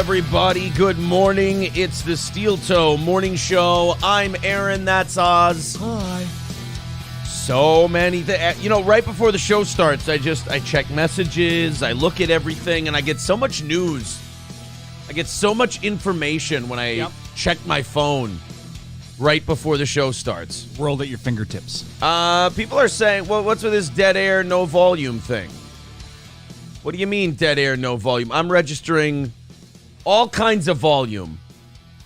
everybody? Good morning. It's the Steel Toe Morning Show. I'm Aaron. That's Oz. Hi. So many things. Right before the show starts, I check messages, I look at everything, and I get so much news. I get so much information when I check my phone right before the show starts. World at your fingertips. People are saying, well, what's with this dead air, no volume thing? What do you mean dead air, no volume? I'm registering all kinds of volume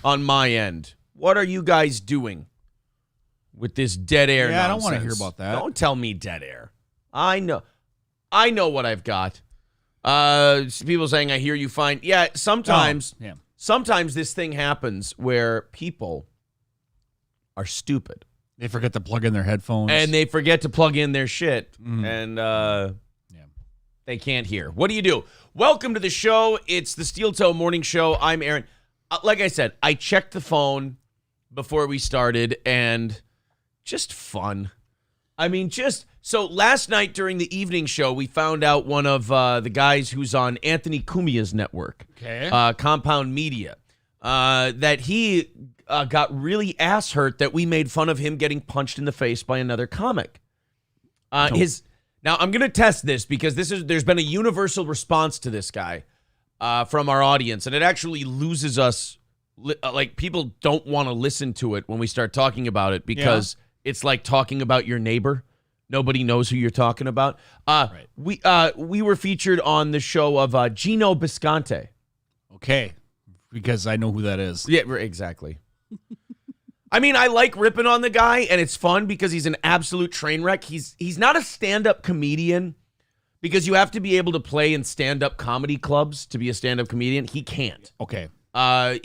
on my end. What are you guys doing with this dead air nonsense? I don't want to hear about that. Don't tell me dead air. I know what I've got. People saying, I hear you fine. Yeah, sometimes this thing happens where people are stupid. They forget to plug in their headphones. And they forget to plug in their shit. And they can't hear. What do you do? Welcome to the show. It's the Steel Toe Morning Show. I'm Aaron. Like I said, I checked the phone before we started, and just fun. I mean, so last night during the evening show, we found out one of the guys who's on Anthony Cumia's network, Compound Media, that he got really ass hurt that we made fun of him getting punched in the face by another comic. Now, I'm going to test this because there's been a universal response to this guy from our audience, and it actually loses us. Like, people don't want to listen to it when we start talking about it because it's like talking about your neighbor. Nobody knows who you're talking about. Right. We were featured on the show of Geno Bisconte. Okay, because I know who that is. Yeah, exactly. I mean, I like ripping on the guy, and it's fun because he's an absolute train wreck. He's not a stand-up comedian because you have to be able to play in stand-up comedy clubs to be a stand-up comedian. He can't. Okay.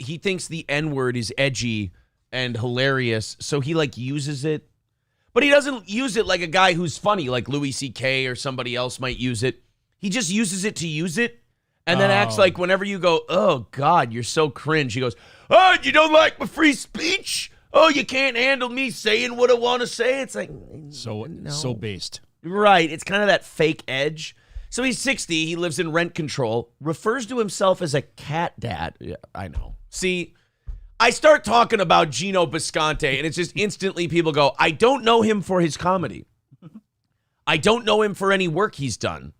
He thinks the N-word is edgy and hilarious, so he, uses it. But he doesn't use it like a guy who's funny, like Louis C.K. or somebody else might use it. He just uses it to use it, and then acts like whenever you go, oh, God, you're so cringe, he goes, oh, you don't like my free speech? Oh, you can't handle me saying what I want to say? It's like, so based. Right. It's kind of that fake edge. So he's 60. He lives in rent control, refers to himself as a cat dad. Yeah, I know. See, I start talking about Geno Bisconte, and it's just instantly people go, I don't know him for his comedy. I don't know him for any work he's done.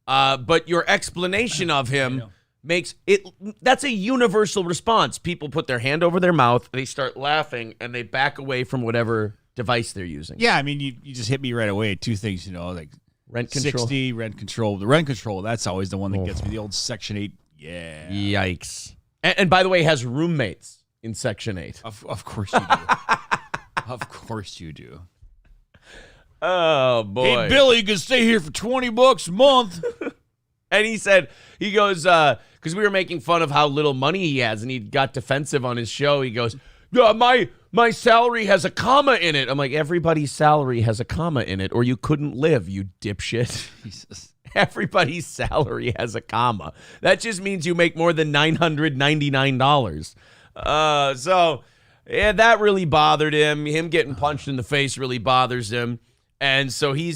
But your explanation of him makes it, that's a universal response. People put their hand over their mouth, they start laughing, and they back away from whatever device they're using. Yeah, I mean, you just hit me right away. Two things, like rent control. 60, rent control. The rent control, that's always the one that gets me. The old Section 8. Yeah. Yikes. And by the way, has roommates in Section 8. Of course you do. Of course you do. Oh, boy. Hey, Billy, you can stay here for $20 a month. And he goes, because we were making fun of how little money he has, and he got defensive on his show. He goes, my salary has a comma in it. I'm like, everybody's salary has a comma in it, or you couldn't live, you dipshit. Jesus. Everybody's salary has a comma. That just means you make more than $999. That really bothered him. Him getting punched in the face really bothers him. And so he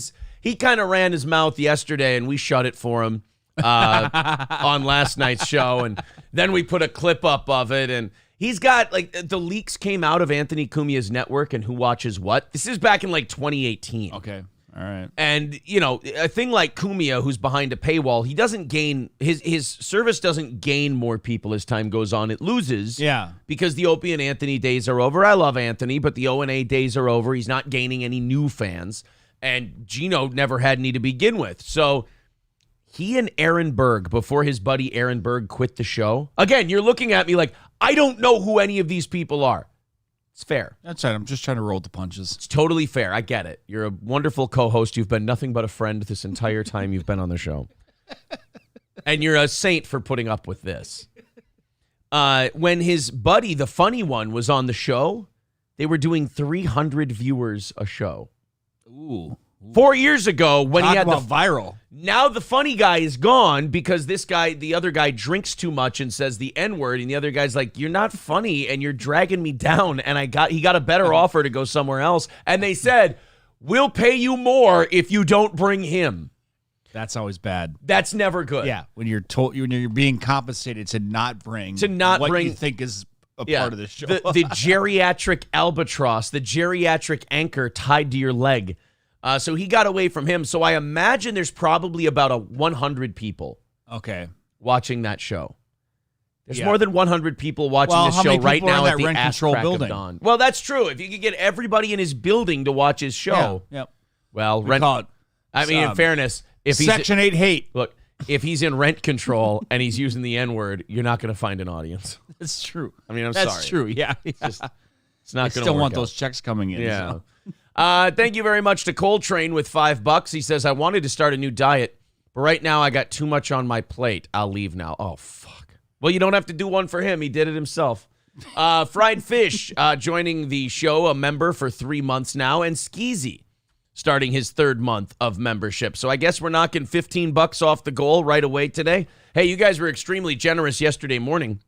kind of ran his mouth yesterday, and we shut it for him. On last night's show, and then we put a clip up of it, and he's got the leaks came out of Anthony Cumia's network and who watches what. This is back in 2018. Okay, all right. And a thing like Cumia, who's behind a paywall, he doesn't gain his service doesn't gain more people as time goes on. It loses, because the Opie and Anthony days are over. I love Anthony, but the O&A days are over. He's not gaining any new fans, and Geno never had any to begin with. So he and Aaron Berg, before his buddy Aaron Berg quit the show. Again, you're looking at me like, I don't know who any of these people are. It's fair. That's right. I'm just trying to roll with the punches. It's totally fair. I get it. You're a wonderful co-host. You've been nothing but a friend this entire time you've been on the show. And you're a saint for putting up with this. When his buddy, the funny one, was on the show, they were doing 300 viewers a show. Ooh. 4 years ago when he had viral. Now the funny guy is gone because the other guy drinks too much and says the N-word, and the other guy's like, you're not funny and you're dragging me down, and he got a better offer to go somewhere else, and they said, we'll pay you more if you don't bring him. That's always bad. That's never good. Yeah, when you're being compensated to not bring what you think is a part of the show. The geriatric albatross, the geriatric anchor tied to your leg. So he got away from him. So I imagine there's probably about 100 people watching that show. There's more than 100 people watching this show right now at the rent ass control crack building? of dawn. Well, that's true. If you could get everybody in his building to watch his show. Yeah. Yep. Well, in fairness, if he's Section 8 hate. Look, if he's in rent control and he's using the N-word, you're not going to find an audience. That's true. I mean, That's sorry. True. Yeah. It's not going to work. Still want those checks coming in. Yeah. So. Thank you very much to Coltrane with $5. He says, I wanted to start a new diet, but right now I got too much on my plate. I'll leave now. Oh, fuck. Well, you don't have to do one for him. He did it himself. Fried Fish joining the show, a member for 3 months now, and Skeezy starting his 3rd month of membership. So I guess we're knocking $15 off the goal right away today. Hey, you guys were extremely generous yesterday morning,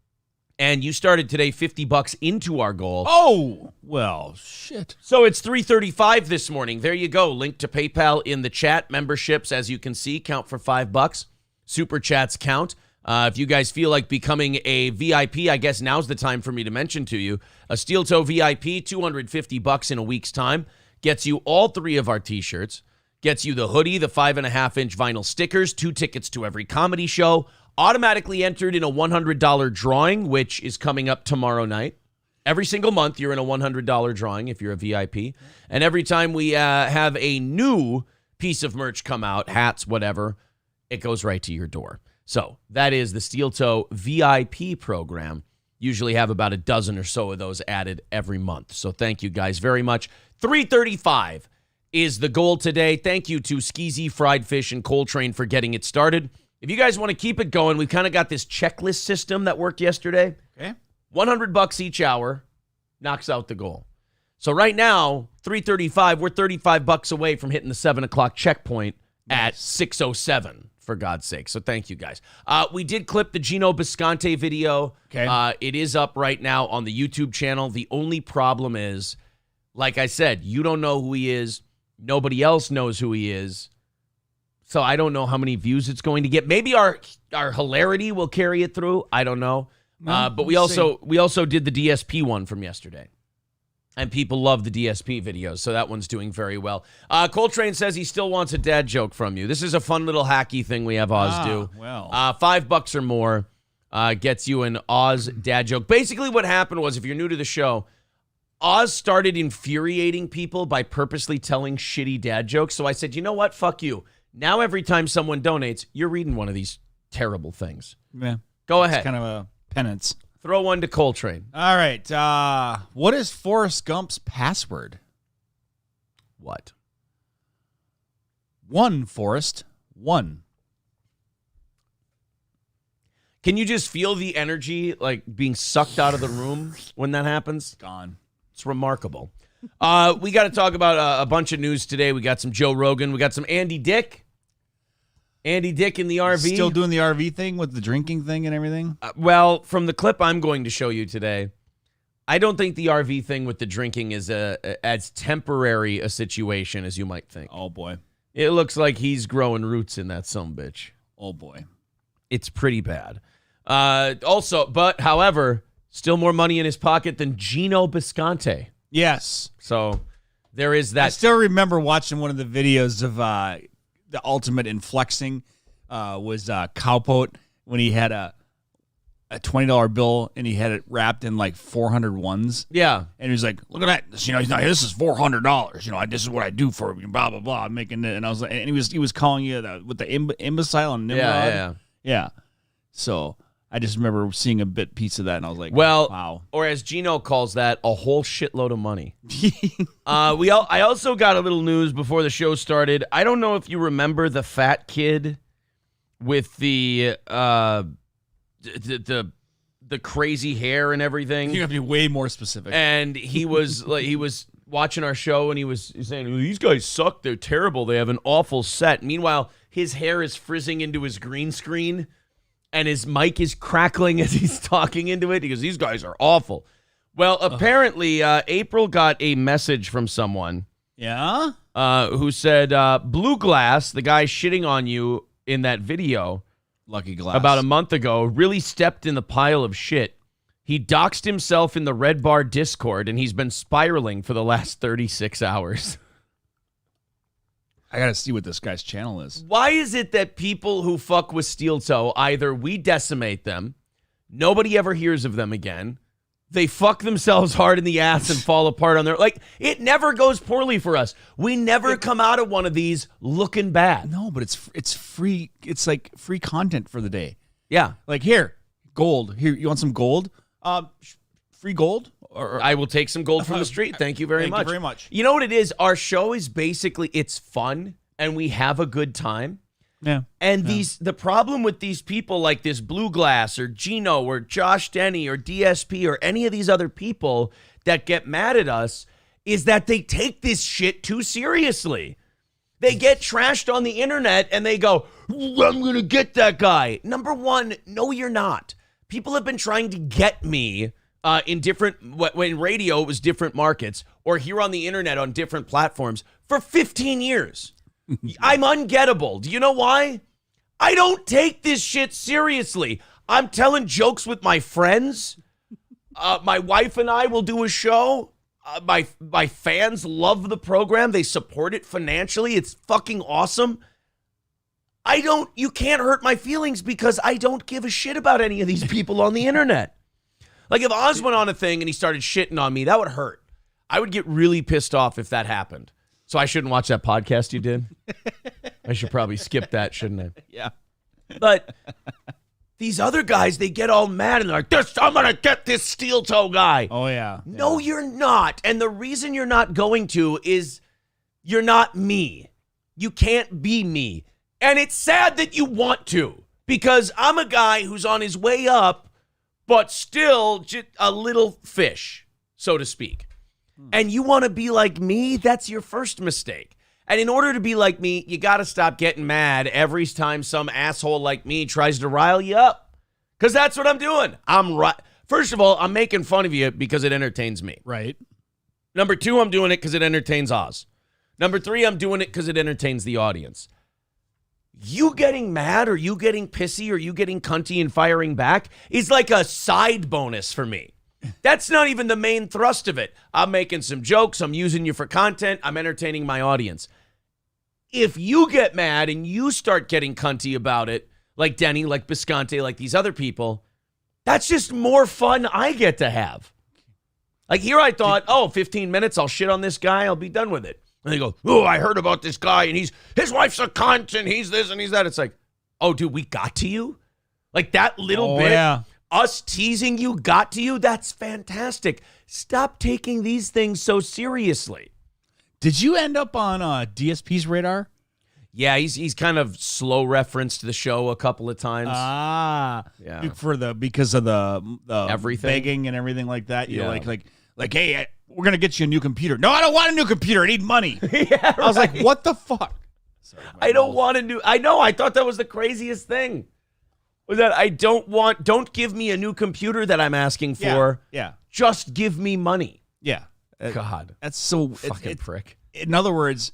and you started today $50 into our goal. Oh, well, shit. So it's $3.35 this morning. There you go. Link to PayPal in the chat. Memberships, as you can see, count for $5. Super chats count. If you guys feel like becoming a VIP, I guess now's the time for me to mention to you. A Steel Toe VIP, $250 in a week's time. Gets you all 3 of our T-shirts. Gets you the hoodie, the 5.5-inch vinyl stickers, 2 tickets to every comedy show. Automatically entered in a $100 drawing, which is coming up tomorrow night. Every single month, you're in a $100 drawing if you're a VIP. And every time we have a new piece of merch come out, hats, whatever, it goes right to your door. So that is the Steel Toe VIP program. Usually have about a dozen or so of those added every month. So thank you guys very much. $3.35 is the goal today. Thank you to Skeezy, Fried Fish, and Coltrane for getting it started. If you guys want to keep it going, we've kind of got this checklist system that worked yesterday. Okay. $100 each hour knocks out the goal. So right now, $3.35, we're $35 away from hitting the 7 o'clock checkpoint at 6:07. For God's sake. So thank you, guys. We did clip the Geno Bisconte video. Okay. It is up right now on the YouTube channel. The only problem is, like I said, you don't know who he is. Nobody else knows who he is. So I don't know how many views it's going to get. Maybe our hilarity will carry it through. I don't know. But we also did the DSP one from yesterday. And people love the DSP videos, so that one's doing very well. Coltrane says he still wants a dad joke from you. This is a fun little hacky thing we have Oz do. Well. $5 or more gets you an Oz dad joke. Basically what happened was, if you're new to the show, Oz started infuriating people by purposely telling shitty dad jokes. So I said, you know what? Fuck you. Now every time someone donates, you're reading one of these terrible things. Yeah. Go ahead. It's kind of a penance. Throw one to Coltrane. All right. What is Forrest Gump's password? What? 1, Forrest. 1. Can you just feel the energy like being sucked out of the room when that happens? Gone. It's remarkable. We got to talk about a bunch of news today. We got some Joe Rogan. We got some Andy Dick. Andy Dick in the RV. Still doing the RV thing with the drinking thing and everything? Well, from the clip I'm going to show you today, I don't think the RV thing with the drinking is as temporary a situation as you might think. Oh, boy. It looks like he's growing roots in that sumbitch. Oh, boy. It's pretty bad. However, still more money in his pocket than Geno Bisconte. Yes. So there is that. I still remember watching one of the videos of the ultimate in flexing was Cowpote when he had a $20 bill and he had it wrapped in like 400 ones. Yeah. And he was like, look at that. This, this is $400. This is what I do for blah, blah, blah. I'm making it. And I was like, and he was calling you with the imbecile and Nimrod. Yeah. So I just remember seeing a piece of that and I was like, wow. Or as Geno calls that, a whole shitload of money. I also got a little news before the show started. I don't know if you remember the fat kid with the crazy hair and everything. You have to be way more specific. And he was watching our show and he was saying, these guys suck. They're terrible. They have an awful set. Meanwhile, his hair is frizzing into his green screen and his mic is crackling as he's talking into it. He goes, these guys are awful. Well, apparently, April got a message from someone. Yeah? who said, Blue Glass, the guy shitting on you in that video Lucky Glass, about a month ago, really stepped in the pile of shit. He doxed himself in the Red Bar Discord, and he's been spiraling for the last 36 hours. I gotta see what this guy's channel is. Why is it that people who fuck with Steel Toe, either we decimate them, nobody ever hears of them again, they fuck themselves hard in the ass and fall apart on their... Like, it never goes poorly for us. We never come out of one of these looking bad. No, but it's free. It's like free content for the day. Yeah. Like, here, gold. Here, you want some gold? Free gold? Or I will take some gold from the street. Thank you very much. Thank you very much. You know what it is? Our show is basically, it's fun, and we have a good time. Yeah. And the problem with these people like this Blue Glass or Geno or Josh Denny or DSP or any of these other people that get mad at us is that they take this shit too seriously. They get trashed on the internet and they go, I'm going to get that guy. Number one, no, you're not. People have been trying to get me in different, when radio was different markets, or here on the internet on different platforms for 15 years. I'm ungettable. Do you know why? I don't take this shit seriously. I'm telling jokes with my friends. My wife and I will do a show. My fans love the program. They support it financially. It's fucking awesome. You can't hurt my feelings because I don't give a shit about any of these people on the internet. Like if Oz went on a thing and he started shitting on me, that would hurt. I would get really pissed off if that happened. So I shouldn't watch that podcast you did? I should probably skip that, shouldn't I? Yeah. But these other guys, they get all mad and they're like, I'm going to get this Steel Toe guy. Oh, yeah. No, you're not. And the reason you're not going to is you're not me. You can't be me. And it's sad that you want to, because I'm a guy who's on his way up, but still just a little fish, so to speak. And you want to be like me, that's your first mistake. And in order to be like me, you got to stop getting mad every time some asshole like me tries to rile you up. Because that's what I'm doing. First of all, I'm making fun of you because it entertains me. Right. Number two, I'm doing it because it entertains Oz. Number three, I'm doing it because it entertains the audience. You getting mad or you getting pissy or you getting cunty and firing back is like a side bonus for me. That's not even the main thrust of it. I'm making some jokes. I'm using you for content. I'm entertaining my audience. If you get mad and you start getting cunty about it, like Denny, like Bisconte, like these other people, that's just more fun I get to have. Like here I thought, 15 minutes, I'll shit on this guy, I'll be done with it. And they go, I heard about this guy, and his wife's a cunt, and he's this and he's that. It's like, oh, dude, we got to you? Like that little bit? Yeah. Us teasing you got to you? That's fantastic. Stop taking these things so seriously. Did you end up on DSP's radar? Yeah, he's kind of slow referenced the show a couple of times. Yeah. Because of the everything, begging and everything like that. You know, like, hey, we're gonna get you a new computer. No, I don't want a new computer. I need money. Yeah, I was like, what the fuck? Sorry, I don't want a new. I know. I thought that was the craziest thing. Was that I don't give me a new computer that I'm asking for. Yeah. Just give me money. Yeah. God. That's so fucking prick. In other words,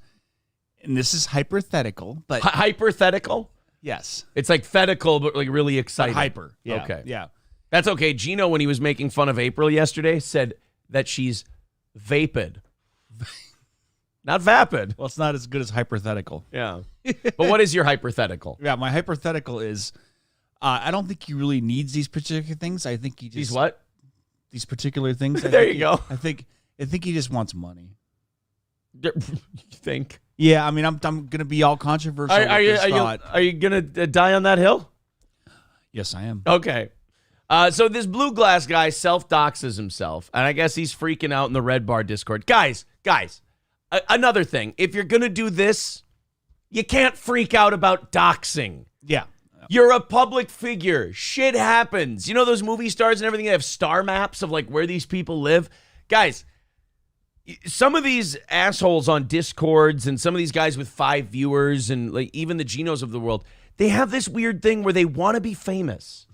and this is hypothetical, but hypothetical? Yes. It's like fetical, but like really exciting. Hyper. Yeah. Okay. Yeah. That's okay. Geno, when he was making fun of April yesterday, said that she's vapid. Not vapid. Well, it's not as good as hypothetical. Yeah. But what is your hypothetical? Yeah, my hypothetical is I don't think he really needs these particular things. I think he just... These what? These particular things. There you go. I think he just wants money. You think? Yeah, I mean, I'm gonna be all controversial. Are you gonna die on that hill? Yes, I am. Okay. So this Blue Glass guy self-doxes himself, and I guess he's freaking out in the Red Bar Discord. Guys, another thing. If you're gonna do this, you can't freak out about doxing. Yeah. You're a public figure. Shit happens. You know those movie stars and everything, they have star maps of like where these people live? Guys, some of these assholes on Discords and some of these guys with 5 viewers and like even the Genos of the world, they have this weird thing where they want to be famous.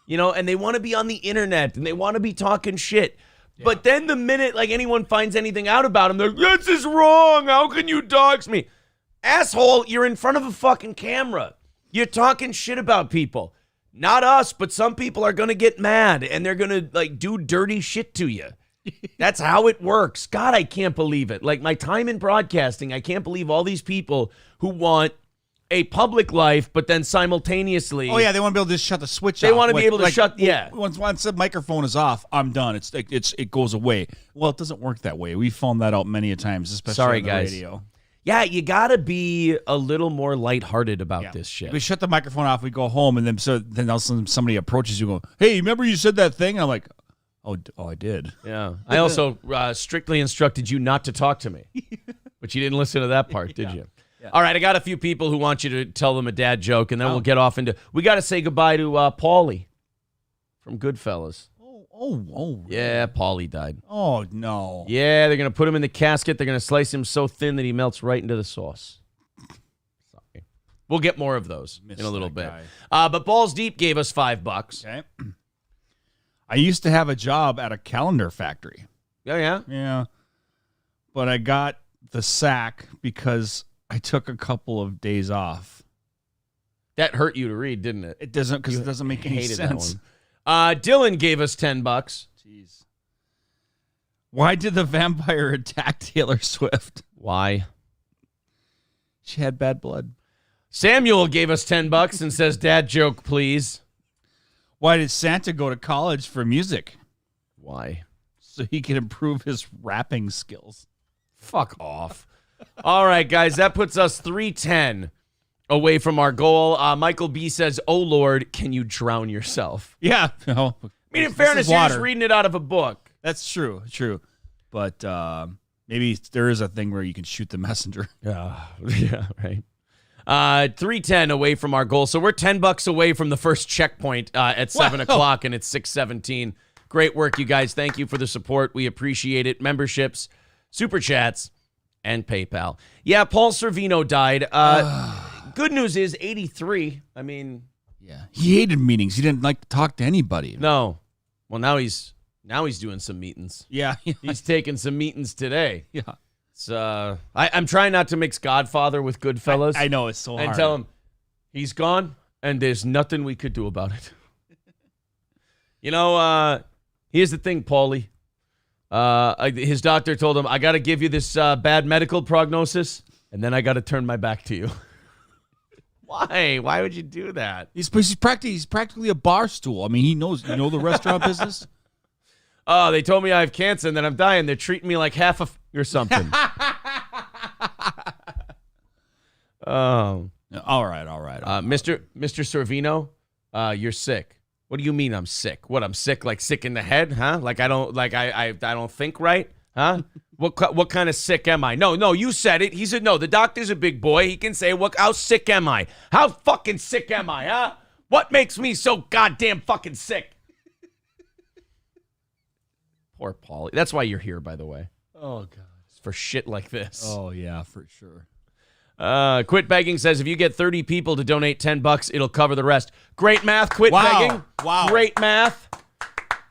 You know, and they want to be on the internet and they want to be talking shit. But then the minute like anyone finds anything out about him, they're like, this is wrong. How can you dox me? Asshole, you're in front of a fucking camera. You're talking shit about people. Not us, but some people are going to get mad and they're going to like do dirty shit to you. That's how it works. God, I can't believe it. Like my time in broadcasting, I can't believe all these people who want a public life, but then simultaneously... Oh, yeah, they want to be able to just shut the switch off. They want to be able to shut... Yeah. Once the microphone is off, I'm done. It goes away. Well, it doesn't work that way. We found that out many a times, especially on the radio. Yeah, you got to be a little more lighthearted about this shit. We shut the microphone off, we go home, and then all of a sudden somebody approaches you and go, hey, remember you said that thing? And I'm like, oh, I did. Yeah. I also strictly instructed you not to talk to me. But you didn't listen to that part, did you? Yeah. All right, I got a few people who want you to tell them a dad joke, and then we'll get off into... We got to say goodbye to Paulie from Goodfellas. Oh. Yeah, Paulie died. Oh, no. Yeah, they're going to put him in the casket. They're going to slice him so thin that he melts right into the sauce. Sorry. We'll get more of those in a little bit. But Balls Deep gave us $5. Okay. I used to have a job at a calendar factory. Oh, yeah? Yeah. But I got the sack because I took a couple of days off. That hurt you to read, didn't it? It doesn't, because it doesn't make any sense. Dylan gave us $10. Jeez. Why did the vampire attack Taylor Swift? Why? She had bad blood. Samuel gave us $10 and says, dad joke, please. Why did Santa go to college for music? Why? So he could improve his rapping skills. Fuck off. All right, guys, that puts us 310 away from our goal. Michael B says, oh, Lord, can you drown yourself? Yeah. No, I mean, in fairness, you're just reading it out of a book. That's true. But maybe there is a thing where you can shoot the messenger. Yeah, right. 310 away from our goal. So we're $10 away from the first checkpoint at 7 o'clock, and it's 6:17. Great work, you guys. Thank you for the support. We appreciate it. Memberships, super chats, and PayPal. Yeah, Paul Servino died. Good news is 83. I mean, yeah, he hated meetings. He didn't like to talk to anybody. No. Well, now he's doing some meetings. Yeah. He's taking some meetings today. Yeah. So I'm trying not to mix Godfather with Goodfellas. I know, it's so hard. And tell him he's gone and there's nothing we could do about it. You know, here's the thing, Paulie. His doctor told him, I got to give you this bad medical prognosis, and then I got to turn my back to you. Why? Why would you do that? He's practically a bar stool. I mean, he knows, the restaurant business. Oh, they told me I have cancer and that I'm dying. They're treating me like half or something. All right. Mr. Servino, you're sick. What do you mean I'm sick? What, I'm sick, like sick in the head, huh? Like I don't think right, huh? What kind of sick am I? No, you said it. He said no. The doctor's a big boy. He can say, how sick am I? How fucking sick am I, huh? What makes me so goddamn fucking sick? Poor Paulie. That's why you're here, by the way. Oh, God. It's for shit like this. Oh, yeah, for sure. Quit Begging says, if you get 30 people to donate $10, it'll cover the rest. Great math, Quit Begging. Wow. Great math.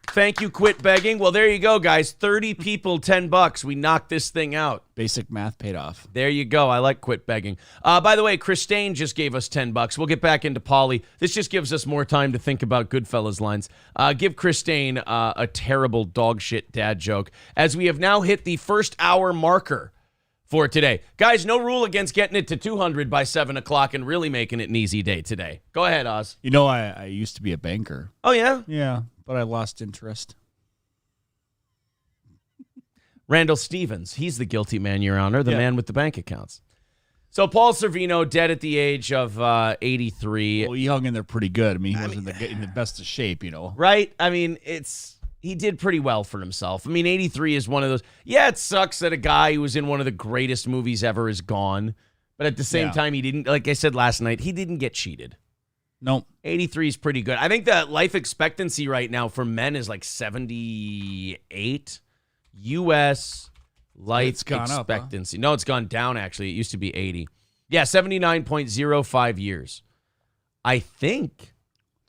Thank you, Quit Begging. Well, there you go, guys. 30 people, $10. We knocked this thing out. Basic math paid off. There you go. I like Quit Begging. By the way, Christine just gave us $10. We'll get back into Paulie. This just gives us more time to think about Goodfellas lines. Give Christine a terrible dog shit dad joke, as we have now hit the first hour marker for today. Guys, no rule against getting it to 200 by 7 o'clock and really making it an easy day today. Go ahead, Oz. I used to be a banker. Oh, yeah? Yeah, but I lost interest. Randall Stevens, he's the guilty man, Your Honor, the man with the bank accounts. So Paul Servino, dead at the age of 83. Well, he hung in there pretty good. I mean, he wasn't in the best of shape, Right? I mean, he did pretty well for himself. I mean, 83 is one of those. Yeah, it sucks that a guy who was in one of the greatest movies ever is gone. But at the same time, he didn't, like I said last night, he didn't get cheated. Nope. 83 is pretty good. I think the life expectancy right now for men is like 78. U.S. life expectancy. Up, huh? No, it's gone down, actually. It used to be 80. Yeah, 79.05 years. I think.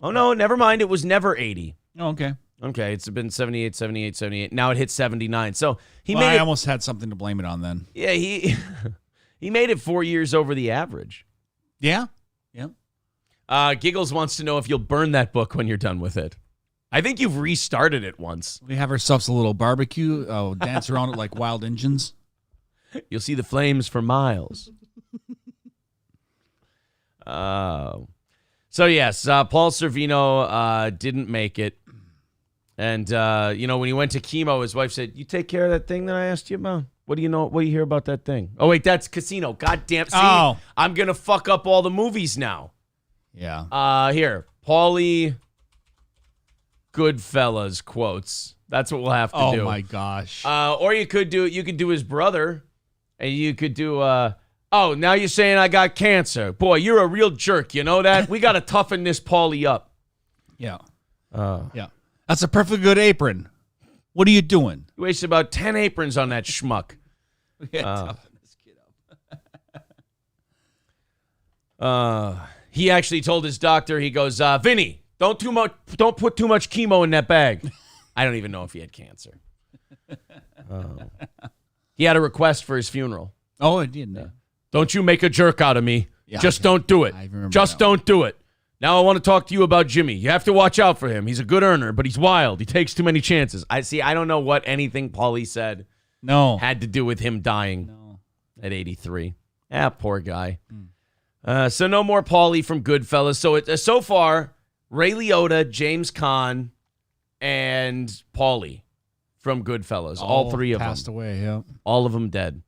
Oh, no, never mind. It was never 80. Oh, okay. Okay, it's been 78, 78, 78. Now it hit 79. So I almost had something to blame it on then. Yeah, he made it 4 years over the average. Yeah. Giggles wants to know if you'll burn that book when you're done with it. I think you've restarted it once. We have ourselves a little barbecue, dance around it like wild Injuns. You'll see the flames for miles. So, yes, Paul Sorvino didn't make it. And, when he went to chemo, his wife said, you take care of that thing that I asked you about? What do you know? What do you hear about that thing? Oh, wait, that's Casino. God damn. See, I'm going to fuck up all the movies now. Yeah. Here, Paulie Goodfellas quotes. That's what we'll have to do. Oh, my gosh. Or you could do his brother, and you could do, now you're saying I got cancer. Boy, you're a real jerk. You know that? We got to toughen this Paulie up. Yeah. Yeah. That's a perfectly good apron. What are you doing? You wasted about 10 aprons on that schmuck. Toughen this kid up. He actually told his doctor, he goes, Vinny, don't put too much chemo in that bag. I don't even know if he had cancer. He had a request for his funeral. Oh, it did. Yeah. Don't you make a jerk out of me. Yeah, Just don't do it. Just don't do it. Now I want to talk to you about Jimmy. You have to watch out for him. He's a good earner, but he's wild. He takes too many chances. I don't know what anything Paulie said had to do with him dying at 83. Poor guy. So no more Paulie from Goodfellas. So so far, Ray Liotta, James Caan, and Paulie from Goodfellas. All three of them passed away. Yeah, all of them dead.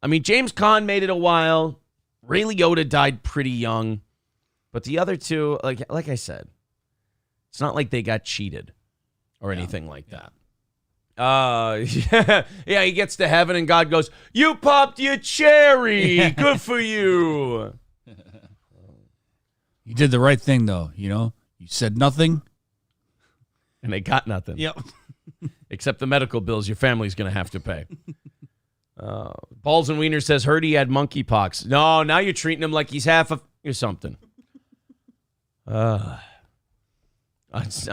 I mean, James Caan made it a while. Ray Liotta died pretty young. But the other two, like I said, it's not like they got cheated or anything like that. Yeah, he gets to heaven and God goes, you popped your cherry. Good for you. You did the right thing, though. You said nothing. And they got nothing. Yep. Except the medical bills your family's going to have to pay. Balls and Wiener says, heard he had monkeypox. No, now you're treating him like he's half of or something. I'm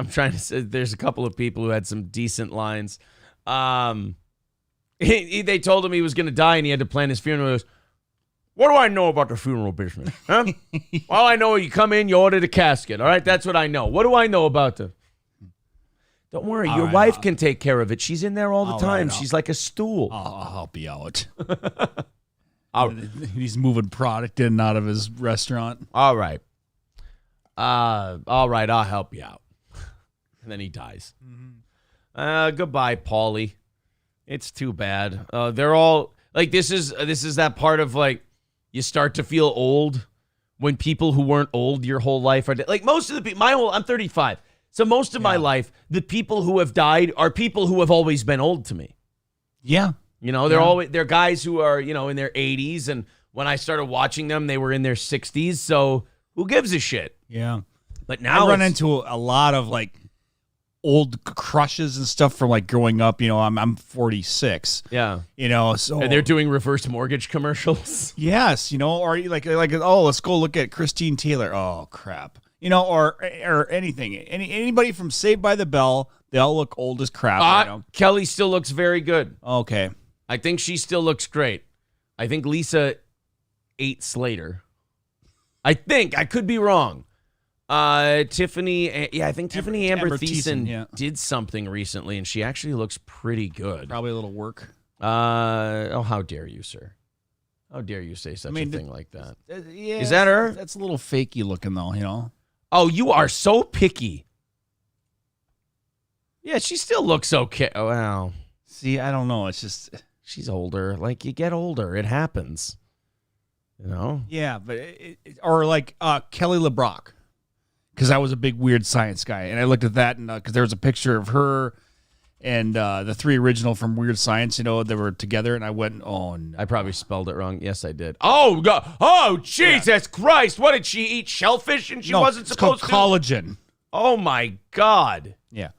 trying to say, there's a couple of people who had some decent lines. They told him he was going to die and he had to plan his funeral. He goes, what do I know about the funeral business? Huh? All I know is you come in, you order the casket. All right, that's what I know. What do I know about the... Don't worry, your wife can take care of it. She's in there all the time. She's like a stool. I'll help you out. He's moving product in and out of his restaurant. All right, I'll help you out. And then he dies. Goodbye, Paulie. It's too bad. They're all like, this is that part of like, you start to feel old when people who weren't old your whole life are dead. Like most of the people, I'm 35. So most of my life, the people who have died are people who have always been old to me. Yeah. They're guys who are, in their 80s. And when I started watching them, they were in their 60s. So who gives a shit? Yeah. But now I run into a lot of like old crushes and stuff from like growing up. I'm 46. Yeah. So and they're doing reverse mortgage commercials. Yes. Or like let's go look at Christine Taylor. Oh crap. Or anything. Anybody from Saved by the Bell, they all look old as crap. Kelly still looks very good. Okay. I think she still looks great. I think Lisa ate Slater. I could be wrong. Tiffany, I think Tiffany Amber Thiessen did something recently, and she actually looks pretty good. Probably a little work. How dare you, sir? How dare you say such a thing like that? Yeah, is that her? That's a little fakey looking, though, Oh, you are so picky. Yeah, she still looks okay. Oh, wow. See, I don't know. It's just... She's older. Like, you get older. It happens. Yeah, but... Or like Kelly LeBrock. Because I was a big weird science guy. And I looked at that, and because there was a picture of her and the three original from Weird Science, they were together, and I went, oh, no. I probably spelled it wrong. Yes, I did. Oh, God. Oh, Jesus Christ. What, did she eat shellfish and she wasn't supposed to? Collagen. Oh, my God. Yeah.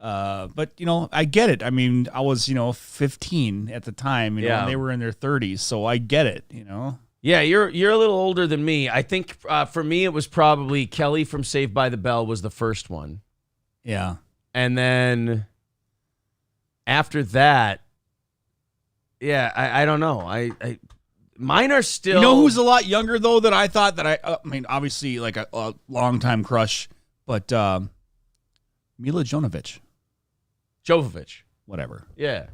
But, I get it. I mean, I was, 15 at the time, and they were in their 30s, so I get it, Yeah, you're a little older than me. I think for me, it was probably Kelly from Saved by the Bell was the first one. Yeah. And then after that, yeah, I don't know. Mine are still. You know who's a lot younger though? That I thought that I mean, obviously like a longtime crush, but Mila Jovovich. Whatever. Yeah.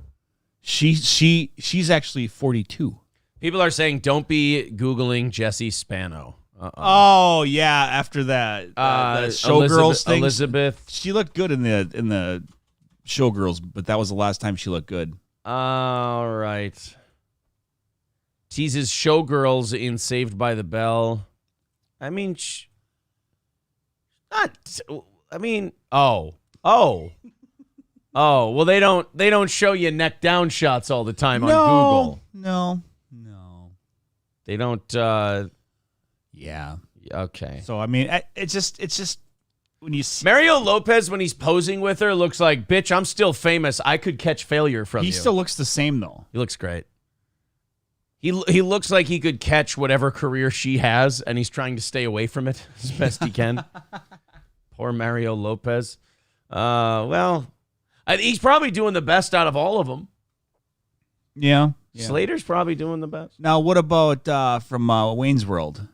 She's actually 42. People are saying don't be Googling Jesse Spano. Oh yeah, after that Showgirls thing. Elizabeth. She looked good in the Showgirls, but that was the last time she looked good. All right. Teases Showgirls in Saved by the Bell. I mean, well, they don't show you neck down shots all the time on Google. No. They don't. Yeah. Okay. So I mean, it's just when you see Mario Lopez when he's posing with her looks like, bitch, I'm still famous. I could catch failure from you. He still looks the same though. He looks great. He looks like he could catch whatever career she has, and he's trying to stay away from it as best he can. Poor Mario Lopez. Well, he's probably doing the best out of all of them. Yeah. Slater's probably doing the best. Now, what about from Wayne's World?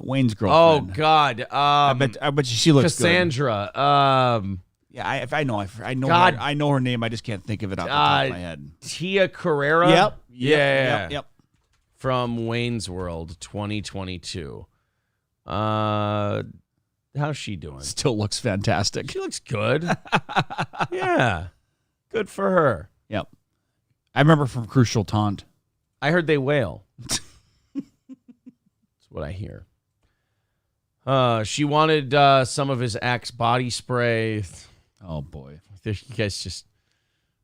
Wayne's girlfriend. Oh God. I bet she looks Cassandra. good. Yeah, I know her name. I just can't think of it off the top of my head. Tia Carrera. Yep. From Wayne's World 2022. How's she doing? Still looks fantastic. She looks good. Yeah. Good for her. Yep. I remember from Crucial Taunt. I heard they wail. That's what I hear. She wanted some of his Axe body spray. Oh, boy. You guys just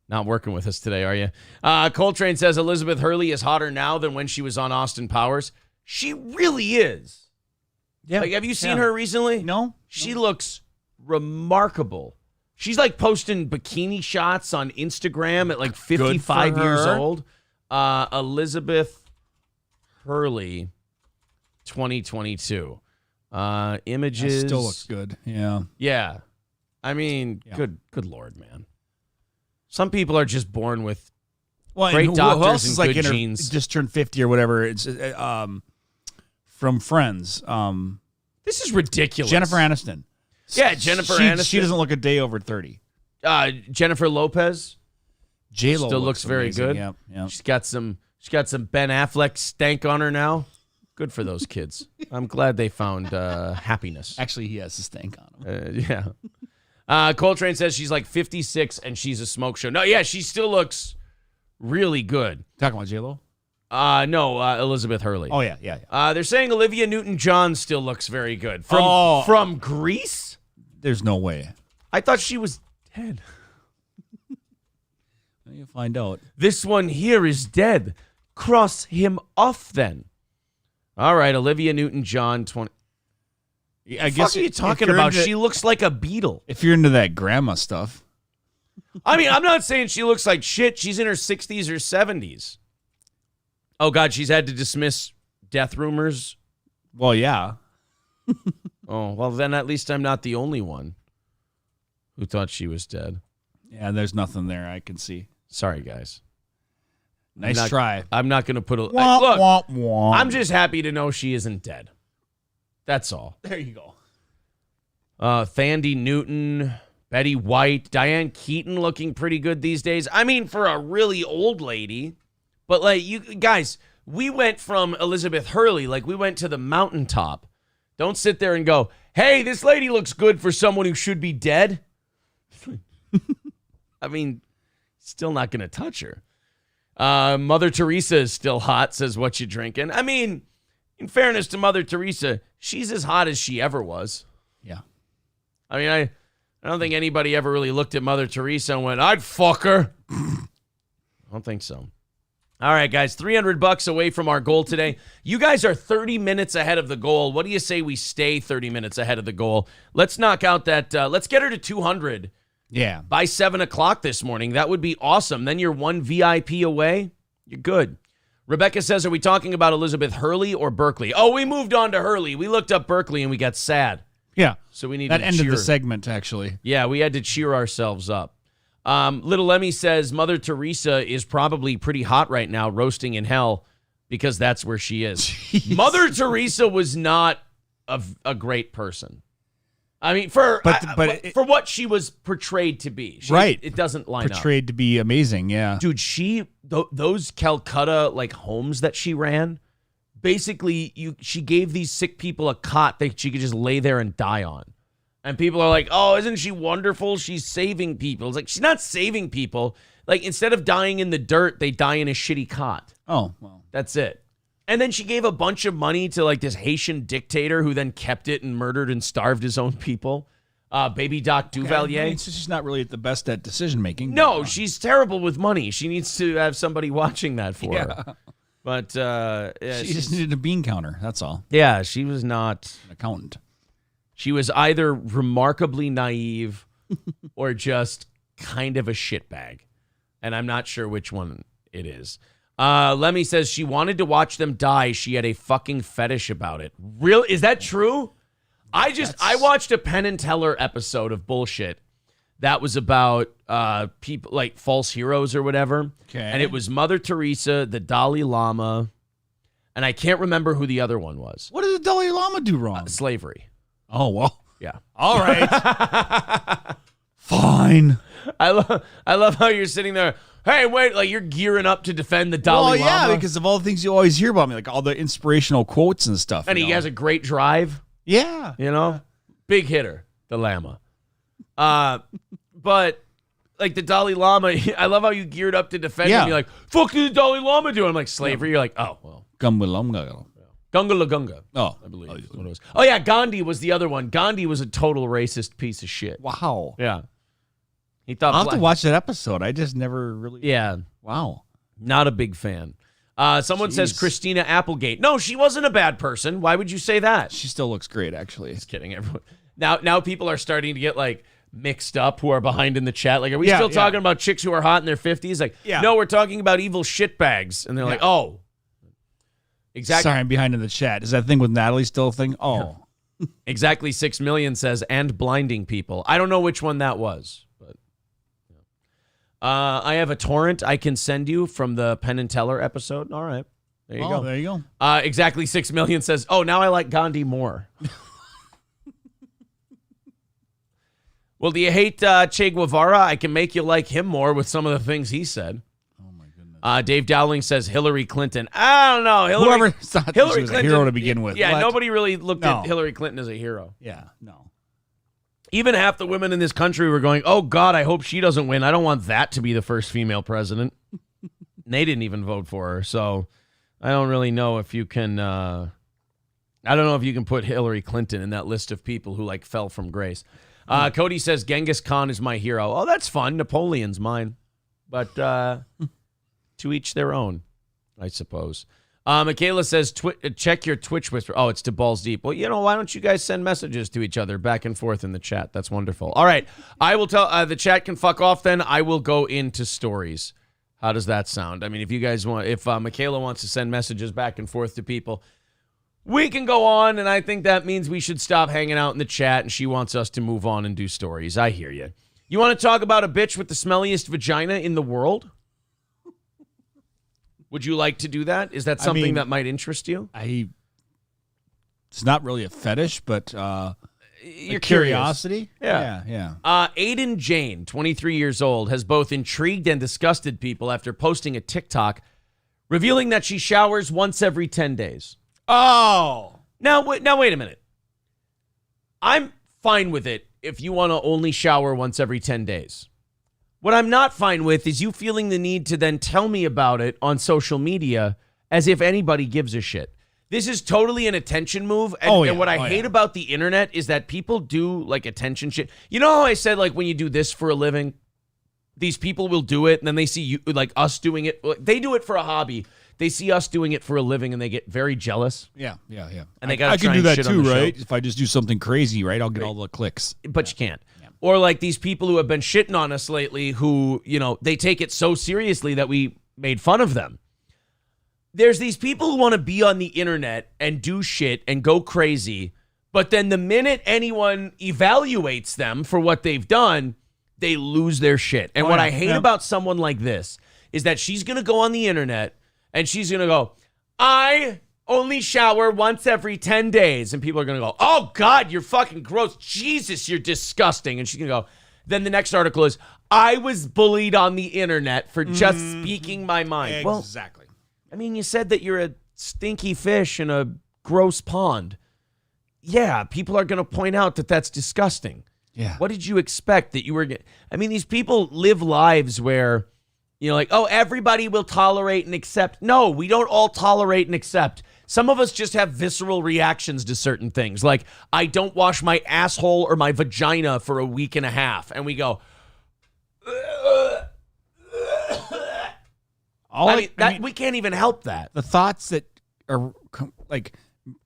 not working with us today, are you? Coltrane says Elizabeth Hurley is hotter now than when she was on Austin Powers. She really is. Yeah. Like, have you seen her recently? No. She looks remarkable. She's like posting bikini shots on Instagram at like 55 years old. Elizabeth Hurley, 2022. Images. That still looks good. Yeah. Yeah. I mean, good Lord, man. Some people are just born with great doctors and good genes. Just turned 50 or whatever. It's from Friends. This is ridiculous. Jennifer Aniston. Yeah, Jennifer Aniston. She doesn't look a day over 30. Jennifer Lopez. J-Lo still looks very amazing. good. Yep. She's got some Ben Affleck stank on her now. Good for those kids. I'm glad they found happiness. Actually, he has a stank on him. Yeah. Coltrane says she's like 56 and she's a smoke show. No, yeah, she still looks really good. Talking about J-Lo? No, Elizabeth Hurley. Oh, yeah. They're saying Olivia Newton-John still looks very good. From Greece? There's no way. I thought she was dead. You'll find out. This one here is dead. Cross him off then. All right, Olivia Newton-John, 20. I guess what are you talking about? She looks like a beetle. If you're into that grandma stuff. I mean, I'm not saying she looks like shit. She's in her 60s or 70s. Oh, God, she's had to dismiss death rumors? Well, yeah. Oh, well, then at least I'm not the only one who thought she was dead. Yeah, there's nothing there I can see. Sorry, guys. Nice try. I'm not going to put a... Womp, look, womp, womp. I'm just happy to know she isn't dead. That's all. There you go. Thandie Newton, Betty White, Diane Keaton looking pretty good these days. I mean, for a really old lady. But, like, you guys, we went from Elizabeth Hurley, like, we went to the mountaintop. Don't sit there and go, hey, this lady looks good for someone who should be dead. I mean, still not going to touch her. Mother Teresa is still hot, says what you drinking. I mean, in fairness to Mother Teresa, she's as hot as she ever was. Yeah. I mean, I don't think anybody ever really looked at Mother Teresa and went, I'd fuck her. I don't think so. All right, guys, $300 away from our goal today. You guys are 30 minutes ahead of the goal. What do you say we stay 30 minutes ahead of the goal? Let's knock out that. Let's get her to 200. Yeah. By 7 o'clock this morning. That would be awesome. Then you're one VIP away. You're good. Rebecca says, are we talking about Elizabeth Hurley or Berkeley? Oh, we moved on to Hurley. We looked up Berkeley and we got sad. Yeah. So we need that to ended cheer. the segment, actually. Yeah, we had to cheer ourselves up. Little Lemmy says Mother Teresa is probably pretty hot right now, roasting in hell, because that's where she is. Jeez. Mother Teresa was not a great person. I mean, for what she was portrayed to be. It doesn't line up. Portrayed to be amazing, yeah. Dude, those Calcutta, like, homes that she ran, basically, she gave these sick people a cot that she could just lay there and die on. And people are like, oh, isn't she wonderful? She's saving people. It's like, she's not saving people. Like, instead of dying in the dirt, they die in a shitty cot. Oh, well. That's it. And then she gave a bunch of money to, like, this Haitian dictator who then kept it and murdered and starved his own people. Baby Doc Duvalier. Okay. She's not really the best at decision-making. No, she's terrible with money. She needs to have somebody watching that for her. But she just needed a bean counter, that's all. Yeah, she was not an accountant. She was either remarkably naive or just kind of a shitbag. And I'm not sure which one it is. Lemmy says she wanted to watch them die. She had a fucking fetish about it. Really? Is that true? I watched a Penn and Teller episode of bullshit that was about people like false heroes or whatever. Okay. And it was Mother Teresa, the Dalai Lama, and I can't remember who the other one was. What did the Dalai Lama do wrong? Slavery. Oh, well. Yeah. All right. Fine. I love how you're sitting there. Hey, wait, like you're gearing up to defend the Dalai Lama. Yeah, because of all the things you always hear about me, like all the inspirational quotes and stuff. And he has a great drive. Yeah. You know? Big hitter, the Lama. But like the Dalai Lama, I love how you geared up to defend him. You're like, fuck did the Dalai Lama do? I'm like, slavery. You're like, oh, well. Gunga Lagunga. Oh, I believe is what it was. Oh, yeah, Gandhi was the other one. Gandhi was a total racist piece of shit. Wow. Yeah. He thought I'll have to watch that episode. I just never really. Yeah. Wow. Not a big fan. Someone says Christina Applegate. No, she wasn't a bad person. Why would you say that? She still looks great, actually. Just kidding, everyone. Now people are starting to get like mixed up who are behind in the chat. Like, are we still talking about chicks who are hot in their 50s? Like, no, we're talking about evil shitbags. And they're like, oh. Exactly. Sorry, I'm behind in the chat. Is that thing with Natalie still a thing? Oh. Exactly 6 million says, and blinding people. I don't know which one that was. But I have a torrent I can send you from the Penn and Teller episode. All right. There you go. There you go. Exactly 6 million says, oh, now I like Gandhi more. Well, do you hate Che Guevara? I can make you like him more with some of the things he said. Oh, my goodness. Dave Dowling says Hillary Clinton. I don't know. Whoever thought she was a hero to begin with. Yeah, nobody really looked at Hillary Clinton as a hero. Yeah, no. Even half the women in this country were going, oh, God, I hope she doesn't win. I don't want that to be the first female president. They didn't even vote for her. So I don't really know if you can I don't know if you can put Hillary Clinton in that list of people who, like, fell from grace. Cody says Genghis Khan is my hero. Oh, that's fun. Napoleon's mine. But to each their own, I suppose. Michaela says, check your Twitch whisper. Oh, it's to Balls Deep. Well, why don't you guys send messages to each other back and forth in the chat? That's wonderful. All right. I will tell the chat can fuck off then. I will go into stories. How does that sound? I mean, if you guys want, if Michaela wants to send messages back and forth to people, we can go on, and I think that means we should stop hanging out in the chat, and she wants us to move on and do stories. I hear you. You want to talk about a bitch with the smelliest vagina in the world? Would you like to do that? Is that something that might interest you? It's not really a fetish, but your curiosity. Yeah. Aiden Jane, 23 years old, has both intrigued and disgusted people after posting a TikTok revealing that she showers once every 10 days. Oh. Now wait a minute. I'm fine with it if you want to only shower once every 10 days. What I'm not fine with is you feeling the need to then tell me about it on social media as if anybody gives a shit. This is totally an attention move. And what I hate about the internet is that people do like attention shit. You know how I said, like, when you do this for a living, these people will do it and then they see you, like, us doing it. They do it for a hobby. They see us doing it for a living and they get very jealous. Yeah. And they got I can do that too, right? If I just do something crazy, right, I'll get all the clicks. But you can't. Yeah. Or like these people who have been shitting on us lately who, they take it so seriously that we made fun of them. There's these people who want to be on the internet and do shit and go crazy, But then the minute anyone evaluates them for what they've done, they lose their shit. And what I hate about someone like this is that she's going to go on the internet and she's going to go, I only shower once every 10 days. And people are going to go, oh, God, you're fucking gross. Jesus, you're disgusting. And she's going to go, then the next article is, I was bullied on the internet for just speaking my mind. Exactly. Well, I mean, you said that you're a stinky fish in a gross pond. Yeah, people are going to point out that that's disgusting. Yeah. What did you expect that you were I mean, these people live lives where, like, oh, everybody will tolerate and accept. No, we don't all tolerate and accept. Some of us just have visceral reactions to certain things. Like, I don't wash my asshole or my vagina for a week and a half. And we go, we can't even help that. The thoughts that are like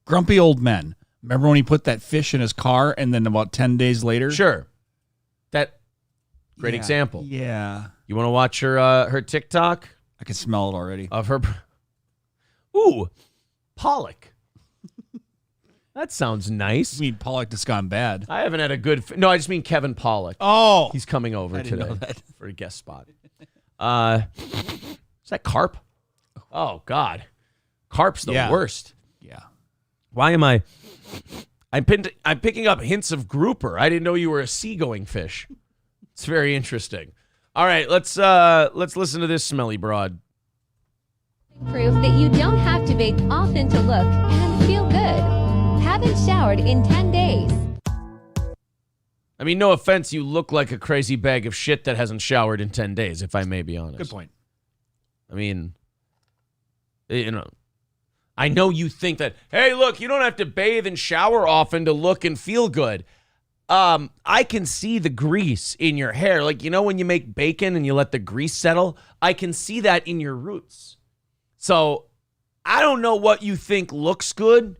grumpy old men. Remember when he put that fish in his car and then about 10 days later? Sure. Great example. Yeah. You want to watch her TikTok? I can smell it already. Of her. Ooh, Pollock. That sounds nice. You mean Pollock just gone bad? I haven't had a good... No, I just mean Kevin Pollock. Oh. He's coming over I didn't today know that. for a guest spot. Is that carp? Oh, God. Carp's the worst. Yeah. Why am I... I'm picking up hints of grouper. I didn't know you were a seagoing fish. It's very interesting. All right, let's listen to this smelly broad. Proof that you don't have to bathe often to look and feel good. Haven't showered in 10 days. I mean, no offense, you look like a crazy bag of shit that hasn't showered in 10 days, if I may be honest. Good point. I mean, I know you think that, hey, look, you don't have to bathe and shower often to look and feel good. I can see the grease in your hair. Like, when you make bacon and you let the grease settle, I can see that in your roots. So I don't know what you think looks good,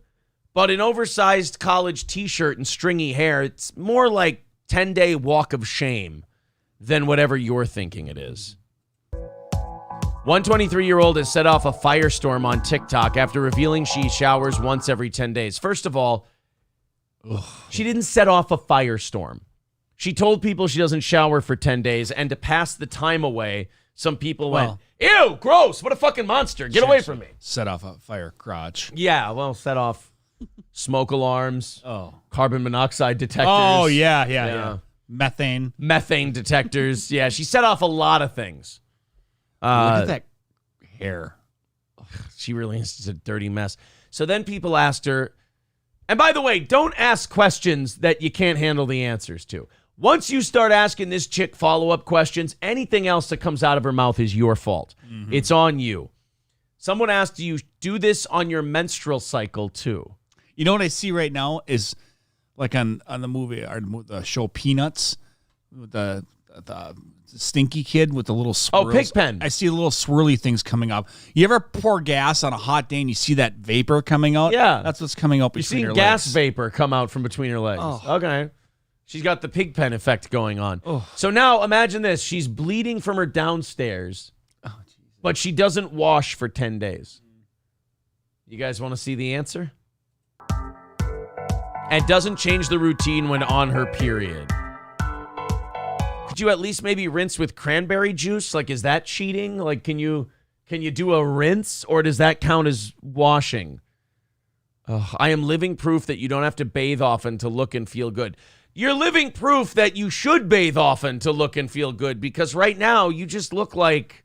but an oversized college t-shirt and stringy hair, it's more like 10-day walk of shame than whatever you're thinking it is. One 23-year-old has set off a firestorm on TikTok after revealing she showers once every 10 days. First of all, she didn't set off a firestorm. She told people she doesn't shower for 10 days, and to pass the time away, some people went, ew, gross, what a fucking monster. Get away from me. Set off a fire crotch. Yeah, well, set off smoke alarms, carbon monoxide detectors. Oh, yeah. Methane detectors. Yeah, she set off a lot of things. Look at that hair. She really is a dirty mess. So then people asked her, and by the way, don't ask questions that you can't handle the answers to. Once you start asking this chick follow-up questions, anything else that comes out of her mouth is your fault. Mm-hmm. It's on you. Someone asked, do you do this on your menstrual cycle too? You know what I see right now is like on the movie or the show Peanuts, with the stinky kid with the little swirls. Oh, Pigpen. I see little swirly things coming up. You ever pour gas on a hot day and you see that vapor coming out? Yeah. That's what's coming up between your legs. You're seeing gas vapor come out from between her legs. Oh. Okay. She's got the Pigpen effect going on. Oh. So now imagine this. She's bleeding from her downstairs, but she doesn't wash for 10 days. You guys want to see the answer? And doesn't change the routine when on her period. Could you at least maybe rinse with cranberry juice? Like, is that cheating? Like, can you do a rinse, or does that count as washing? I am living proof that you don't have to bathe often to look and feel good. You're living proof that you should bathe often to look and feel good, because right now you just look like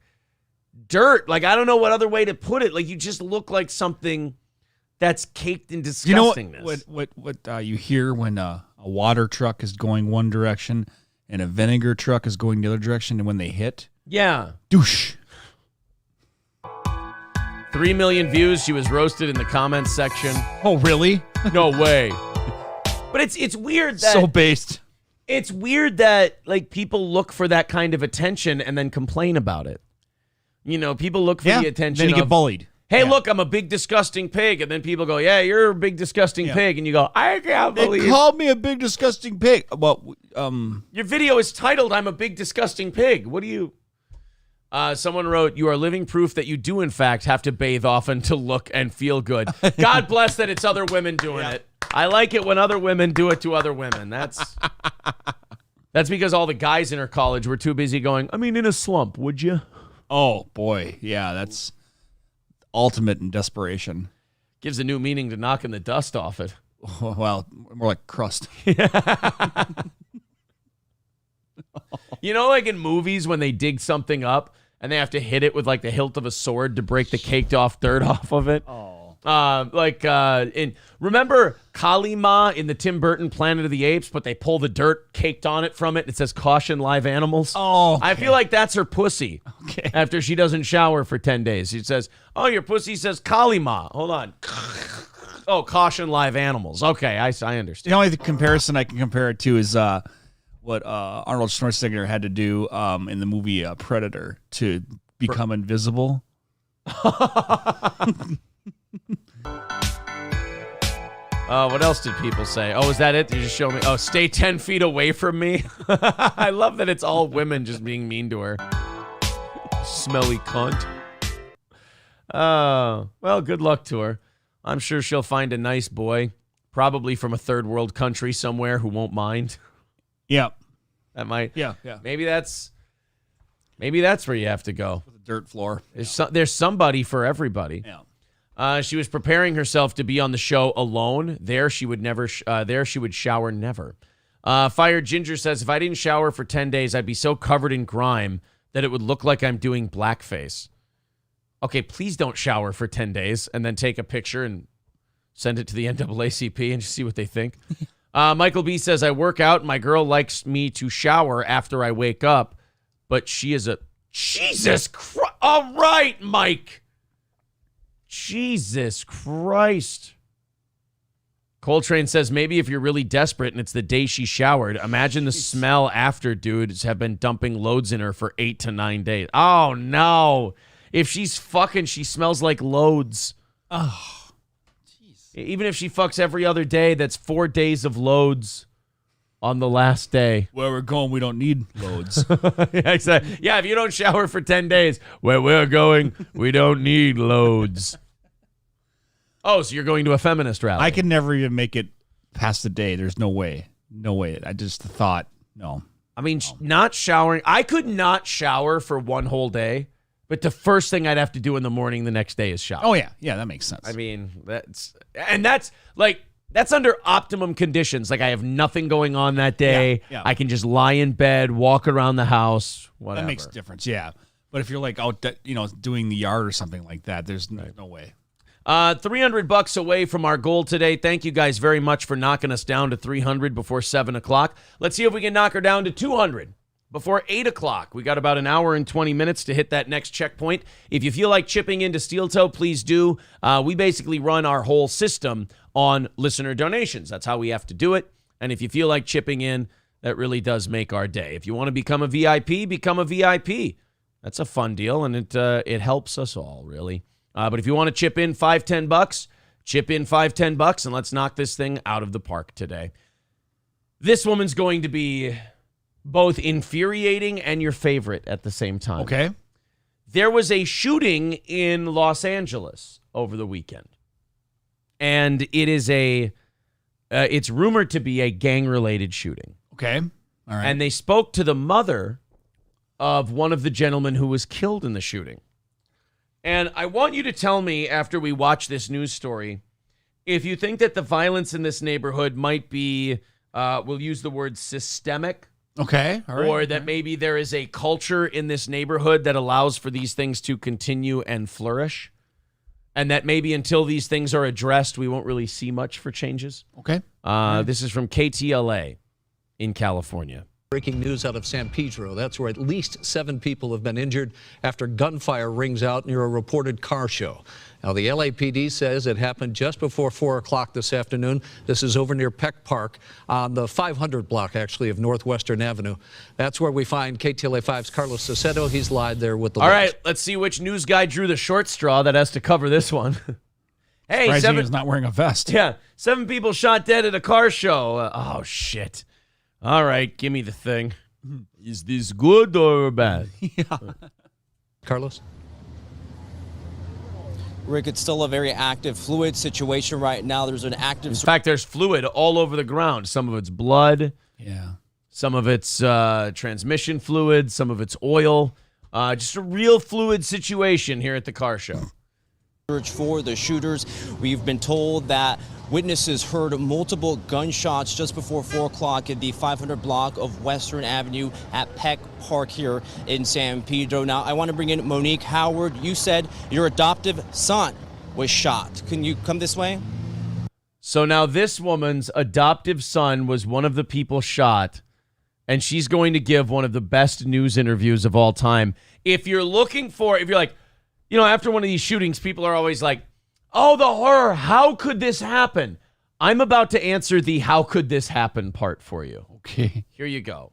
dirt. Like, I don't know what other way to put it. Like, you just look like something that's caked in disgustingness. You know what you hear when a water truck is going one direction and a vinegar truck is going the other direction, and when they hit? Yeah. Douche. 3 million views. She was roasted in the comments section. Oh, really? No way. But it's weird that... So based. It's weird that, like, people look for that kind of attention and then complain about it. People look for the attention. Then you get bullied. Hey, look, I'm a big, disgusting pig. And then people go, yeah, you're a big, disgusting pig. And you go, I can't believe They called me a big, disgusting pig. Well, your video is titled, I'm a big, disgusting pig. What do you... someone wrote, you are living proof that you do, in fact, have to bathe often to look and feel good. God bless that it's other women doing it. I like it when other women do it to other women. That's because all the guys in her college were too busy going, I mean, in a slump, would you? Oh, boy. Yeah, that's ultimate in desperation. Gives a new meaning to knocking the dust off it. Well, more like crust. You know, like in movies when they dig something up and they have to hit it with like the hilt of a sword to break the caked off dirt off of it? Oh. Remember Kalima in the Tim Burton Planet of the Apes, but they pull the dirt caked on it from it and it says caution live animals? Oh, okay. I feel like that's her pussy. Okay. After she doesn't shower for 10 days. She says, oh, your pussy says Kalima. Hold on. Oh, caution live animals. Okay, I understand. The only comparison I can compare it to is what Arnold Schwarzenegger had to do in the movie Predator to become invisible. What else did people say? Oh, is that it? You just show me. Oh, stay 10 feet away from me. I love that it's all women just being mean to her. Smelly cunt. Well, good luck to her. I'm sure she'll find a nice boy, probably from a third world country somewhere who won't mind. Yeah. That might. Yeah. Maybe that's where you have to go. With a dirt floor. There's somebody for everybody. Yeah. She was preparing herself to be on the show alone. There she would shower never. Fire Ginger says, if I didn't shower for 10 days, I'd be so covered in grime that it would look like I'm doing blackface. Okay, please don't shower for 10 days and then take a picture and send it to the NAACP and just see what they think. Michael B says, I work out. My girl likes me to shower after I wake up, but she is a... Jesus Christ. All right, Mike. Jesus Christ. Coltrane says, maybe if you're really desperate and it's the day she showered, imagine the smell after dudes have been dumping loads in her for 8 to 9 days. Oh, no. If she's fucking, she smells like loads. Oh, jeez. Even if she fucks every other day, that's 4 days of loads on the last day. Where we're going, we don't need loads. Yeah, if you don't shower for 10 days, where we're going, we don't need loads. Oh, so you're going to a feminist rally? I can never even make it past the day. There's no way. No way. I just thought, no. I mean, not showering. I could not shower for one whole day. But the first thing I'd have to do in the morning the next day is shower. Oh, yeah. Yeah, that makes sense. I mean, that's under optimum conditions. Like, I have nothing going on that day. Yeah. I can just lie in bed, walk around the house, whatever. That makes a difference, yeah. But if you're like out, doing the yard or something like that, there's no way. $300 away from our goal today. Thank you guys very much for knocking us down to 300 before 7 o'clock. Let's see if we can knock her down to 200. Before 8 o'clock. We got about an hour and 20 minutes to hit that next checkpoint. If you feel like chipping into Steel Toe, please do. We basically run our whole system on listener donations. That's how we have to do it. And if you feel like chipping in, that really does make our day. If you want to become a VIP, become a VIP. That's a fun deal, and it helps us all, really. But if you want to chip in $5-10, chip in $5-10, and let's knock this thing out of the park today. This woman's going to be both infuriating and your favorite at the same time. Okay. There was a shooting in Los Angeles over the weekend. And it is it's rumored to be a gang-related shooting. Okay. All right. And they spoke to the mother of one of the gentlemen who was killed in the shooting. And I want you to tell me, after we watch this news story, if you think that the violence in this neighborhood might be, we'll use the word systemic. Okay. All right. Or that maybe there is a culture in this neighborhood that allows for these things to continue and flourish. And that maybe until these things are addressed, we won't really see much for changes. Okay. This is from KTLA in California. Breaking news out of San Pedro. That's where at least 7 people have been injured after gunfire rings out near a reported car show. Now, the LAPD says it happened just before 4 o'clock this afternoon. This is over near Peck Park on the 500 block, actually, of Northwestern Avenue. That's where we find KTLA 5's Carlos Sacedo. He's live there with the All right, let's see which news guy drew the short straw that has to cover this one. Hey, 7 is not wearing a vest. Yeah, 7 people shot dead at a car show. Oh, shit. All right, give me the thing. Is this good or bad? Yeah. Carlos? Rick, it's still a very active, fluid situation right now. There's an active... In fact, there's fluid all over the ground. Some of it's blood. Yeah. Some of it's transmission fluid. Some of it's oil. Just a real fluid situation here at the car show. Search for the shooters. We've been told that witnesses heard multiple gunshots just before 4 o'clock at the 500 block of Western Avenue at Peck Park here in San Pedro. Now, I want to bring in Monique Howard. You said your adoptive son was shot. Can you come this way? So now this woman's adoptive son was one of the people shot, and she's going to give one of the best news interviews of all time. If you're like, after one of these shootings, people are always like, oh, the horror, how could this happen? I'm about to answer the how could this happen part for you. Okay. Here you go.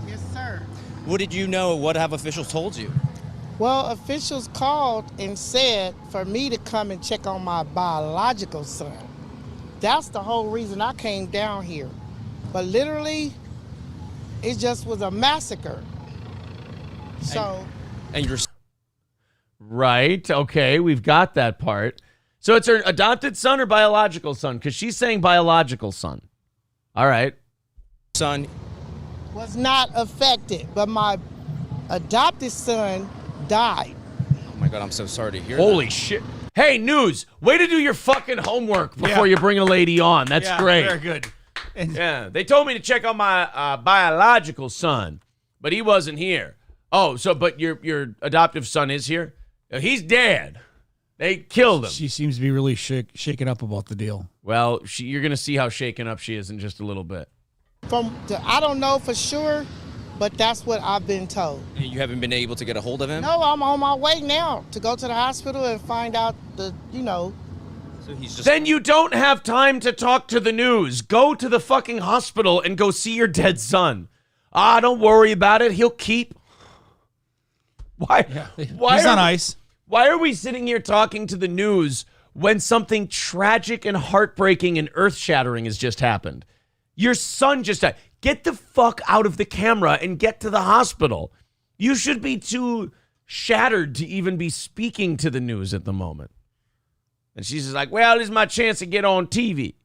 Yes, sir. What did you know? What have officials told you? Well, officials called and said for me to come and check on my biological son. That's the whole reason I came down here. But literally, it just was a massacre. So. And you're... Right. Okay. We've got that part. So it's her adopted son or biological son? Because she's saying biological son. All right. Son was not affected, but my adopted son died. Oh my God, I'm so sorry to hear Holy that. shit. Hey, news. Way to do your fucking homework before you bring a lady on. That's great. Very good. Yeah. They told me to check on my biological son, but he wasn't here. Oh, but your adoptive son is here? He's dead. They killed him. She seems to be really shaken up about the deal. Well, you're going to see how shaken up she is in just a little bit. I don't know for sure, but that's what I've been told. And you haven't been able to get a hold of him? No, I'm on my way now to go to the hospital and find out So he's just... Then you don't have time to talk to the news. Go to the fucking hospital and go see your dead son. Don't worry about it. He'll keep... Why? Yeah. He's on ice. Why are we sitting here talking to the news when something tragic and heartbreaking and earth-shattering has just happened? Your son just died. Get the fuck out of the camera and get to the hospital. You should be too shattered to even be speaking to the news at the moment. And she's just like, well, this is my chance to get on TV.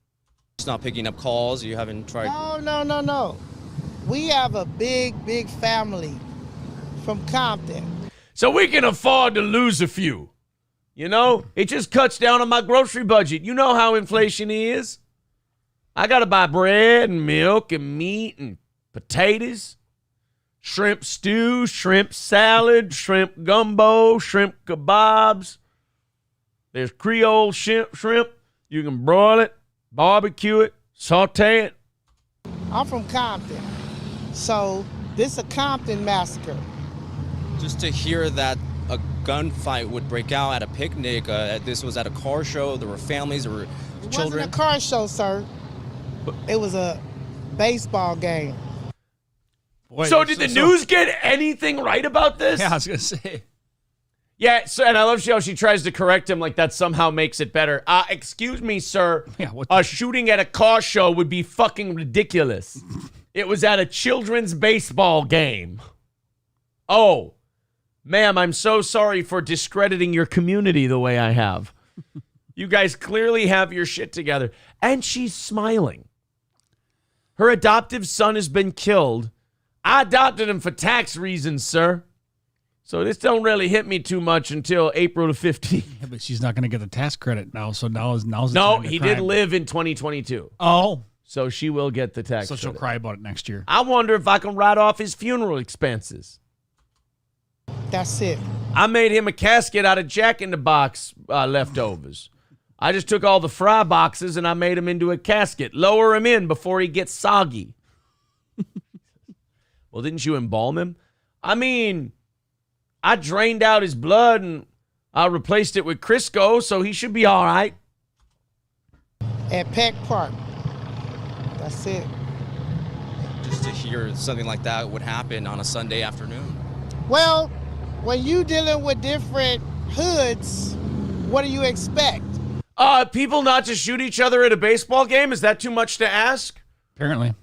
It's not picking up calls. You haven't tried... No. We have a big family from Compton. So we can afford to lose a few. It just cuts down on my grocery budget. You know how inflation is. I got to buy bread and milk and meat and potatoes, shrimp stew, shrimp salad, shrimp gumbo, shrimp kebabs. There's Creole shrimp. You can broil it, barbecue it, saute it. I'm from Compton. So this is a Compton massacre. Just to hear that a gunfight would break out at a picnic, this was at a car show, there were families, there were children. It wasn't a car show, sir. It was a baseball game. Boy, so did the news get anything right about this? Yeah, I was going to say. Yeah, and I love how she tries to correct him like that somehow makes it better. Excuse me, sir. Yeah, a shooting at a car show would be fucking ridiculous. It was at a children's baseball game. Oh, ma'am, I'm so sorry for discrediting your community the way I have. You guys clearly have your shit together. And she's smiling. Her adoptive son has been killed. I adopted him for tax reasons, sir. So this don't really hit me too much until April the 15th. Yeah, but she's not going to get the tax credit now. So now's the No, time to he cry. did live in 2022. Oh. So she will get the tax So she'll credit. cry about it next year. I wonder if I can write off his funeral expenses. That's it. I made him a casket out of Jack in the Box leftovers. I just took all the fry boxes and I made him into a casket. Lower him in before he gets soggy. Well, didn't you embalm him? I mean, I drained out his blood and I replaced it with Crisco, so he should be all right. At Peck Park. That's it. Just to hear something like that would happen on a Sunday afternoon. Well, when you dealing with different hoods, what do you expect? People not to shoot each other at a baseball game? Is that too much to ask? Apparently.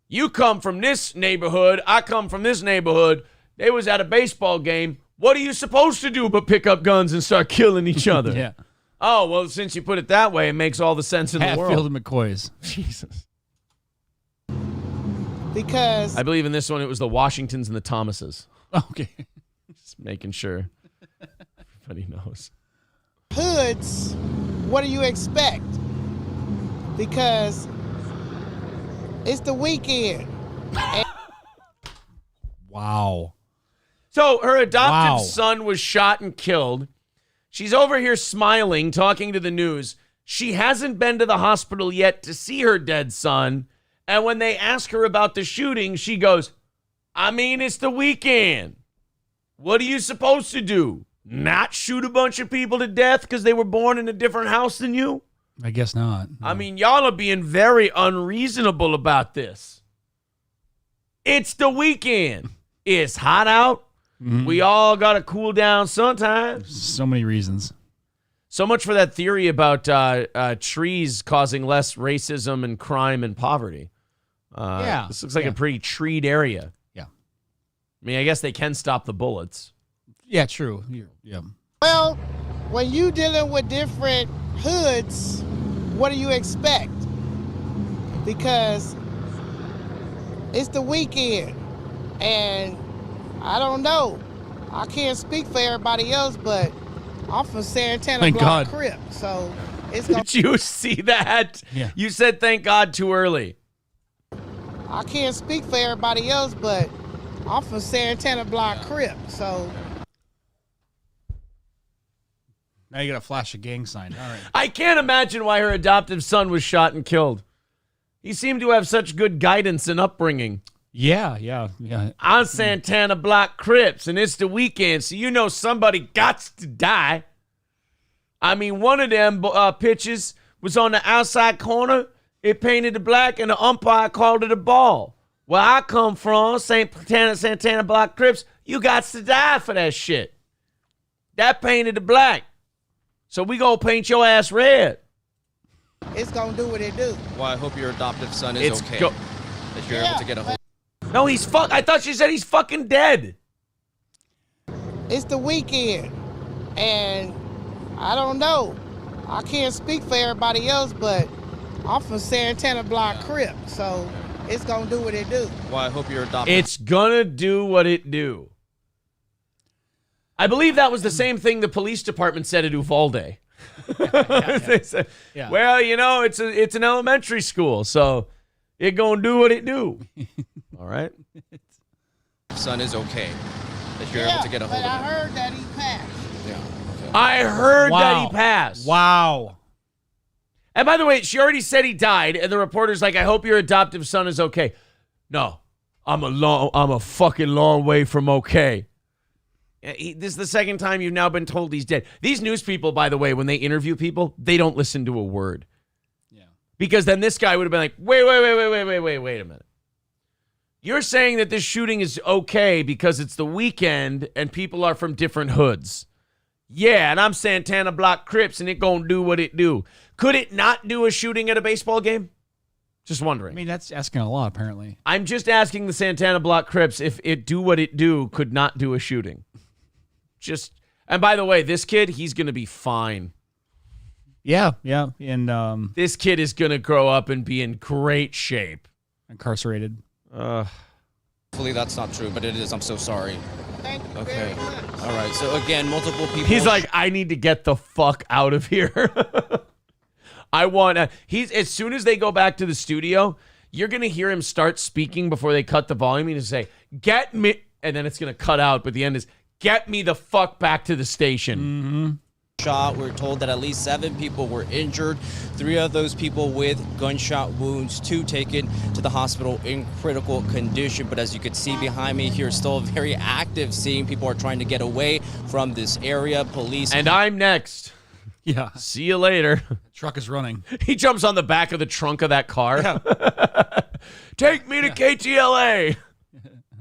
You come from this neighborhood. I come from this neighborhood. They was at a baseball game. What are you supposed to do but pick up guns and start killing each other? Yeah. Oh, well, since you put it that way, it makes all the sense in the world. Hatfield and McCoy's. Jesus. Because I believe in this one, it was the Washingtons and the Thomases. Okay. Just making sure everybody knows. hoods, what do you expect? Because it's the weekend. Wow. So her adopted Wow. son was shot and killed. She's over here smiling, talking to the news. She hasn't been to the hospital yet to see her dead son. And when they ask her about the shooting, she goes, I mean, it's the weekend. What are you supposed to do? Not shoot a bunch of people to death because they were born in a different house than you? I guess not. I mean, y'all are being very unreasonable about this. It's the weekend. It's hot out. We all got to cool down sometimes. So many reasons. So much for that theory about trees causing less racism and crime and poverty. Yeah. This looks like a pretty treed area. Yeah. I mean, I guess they can stop the bullets. Yeah, true. Yeah. Well, when you dealing with different hoods, what do you expect? Because it's the weekend, and I don't know. I can't speak for everybody else, but I'm from Santana Thank Block God. Crip, so it's gonna. Did you see that? Yeah. You said thank God too early. I can't speak for everybody else, but I'm from Santana Block Crip, so. Now you got to flash a gang sign. All right. I can't imagine why her adoptive son was shot and killed. He seemed to have such good guidance and upbringing. Yeah. I'm Santana Block Crips, and it's the weekend, so you know somebody gots to die. I mean, one of them pitches was on the outside corner. It painted it black, and the umpire called it a ball. Where I come from, Santana Block Crips, you gots to die for that shit. That painted it black. So we gonna paint your ass red. It's gonna do what it do. Well, I hope your adoptive son is okay. That you're able to get a hold. No, he's fuck. I thought she said he's fucking dead. It's the weekend, and I don't know. I can't speak for everybody else, but I'm from Santana Block Crip, so it's gonna do what it do. Well, I hope your adoptive. It's gonna do what it do. I believe that was the same thing the police department said at Uvalde. They said, Yeah. well, you know, it's an elementary school, so it gonna do what it do. All right. son is okay. That you're able to get a hold but of I him. heard that he passed. Yeah. Okay. I heard that Wow. he passed. Wow. And by the way, she already said he died, and the reporter's like, I hope your adoptive son is okay. No, I'm a fucking long way from okay. This is the second time you've now been told he's dead. These news people, by the way, when they interview people, they don't listen to a word. Yeah. Because then this guy would have been like, wait a minute. You're saying that this shooting is okay because it's the weekend and people are from different hoods. Yeah, and I'm Santana Block Crips, and it gonna do what it do. Could it not do a shooting at a baseball game? Just wondering. I mean, that's asking a lot, apparently. I'm just asking the Santana Block Crips if it do what it do could not do a shooting. And by the way, this kid, he's going to be fine. Yeah. And This kid is going to grow up and be in great shape. incarcerated. Hopefully that's not true, but it is. I'm so sorry. Thank you Okay. very much. All right. So again, multiple people. He's like, I need to get the fuck out of here. As soon as they go back to the studio, you're going to hear him start speaking before they cut the volume. He's going to say, get me, and then it's going to cut out, but the end is, get me the fuck back to the station. shot. We're told that at least 7 people were injured. 3 of those people with gunshot wounds, 2 taken to the hospital in critical condition. But as you can see behind me here, still a very active scene. People are trying to get away from this area. Police. And I'm next. Yeah. See you later. Truck is running. He jumps on the back of the trunk of that car. Take me to KTLA.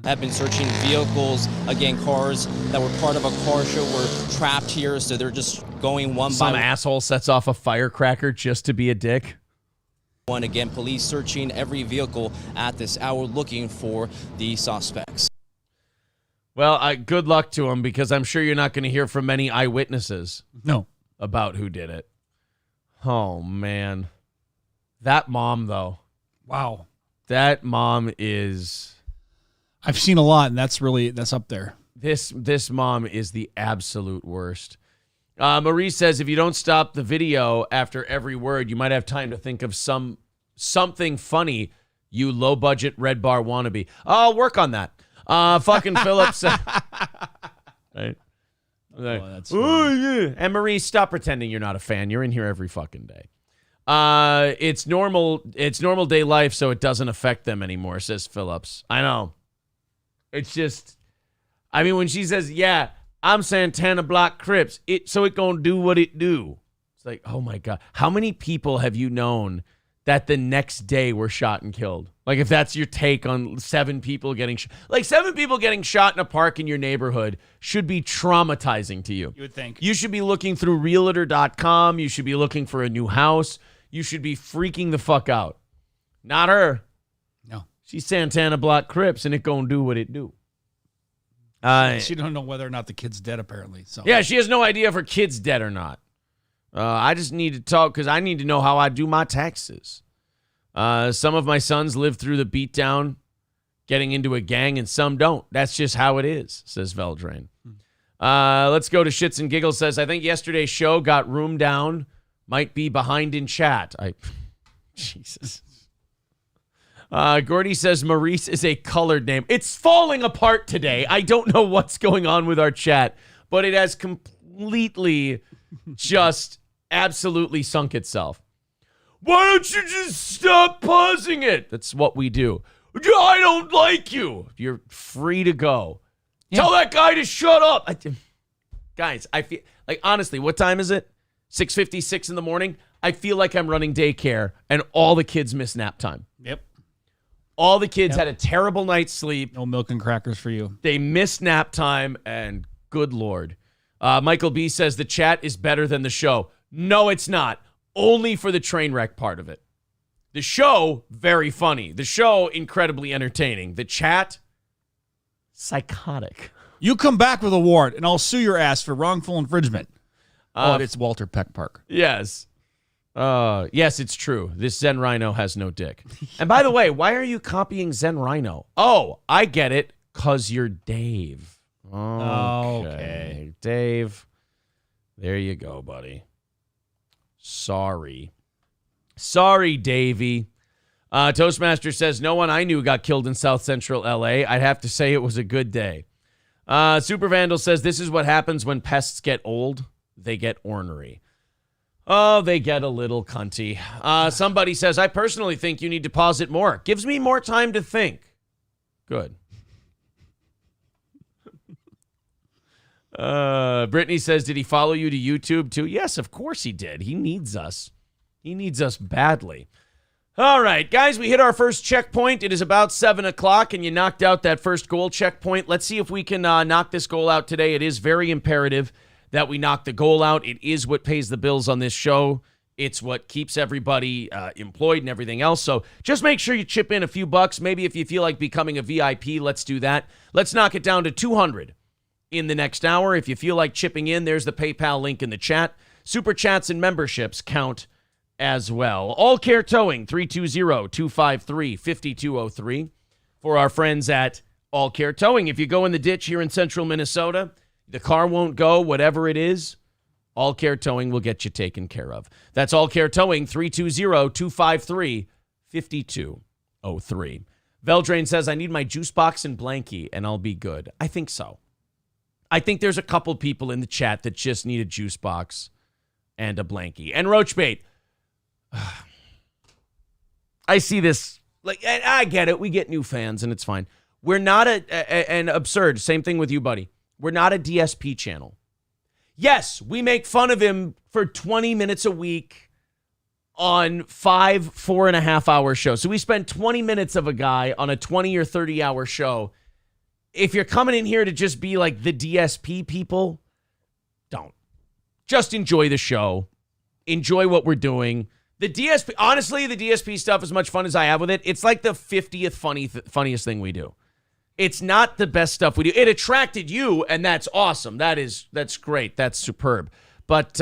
have been searching vehicles. Again, cars that were part of a car show were trapped here, so they're just going one Some by asshole sets off a firecracker just to be a dick. one. Again, police searching every vehicle at this hour looking for the suspects. Well, good luck to him, because I'm sure you're not going to hear from many eyewitnesses. No. About who did it. Oh, man. That mom, though. Wow. That mom is... I've seen a lot, and that's up there. This mom is the absolute worst. Marie says, if you don't stop the video after every word, you might have time to think of something funny, you low-budget Red Bar wannabe. I'll work on that. Fucking Phillips. Right? That's yeah. And Marie, stop pretending you're not a fan. You're in here every fucking day. It's normal day life, so it doesn't affect them anymore, says Phillips. I know. It's just, I mean, when she says, yeah, I'm Santana Block Crips, so it gonna do what it do. It's like, oh my God. How many people have you known that the next day were shot and killed? Like, if that's your take on 7 people getting shot. Like, 7 people getting shot in a park in your neighborhood should be traumatizing to you. You would think. You should be looking through realtor.com. You should be looking for a new house. You should be freaking the fuck out. Not her. No. She's Santana Block Crips, and it gonna do what it do. She don't know whether or not the kid's dead, apparently. So yeah, she has no idea if her kid's dead or not. I just need to talk because I need to know how I do my taxes. Some of my sons live through the beatdown, getting into a gang, and some don't. That's just how it is, says Veldrain. Let's go to Shits and Giggles. Says, I think yesterday's show got room down. Might be behind in chat. Jesus. Gordy says Maurice is a colored name. It's falling apart today. I don't know what's going on with our chat, but it has completely just absolutely sunk itself. Why don't you just stop pausing it? That's what we do. I don't like you. You're free to go. Yeah. Tell that guy to shut up. Guys, I feel like, honestly, what time is it? 6:56 in the morning. I feel like I'm running daycare and all the kids miss nap time. Yep. All the kids had a terrible night's sleep. No milk and crackers for you. They missed nap time, and good Lord. Michael B says the chat is better than the show. No, it's not. Only for the train wreck part of it. The show, very funny. The show, incredibly entertaining. The chat, psychotic. You come back with a warrant, and I'll sue your ass for wrongful infringement. It's Walter Peck Park. Yes. Yes, it's true. This Zen Rhino has no dick. And by the way, why are you copying Zen Rhino? Oh, I get it. 'Cause you're Dave. Okay. Dave. There you go, buddy. Sorry, Davey. Toastmaster says, no one I knew got killed in South Central LA. I'd have to say it was a good day. Super Vandal says, this is what happens when pests get old. They get ornery. Oh, they get a little cunty. Somebody says, I personally think you need to pause it more. Gives me more time to think. Good. Brittany says, did he follow you to YouTube too? Yes, of course he did. He needs us. He needs us badly. All right, guys, we hit our first checkpoint. It is about 7 o'clock, and you knocked out that first goal checkpoint. Let's see if we can knock this goal out today. It is very imperative that we knock the goal out. It is what pays the bills on this show. It's what keeps everybody employed and everything else. So just make sure you chip in a few bucks. Maybe if you feel like becoming a VIP, let's do that. Let's knock it down to 200 in the next hour. If you feel like chipping in, there's the PayPal link in the chat. Super chats and memberships count as well. All Care Towing, 320-253-5203 for our friends at All Care Towing. If you go in the ditch here in central Minnesota, the car won't go, whatever it is, All Care Towing will get you taken care of. That's All Care Towing, 320-253-5203. Veldrain says, I need my juice box and blankie, and I'll be good. I think so. I think there's a couple people in the chat that just need a juice box and a blankie. And Roachbait, I see this, like, and I get it. We get new fans, and it's fine. We're not an absurd. Same thing with you, buddy. We're not a DSP channel. Yes, we make fun of him for 20 minutes a week on 5 4.5-hour shows. So we spend 20 minutes of a guy on a 20 or 30-hour show. If you're coming in here to just be like the DSP people, don't. Just enjoy the show. Enjoy what we're doing. The DSP, honestly, the DSP stuff, as much fun as I have with it, it's like the 50th funniest thing we do. It's not the best stuff we do. It attracted you, and that's awesome. That's great. That's superb. But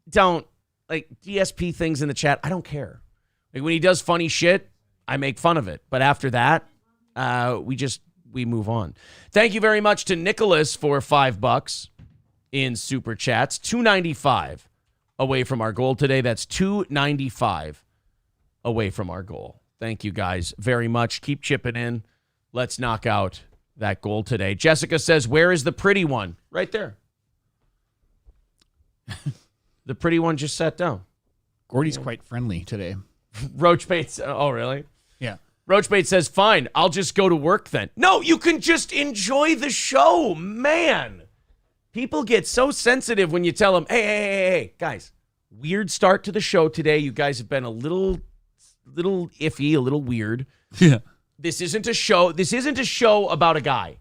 don't, like, DSP things in the chat, I don't care. Like, when he does funny shit, I make fun of it. But after that, we move on. Thank you very much to Nicholas for $5 in Super Chats. $2.95 away from our goal today. That's $2.95 away from our goal. Thank you guys very much. Keep chipping in. Let's knock out that goal today. Jessica says, where is the pretty one? Right there. The pretty one just sat down. Gordy's quite friendly today. Roachbait. Oh, really? Yeah. Roachbait says, fine, I'll just go to work then. No, you can just enjoy the show, man. People get so sensitive when you tell them, hey, guys, weird start to the show today. You guys have been a little iffy, a little weird. Yeah. This isn't a show. This isn't a show about a guy.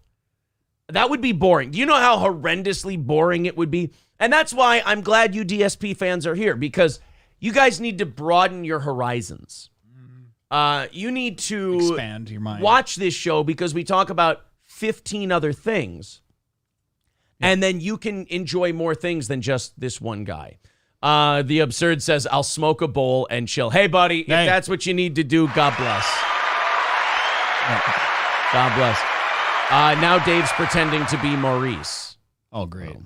That would be boring. Do you know how horrendously boring it would be? And that's why I'm glad you DSP fans are here, because you guys need to broaden your horizons. You need to expand your mind. Watch this show because we talk about 15 other things. Yeah. And then you can enjoy more things than just this one guy. The Absurd says, I'll smoke a bowl and chill. Hey, buddy, if that's what you need to do, God bless. God bless. Now Dave's pretending to be Maurice. Oh, great.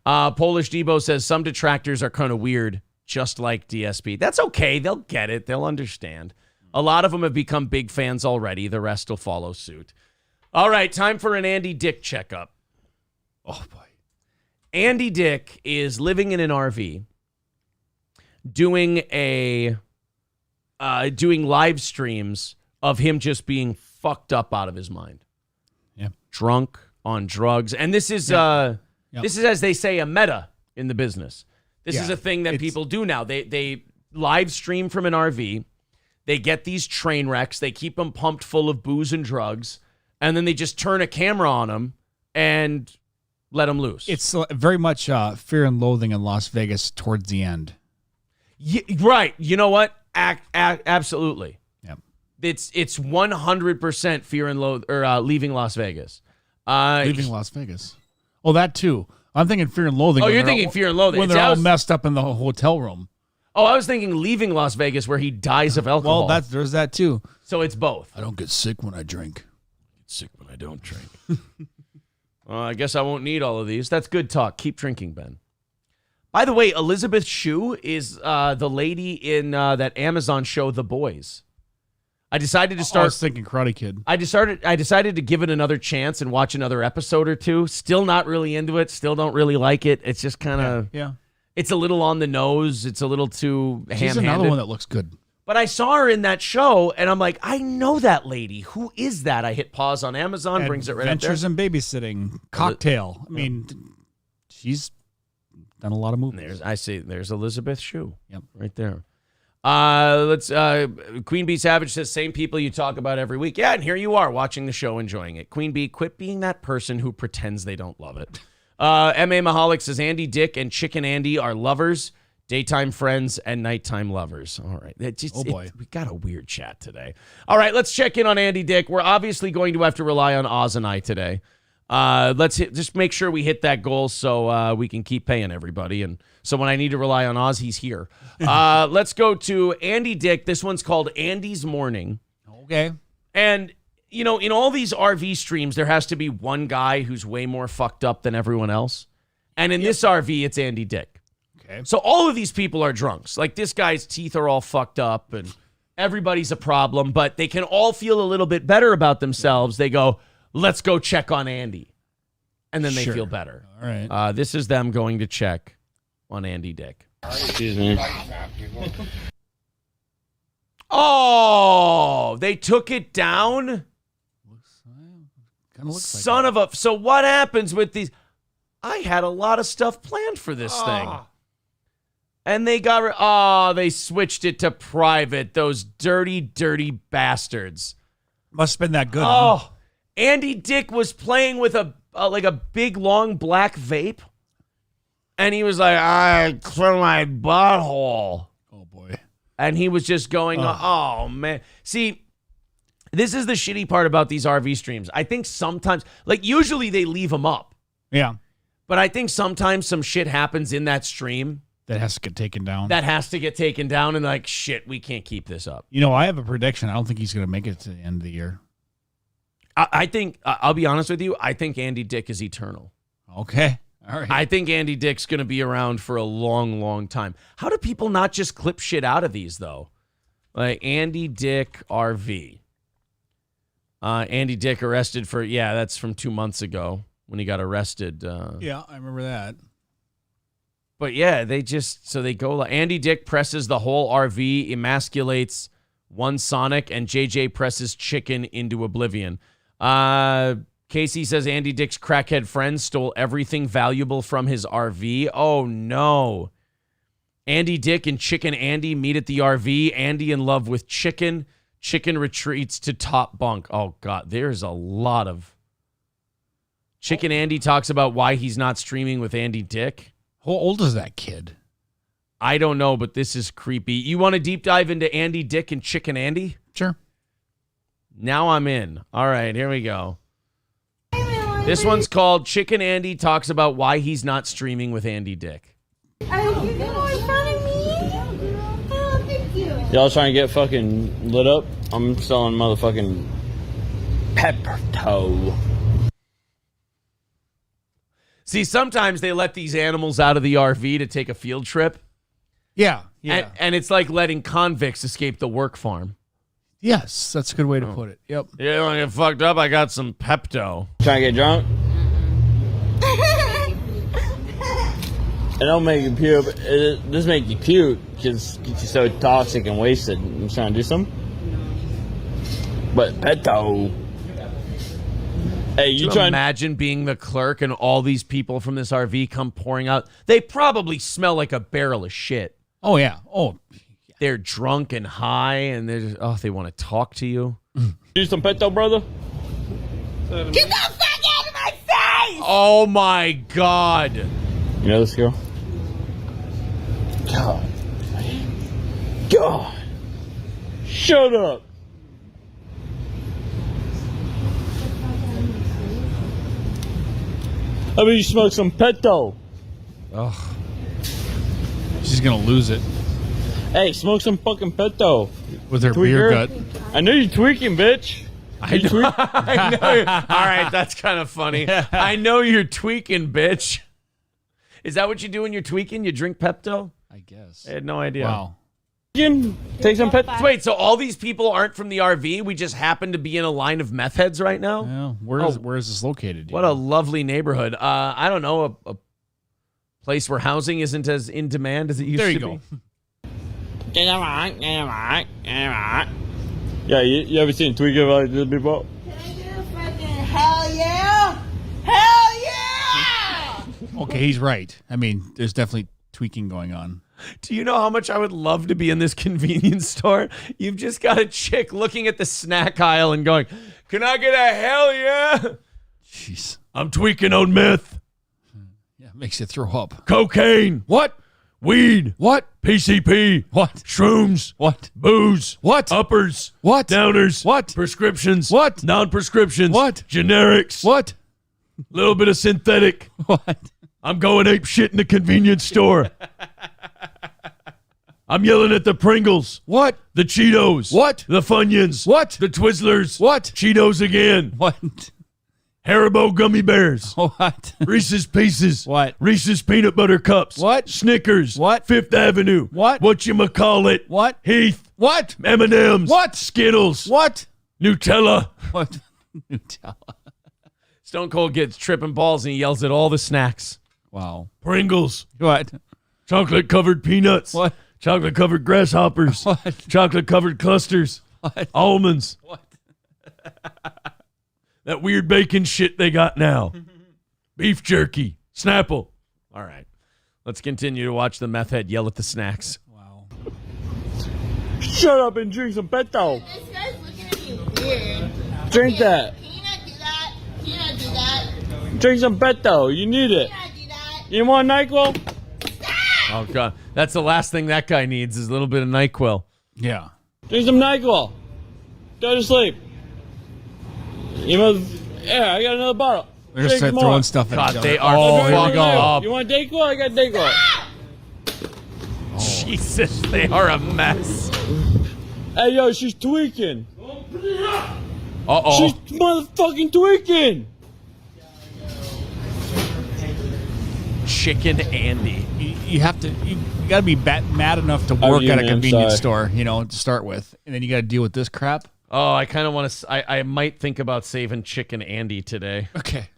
Polish Debo says, some detractors are kind of weird, just like DSP. That's okay. They'll get it. They'll understand. A lot of them have become big fans already. The rest will follow suit. All right, time for an Andy Dick checkup. Oh, boy. Andy Dick is living in an RV, doing live streams of him just being fucked up out of his mind. Yeah. Drunk, on drugs. And this is this is, as they say, a meta in the business. This is a thing that people do now. They live stream from an RV. They get these train wrecks. They keep them pumped full of booze and drugs. And then they just turn a camera on them and let them loose. It's very much Fear and Loathing in Las Vegas towards the end. Yeah, right. You know what? Absolutely. Yep. It's 100% Fear and Loathing, or Leaving Las Vegas. Leaving Las Vegas. Oh, that too. I'm thinking Fear and Loathing. Oh, you're thinking Fear and Loathing. When they're all messed up in the hotel room. Oh, I was thinking Leaving Las Vegas, where he dies of alcohol. Well, there's that too. So it's both. I don't get sick when I drink. I get sick when I don't drink. I guess I won't need all of these. That's good talk. Keep drinking, Ben. By the way, Elizabeth Shue is the lady in that Amazon show, The Boys. I decided to start. I was thinking Karate Kid. I decided to give it another chance and watch another episode or two. Still not really into it. Still don't really like it. It's just kind of It's a little on the nose. It's a little too ham-handed. She's another one that looks good. But I saw her in that show, and I'm like, I know that lady. Who is that? I hit pause on Amazon, brings it right up there. Adventures in Babysitting, Cocktail. I mean, she's done a lot of movies. There's Elizabeth Shue. Yep, right there. Queen Bee Savage says, same people you talk about every week. Yeah, and here you are watching the show, enjoying it. Queen Bee, quit being that person who pretends they don't love it. M.A. Mahalik says, Andy Dick and Chicken Andy are lovers, daytime friends, and nighttime lovers. All right. We got a weird chat today. All right, let's check in on Andy Dick. We're obviously going to have to rely on Oz and I today. Just make sure we hit that goal so we can keep paying everybody. And so when I need to rely on Oz, he's here. Let's go to Andy Dick. This one's called Andy's Morning. Okay. And, you know, in all these RV streams, there has to be one guy who's way more fucked up than everyone else. And in this RV, it's Andy Dick. Okay. So all of these people are drunks. Like, this guy's teeth are all fucked up and everybody's a problem, but they can all feel a little bit better about themselves. They go, let's go check on Andy. And then they feel better. All right. This is them going to check on Andy Dick. Excuse me. Oh, they took it down? Son of a... So what happens with these... I had a lot of stuff planned for this thing. And they they switched it to private. Those dirty, dirty bastards. Must have been that good. Oh, huh? Andy Dick was playing with a big, long black vape. And he was like, I clear my butthole. Oh, boy. And he was just going, oh man. See, This is the shitty part about these RV streams. I think sometimes, like usually they leave them up. Yeah. But I think sometimes some shit happens in that stream. That has to get taken down. And like, shit, we can't keep this up. You know, I have a prediction. I don't think he's going to make it to the end of the year. I think, I'll be honest with you, I think Andy Dick is eternal. Okay. All right. I think Andy Dick's going to be around for a long, long time. How do people not just clip shit out of these, though? Like Andy Dick RV. Andy Dick arrested for, that's from 2 months ago when he got arrested. Yeah, I remember that. But yeah, they go like Andy Dick presses the whole RV, emasculates one Sonic, and JJ presses chicken into oblivion. Casey says Andy Dick's crackhead friend stole everything valuable from his RV. Oh, no. Andy Dick and Chicken Andy meet at the RV. Andy in love with Chicken. Chicken retreats to top bunk. Oh, God, there's a lot of... Chicken Andy talks about why he's not streaming with Andy Dick. How old is that kid? I don't know, but this is creepy. You want to deep dive into Andy Dick and Chicken Andy? Sure. Now I'm in. All right, here we go. This one's called Chicken Andy talks about why he's not streaming with Andy Dick. Are you going in front of me? Oh, thank you. Y'all trying to get fucking lit up? I'm selling motherfucking pepper toe. See, sometimes they let these animals out of the RV to take a field trip. Yeah, yeah. And it's like letting convicts escape the work farm. Yes, that's a good way to put it. Yep. You don't get fucked up? I got some Pepto. Trying to get drunk? It don't make you puke. It does make you puke because it gets you so toxic and wasted. I'm trying to do something. But Pepto. Hey, you trying? Imagine being the clerk and all these people from this RV come pouring out. They probably smell like a barrel of shit. Oh yeah. Oh, they're drunk and high, and they want to talk to you. Do some Pepto, brother. Get the fuck out of my face! Oh my God! You know this girl? God. God. Shut up. How about you smoke some Pepto? ugh. She's gonna lose it Hey, smoke some fucking Pepto. with her Tweaker. beer gut. I know you're tweaking, bitch. I know. I know. All right, that's kind of funny. I know you're tweaking, bitch. Is that what you do when you're tweaking? You drink Pepto? I guess. I had no idea. Wow. Take some Pepto. Wait, so all these people aren't from the RV? We just happen to be in a line of meth heads right now? Yeah. Where is this located? What a lovely neighborhood. I don't know, a place where housing isn't as in demand as it used to be. There you go. Yeah, you ever seen tweaking like this before? Can I do a fucking hell yeah? Hell yeah! Okay, he's right. I mean, there's definitely tweaking going on. Do you know how much I would love to be in this convenience store? You've just got a chick looking at the snack aisle and going, "Can I get a hell yeah?" Jeez. I'm tweaking on meth. Yeah, makes you throw up. Cocaine. What? Weed. What? PCP. What? Shrooms. What? Booze. What? Uppers. What? Downers. What? Prescriptions. What? Non-prescriptions. What? Generics. What? Little bit of synthetic. What? I'm going ape shit in the convenience store. I'm yelling at the Pringles. What? The Cheetos. What? The Funyuns. What? The Twizzlers. What? Cheetos again. What? Haribo gummy bears. What? Reese's Pieces. What? Reese's peanut butter cups. What? Snickers. What? Fifth Avenue. What? Whatchamacallit. What? Heath. What? M&M's. What? Skittles. What? Nutella. What? Nutella. Stone Cold gets tripping balls and he yells at all the snacks. Wow. Pringles. What? Chocolate covered peanuts. What? Chocolate covered grasshoppers. What? Chocolate covered clusters. What? Almonds. What? That weird bacon shit they got now. Beef jerky. Snapple. All right. Let's continue to watch the meth head yell at the snacks. Wow. Shut up and drink some Pepto. This guy's looking at me weird. Drink that. Can you not do that? Can you not do that? Drink some Pepto. You need it. Can you not do that? You want NyQuil? Oh, God. That's the last thing that guy needs is a little bit of NyQuil. Yeah. Drink some NyQuil. Go to sleep. You must. Yeah, I got another bottle. They're gonna start throwing stuff at God, each other. they are here we go. You want Dayquil? I got Dayquil. Jesus, they are a mess. Hey, yo, she's tweaking. Uh-oh. She's motherfucking tweaking. Chicken Andy. You have to. You got to be mad enough to work at a convenience store, to start with, and then you got to deal with this crap. Oh, I kind of want to. I might think about saving Chicken Andy today. Okay.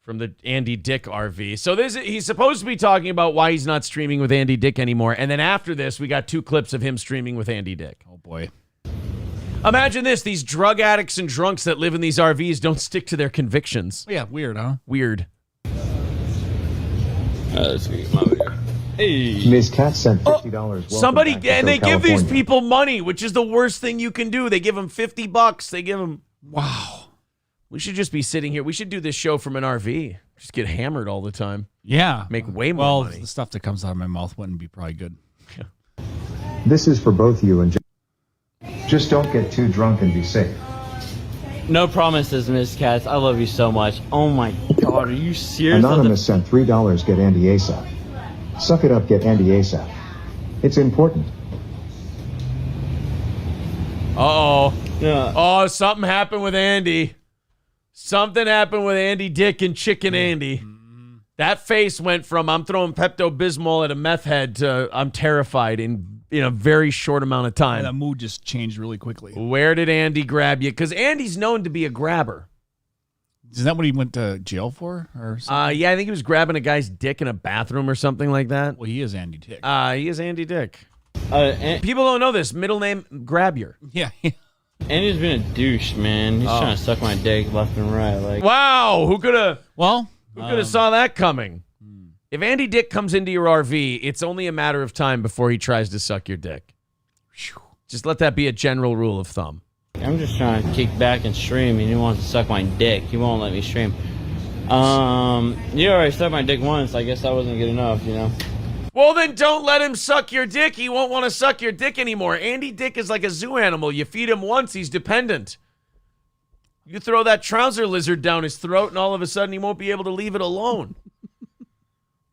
From the Andy Dick RV. So he's supposed to be talking about why he's not streaming with Andy Dick anymore. And then after this, we got 2 clips of him streaming with Andy Dick. Oh, boy. Imagine this. These drug addicts and drunks that live in these RVs don't stick to their convictions. Yeah, weird, huh? Weird. Let's get my video. Hey. Ms. Cat sent $50. Somebody, and they give these California. people money, which is the worst thing you can do. They give them $50. They give them... Wow. We should just be sitting here. We should do this show from an RV. Just get hammered all the time. Yeah. Make way more money. The stuff that comes out of my mouth wouldn't be probably good. This is for both you and just don't get too drunk and be safe. No promises, Miss Katz. I love you so much. Oh my God, are you serious? Anonymous sent $3. Get Andy ASAP. Suck it up. Get Andy ASAP. It's important. Uh-oh. Yeah. Oh, something happened with Andy. Something happened with Andy Dick and Chicken Andy. That face went from I'm throwing Pepto-Bismol at a meth head to I'm terrified in a very short amount of time. And the mood just changed really quickly. Where did Andy grab you? Because Andy's known to be a grabber. Is that what he went to jail for? Or something? Yeah, I think he was grabbing a guy's dick in a bathroom or something like that. Well, he is Andy Dick. He is Andy Dick. People don't know this. Middle name, Grabyer. Yeah. Andy's been a douche, man. He's trying to suck my dick left and right. Like, wow, who could have? Well, who could have saw that coming? If Andy Dick comes into your RV, it's only a matter of time before he tries to suck your dick. Just let that be a general rule of thumb. I'm just trying to kick back and stream, and he wants to suck my dick. He won't let me stream. You already sucked my dick once. I guess that wasn't good enough, Well, then don't let him suck your dick. He won't want to suck your dick anymore. Andy Dick is like a zoo animal. You feed him once, he's dependent. You throw that trouser lizard down his throat, and all of a sudden he won't be able to leave it alone.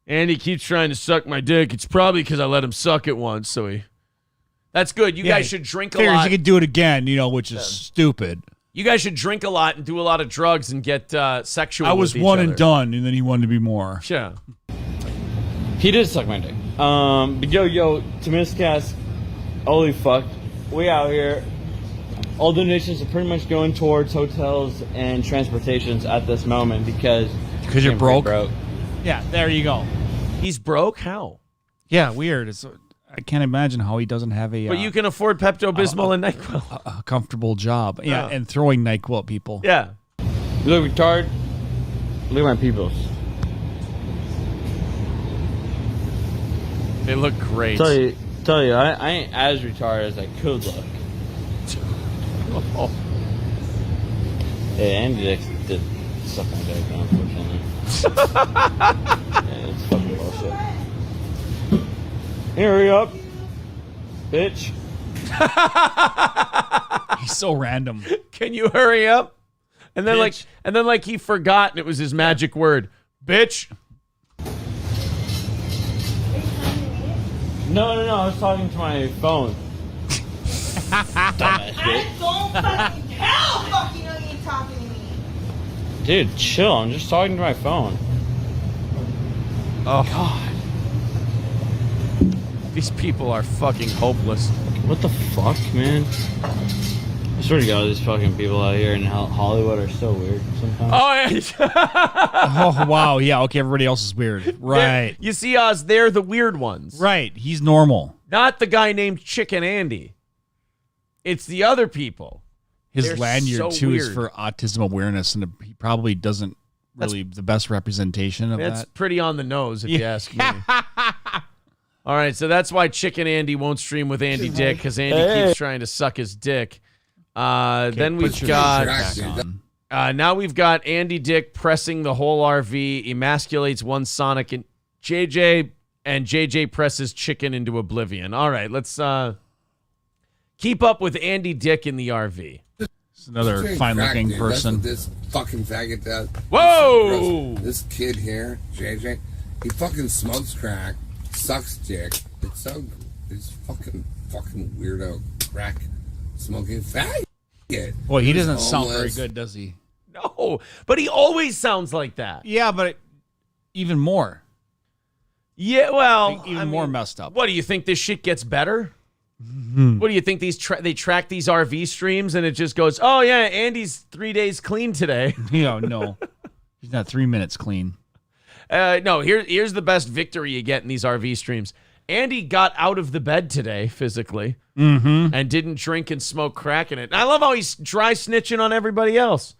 Andy keeps trying to suck my dick. It's probably because I let him suck it once, so he... That's good. You guys should drink a lot. You could do it again, which is stupid. You guys should drink a lot and do a lot of drugs and get sexual I was with each one other. and done, and then he wanted to be more. Yeah. He did suck my dick. But yo, to Miss Cass, holy fuck. We out here. All donations are pretty much going towards hotels and transportations at this moment because you're broke? broke. Yeah, there you go. He's broke? How? Yeah, weird. I can't imagine how he doesn't have a... But you can afford Pepto-Bismol and NyQuil. A comfortable job. Yeah, and throwing NyQuil at people. Yeah. You look retarded. Look at my peoples. They look great. Tell you, I ain't as retarded as I could look. Oh. Yeah, Andy did suck my dick, unfortunately. Yeah, it's fucking bullshit. Hurry up, bitch. He's so random. Can you hurry up? And then like he forgot and it was his magic word. Bitch. No, I was talking to my phone. Dumbass bitch. I don't fucking hell fucking know you ain't talking to me. Dude, chill. I'm just talking to my phone. Oh God. These people are fucking hopeless. What the fuck, man? I swear to God, these fucking people out here in Hollywood are so weird sometimes. Oh, yeah. Oh, wow. Yeah, okay, everybody else is weird. Right. You see, Oz, they're the weird ones. Right. He's normal. Not the guy named Chicken Andy. It's the other people. His They're lanyard, so too, is weird. for autism awareness, and he probably doesn't really the best representation of That's that. pretty on the nose, if you ask me. All right, so that's why Chicken Andy won't stream with Andy Dick, because Andy keeps trying to suck his dick. Then we've got... now we've got Andy Dick pressing the whole RV, emasculates one Sonic, and JJ presses Chicken into oblivion. All right, let's keep up with Andy Dick in the RV. It's another fine-looking person. That's what this fucking faggot does. Whoa! This kid here, JJ, he fucking smokes crack, sucks dick. It's fucking weirdo crack smoking faggot. Boy, he doesn't sound very good, does he? No, but he always sounds like that. Yeah, but even more. Yeah, well, like even more messed up. What do you think? This shit gets better? What do you think? They track these RV streams and it just goes, oh yeah, Andy's 3 days clean today. No, he's not 3 minutes clean. No, here's the best victory you get in these RV streams. Andy got out of the bed today physically and didn't drink and smoke crack in it. And I love how he's dry snitching on everybody else.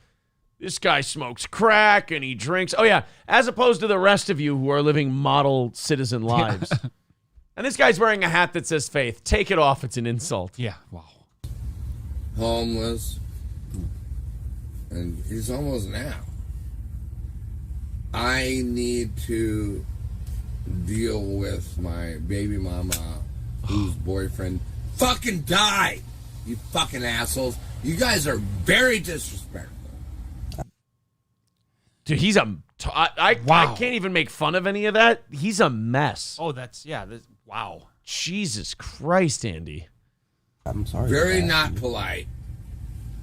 This guy smokes crack and he drinks. Oh, yeah. As opposed to the rest of you who are living model citizen lives. And this guy's wearing a hat that says faith. Take it off. It's an insult. Yeah. Wow. Homeless. And he's homeless now. I need to deal with my baby mama whose boyfriend fucking died. You fucking assholes. You guys are very disrespectful. Dude, he's I can't even make fun of any of that. He's a mess. Oh, wow. Jesus Christ, Andy. I'm sorry. Very not polite.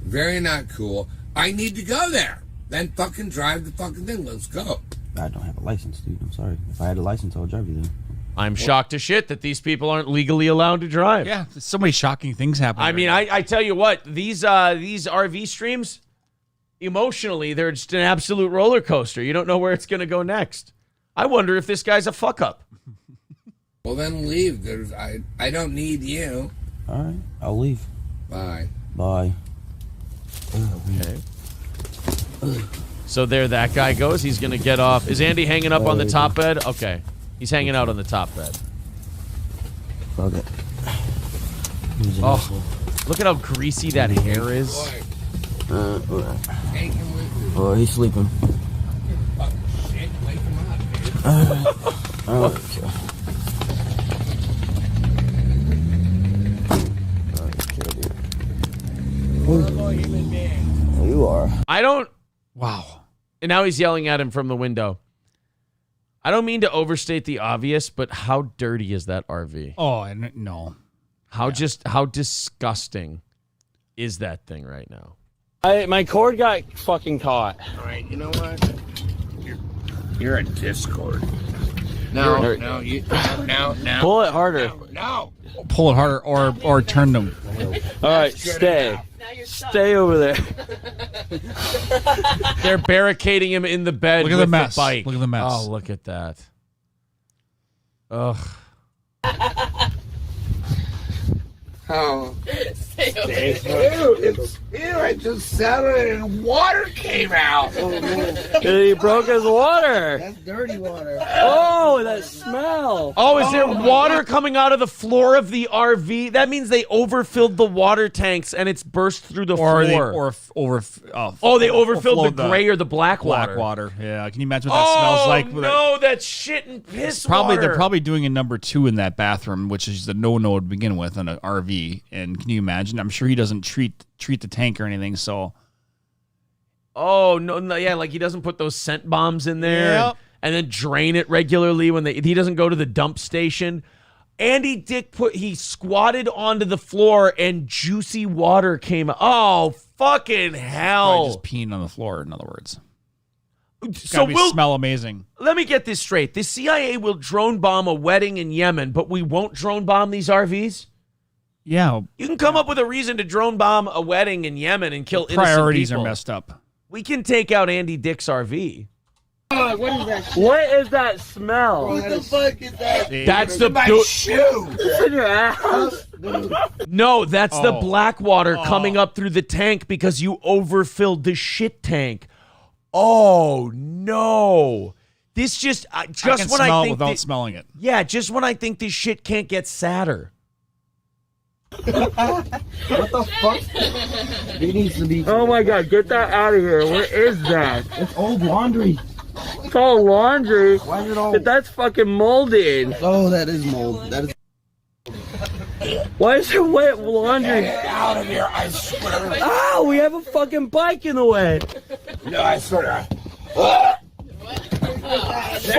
Very not cool. I need to go there. Then fucking drive the fucking thing. Let's go. I don't have a license, dude. I'm sorry. If I had a license, I would drive you there. I'm shocked to shit that these people aren't legally allowed to drive. Yeah, there's so many shocking things happening. I mean, I tell you what, these RV streams, emotionally, they're just an absolute roller coaster. You don't know where it's going to go next. I wonder if this guy's a fuck up. Well, then leave. I don't need you. All right, I'll leave. Bye. Bye. Okay. So there that guy goes. He's going to get off. Is Andy hanging up on the top bed? Okay. He's hanging out on the top bed. Fuck it. Oh, look at how greasy that hair is. Oh, he's sleeping. Shit, wake him up, dude. Okay. You are. I don't. Wow. And now he's yelling at him from the window. I don't mean to overstate the obvious, but how dirty is that RV? Oh, no. How disgusting is that thing right now? My cord got fucking caught. All right, you know what? You're a Discord. No. Pull it harder. No. Pull it harder or turn them. All right, stay. Stay over there. They're barricading him in the bed. Look at with the mess. bike. Look at the mess. Oh, look at that. Ugh. Oh. Ew, I just sat on it and water came out. He broke his water. That's dirty water. Oh, that smell. Oh, is there water coming out of the floor of the RV? That means they overfilled the water tanks and it's burst through the floor. They overfilled the gray or the black water. Black water. Yeah. Can you imagine what that smells like? No, that's shit and piss water. They're probably doing a number 2 in that bathroom, which is the no-no to begin with on an RV. And can you imagine? I'm sure he doesn't treat the tank or anything. So. Oh no, yeah, like he doesn't put those scent bombs in there and then drain it regularly when he doesn't go to the dump station. Andy Dick he squatted onto the floor and juicy water came out. Oh fucking hell! Just peeing on the floor. In other words. So we'll smell amazing. Let me get this straight: the CIA will drone bomb a wedding in Yemen, but we won't drone bomb these RVs. Yeah, you can come up with a reason to drone bomb a wedding in Yemen and kill innocent priorities people. Are messed up. We can take out Andy Dick's RV. What is that? What is that smell? What the fuck is that? That's the my shoe. It's in your ass. No, that's the black water coming up through the tank because you overfilled the shit tank. Oh no! This just I can when smell I think without smelling it. Yeah, just when I think this shit can't get sadder. What the fuck? It needs to be. Oh my god, get that out of here. What is that? It's old laundry. It's all laundry. Why is it all? That's fucking molded. Oh, that is mold. That is. Why is there wet laundry? Get out of here, I swear. Oh, we have a fucking bike in the way. No, I swear.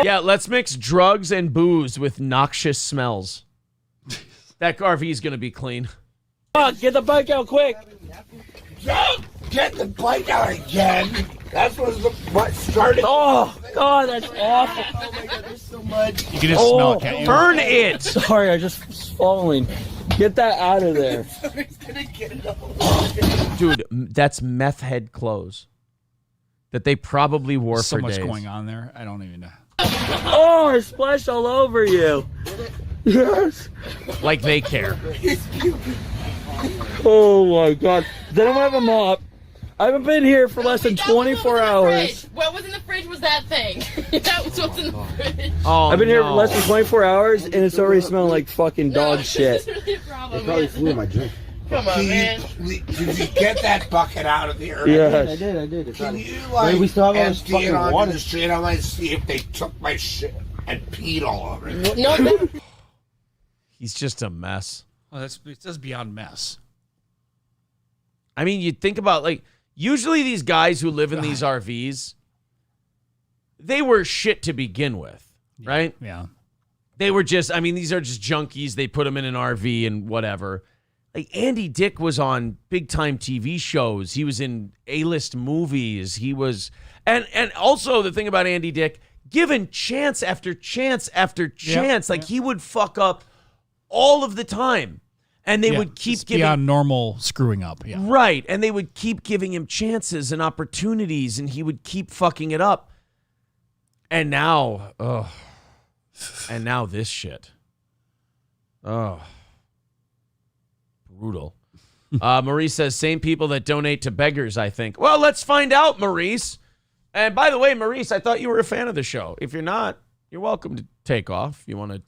Yeah, let's mix drugs and booze with noxious smells. That RV is going to be clean. Get the bike out quick. Don't get the bike out again. That's what started. Oh, God, that's awful. Oh, my God, there's so much. You can just smell it, can't you? Burn it! Sorry, I just swallowing. Get that out of there. Somebody's gonna get it all. Dude, that's meth head clothes that they probably wore So for much days. going on there. I don't even know. Oh, I splashed all over you. Yes. Like they care. Oh, my God. Then I'm going to have a mop. I haven't been here for less than 24 hours. What was in the fridge was that thing. That was what's in the fridge. Oh, I've been here for less than 24 hours, and it's already smelling like fucking dog shit. This is really a problem, Probably man. flew in my drink. Come on, man. Did you get that bucket out of here? Yes. I did. It's Can not- you, Wait, we still have all this empty it fucking onto water. the street? I might see if they took my shit and peed all over it. No, that, He's just a mess. Oh, that's beyond mess. I mean, you think about, like, usually these guys who live in these RVs, they were shit to begin with, right? Yeah. They were just, I mean, these are just junkies. They put them in an RV and whatever. Like, Andy Dick was on big-time TV shows. He was in A-list movies. He was, and also the thing about Andy Dick, given chance after chance after chance, like, he would fuck up all of the time. And they would keep giving beyond normal screwing up. Yeah. right, and they would keep giving him chances and opportunities, and he would keep fucking it up. And now, this shit. Oh, brutal. Maurice says, same people that donate to beggars, I think. Well, let's find out, Maurice. And by the way, Maurice, I thought you were a fan of the show. If you're not, you're welcome to take off. You want to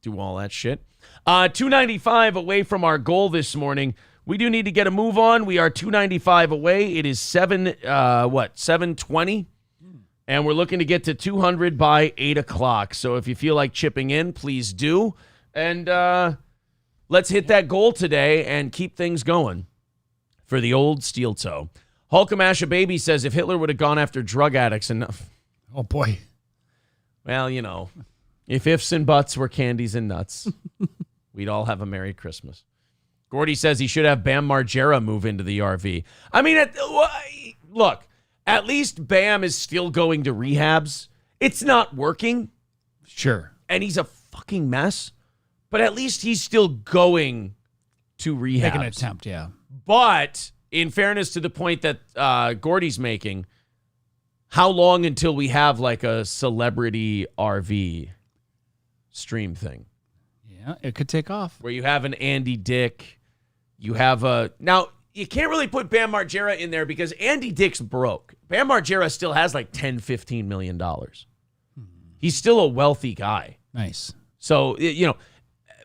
do all that shit. 295 away from our goal this morning. We do need to get a move on. We are 295 away. It is 7:20? And we're looking to get to 200 by 8 o'clock. So if you feel like chipping in, please do. And let's hit that goal today and keep things going for the old steel toe. Hulkamasha Baby says, if Hitler would have gone after drug addicts enough. Oh, boy. Well, you know, if ifs and buts were candies and nuts, we'd all have a Merry Christmas. Gordy says he should have Bam Margera move into the RV. I mean, look, at least Bam is still going to rehabs. It's not working. Sure. And he's a fucking mess. But at least he's still going to rehabs. Make an attempt, yeah. But in fairness to the point that Gordy's making, how long until we have like a celebrity RV stream thing? Yeah, it could take off. Where you have an Andy Dick, you have a... Now, you can't really put Bam Margera in there because Andy Dick's broke. Bam Margera still has like $10, $15 million. He's still a wealthy guy. Nice. So, you know,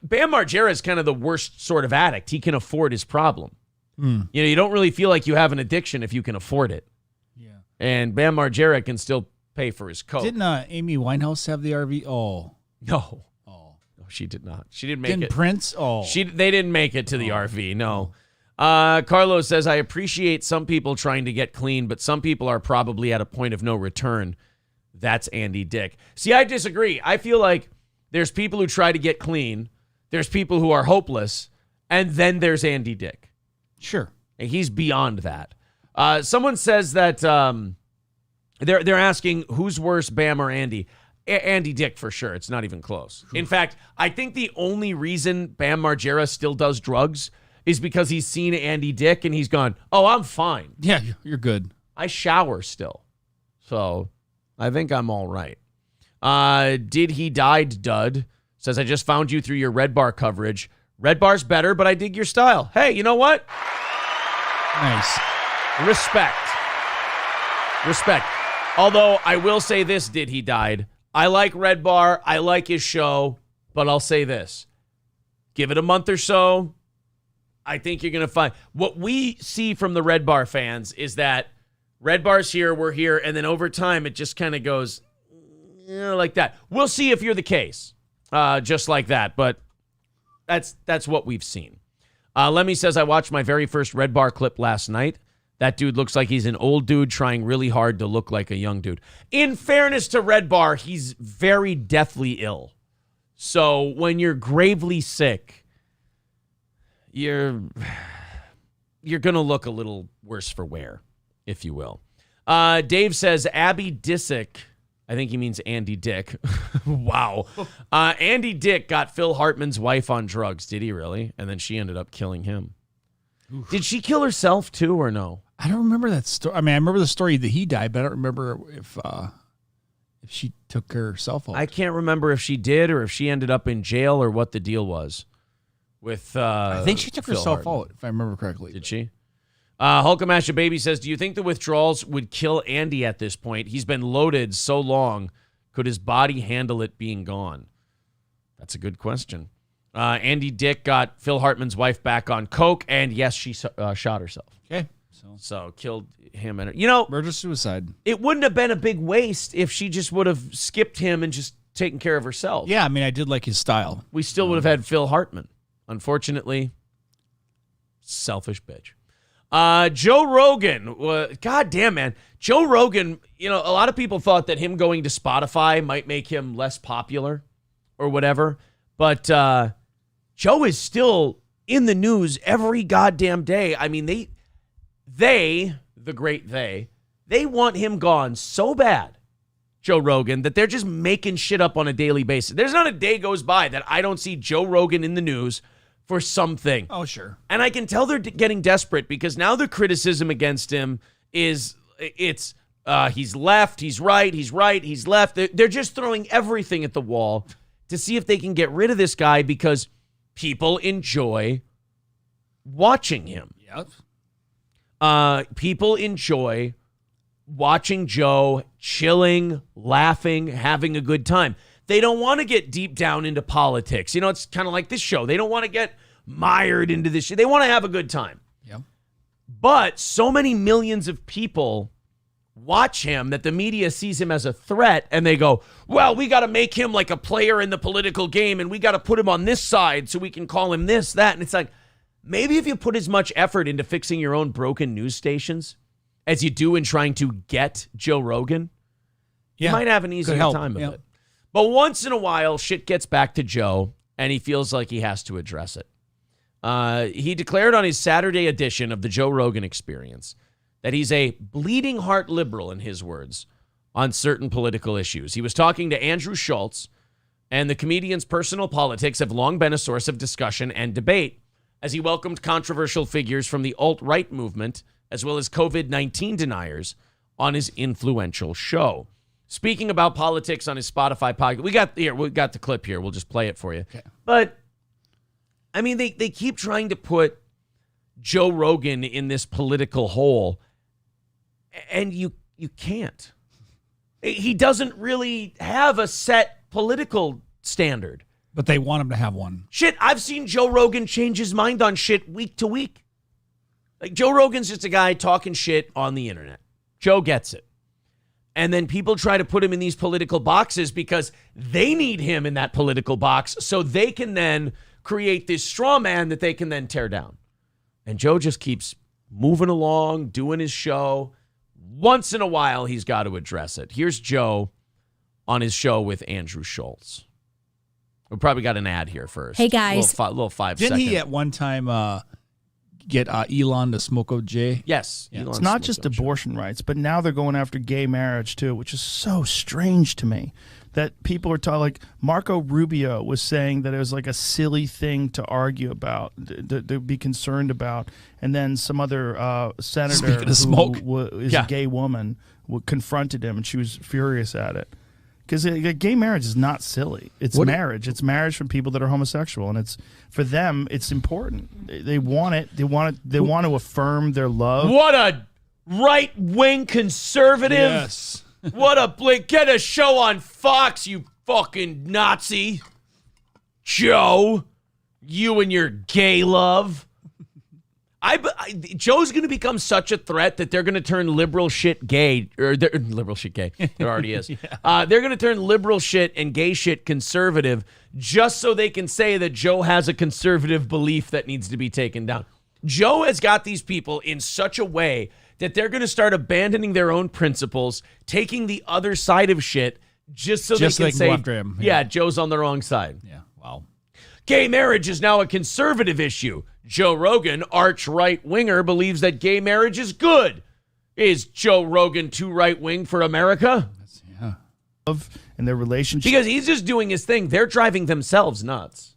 Bam Margera is kind of the worst sort of addict. He can afford his problem. You know, you don't really feel like you have an addiction if you can afford it. Yeah. And Bam Margera can still pay for his coke. Didn't Amy Winehouse have the RV? Oh. No. Oh. No, she did not. She didn't make it. Didn't Prince? Oh. They didn't make it to the RV, no. Carlos says, I appreciate some people trying to get clean, but some people are probably at a point of no return. That's Andy Dick. See, I disagree. I feel like there's people who try to get clean, there's people who are hopeless, and then there's Andy Dick. Sure. And he's beyond that. Someone says that they're asking who's worse, Bam or Andy. Andy Dick for sure. It's not even close. In fact, I think the only reason Bam Margera still does drugs is because he's seen Andy Dick and he's gone, oh, I'm fine. Yeah, you're good. I shower still. So I think I'm all right. Did he died, Dud? Says, I just found you through your Red Bar coverage. Red Bar's better, but I dig your style. Hey, you know what? Nice. Respect. Although I will say this, Did he died. I like Red Bar. I like his show, but I'll say this. Give it a month or so. I think you're going to find what we see from the Red Bar fans is that Red Bar's here, we're here, and then over time it just kind of goes like that. We'll see if you're the case, just like that. But that's what we've seen. Lemmy says, I watched my very first Red Bar clip last night. That dude looks like he's an old dude trying really hard to look like a young dude. In fairness to Red Bar, he's very deathly ill. So when you're gravely sick, you're going to look a little worse for wear, if you will. Dave says, Abby Disick, I think he means Andy Dick. Wow. Andy Dick got Phil Hartman's wife on drugs. Did he really? And then she ended up killing him. Oof. Did she kill herself too or no? I don't remember that story. I mean, I remember the story that he died, but I don't remember if she took herself out. I can't remember if she did or if she ended up in jail or what the deal was. With I think she took Phil herself Hartman. out, if I remember correctly. Did she? Hulkamasha Baby says, do you think the withdrawals would kill Andy at this point? He's been loaded so long. Could his body handle it being gone? That's a good question. Andy Dick got Phil Hartman's wife back on coke, and yes, she shot herself. Okay. So killed him. And murder-suicide. It wouldn't have been a big waste if she just would have skipped him and just taken care of herself. Yeah, I mean, I did like his style. We still would have had Phil Hartman. Unfortunately, selfish bitch. Joe Rogan. God damn, man. Joe Rogan, a lot of people thought that him going to Spotify might make him less popular or whatever. But Joe is still in the news every goddamn day. I mean, the great they want him gone so bad, Joe Rogan, that they're just making shit up on a daily basis. There's not a day goes by that I don't see Joe Rogan in the news for something. Oh, sure. And I can tell they're getting desperate because now the criticism against him is he's left, he's right, he's left. They're just throwing everything at the wall to see if they can get rid of this guy because people enjoy watching him. Yep. People enjoy watching Joe chilling, laughing, having a good time. They don't want to get deep down into politics. It's kind of like this show. They don't want to get mired into this shit. They want to have a good time. Yep. But so many millions of people watch him that the media sees him as a threat and they go, well, we got to make him like a player in the political game and we got to put him on this side so we can call him this, that. And it's like, maybe if you put as much effort into fixing your own broken news stations as you do in trying to get Joe Rogan, you might have an easier time of it. But once in a while, shit gets back to Joe, and he feels like he has to address it. He declared on his Saturday edition of the Joe Rogan Experience that he's a bleeding heart liberal, in his words, on certain political issues. He was talking to Andrew Schultz, and the comedian's personal politics have long been a source of discussion and debate, as he welcomed controversial figures from the alt-right movement, as well as COVID-19 deniers, on his influential show. Speaking about politics on his Spotify podcast, we got the clip here. We'll just play it for you. Okay. But I mean, they keep trying to put Joe Rogan in this political hole, and you can't. He doesn't really have a set political standard. But they want him to have one. Shit, I've seen Joe Rogan change his mind on shit week to week. Like, Joe Rogan's just a guy talking shit on the internet. Joe gets it. And then people try to put him in these political boxes because they need him in that political box so they can then create this straw man that they can then tear down. And Joe just keeps moving along, doing his show. Once in a while, he's got to address it. Here's Joe on his show with Andrew Schultz. We probably got an ad here first. Hey, guys. Little 5 second. Didn't he at one time get Elon to smoke OJ? Yes. Yeah. It's not just abortion rights, but now they're going after gay marriage too, which is so strange to me. That people are talking, like Marco Rubio was saying that it was like a silly thing to argue about, to be concerned about, and then some other senator who is a gay woman confronted him, and she was furious at it. Because gay marriage is not silly. It's marriage. It's marriage for people that are homosexual, and it's for them. It's important. They want it. They want to affirm their love. What a right-wing conservative! Yes. What a get a show on Fox, you fucking Nazi, Joe. You and your gay love. Joe's going to become such a threat that they're going to turn liberal shit gay. Liberal shit gay. There already is. They're going to turn liberal shit and gay shit conservative just so they can say that Joe has a conservative belief that needs to be taken down. Joe has got these people in such a way that they're going to start abandoning their own principles, taking the other side of shit just so they can say, after him. Yeah, Joe's on the wrong side. Yeah, wow. Gay marriage is now a conservative issue. Joe Rogan, arch right-winger, believes that gay marriage is good. Is Joe Rogan too right-wing for America? Yeah. And their relationship. Because he's just doing his thing. They're driving themselves nuts.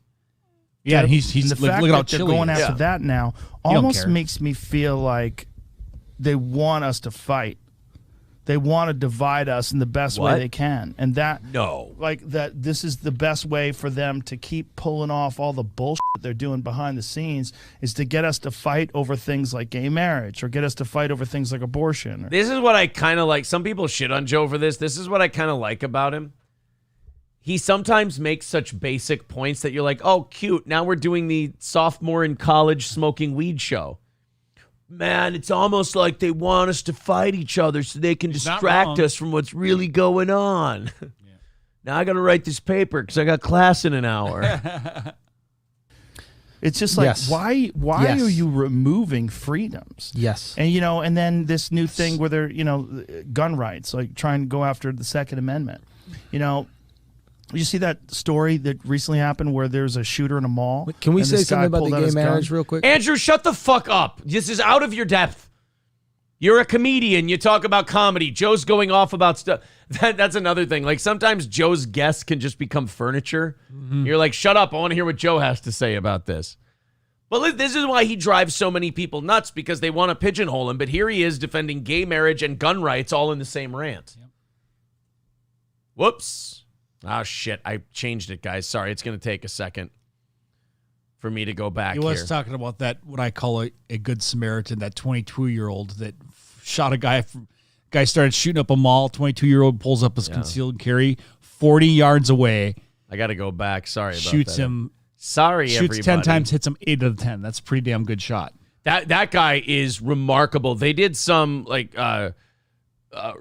Yeah, he's the fact look that how they're chilly going he is. after that now almost makes me feel like they want us to fight. They want to divide us in the best way they can. And that this is the best way for them to keep pulling off all the bullshit they're doing behind the scenes is to get us to fight over things like gay marriage or get us to fight over things like abortion. This is what I kind of like. Some people shit on Joe for this. This is what I kind of like about him. He sometimes makes such basic points that you're like, oh, cute. Now we're doing the sophomore in college smoking weed show. Man, it's almost like they want us to fight each other so they can distract us from what's really going on. Yeah. Now I got to write this paper because I got class in an hour. It's just like, why are you removing freedoms? Yes. And, and then this new thing where they're, gun rights, like trying to go after the Second Amendment. You see that story that recently happened where there's a shooter in a mall? Can we say something about the gay marriage real quick? Andrew, shut the fuck up. This is out of your depth. You're a comedian. You talk about comedy. Joe's going off about stuff. That's another thing. Like sometimes Joe's guests can just become furniture. Mm-hmm. You're like, shut up. I want to hear what Joe has to say about this. Well, this is why he drives so many people nuts because they want to pigeonhole him. But here he is defending gay marriage and gun rights all in the same rant. Yep. Whoops. Oh, shit. I changed it, guys. Sorry. It's going to take a second for me to go back here. He was talking about that, what I call a good Samaritan, that 22-year-old that shot a guy. Guy started shooting up a mall. 22-year-old pulls up his concealed carry 40 yards away. I got to go back. Sorry about shoots that. Him. Sorry, shoots everybody. 10 times, hits him 8 out of 10. That's a pretty damn good shot. That guy is remarkable. They did some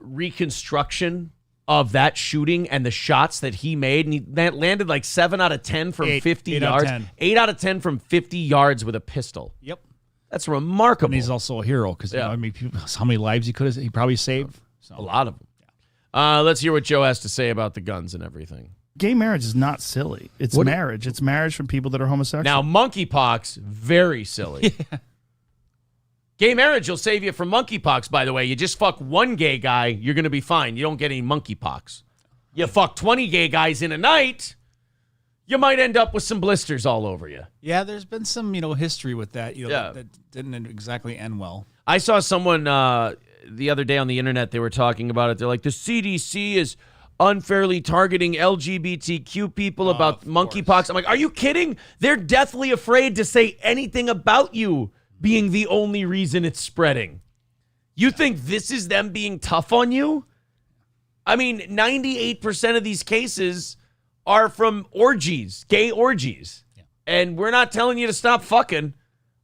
reconstruction of that shooting and the shots that he made, and that landed like 7 out of 10 from 50 yards. 8 out of 10 from 50 yards with a pistol. Yep. That's remarkable. And he's also a hero because how many lives he probably saved? So. A lot of them. Yeah. Let's hear what Joe has to say about the guns and everything. Gay marriage is not silly. It's marriage. It's marriage from people that are homosexual. Now, monkeypox, very silly. Yeah. Gay marriage will save you from monkeypox, by the way. You just fuck one gay guy, you're going to be fine. You don't get any monkeypox. You fuck 20 gay guys in a night, you might end up with some blisters all over you. Yeah, there's been some, history with that. That didn't exactly end well. I saw someone the other day on the internet, they were talking about it. They're like, the CDC is unfairly targeting LGBTQ people about monkeypox. I'm like, are you kidding? They're deathly afraid to say anything about you being the only reason it's spreading. You think this is them being tough on you? I mean, 98% of these cases are from orgies, gay orgies. Yeah. And we're not telling you to stop fucking.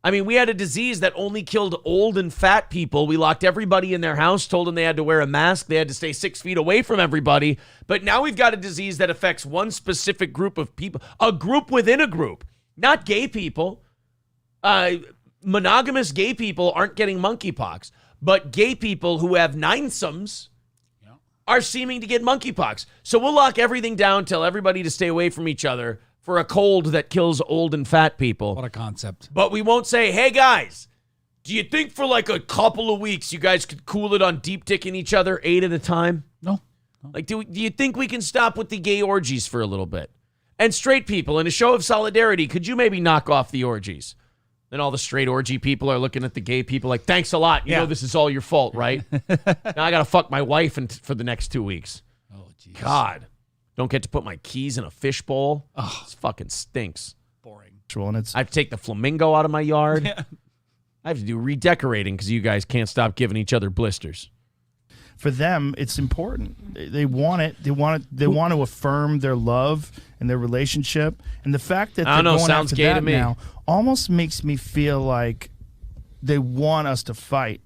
I mean, we had a disease that only killed old and fat people. We locked everybody in their house, told them they had to wear a mask. They had to stay 6 feet away from everybody. But now we've got a disease that affects one specific group of people, a group within a group, not gay people. Monogamous gay people aren't getting monkeypox, but gay people who have ninesomes are seeming to get monkeypox. So we'll lock everything down, tell everybody to stay away from each other for a cold that kills old and fat people. What a concept. But we won't say, hey, guys, do you think for like a couple of weeks you guys could cool it on deep dicking each other 8 at a time? No. Like, do you think we can stop with the gay orgies for a little bit? And straight people, in a show of solidarity, could you maybe knock off the orgies? Then all the straight orgy people are looking at the gay people like, thanks a lot. You know this is all your fault, right? Now I got to fuck my wife for the next 2 weeks. Oh, jeez. God. Don't get to put my keys in a fishbowl. Oh, this fucking stinks. Boring. I have to take the flamingo out of my yard. Yeah. I have to do redecorating because you guys can't stop giving each other blisters. For them, it's important. They want it. They want to affirm their love and their relationship. And the fact that they're going after that now almost makes me feel like they want us to fight.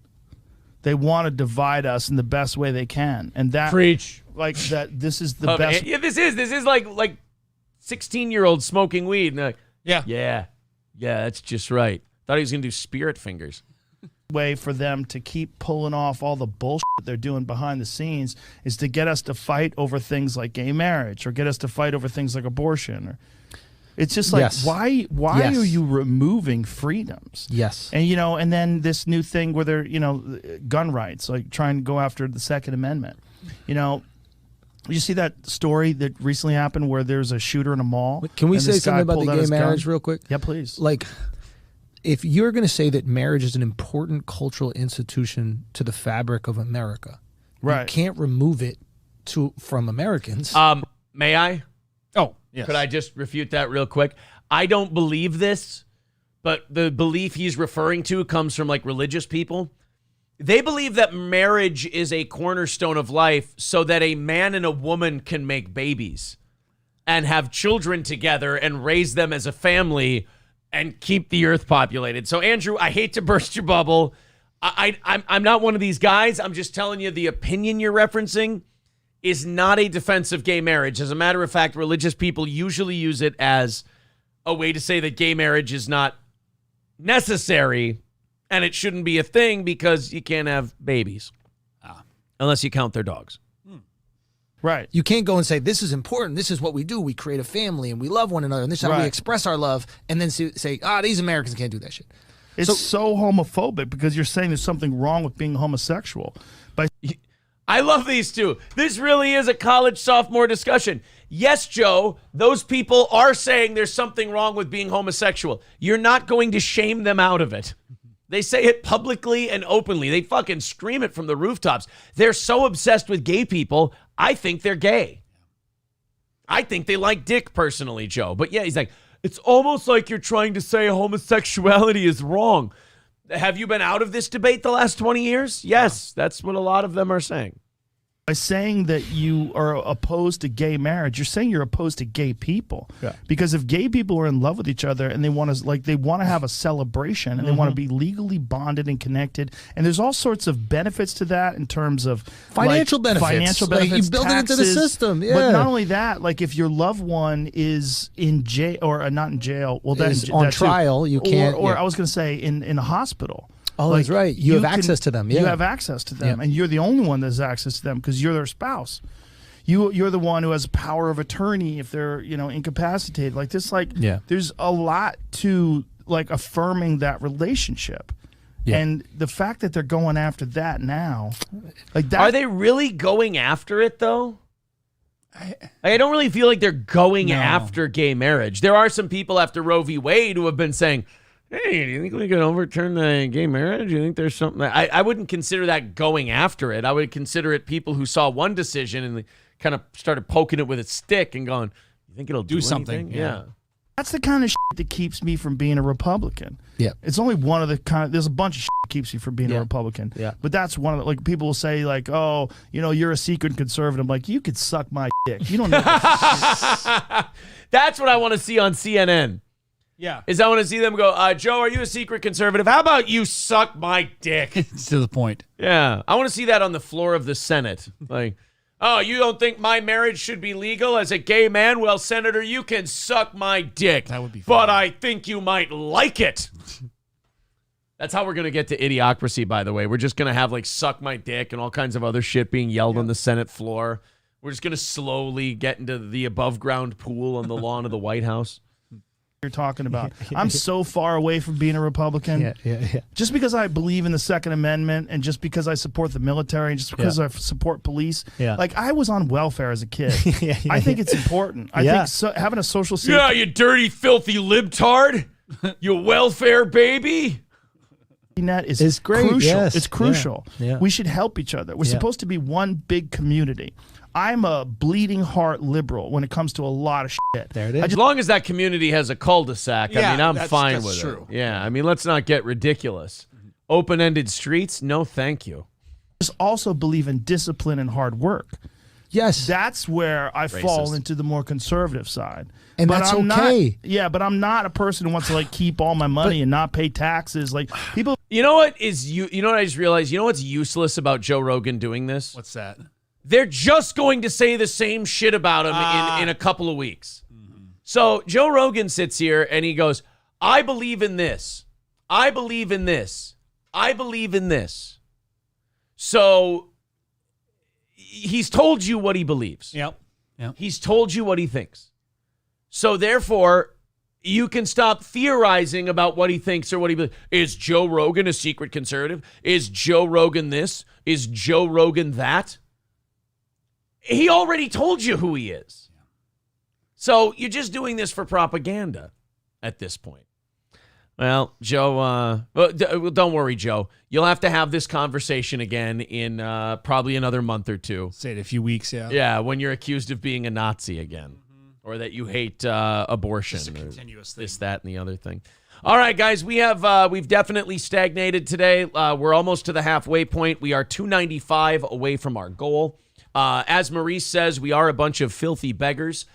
They want to divide us in the best way they can, and that preach like that. This is the best. Yeah, this is like 16-year-olds smoking weed. And yeah, that's just right. Thought he was gonna do spirit fingers. Way for them to keep pulling off all the bullshit they're doing behind the scenes is to get us to fight over things like gay marriage, or get us to fight over things like abortion, or. It's just like, why are you removing freedoms? Yes. And, and then this new thing where they're, gun rights, like trying to go after the Second Amendment. You see that story that recently happened where there's a shooter in a mall? Can we say something about the gay marriage real quick? Yeah, please. Like, if you're going to say that marriage is an important cultural institution to the fabric of America, you can't remove it from Americans. May I? Oh, yes. Could I just refute that real quick? I don't believe this, but the belief he's referring to comes from like religious people. They believe that marriage is a cornerstone of life so that a man and a woman can make babies and have children together and raise them as a family and keep the earth populated. So, Andrew, I hate to burst your bubble. I'm not one of these guys. I'm just telling you the opinion you're referencing is not a defense of gay marriage. As a matter of fact, religious people usually use it as a way to say that gay marriage is not necessary and it shouldn't be a thing because you can't have babies unless you count their dogs. Right. You can't go and say, this is important. This is what we do. We create a family and we love one another. And this is how we express our love. And then say, these Americans can't do that shit. It's so homophobic because you're saying there's something wrong with being homosexual. I love these two. This really is a college sophomore discussion. Yes, Joe, those people are saying there's something wrong with being homosexual. You're not going to shame them out of it. They say it publicly and openly. They fucking scream it from the rooftops. They're so obsessed with gay people, I think they're gay. I think they like dick personally, Joe. But yeah, he's like, it's almost like you're trying to say homosexuality is wrong. Have you been out of this debate the last 20 years? Yes, that's what a lot of them are saying. By saying that you are opposed to gay marriage, you're saying you're opposed to gay people. Yeah. Because if gay people are in love with each other and they want to have a celebration and they want to be legally bonded and connected, and there's all sorts of benefits to that in terms of financial benefits. Like you build it into the system. Yeah. But not only that, like if your loved one is in jail or not in jail, well, that's on trial. You can't. Or I was going to say in a hospital. Oh, that's right. You have access to them. Yeah. You have access to them, and you're the only one that has access to them because you're their spouse. You're the one who has power of attorney if they're incapacitated. Like this, there's a lot to like affirming that relationship, and the fact that they're going after that now, like that. Are they really going after it though? I don't really feel like they're going after gay marriage. There are some people after Roe v. Wade who have been saying, hey, do you think we could overturn the gay marriage? Do you think there's something? I wouldn't consider that going after it. I would consider it people who saw one decision and kind of started poking it with a stick and going, you think it'll do something? Yeah. That's the kind of shit that keeps me from being a Republican. Yeah. It's only one of the there's a bunch of shit that keeps you from being a Republican. Yeah. But that's one of the, like, people will say, like, oh, you're a secret conservative. I'm like, you could suck my dick. You don't know. That's what I want to see on CNN. Yeah. I want to see them go, Joe, are you a secret conservative? How about you suck my dick? It's to the point. Yeah. I want to see that on the floor of the Senate. Like, oh, you don't think my marriage should be legal as a gay man? Well, Senator, you can suck my dick. That would be fun. But I think you might like it. That's how we're going to get to idiocracy, by the way. We're just going to have, like, suck my dick and all kinds of other shit being yelled on the Senate floor. We're just going to slowly get into the above-ground pool on the lawn of the White House. You're talking about. I'm so far away from being a Republican. Yeah. Just because I believe in the Second Amendment and just because I support the military and just because I support police. Yeah. Like, I was on welfare as a kid. I think it's important. I think having a social safety. Yeah, you dirty, filthy libtard. You welfare baby. Net is great. Crucial. Yes. It's crucial. Yeah. We should help each other. We're supposed to be one big community. I'm a bleeding heart liberal when it comes to a lot of shit. There it is. As long as that community has a cul-de-sac, I mean, I'm fine that's with true. it. Yeah, I mean, let's not get ridiculous. Open-ended streets? No, thank you. I also believe in discipline and hard work. Yes. That's where I fall into the more conservative side. And but that's I'm okay. But I'm not a person who wants to, like, keep all my money and not pay taxes. Like, people You know what is you know what I just realized? You know what's useless about Joe Rogan doing this? What's that? They're just going to say the same shit about him in a couple of weeks. Mm-hmm. So Joe Rogan sits here and he goes, I believe in this. I believe in this. I believe in this. So he's told you what he believes. Yep. He's told you what he thinks. So therefore, you can stop theorizing about what he thinks or what he believes. Is Joe Rogan a secret conservative? Is Joe Rogan this? Is Joe Rogan that? He already told you who he is. So you're just doing this for propaganda at this point. Well, Joe, don't worry, Joe. You'll have to have this conversation again in probably another month or two. Say it a few weeks, yeah. Yeah, when you're accused of being a Nazi again. Or that you hate abortion. It's a continuous thing. This, that, and the other thing. All right, guys, we've definitely stagnated today. We're almost to the halfway point. We are 295 away from our goal. As Maurice says, we are a bunch of filthy beggars.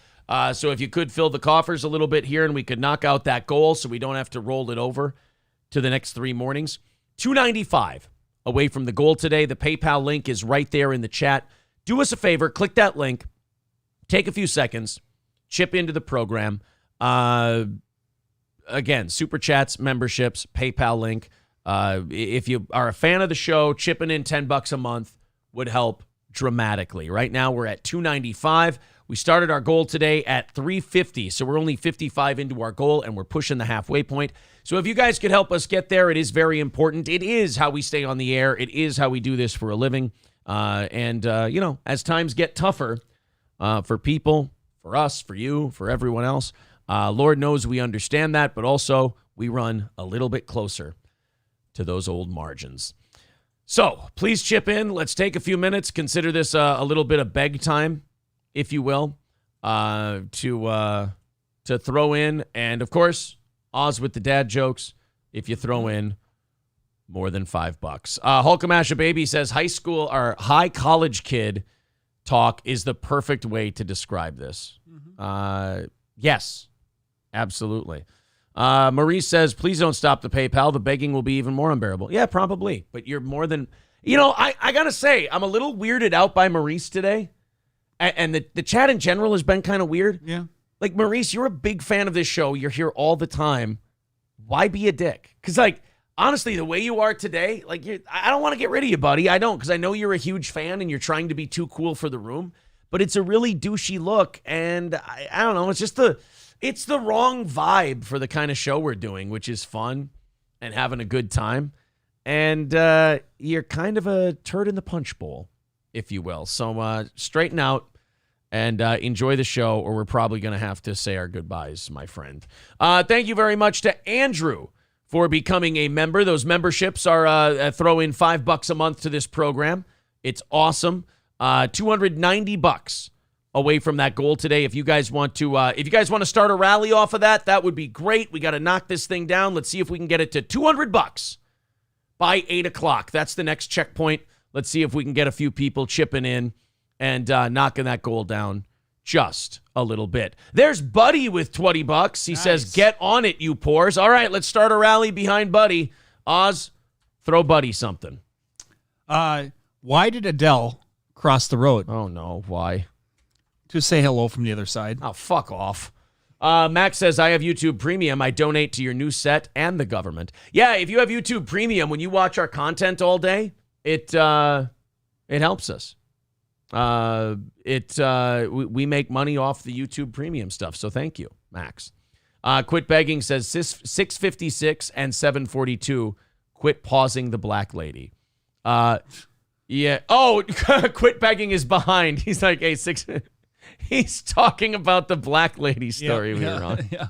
So if you could fill the coffers a little bit here and we could knock out that goal so we don't have to roll it over to the next 3 mornings. 295 away from the goal today. The PayPal link is right there in the chat. Do us a favor, click that link, take a few seconds, chip into the program. Again, Super Chats, memberships, PayPal link. If you are a fan of the show, chipping in $10 a month would help dramatically. Right now, we're at 295. We started our goal today at 350, so we're only 55 into our goal, and we're pushing the halfway point. So if you guys could help us get there, it is very important. It is how we stay on the air. It is how we do this for a living. As times get tougher for people, for us, for you, for everyone else, Lord knows we understand that, but also we run a little bit closer to those old margins. So please chip in. Let's take a few minutes. Consider this a little bit of beg time, if you will, to throw in. And, of course, Oz with the dad jokes if you throw in more than $5. Hulkamasha Baby says high college kid talk is the perfect way to describe this. Yes, absolutely. Maurice says, please don't stop the PayPal. The begging will be even more unbearable. Yeah, probably. But you're more than... I got to say, I'm a little weirded out by Maurice today. And the chat in general has been kind of weird. Yeah. Like, Maurice, you're a big fan of this show. You're here all the time. Why be a dick? Because, honestly, the way you are today, I don't want to get rid of you, buddy. I don't, because I know you're a huge fan and you're trying to be too cool for the room. But it's a really douchey look, and I don't know. It's just it's the wrong vibe for the kind of show we're doing, which is fun and having a good time. And you're kind of a turd in the punch bowl, if you will. So straighten out and enjoy the show, or we're probably going to have to say our goodbyes, my friend. Thank you very much to Andrew for becoming a member. Those memberships are throw in $5 a month to this program. It's awesome. $290 away from that goal today. If you guys want to start a rally off of that would be great. We got to knock this thing down. Let's see if we can get it to $200 by 8 o'clock. That's the next checkpoint. Let's see if we can get a few people chipping in and knocking that goal down just a little bit. There's Buddy with $20. He says, get on it, you pores. All right, let's start a rally behind Buddy. Oz, throw Buddy something. Why did Adele cross the road? Oh, no. Why? To say hello from the other side. Oh, fuck off. Max says, I have YouTube Premium. I donate to your new set and the government. Yeah, if you have YouTube Premium, when you watch our content all day, it helps us. We make money off the YouTube Premium stuff, so thank you, Max. Quit Begging says 656 and 742. Quit pausing the black lady. Yeah. Oh, Quit Begging is behind. He's like, hey, he's talking about the black lady story we were on. Yeah.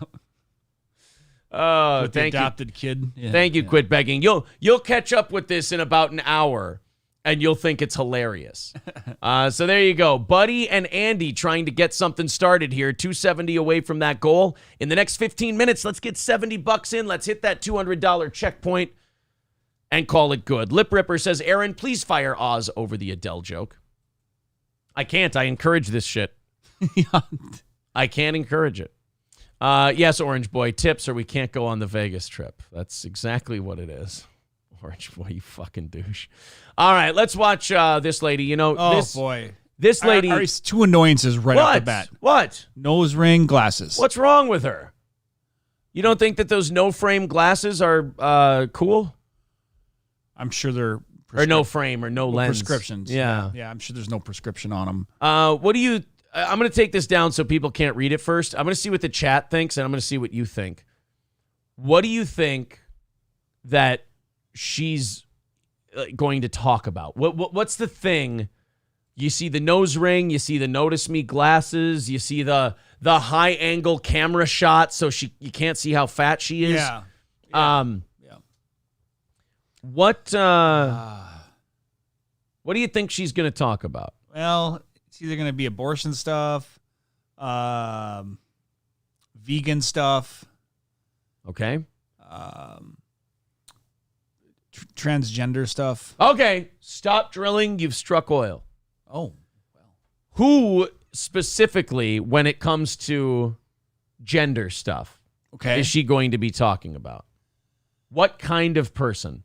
Oh, with thank the you. adopted kid. Yeah, thank you, Quit Begging. You'll catch up with this in about an hour, and you'll think it's hilarious. So there you go. Buddy and Andy trying to get something started here. 270 away from that goal. In the next 15 minutes, let's get $70 in. Let's hit that $200 checkpoint and call it good. Lip Ripper says, Aaron, please fire Oz over the Adele joke. I can't. I encourage this shit. I can't encourage it. Yes, Orange Boy, tips or we can't go on the Vegas trip. That's exactly what it is. Orange boy, you fucking douche. All right, let's watch this lady. You know, boy. This lady. Two annoyances right off the bat. What? Nose ring, glasses. What's wrong with her? You don't think that those no-frame glasses are cool? I'm sure they're... Or no frame or no lens. Prescriptions. Yeah. Yeah, I'm sure there's no prescription on them. What do you... I'm going to take this down so people can't read it first. I'm going to see what the chat thinks, and I'm going to see what you think. What do you think that she's going to talk about? What's the thing? You see the nose ring, you see the Notice Me glasses, you see the high-angle camera shot so you can't see how fat she is. Yeah. What do you think she's going to talk about? Well, it's either going to be abortion stuff, vegan stuff. Okay. Transgender stuff. Okay. Stop drilling. You've struck oil. Oh. Well. Who specifically, when it comes to gender stuff, is she going to be talking about? What kind of person?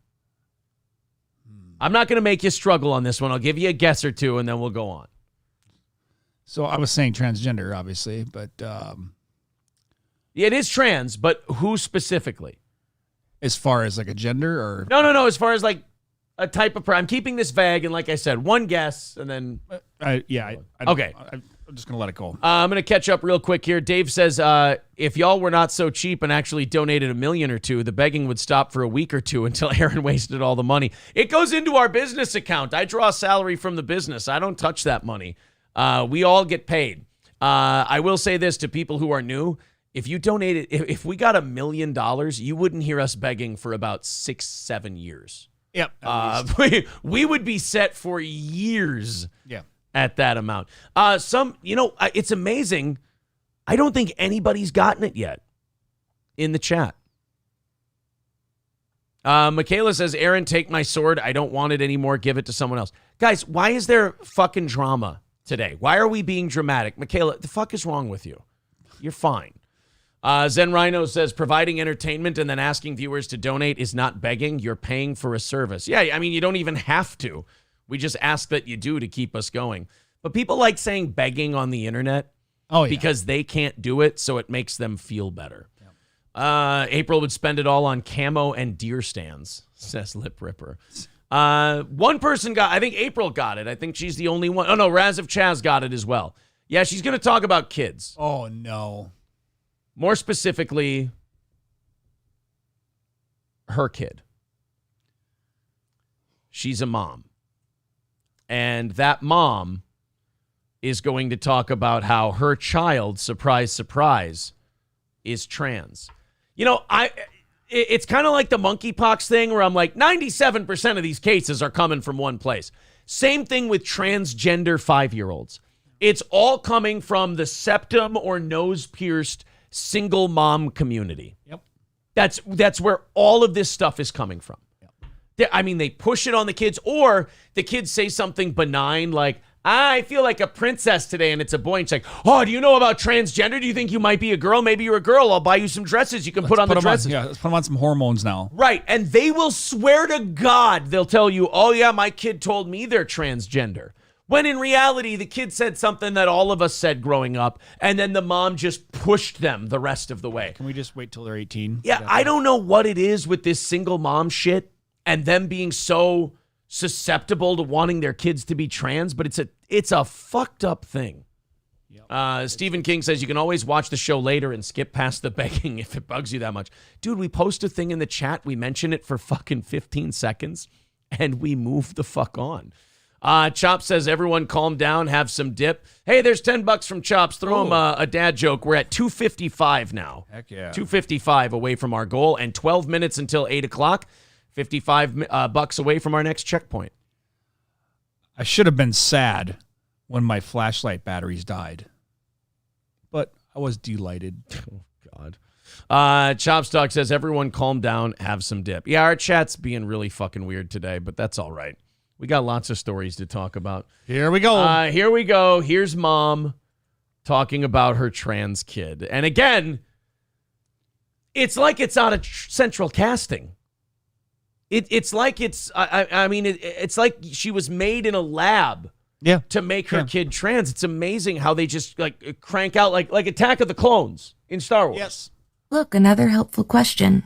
I'm not going to make you struggle on this one. I'll give you a guess or two, and then we'll go on. So I was saying transgender, obviously, but... It is trans, but who specifically? As far as like a gender or... No. As far as like a type of... I'm keeping this vague, and like I said, one guess, and then... Okay. I'm just going to let it go. I'm going to catch up real quick here. Dave says, if y'all were not so cheap and actually donated $1 million or $2 million, the begging would stop for a week or two until Aaron wasted all the money. It goes into our business account. I draw salary from the business. I don't touch that money. We all get paid. I will say this to people who are new. If you donated, if we got $1 million, you wouldn't hear us begging for about 6-7 years. Yep. We would be set for years. Yeah. At that amount. It's amazing. I don't think anybody's gotten it yet in the chat. Michaela says, Aaron, take my sword. I don't want it anymore. Give it to someone else. Guys, why is there fucking drama today? Why are we being dramatic? Michaela, the fuck is wrong with you? You're fine. Zen Rhino says, providing entertainment and then asking viewers to donate is not begging. You're paying for a service. Yeah, I mean, you don't even have to. We just ask that you do to keep us going. But people like saying begging on the internet because they can't do it, so it makes them feel better. Yeah. April would spend it all on camo and deer stands, says Lip Ripper. One person I think April got it. I think she's the only one. Oh, no, Raz of Chaz got it as well. Yeah, she's going to talk about kids. Oh, no. More specifically, her kid. She's a mom. And that mom is going to talk about how her child, surprise, surprise, is trans. You know, it's kind of like the monkeypox thing where I'm like, 97% of these cases are coming from one place. Same thing with transgender 5-year-olds. It's all coming from the septum or nose-pierced single mom community. Yep. That's where all of this stuff is coming from. I mean, they push it on the kids, or the kids say something benign like, I feel like a princess today, and it's a boy. And it's like, oh, do you know about transgender? Do you think you might be a girl? Maybe you're a girl. I'll buy you some dresses. You can put on the dresses. Let's put them on some hormones now. Right, and they will swear to God, they'll tell you, oh, yeah, my kid told me they're transgender. When in reality, the kid said something that all of us said growing up, and then the mom just pushed them the rest of the way. Can we just wait till they're 18? Yeah, I don't know what it is with this single mom shit. And them being so susceptible to wanting their kids to be trans, but it's a fucked up thing. Yep. Stephen King says you can always watch the show later and skip past the begging if it bugs you that much. Dude, we post a thing in the chat, we mention it for fucking 15 seconds, and we move the fuck on. Chop says, everyone calm down, have some dip. Hey, there's $10 from Chops. Throw him a dad joke. We're at 2:55 now. Heck yeah. 2:55 away from our goal, and 12 minutes until 8 o'clock. $55 away from our next checkpoint. I should have been sad when my flashlight batteries died, but I was delighted. Oh, God. Chopstock says, everyone calm down, have some dip. Yeah, our chat's being really fucking weird today, but that's all right. We got lots of stories to talk about. Here we go. Here we go. Here's mom talking about her trans kid. And again, it's like it's out of central casting. It's like it's like she was made in a lab to make her kid trans. It's amazing how they just like crank out like Attack of the Clones in Star Wars. Yes. Look, another helpful question.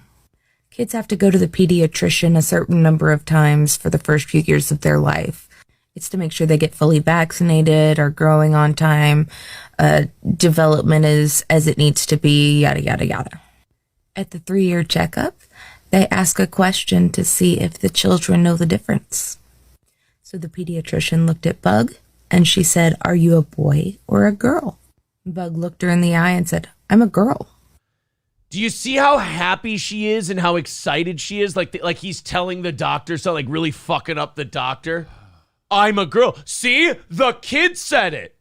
Kids have to go to the pediatrician a certain number of times for the first few years of their life. It's to make sure they get fully vaccinated, are growing on time, development is as it needs to be, yada, yada, yada. At the 3-year checkup, they ask a question to see if the children know the difference. So the pediatrician looked at Bug, and she said, "Are you a boy or a girl?" Bug looked her in the eye and said, "I'm a girl." Do you see how happy she is and how excited she is? Like he's telling the doctor so like really fucking up the doctor. I'm a girl. See? The kid said it.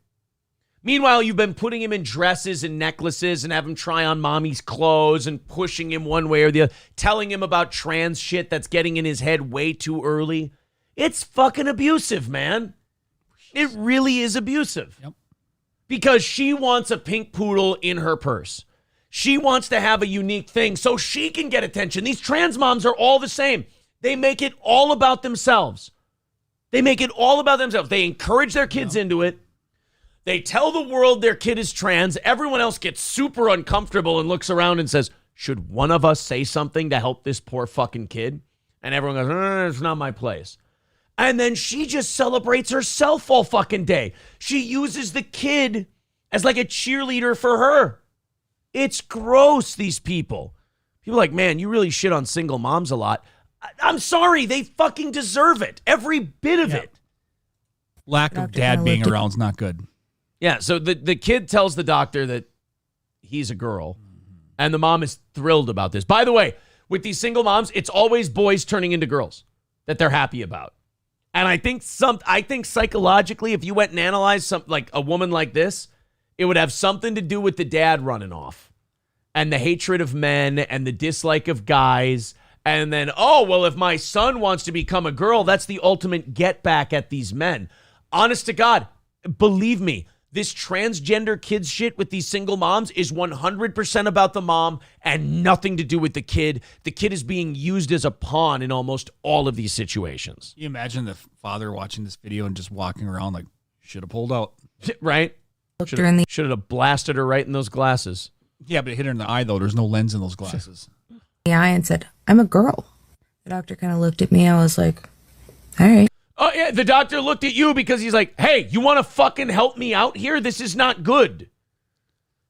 Meanwhile, you've been putting him in dresses and necklaces and have him try on mommy's clothes and pushing him one way or the other, telling him about trans shit that's getting in his head way too early. It's fucking abusive, man. It really is abusive. Yep. Because she wants a pink poodle in her purse. She wants to have a unique thing so she can get attention. These trans moms are all the same. They make it all about themselves. They encourage their kids into it. They tell the world their kid is trans. Everyone else gets super uncomfortable and looks around and says, should one of us say something to help this poor fucking kid? And everyone goes, it's not my place. And then she just celebrates herself all fucking day. She uses the kid as like a cheerleader for her. It's gross, these people. People are like, man, you really shit on single moms a lot. I'm sorry, they fucking deserve it. Every bit of it. Lack of dad being around is not good. Yeah, so the kid tells the doctor that he's a girl, and the mom is thrilled about this. By the way, with these single moms, it's always boys turning into girls that they're happy about. And I think psychologically, if you went and analyzed something like a woman like this, it would have something to do with the dad running off and the hatred of men and the dislike of guys. And then, oh, well, if my son wants to become a girl, that's the ultimate get back at these men. Honest to God, believe me, this transgender kids shit with these single moms is 100% about the mom and nothing to do with the kid. The kid is being used as a pawn in almost all of these situations. Can you imagine the father watching this video and just walking around like, should have pulled out. Right? Should have blasted her right in those glasses. Yeah, but it hit her in the eye, though. There's no lens in those glasses. The eye and said, "I'm a girl." The doctor kind of looked at me. I was like, all right. Oh, yeah, the doctor looked at you because he's like, hey, you want to fucking help me out here? This is not good.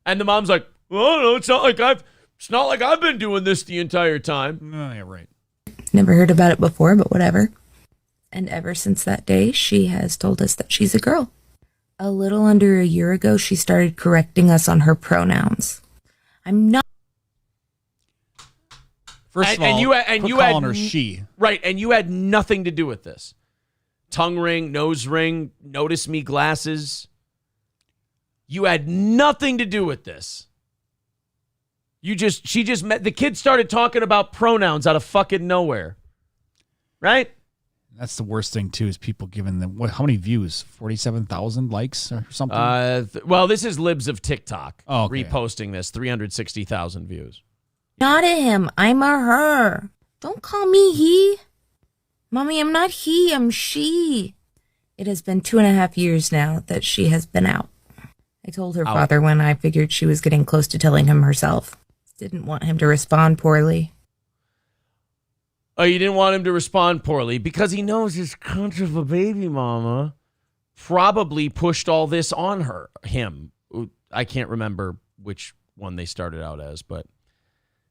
And the mom's like, oh, no, it's not like I've been doing this the entire time. Oh, yeah, right. Never heard about it before, but whatever. And ever since that day, she has told us that she's a girl. A little under a year ago, she started correcting us on her pronouns. I'm not. First of all, you calling her she. Right, and you had nothing to do with this. Tongue ring, nose ring, notice me glasses. You had nothing to do with this. She just met, the kid started talking about pronouns out of fucking nowhere. Right? That's the worst thing, too, is people giving them, how many views? 47,000 likes or something? Well, this is libs of TikTok okay. Reposting this, 360,000 views. Not a him, I'm a her. Don't call me he. Mommy, I'm not he, I'm she. It has been 2.5 years now that she has been out. I told her father when I figured she was getting close to telling him herself. Didn't want him to respond poorly. Oh, you didn't want him to respond poorly because he knows his cunt of a baby mama probably pushed all this on him. I can't remember which one they started out as, but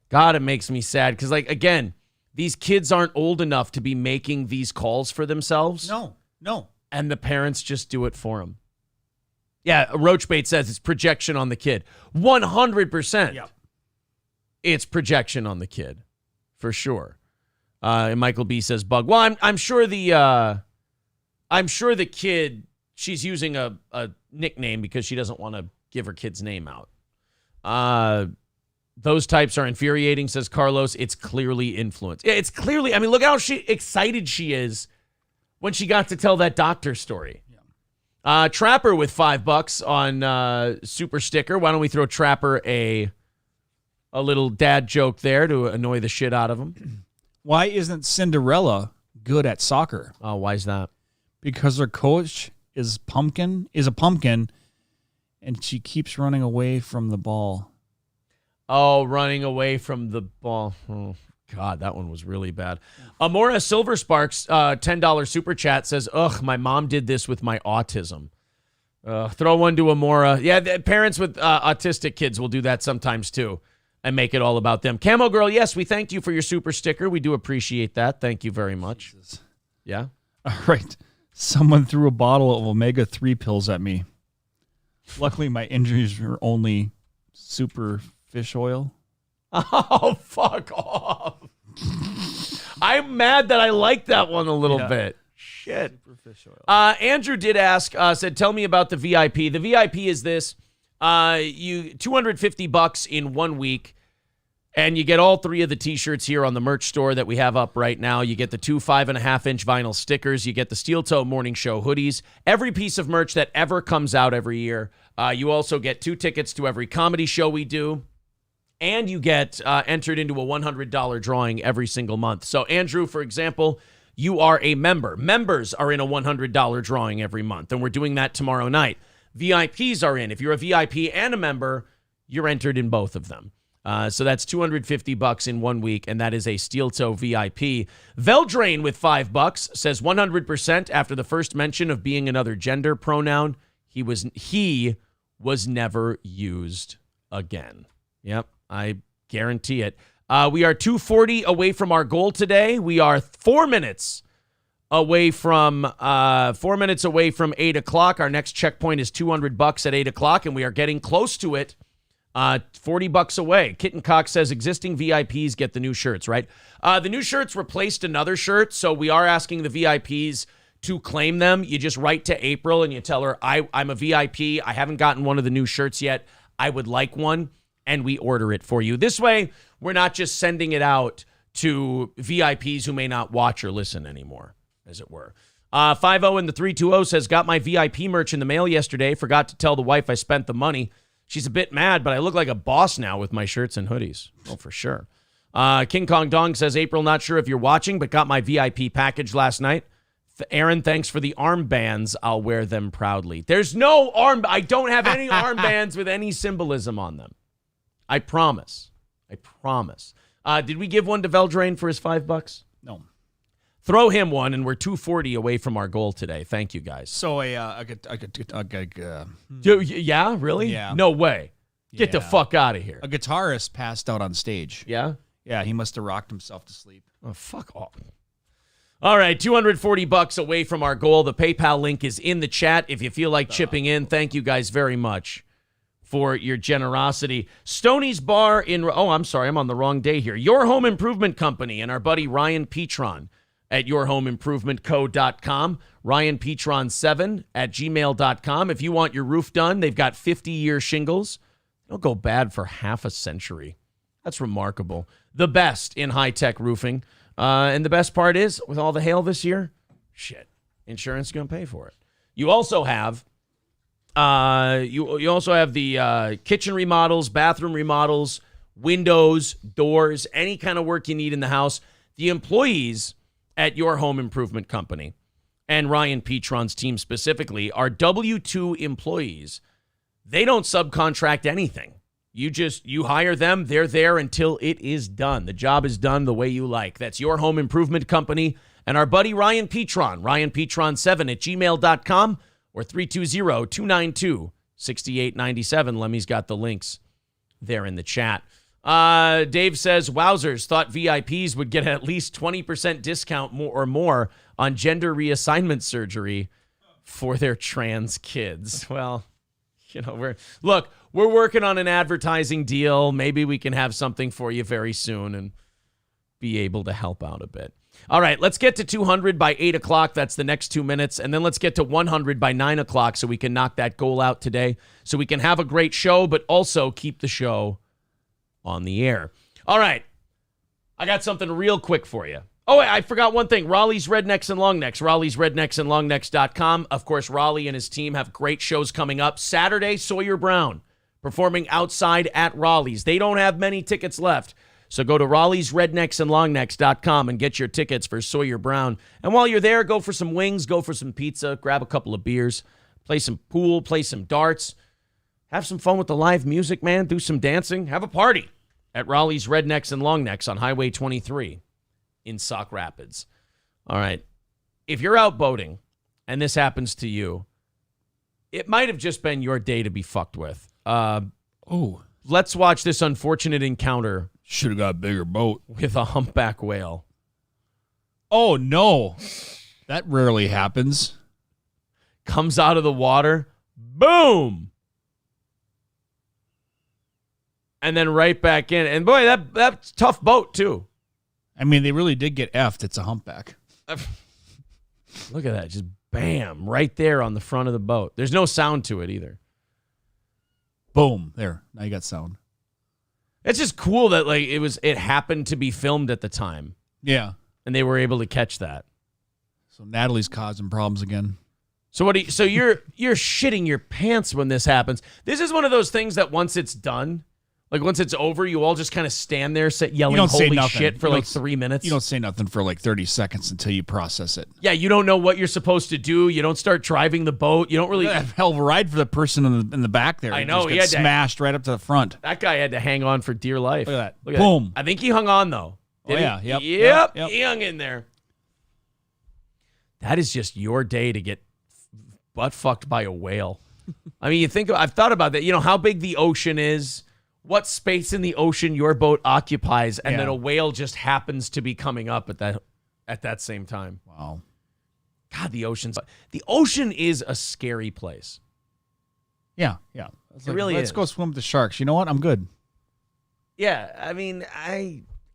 God, it makes me sad because, like, again, these kids aren't old enough to be making these calls for themselves. No. And the parents just do it for them. Yeah, Roachbait says it's projection on the kid. 100%. Yep. It's projection on the kid, for sure. And Michael B says, "Bug." Well, I'm sure the kid, she's using a nickname because she doesn't want to give her kid's name out. Those types are infuriating, says Carlos. It's clearly influence. It's clearly. I mean, look how excited she is when she got to tell that doctor story. Yeah. Trapper with $5 on Super Sticker. Why don't we throw Trapper a little dad joke there to annoy the shit out of him? Why isn't Cinderella good at soccer? Oh, why is that? Because her coach is a pumpkin, and she keeps running away from the ball. Oh, running away from the ball. Oh, God, that one was really bad. Amora Silver Sparks, $10 super chat says, ugh, my mom did this with my autism. Throw one to Amora. Yeah, parents with autistic kids will do that sometimes too and make it all about them. Camo Girl, yes, we thanked you for your super sticker. We do appreciate that. Thank you very much. Jesus. Yeah? All right. Someone threw a bottle of omega-3 pills at me. Luckily, my injuries were only super fish oil. Oh, fuck off. I'm mad that I like that one a little bit. Shit. Super fish oil. Andrew did ask, said, tell me about the VIP. The VIP is this. You $250 in 1 week, and you get all 3 of the t-shirts here on the merch store that we have up right now. You get the 2 5.5-inch vinyl stickers. You get the Steel Toe Morning Show hoodies. Every piece of merch that ever comes out every year. You also get 2 tickets to every comedy show we do. And you get entered into a $100 drawing every single month. So, Andrew, for example, you are a member. Members are in a $100 drawing every month, and we're doing that tomorrow night. VIPs are in. If you're a VIP and a member, you're entered in both of them. So that's $250 in 1 week, and that is a Steel Toe VIP. Veldrain with $5 says 100% after the first mention of being another gender pronoun, he was never used again. Yep, I guarantee it. We are 2:40 away from our goal today. We are 4 minutes away from 8 o'clock. Our next checkpoint is $200 at 8 o'clock, and we are getting close to it. $40 away. Kitten Cock says existing VIPs get the new shirts, right? The new shirts replaced another shirt, so we are asking the VIPs to claim them. You just write to April and you tell her, I'm a VIP. I haven't gotten one of the new shirts yet. I would like one, and we order it for you. This way, we're not just sending it out to VIPs who may not watch or listen anymore, as it were. 50 in the 320 says, got my VIP merch in the mail yesterday. Forgot to tell the wife I spent the money. She's a bit mad, but I look like a boss now with my shirts and hoodies. Oh, for sure. King Kong Dong says, April, not sure if you're watching, but got my VIP package last night. Aaron, thanks for the armbands. I'll wear them proudly. There's no I don't have any armbands with any symbolism on them. I promise. Did we give one to Veldrain for his $5? No. Throw him one, and we're 240 away from our goal today. Thank you, guys. So yeah, really? Yeah. No way. Get the fuck out of here. A guitarist passed out on stage. Yeah? Yeah, he must have rocked himself to sleep. Oh, fuck off. All right, $240 away from our goal. The PayPal link is in the chat. If you feel like chipping in, thank you guys very much for your generosity. Stoney's Bar in... Oh, I'm sorry. I'm on the wrong day here. Your Home Improvement Company and our buddy Ryan Petron at yourhomeimprovementco.com. Ryan Petron7 at gmail.com. If you want your roof done, they've got 50-year shingles. They'll go bad for half a century. That's remarkable. The best in high-tech roofing. And the best part is, with all the hail this year, insurance is going to pay for it. You also have the kitchen remodels, bathroom remodels, windows, doors, any kind of work you need in the house. The employees at Your Home Improvement Company and Ryan Petron's team specifically are W-2 employees. They don't subcontract anything. You hire them. They're there until it is done. The job is done the way you like. That's Your Home Improvement Company and our buddy Ryan Petron, RyanPetron7 at gmail.com or 320-292-6897. Lemmy's got the links there in the chat. Dave says, wowzers, thought VIPs would get at least 20% discount more on gender reassignment surgery for their trans kids. Well, we're working on an advertising deal. Maybe we can have something for you very soon and be able to help out a bit. All right, let's get to 200 by 8 o'clock. That's the next 2 minutes. And then let's get to 100 by 9 o'clock so we can knock that goal out today, so we can have a great show, but also keep the show on the air. All right, I got something real quick for you. Oh, I forgot one thing. Raleigh's Rednecks and Longnecks. Raleigh's Rednecks and Longnecks.com. Of course, Raleigh and his team have great shows coming up. Saturday, Sawyer Brown performing outside at Raleigh's. They don't have many tickets left, So go to Raleigh's Rednecks and Longnecks.com and get your tickets for Sawyer Brown. And while you're there, go for some wings, go for some pizza, grab a couple of beers, play some pool, play some darts, have some fun with the live music, man. Do some dancing, have a party at Raleigh's Rednecks and Longnecks on Highway 23 in Sauk Rapids. All right. If you're out boating and this happens to you, it might have just been your day to be fucked with. Let's watch this unfortunate encounter. Should have got a bigger boat. With a humpback whale. Oh, no. That rarely happens. Comes out of the water. Boom. And then right back in. And boy, that's a tough boat, too. I mean, they really did get effed. It's a humpback. Look at that. Just bam. Right there on the front of the boat. There's no sound to it either. Boom. There. Now you got sound. It's just cool that like it happened to be filmed at the time. Yeah. And they were able to catch that. So Natalie's causing problems again. So you're shitting your pants when this happens. This is one of those things that once it's done, like once it's over, you all just kind of stand there yelling holy shit for like 3 minutes. You don't say nothing for like 30 seconds until you process it. Yeah, you don't know what you're supposed to do. You don't start driving the boat. You don't really hell of a ride for the person in the back there. I know, he had smashed right up to the front. That guy had to hang on for dear life. Look at that. Look at Boom. that. I think he hung on though. Did he? Yep. He hung in there. That is just your day to get butt fucked by a whale. I mean, I've thought about that. You know how big the ocean is, what space in the ocean your boat occupies, and then a whale just happens to be coming up at that same time. Wow. God, the ocean is a scary place. Yeah. It really Let's is. go swim with the sharks. You know what? I'm good. Yeah, I mean,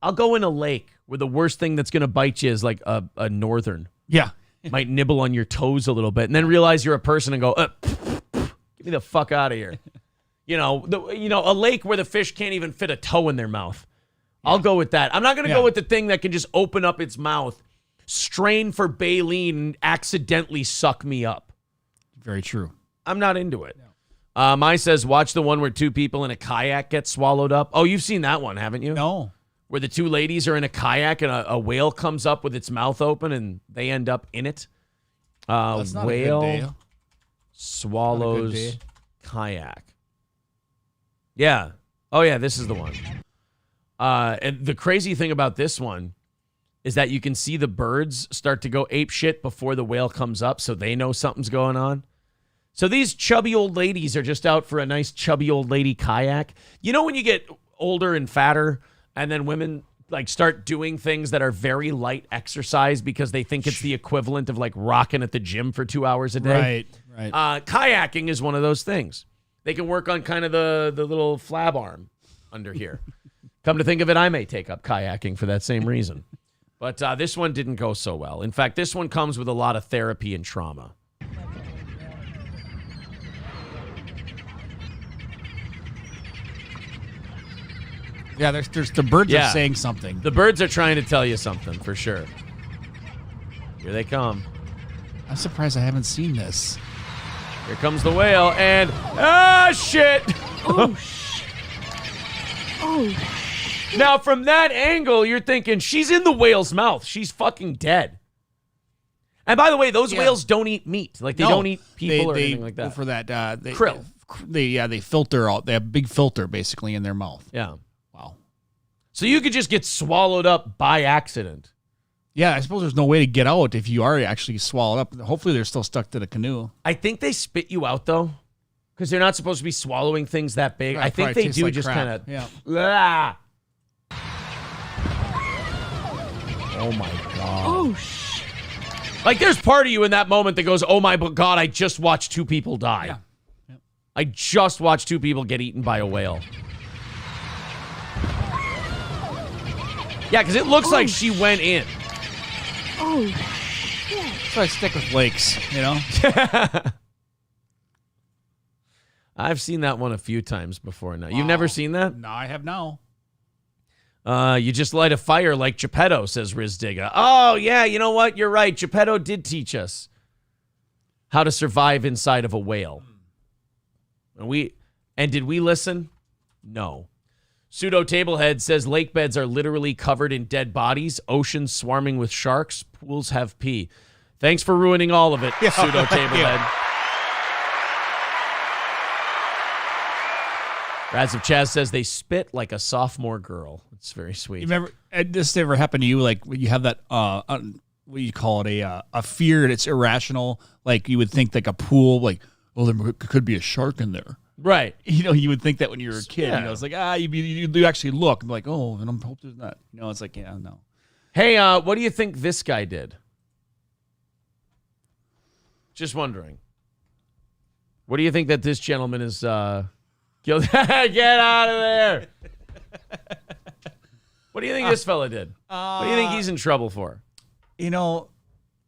I'll go in a lake where the worst thing that's going to bite you is like a northern. Yeah. Might nibble on your toes a little bit, and then realize you're a person and go, get me the fuck out of here. A lake where the fish can't even fit a toe in their mouth. I'll go with that. I'm not going to go with the thing that can just open up its mouth, strain for baleen, and accidentally suck me up. Very true. I'm not into it. No. Mai says, watch the one where two people in a kayak get swallowed up. Oh, you've seen that one, haven't you? No. Where the two ladies are in a kayak and a whale comes up with its mouth open and they end up in it. That's not whale a good day. swallows kayak. Yeah. Oh, yeah, this is the one. And the crazy thing about this one is that you can see the birds start to go ape shit before the whale comes up, so they know something's going on. So these chubby old ladies are just out for a nice chubby old lady kayak. You know when you get older and fatter and then women like start doing things that are very light exercise because they think it's the equivalent of like rocking at the gym for 2 hours a day? Right. Kayaking is one of those things. They can work on kind of the little flab arm under here. Come to think of it, I may take up kayaking for that same reason. But this one didn't go so well. In fact, this one comes with a lot of therapy and trauma. Yeah, there's the birds are saying something. The birds are trying to tell you something, for sure. Here they come. I'm surprised I haven't seen this. Here comes the whale, and shit! Oh, Now, from that angle, you're thinking, she's in the whale's mouth. She's fucking dead. And by the way, those whales don't eat meat. Like, they don't eat people or anything like that. For that, krill. They filter out. They have a big filter, basically, in their mouth. Yeah. Wow. So you could just get swallowed up by accident. Yeah, I suppose there's no way to get out if you are actually swallowed up. Hopefully they're still stuck to the canoe. I think they spit you out, though, because they're not supposed to be swallowing things that big. I think they do like just kind of... Yeah. Oh, my God. Like, there's part of you in that moment that goes, oh, my God, I just watched two people die. Yeah. Yep. I just watched two people get eaten by a whale. Yeah, because it looks like she went in. So I stick with lakes, you know? I've seen that one a few times before now. You've never seen that? No, I have now. You just light a fire like Geppetto, says Riz Digga. Oh, yeah, you know what? You're right. Geppetto did teach us how to survive inside of a whale. And did we listen? No. Pseudo Tablehead says lake beds are literally covered in dead bodies, oceans swarming with sharks, pools have pee. Thanks for ruining all of it, Pseudo Tablehead. Raz of Chaz says they spit like a sophomore girl. It's very sweet. You remember, this ever happened to you? Like when you have that, what do you call it? A fear that's irrational. Like you would think like a pool, like, well, there could be a shark in there. Right. You know, you would think that when you were a kid. Yeah. You know, it's like, you actually look like, oh, and I hope there's not. You know, it's like, yeah, no. Hey, what do you think this guy did? Just wondering. What do you think that this gentleman is guilty? Get out of there. What do you think this fella did? What do you think he's in trouble for? You know,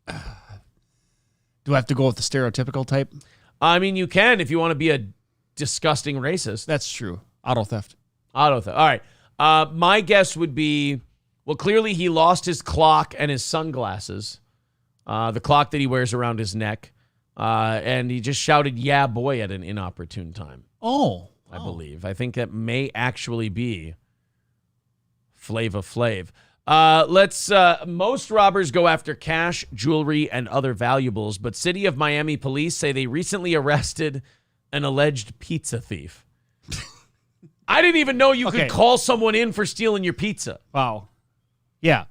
do I have to go with the stereotypical type? I mean, you can if you want to be a disgusting racist. That's true. Auto theft. All right. My guess would be, well, clearly he lost his clock and his sunglasses, the clock that he wears around his neck, and he just shouted, yeah, boy, at an inopportune time. Oh. I believe. I think that may actually be Flava Flav. Most robbers go after cash, jewelry, and other valuables, but City of Miami police say they recently arrested an alleged pizza thief. I didn't even know you could call someone in for stealing your pizza. Wow. Yeah.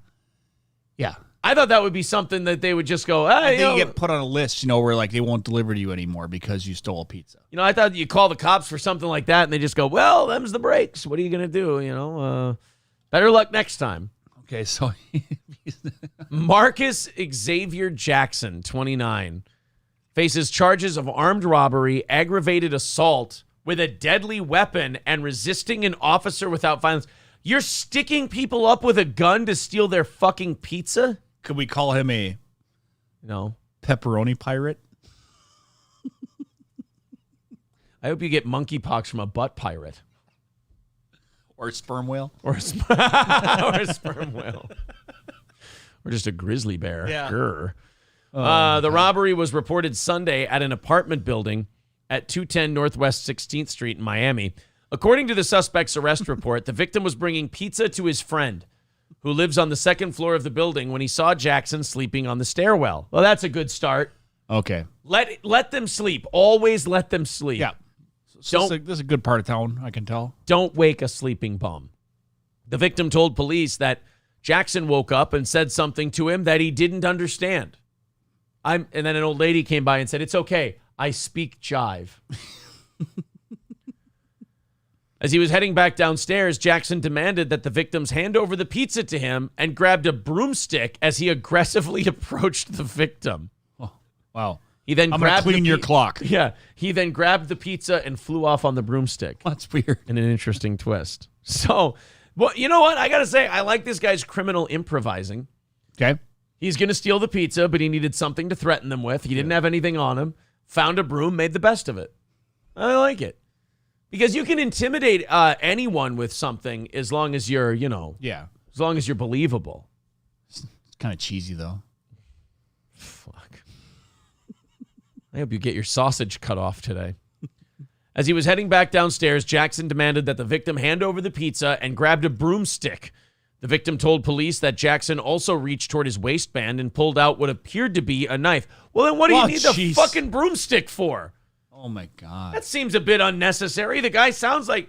I thought that would be something that they would just go, hey, you get put on a list, you know, where like they won't deliver to you anymore because you stole a pizza. You know, I thought you'd call the cops for something like that, and they just go, well, them's the breaks. What are you going to do? You know, better luck next time. Okay, so Marcus Xavier Jackson, 29, faces charges of armed robbery, aggravated assault with a deadly weapon, and resisting an officer without violence. You're sticking people up with a gun to steal their fucking pizza? Could we call him a pepperoni pirate? I hope you get monkeypox from a butt pirate. Or a sperm whale. Or a sperm whale. Or just a grizzly bear. Yeah. The robbery was reported Sunday at an apartment building at 210 Northwest 16th Street in Miami. According to the suspect's arrest report, the victim was bringing pizza to his friend, who lives on the second floor of the building, when he saw Jackson sleeping on the stairwell. Well, that's a good start. Okay. Let them sleep. Always let them sleep. Yeah. So this is a good part of town, I can tell. Don't wake a sleeping bum. The victim told police that Jackson woke up and said something to him that he didn't understand. And then an old lady came by and said, it's okay, I speak jive. As he was heading back downstairs, Jackson demanded that the victims hand over the pizza to him and grabbed a broomstick as he aggressively approached the victim. Oh, wow. He then I'm going to clean your clock. Yeah. He then grabbed the pizza and flew off on the broomstick. That's weird. In an interesting twist. So, well, you know what? I got to say, I like this guy's criminal improvising. Okay. He's going to steal the pizza, but he needed something to threaten them with. He didn't have anything on him. Found a broom, made the best of it. I like it. Because you can intimidate anyone with something as long as you're, as long as you're believable. It's kind of cheesy, though. Fuck. I hope you get your sausage cut off today. As he was heading back downstairs, Jackson demanded that the victim hand over the pizza and grabbed a broomstick. The victim told police that Jackson also reached toward his waistband and pulled out what appeared to be a knife. Well, then what do you need the fucking broomstick for? Oh, my God. That seems a bit unnecessary. The guy sounds like,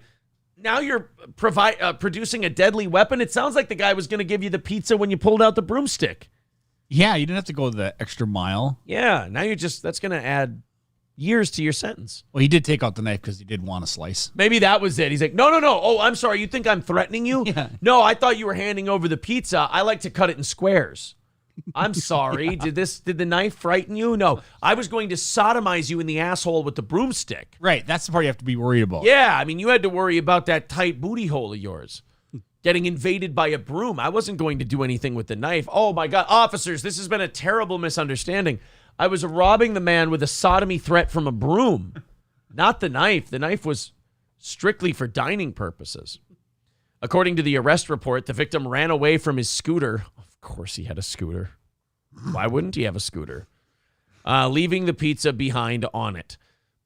now you're producing a deadly weapon. It sounds like the guy was going to give you the pizza when you pulled out the broomstick. Yeah, you didn't have to go the extra mile. Yeah, now that's going to add years to your sentence. Well, he did take out the knife because he did want a slice. Maybe that was it. He's like, no. Oh, I'm sorry. You think I'm threatening you? Yeah. No, I thought you were handing over the pizza. I like to cut it in squares. I'm sorry. Did the knife frighten you? No, I was going to sodomize you in the asshole with the broomstick. Right. That's the part you have to be worried about. Yeah. I mean, you had to worry about that tight booty hole of yours getting invaded by a broom. I wasn't going to do anything with the knife. Oh my God. Officers, this has been a terrible misunderstanding. I was robbing the man with a sodomy threat from a broom, not the knife. The knife was strictly for dining purposes. According to the arrest report, the victim ran away from his scooter. Of course he had a scooter. Why wouldn't he have a scooter? Leaving the pizza behind on it.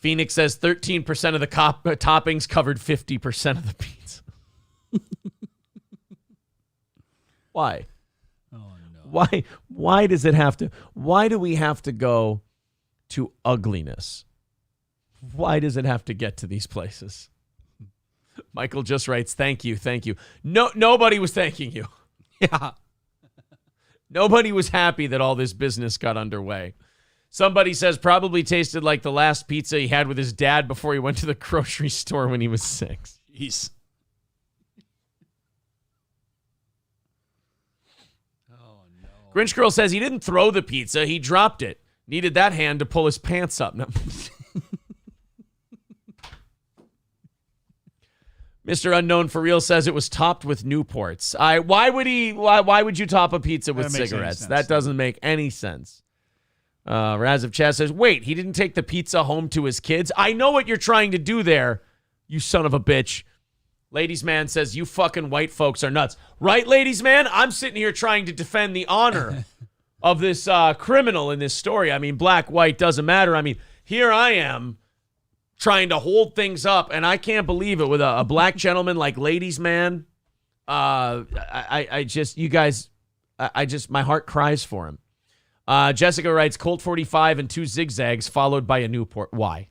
Phoenix says 13% of the toppings covered 50% of the pizza. Why? Oh, no. Why does it have to? Why do we have to go to ugliness? Why does it have to get to these places? Michael just writes, thank you. No, nobody was thanking you. Yeah. Nobody was happy that all this business got underway. Somebody says probably tasted like the last pizza he had with his dad before he went to the grocery store when he was 6. Jeez. Grinch Girl says he didn't throw the pizza, he dropped it. Needed that hand to pull his pants up. No. Mr. Unknown for Real says it was topped with Newports. Why would you top a pizza with cigarettes? That doesn't make any sense. Raz of Chaz says, wait, he didn't take the pizza home to his kids? I know what you're trying to do there, you son of a bitch. Ladies Man says, you fucking white folks are nuts. Right, ladies man? I'm sitting here trying to defend the honor of this criminal in this story. I mean, black, white, doesn't matter. I mean, here I am trying to hold things up, and I can't believe it with a black gentleman like Ladies Man. I just, my heart cries for him. Jessica writes, Colt 45 and 2 zigzags followed by a Newport. Why?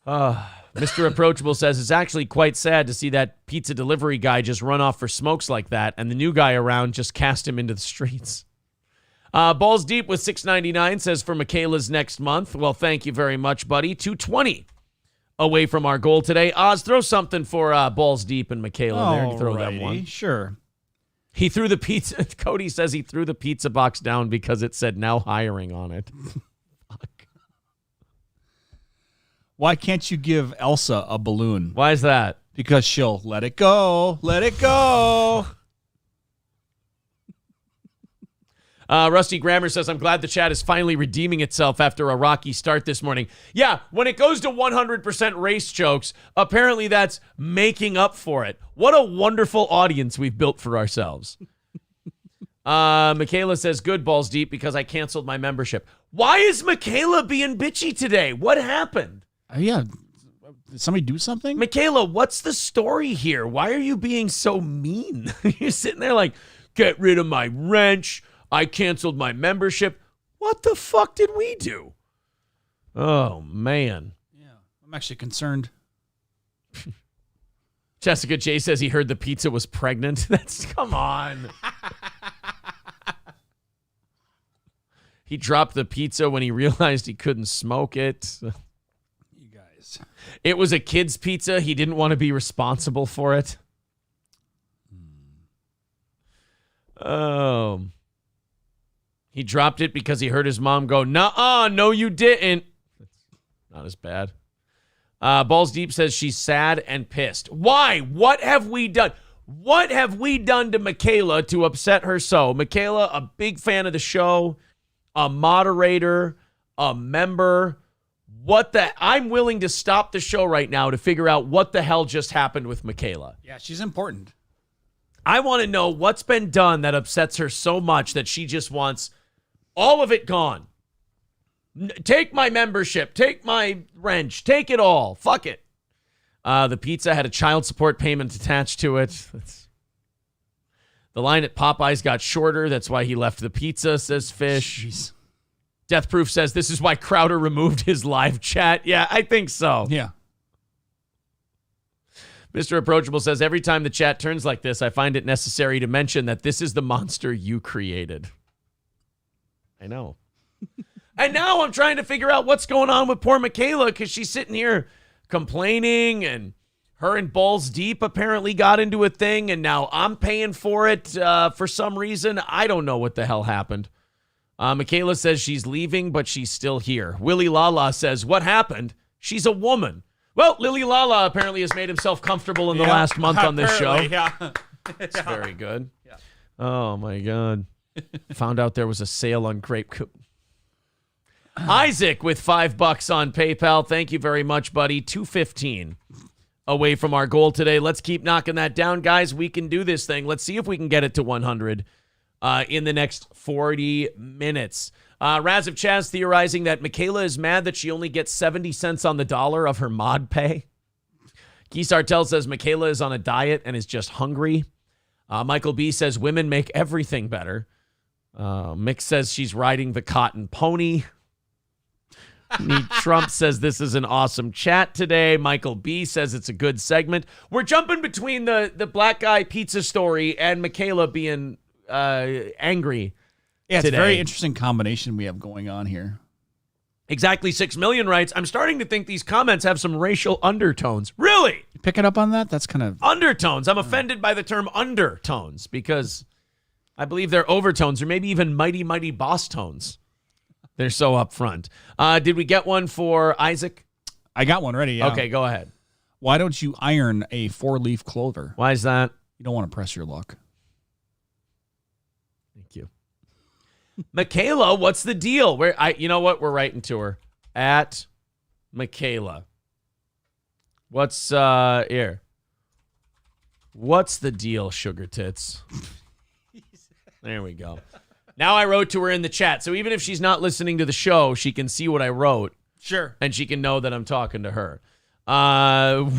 Mr. Approachable says, it's actually quite sad to see that pizza delivery guy just run off for smokes like that, and the new guy around just cast him into the streets. Balls Deep with $6.99 says, for Michaela's next month. Well, thank you very much, buddy. 220 away from our goal today. Oz, throw something for Balls Deep and Michaela there. Throw that one. Sure. He threw the pizza. Cody says he threw the pizza box down because it said now hiring on it. Fuck. Why can't you give Elsa a balloon? Why is that? Because she'll let it go. Let it go. Rusty Grammer says, I'm glad the chat is finally redeeming itself after a rocky start this morning. Yeah, when it goes to 100% race jokes, apparently that's making up for it. What a wonderful audience we've built for ourselves. Michaela says, good, Balls Deep, because I canceled my membership. Why is Michaela being bitchy today? What happened? Yeah. Did somebody do something? Michaela, what's the story here? Why are you being so mean? You're sitting there like, get rid of my wrench. I canceled my membership. What the fuck did we do? Oh, man. Yeah, I'm actually concerned. Jessica J says he heard the pizza was pregnant. Come on. He dropped the pizza when he realized he couldn't smoke it. You guys. It was a kid's pizza. He didn't want to be responsible for it. Oh. He dropped it because he heard his mom go, nuh-uh, no you didn't. That's not as bad. Balls Deep says she's sad and pissed. Why? What have we done? What have we done to Michaela to upset her so? Michaela, a big fan of the show, a moderator, a member. I'm willing to stop the show right now to figure out what the hell just happened with Michaela. Yeah, she's important. I want to know what's been done that upsets her so much that she just wants all of it gone. Take my membership. Take my wrench. Take it all. Fuck it. The pizza had a child support payment attached to it. The line at Popeyes got shorter. That's why he left the pizza, says Fish. Jeez. Death Proof says this is why Crowder removed his live chat. Yeah, I think so. Yeah. Mr. Approachable says, every time the chat turns like this, I find it necessary to mention that this is the monster you created. I know. And now I'm trying to figure out what's going on with poor Michaela because she's sitting here complaining, and her and Balls Deep apparently got into a thing, and now I'm paying for it for some reason. I don't know what the hell happened. Michaela says she's leaving, but she's still here. Willie Lala says, what happened? She's a woman. Well, Lily Lala apparently has made himself comfortable in the last month on this show. Yeah. It's very good. Yeah. Oh, my God. Found out there was a sale on grape coop. Isaac with $5 on PayPal. Thank you very much, buddy. 215 away from our goal today. Let's keep knocking that down, guys. We can do this thing. Let's see if we can get it to 100. in the next 40 minutes. Raz of Chaz theorizing that Michaela is mad that she only gets 70 cents on the dollar of her mod pay. Keith Sartell says Michaela is on a diet and is just hungry. Michael B says women make everything better. Mick says she's riding the cotton pony. Trump says this is an awesome chat today. Michael B says it's a good segment. We're jumping between the black guy pizza story and Michaela being angry. Yeah, it's today. a very interesting combination we have going on here. Exactly 6 million writes, I'm starting to think these comments have some racial undertones. Really? You picking up on that? That's kind of... Undertones. I'm offended by the term undertones because I believe they're overtones or maybe even mighty, mighty boss tones. They're so upfront. Did we get one for Isaac? I got one ready, yeah. Okay, go ahead. Why don't you iron a 4-leaf clover? Why is that? You don't want to press your luck. Thank you. Michaela, what's the deal? You know what? We're writing to her. At Michaela. What's here? What's the deal, sugar tits? There we go. Now I wrote to her in the chat. So even if she's not listening to the show, she can see what I wrote. Sure. And she can know that I'm talking to her. So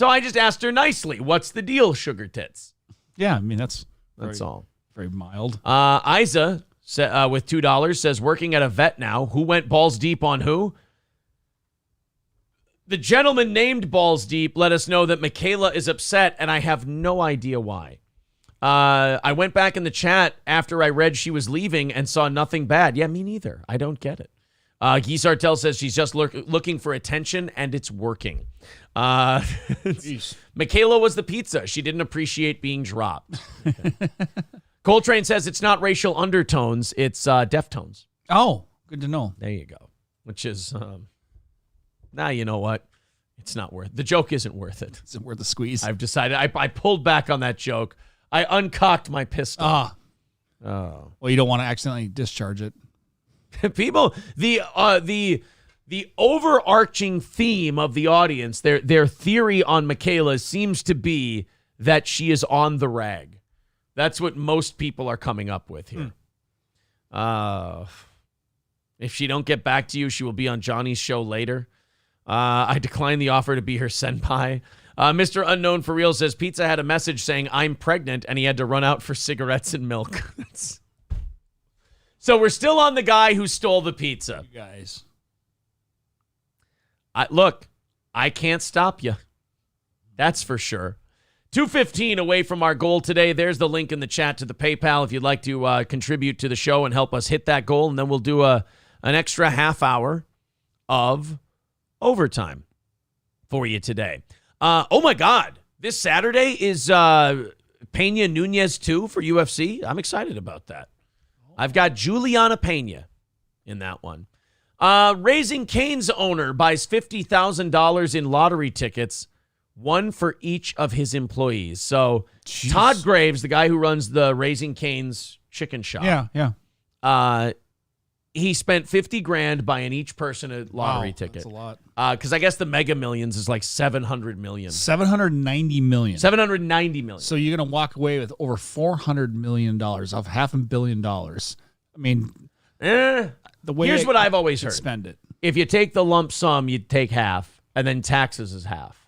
I just asked her nicely, what's the deal, sugar tits? Yeah, I mean, that's all. Very mild. Isa with $2 says, working at a vet now. Who went balls deep on who? The gentleman named Balls Deep let us know that Michaela is upset, and I have no idea why. I went back in the chat after I read she was leaving and saw nothing bad. Yeah, me neither. I don't get it. Guy Sartell says she's just looking for attention, and it's working. Michaela was the pizza. She didn't appreciate being dropped. Okay. Coltrane says it's not racial undertones. It's deftones. Oh, good to know. There you go. Which is, now you know what? It's not worth it. The joke isn't worth it. Isn't worth the squeeze. I've decided. I pulled back on that joke. I uncocked my pistol. Oh. Well, you don't want to accidentally discharge it. People, the overarching theme of the audience, their theory on Michaela seems to be that she is on the rag. That's what most people are coming up with here. If she don't get back to you, she will be on Johnny's show later. I declined the offer to be her senpai. Mr. Unknown for Real says Pizza had a message saying I'm pregnant and he had to run out for cigarettes and milk. So we're still on the guy who stole the pizza. You guys. Look, I can't stop you. That's for sure. 2:15 away from our goal today. There's the link in the chat to the PayPal if you'd like to contribute to the show and help us hit that goal. And then we'll do an extra half hour of overtime for you today. Oh, my God. This Saturday is Pena Nunez 2 for UFC. I'm excited about that. I've got Juliana Pena in that one. Raising Cane's owner buys $50,000 in lottery tickets, one for each of his employees. So jeez. Todd Graves, the guy who runs the Raising Cane's chicken shop. Yeah. He spent $50,000 buying each person a lottery ticket. That's a lot. Because I guess the Mega Millions is like $700 million. $790 million. $790 million. So you're going to walk away with over $400 million off $500 million. I mean, the way here's what I've always heard. Spend it. If you take the lump sum, you take half, and then taxes is half.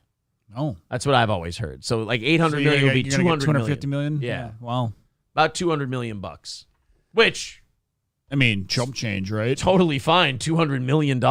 Oh, that's what I've always heard. So like $800 million would be $250 million. Yeah. Wow. About $200 million bucks, which. I mean, chump change, right? Totally fine. $200 million.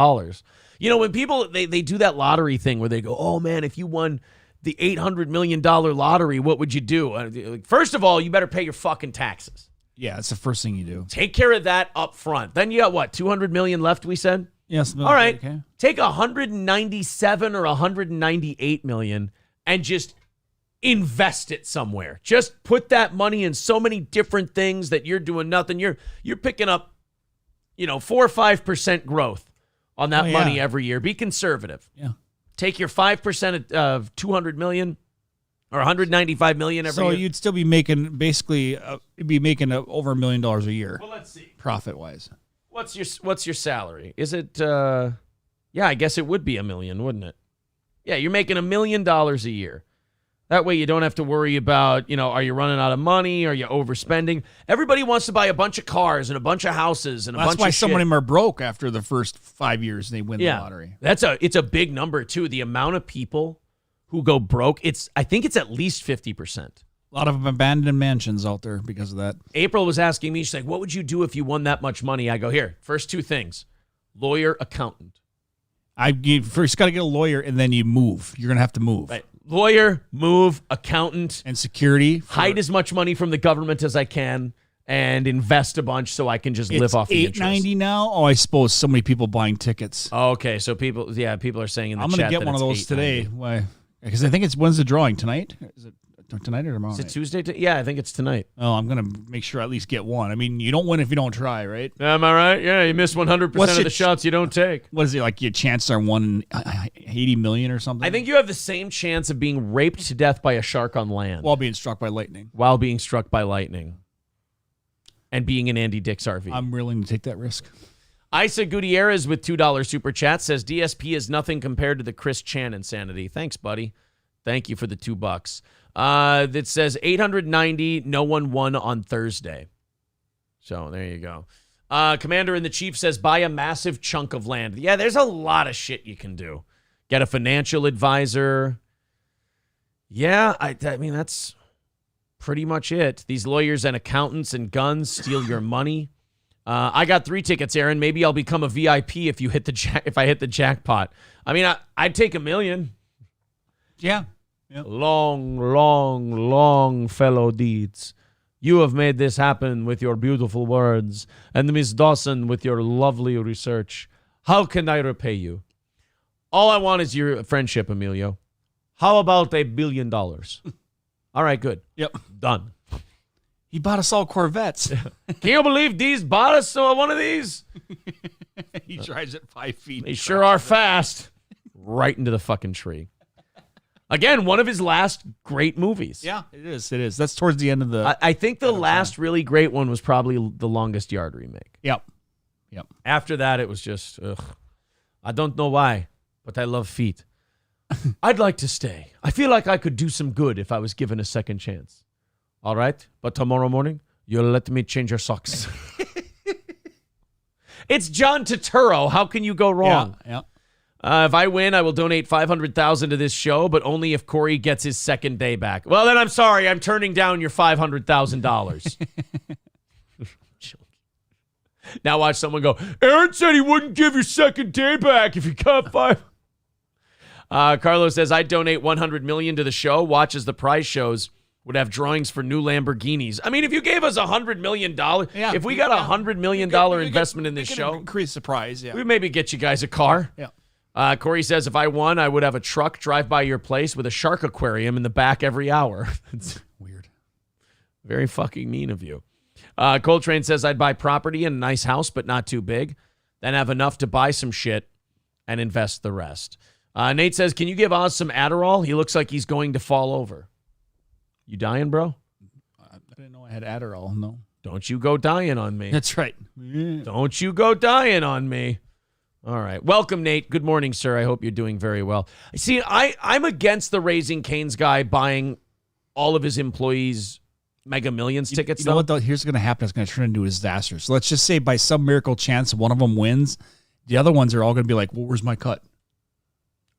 You know, when people, they do that lottery thing where they go, oh, man, if you won the $800 million lottery, what would you do? First of all, you better pay your fucking taxes. Yeah, that's the first thing you do. Take care of that up front. Then you got what, $200 million left, we said? Yes. All right. Okay. Take $197 or $198 million and just invest it somewhere. Just put that money in so many different things that you're doing nothing. You're picking up, 4 or 5% growth on that money every year. Be conservative. Yeah. Take your 5% of $200 million or $195 million every year. So you'd still be making over $1 million a year. Well, let's see. Profit wise. What's your salary? Is it I guess it would be $1 million, wouldn't it? Yeah, you're making $1 million a year. That way you don't have to worry about, are you running out of money? Are you overspending? Everybody wants to buy a bunch of cars and a bunch of houses and a bunch of shit. That's why some of them are broke after the first 5 years they win the lottery. It's a big number, too. The amount of people who go broke, I think it's at least 50%. A lot of them abandoned mansions out there because of that. April was asking me, she's like, what would you do if you won that much money? I go, here, first two things, lawyer, accountant. You first got to get a lawyer and then you move. You're going to have to move. Right. Lawyer, move, accountant. And security. Hide as much money from the government as I can and invest a bunch so I can just live off the interest. $8.90 now? Oh, I suppose so many people buying tickets. Okay, so people are saying in the chat I'm going to get one of those today. Why? Because I think when's the drawing? Tonight? Is it tonight or tomorrow? Is it Tuesday? Yeah, I think it's tonight. Oh, I'm going to make sure I at least get one. I mean, you don't win if you don't try, right? Am I right? Yeah, you miss 100% of the shots you don't take. What is it, like your chances are 1 in 80 million or something? I think you have the same chance of being raped to death by a shark on land. While being struck by lightning. And being in Andy Dick's RV. I'm willing to take that risk. Isa Gutierrez with $2 super chat says DSP is nothing compared to the Chris Chan insanity. Thanks, buddy. Thank you for the $2. That says 890, no one won on Thursday. So there you go. Commander-in-the-Chief says buy a massive chunk of land. Yeah, there's a lot of shit you can do. Get a financial advisor. Yeah, I mean, that's pretty much it. These lawyers and accountants and guns steal your money. I got 3 tickets, Aaron. Maybe I'll become a VIP if I hit the jackpot. I mean, I'd take $1 million. Yeah. Yep. Long fellow deeds. You have made this happen with your beautiful words, and Miss Dawson with your lovely research. How can I repay you? All I want is your friendship, Emilio. How about $1 billion? All right, good. Yep. Done. He bought us all Corvettes. Can you believe these bought us one of these? He drives at 5 feet. They sure are fast. Right into the fucking tree. Again, one of his last great movies. Yeah, it is. It is. That's towards the end of the... I think the last really great one was probably The Longest Yard remake. Yep. After that, it was just, I don't know why, but I love feet. I'd like to stay. I feel like I could do some good if I was given a second chance. All right, but tomorrow morning, you'll let me change your socks. It's John Turturro. How can you go wrong? Yeah. If I win, I will donate $500,000 to this show, but only if Corey gets his second day back. Well, then I'm sorry. I'm turning down your $500,000. Now watch someone go, Aaron said he wouldn't give your second day back if you got $5. Carlos says, I'd donate $100 million to the show. Watch as the prize shows would have drawings for new Lamborghinis. I mean, if you gave us $100 million, if we got $100 million investment in this show, increase the prize, we'd maybe get you guys a car. Yeah. Corey says, if I won, I would have a truck drive by your place with a shark aquarium in the back every hour. It's weird. Very fucking mean of you. Coltrane says, I'd buy property and a nice house, but not too big. Then have enough to buy some shit and invest the rest. Nate says, can you give Oz some Adderall? He looks like he's going to fall over. You dying, bro? I didn't know I had Adderall, no. Don't you go dying on me. That's right. Don't you go dying on me. All right. Welcome, Nate. Good morning, sir. I hope you're doing very well. See, I'm against the Raising Cane's guy buying all of his employees Mega Millions tickets. You know what, though? Here's what's going to happen. It's going to turn into a disaster. So let's just say by some miracle chance, one of them wins. The other ones are all going to be like, well, where's my cut?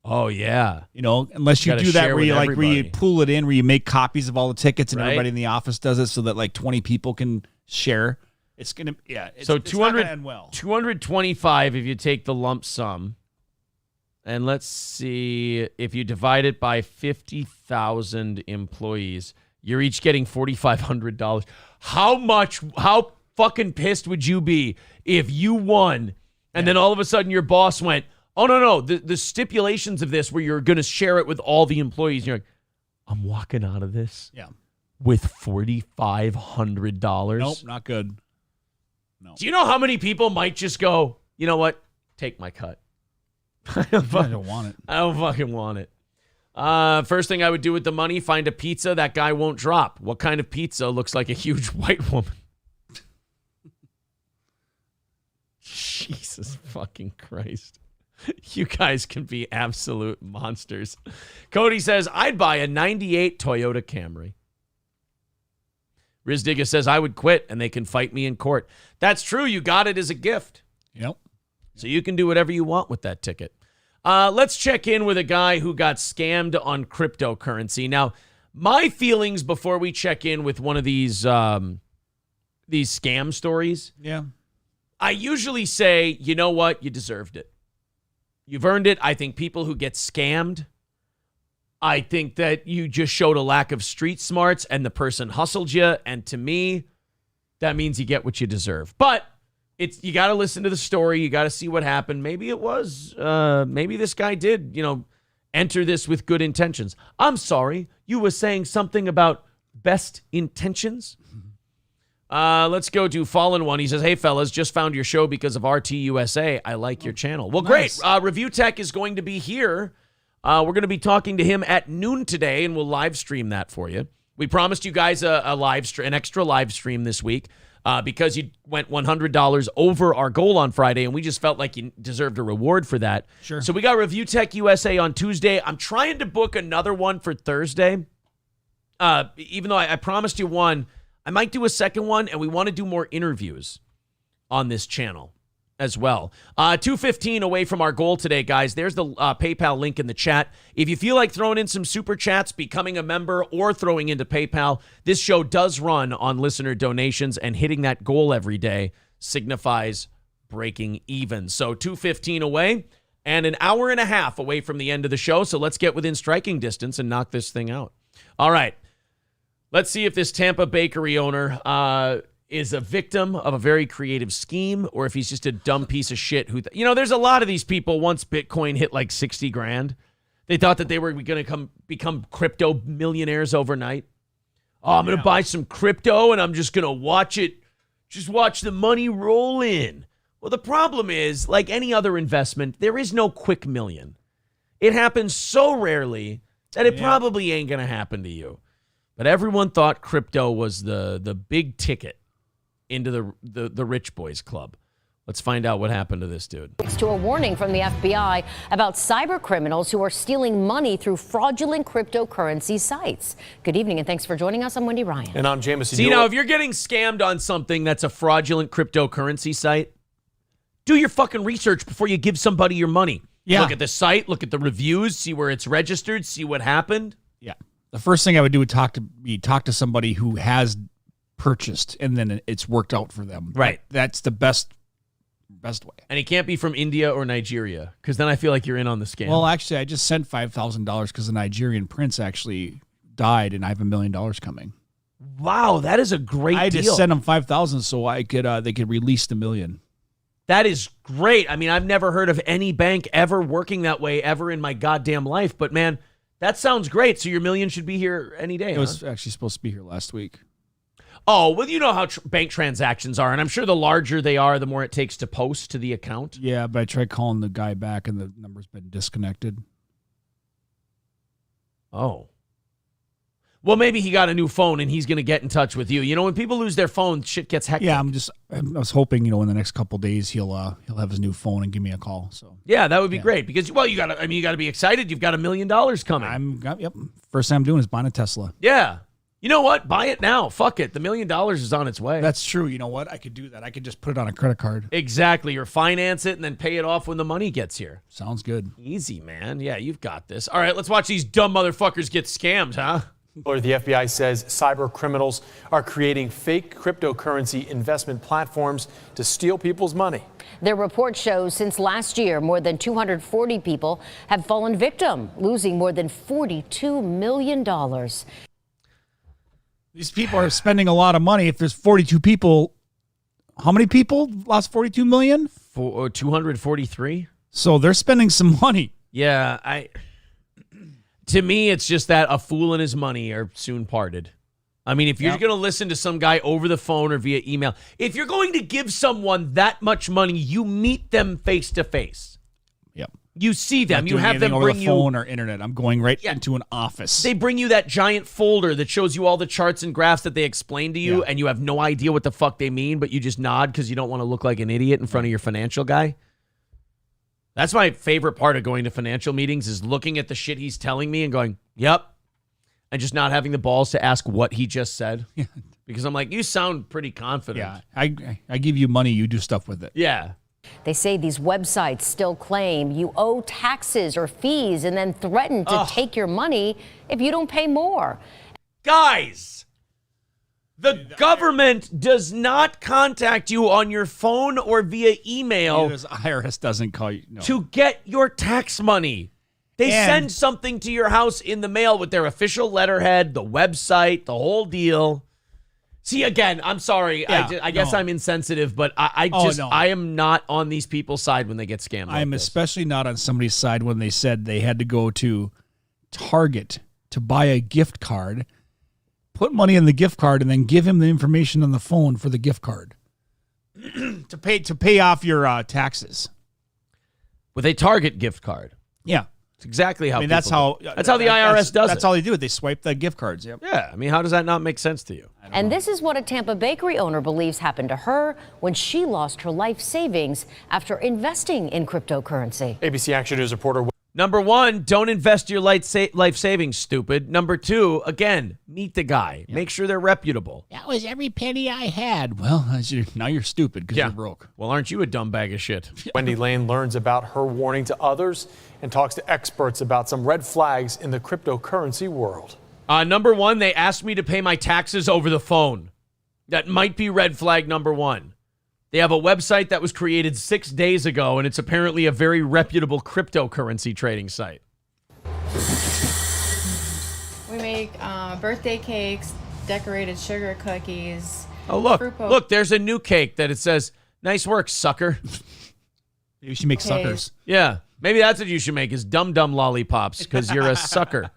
Oh, yeah. You know, unless you do that where you pull it in, where you make copies of all the tickets and everybody in the office does it so that like 20 people can share. It's going to, so it's not gonna end well. 225 if you take the lump sum. And let's see, if you divide it by 50,000 employees, you're each getting $4,500. How fucking pissed would you be if you won and then all of a sudden your boss went, oh, no, the stipulations of this where you're going to share it with all the employees. And you're like, I'm walking out of this with $4,500. Nope, not good. No. Do you know how many people might just go, you know what? Take my cut. I don't want it. I don't fucking want it. First thing I would do with the money, find a pizza that guy won't drop. What kind of pizza looks like a huge white woman? Jesus fucking Christ. You guys can be absolute monsters. Cody says, I'd buy a 98 Toyota Camry. Riz Digga says, I would quit and they can fight me in court. That's true. You got it as a gift. Yep. So you can do whatever you want with that ticket. Let's check in with a guy who got scammed on cryptocurrency. Now, my feelings before we check in with one of these scam stories. Yeah. I usually say, you know what? You deserved it. You've earned it. I think people who get scammed, I think that you just showed a lack of street smarts and the person hustled you. And to me, that means you get what you deserve. But you got to listen to the story. You got to see what happened. Maybe it was, maybe this guy did, enter this with good intentions. I'm sorry. You were saying something about best intentions? Let's go to Fallen One. He says, hey, fellas, just found your show because of RTUSA. I like your channel. Well, nice. Great. Review Tech is going to be here. We're going to be talking to him at noon today, and we'll live stream that for you. We promised you guys an extra live stream this week because you went $100 over our goal on Friday, and we just felt like you deserved a reward for that. Sure. So we got Review Tech USA on Tuesday. I'm trying to book another one for Thursday. Even though I promised you one, I might do a second one, and we want to do more interviews on this channel as well. 2:15 away from our goal today, guys. There's the PayPal link in the chat. If you feel like throwing in some super chats, becoming a member, or throwing into PayPal, this show does run on listener donations, and hitting that goal every day signifies breaking even. So 2:15 away and an hour and a half away from the end of the show. So let's get within striking distance and knock this thing out. All right. Let's see if this Tampa bakery owner is a victim of a very creative scheme or if he's just a dumb piece of shit who, there's a lot of these people once Bitcoin hit like 60 grand. They thought that they were going to become crypto millionaires overnight. Oh, I'm going to buy some crypto and I'm just going to watch the money roll in. Well, the problem is, like any other investment, there is no quick million. It happens so rarely that it probably ain't going to happen to you. But everyone thought crypto was the big ticket into the rich boys club. Let's find out what happened to this dude. To a warning from the FBI about cyber criminals who are stealing money through fraudulent cryptocurrency sites. Good evening and thanks for joining us. I'm Wendy Ryan. And I'm Jameson. See, now, if you're getting scammed on something that's a fraudulent cryptocurrency site, do your fucking research before you give somebody your money. Yeah. Look at the site, look at the reviews, see where it's registered, see what happened. Yeah. The first thing I would do would talk to somebody who has purchased and then it's worked out for them. Right. That's the best way. And he can't be from India or Nigeria because then I feel like you're in on the scam. Well, actually, I just sent $5,000 because the Nigerian prince actually died and I have $1 million coming. Wow, that is a great deal. I just sent them $5,000 so I could they could release the $1 million. That is great. I mean, I've never heard of any bank ever working that way ever in my goddamn life. But man, that sounds great. So your $1 million should be here any day. It was actually supposed to be here last week. Oh, well, you know how bank transactions are. And I'm sure the larger they are, the more it takes to post to the account. Yeah, but I tried calling the guy back and the number's been disconnected. Oh. Well, maybe he got a new phone and he's going to get in touch with you. You know, when people lose their phone, shit gets hectic. Yeah, I was hoping, in the next couple of days he'll have his new phone and give me a call. So yeah, that would be great because you got to be excited. You've got $1 million coming. Yep. First thing I'm doing is buying a Tesla. Yeah. You know what? Buy it now. Fuck it. The $1 million is on its way. That's true. You know what? I could do that. I could just put it on a credit card. Exactly. Or finance it and then pay it off when the money gets here. Sounds good. Easy, man. Yeah, you've got this. All right, let's watch these dumb motherfuckers get scammed, huh? The FBI says cyber criminals are creating fake cryptocurrency investment platforms to steal people's money. Their report shows since last year, more than 240 people have fallen victim, losing more than $42 million. These people are spending a lot of money. If there's 42 people, how many people lost 42 million? 243. So they're spending some money. Yeah, to me, it's just that a fool and his money are soon parted. I mean, if you're going to listen to some guy over the phone or via email, if you're going to give someone that much money, you meet them face to face. Yep. You see them. You have them over bring the you phone or internet. I'm going right into an office. They bring you that giant folder that shows you all the charts and graphs that they explain to you, and you have no idea what the fuck they mean, but you just nod because you don't want to look like an idiot in front of your financial guy. That's my favorite part of going to financial meetings is looking at the shit he's telling me and going, yep, and just not having the balls to ask what he just said. Yeah. Because I'm like, you sound pretty confident. Yeah, I give you money, you do stuff with it. Yeah. They say these websites still claim you owe taxes or fees and then threaten to take your money if you don't pay more. Guys, the government does not contact you on your phone or via email. The IRS doesn't call you. No. To get your tax money. They send something to your house in the mail with their official letterhead, the website, the whole deal. See, again, I'm sorry. Yeah, I guess I'm insensitive, but I am not on these people's side when they get scammed. I am especially not on somebody's side when they said they had to go to Target to buy a gift card, put money in the gift card, and then give him the information on the phone for the gift card to pay off your taxes with a Target gift card. Yeah. It's exactly how. That's how the IRS does it. That's all they do. They swipe the gift cards. Yep. Yeah. I mean, how does that not make sense to you? And this is what a Tampa bakery owner believes happened to her when she lost her life savings after investing in cryptocurrency. ABC Action News reporter. Number one, don't invest your life savings, stupid. Number two, again, meet the guy. Yep. Make sure they're reputable. That was every penny I had. Well, now you're stupid because you're broke. Well, aren't you a dumb bag of shit? Wendy Lane learns about her warning to others and talks to experts about some red flags in the cryptocurrency world. Number one, they asked me to pay my taxes over the phone. That might be red flag number one. They have a website that was created 6 days ago, and it's apparently a very reputable cryptocurrency trading site. We make birthday cakes, decorated sugar cookies. Oh, look, there's a new cake that it says, nice work, sucker. Maybe you should make suckers. Yeah, maybe that's what you should make is dum-dum lollipops because you're a sucker.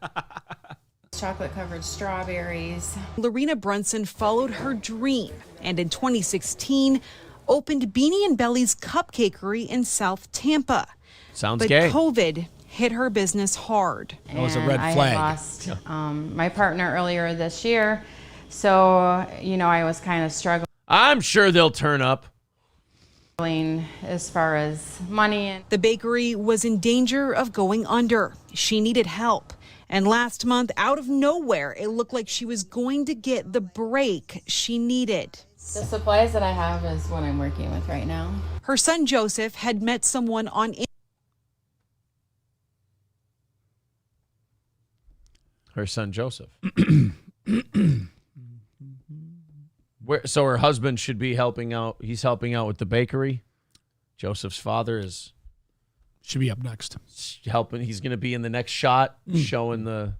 Chocolate-covered strawberries. Lorena Brunson followed her dream, and in 2016, opened Beanie and Belly's Cupcakery in South Tampa. Sounds gay. But COVID hit her business hard. That was a red flag. I had lost my partner earlier this year, so, I was kind of struggling. I'm sure they'll turn up. As far as money. The bakery was in danger of going under. She needed help. And last month, out of nowhere, it looked like she was going to get the break she needed. The supplies that I have is what I'm working with right now. Her son Joseph had met someone on Her son Joseph. So her husband should be helping out. He's helping out with the bakery. Joseph's father should be up next. Helping. He's going to be in the next shot, showing the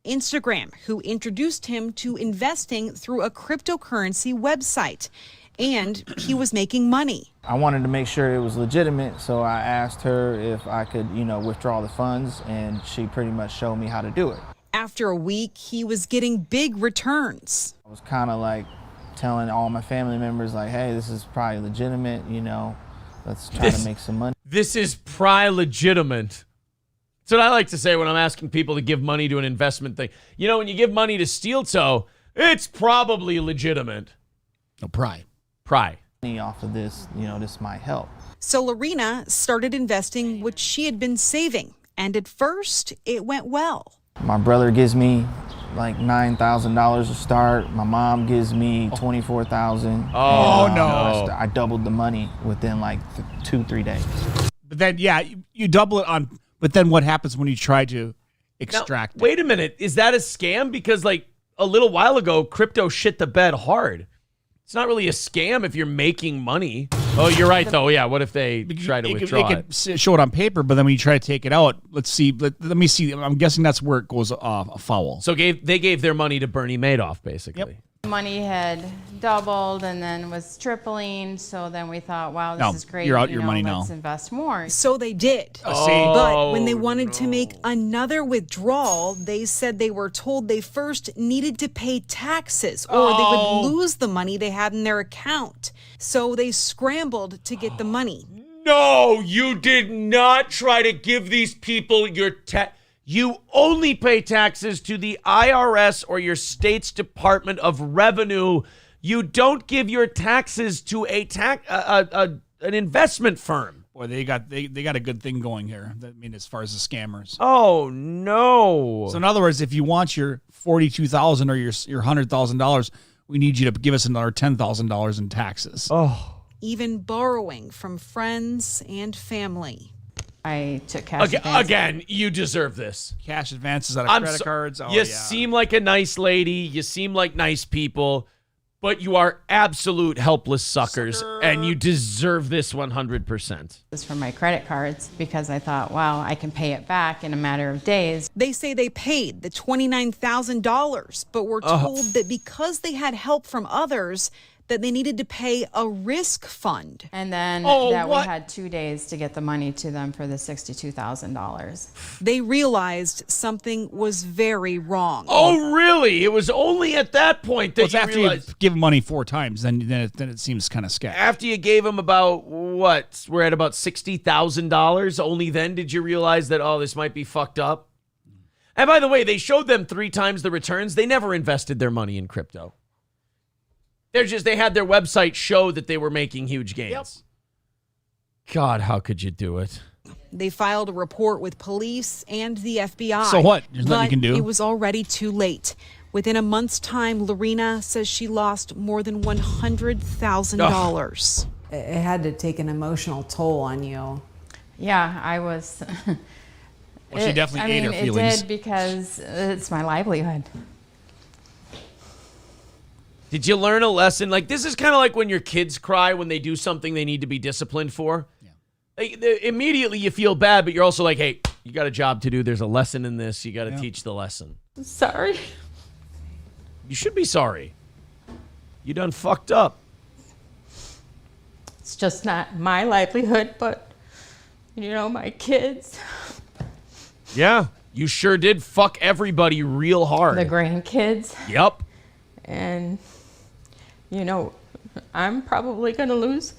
Instagram, who introduced him to investing through a cryptocurrency website. And he was making money. I wanted to make sure it was legitimate, so I asked her if I could, withdraw the funds, and she pretty much showed me how to do it. After a week, he was getting big returns. I was kind of like telling all my family members, like, hey, this is probably legitimate, let's try to make some money. This is probably legitimate. That's what I like to say when I'm asking people to give money to an investment thing. When you give money to Steel Toe, it's probably legitimate. No, pry. Off of this, this might help. So Lorena started investing what she had been saving. And at first, it went well. My brother gives me like $9,000 to start. My mom gives me $24,000. Oh, no. I doubled the money within like 2-3 days. But then, you double it on... But then what happens when you try to extract it? Wait a minute. Is that a scam? Because like a little while ago, crypto shit the bed hard. It's not really a scam if you're making money. Oh, you're right, though. Yeah, what if they try to withdraw it? They could show it on paper, but then when you try to take it out, let's see. Let me see. I'm guessing that's where it goes foul. So they gave their money to Bernie Madoff, basically. Yep. Money had doubled and then was tripling. So then we thought, wow, this is great. You're out your money now. Let's invest more. So they did. But when they wanted to make another withdrawal, they said they were told they first needed to pay taxes or they would lose the money they had in their account. So they scrambled to get the money. No, you did not try to give these people your tax. You only pay taxes to the IRS or your state's Department of Revenue. You don't give your taxes to an investment firm. Boy, they got a good thing going here. I mean, as far as the scammers. Oh no! So in other words, if you want your $42,000 or your $100,000, we need you to give us another $10,000 in taxes. Oh. Even borrowing from friends and family. I took cash advances. Again, you deserve this. Cash advances out of credit cards. Oh, you seem like a nice lady. You seem like nice people, but you are absolute helpless suckers, and you deserve this 100%. This for my credit cards because I thought, wow, I can pay it back in a matter of days. They say they paid the $29,000, but were told that because they had help from others, that they needed to pay a risk fund. And then we had 2 days to get the money to them for the $62,000. They realized something was very wrong. Oh, really? It was only at that point that after realized. you give them money 4 times, then it seems kind of sketchy. After you gave them about, what? We're at about $60,000. Only then did you realize that, this might be fucked up. And by the way, they showed them 3 times the returns. They never invested their money in crypto. They had their website show that they were making huge gains. Yep. God, how could you do it? They filed a report with police and the FBI. So what? There's nothing you can do. It was already too late. Within a month's time, Lorena says she lost more than $100,000. It had to take an emotional toll on you. Yeah, I was. Well, she definitely ate her feelings. It did because it's my livelihood. Did you learn a lesson? Like, this is kind of like when your kids cry when they do something they need to be disciplined for. Yeah. Immediately you feel bad, but you're also like, hey, you got a job to do. There's a lesson in this. You got to teach the lesson. Sorry. You should be sorry. You done fucked up. It's just not my livelihood, but, my kids. Yeah, you sure did fuck everybody real hard. The grandkids. Yep. And, I'm probably going to lose,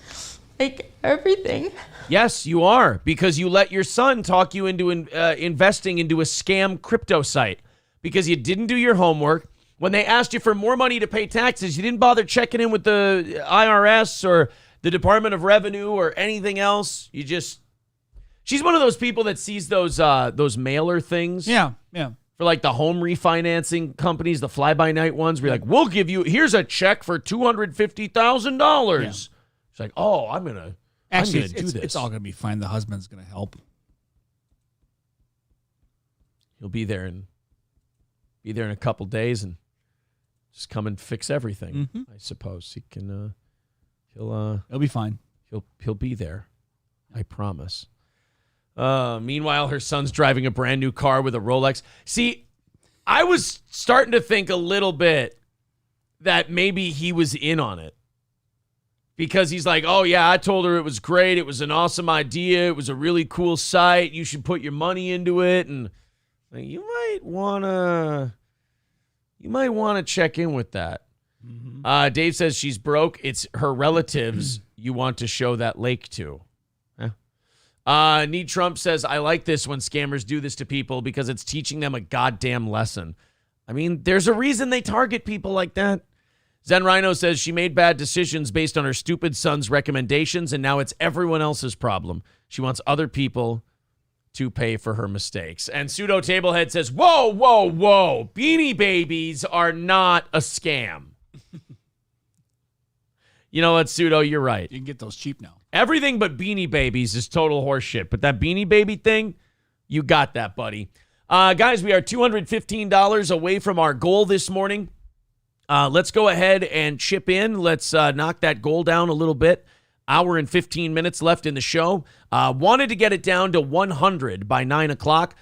everything. Yes, you are, because you let your son talk you into investing into a scam crypto site because you didn't do your homework. When they asked you for more money to pay taxes, you didn't bother checking in with the IRS or the Department of Revenue or anything else. She's one of those people that sees those mailer things. Yeah. For like the home refinancing companies, the fly-by-night ones, where you're like, we'll give you, here's a check for $250,000. Yeah. It's like, I'm gonna do this. It's all gonna be fine. The husband's gonna help. He'll be there in a couple days and just come and fix everything. Mm-hmm. I suppose he can. He'll be fine. He'll be there. I promise. Meanwhile, her son's driving a brand new car with a Rolex. See, I was starting to think a little bit that maybe he was in on it. Because he's like, oh, yeah, I told her it was great. It was an awesome idea. It was a really cool site. You should put your money into it. And you might want to check in with that. Mm-hmm. Dave says she's broke. It's her relatives you want to show that lake to. Need Trump says, I like this when scammers do this to people because it's teaching them a goddamn lesson. I mean, there's a reason they target people like that. Zen Rhino says she made bad decisions based on her stupid son's recommendations, and now it's everyone else's problem. She wants other people to pay for her mistakes. And Pseudo Tablehead says, whoa, whoa, whoa. Beanie Babies are not a scam. You know what, Pseudo? You're right. You can get those cheap now. Everything but Beanie Babies is total horseshit. But that Beanie Baby thing, you got that, buddy. Guys, we are $215 away from our goal this morning. Let's go ahead and chip in. Let's knock that goal down a little bit. Hour and 15 minutes left in the show. Wanted to get it down to 100 by 9 o'clock.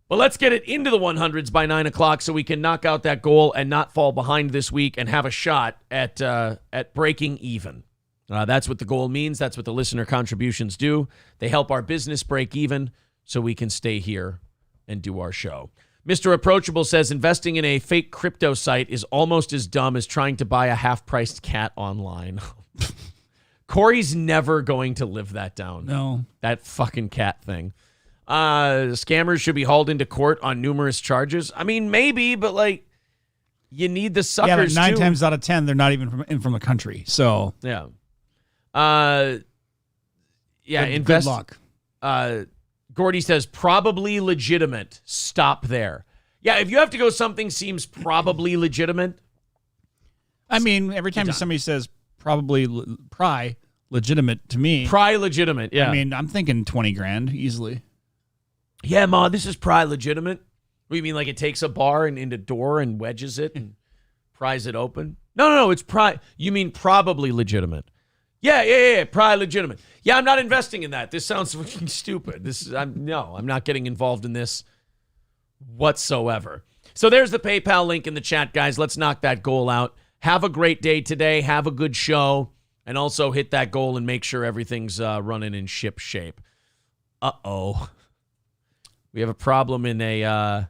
But let's get it into the 100s by 9 o'clock so we can knock out that goal and not fall behind this week and have a shot at breaking even. That's what the goal means. That's what the listener contributions do. They help our business break even so we can stay here and do our show. Mr. Approachable says investing in a fake crypto site is almost as dumb as trying to buy a half-priced cat online. Corey's never going to live that down. No. That fucking cat thing. Scammers should be hauled into court on numerous charges. I mean, maybe, but like, you need the suckers. Yeah, but 9 too. times out of 10, they're not even from the country. So yeah, Yeah, good luck. Gordy says, probably legitimate. Stop there. Yeah, if you have to go something seems probably legitimate. I mean, every time somebody says probably legitimate to me. Legitimate, yeah. I mean, I'm thinking 20 grand easily. Yeah, Ma, this is legitimate. What do you mean, like it takes a bar and a door and wedges it and pries it open? No, it's you mean probably legitimate. Yeah, probably legitimate. Yeah, I'm not investing in that. This sounds fucking stupid. I'm not getting involved in this whatsoever. So there's the PayPal link in the chat, guys. Let's knock that goal out. Have a great day today. Have a good show. And also hit that goal and make sure everything's running in ship shape. Uh-oh. We have a problem in a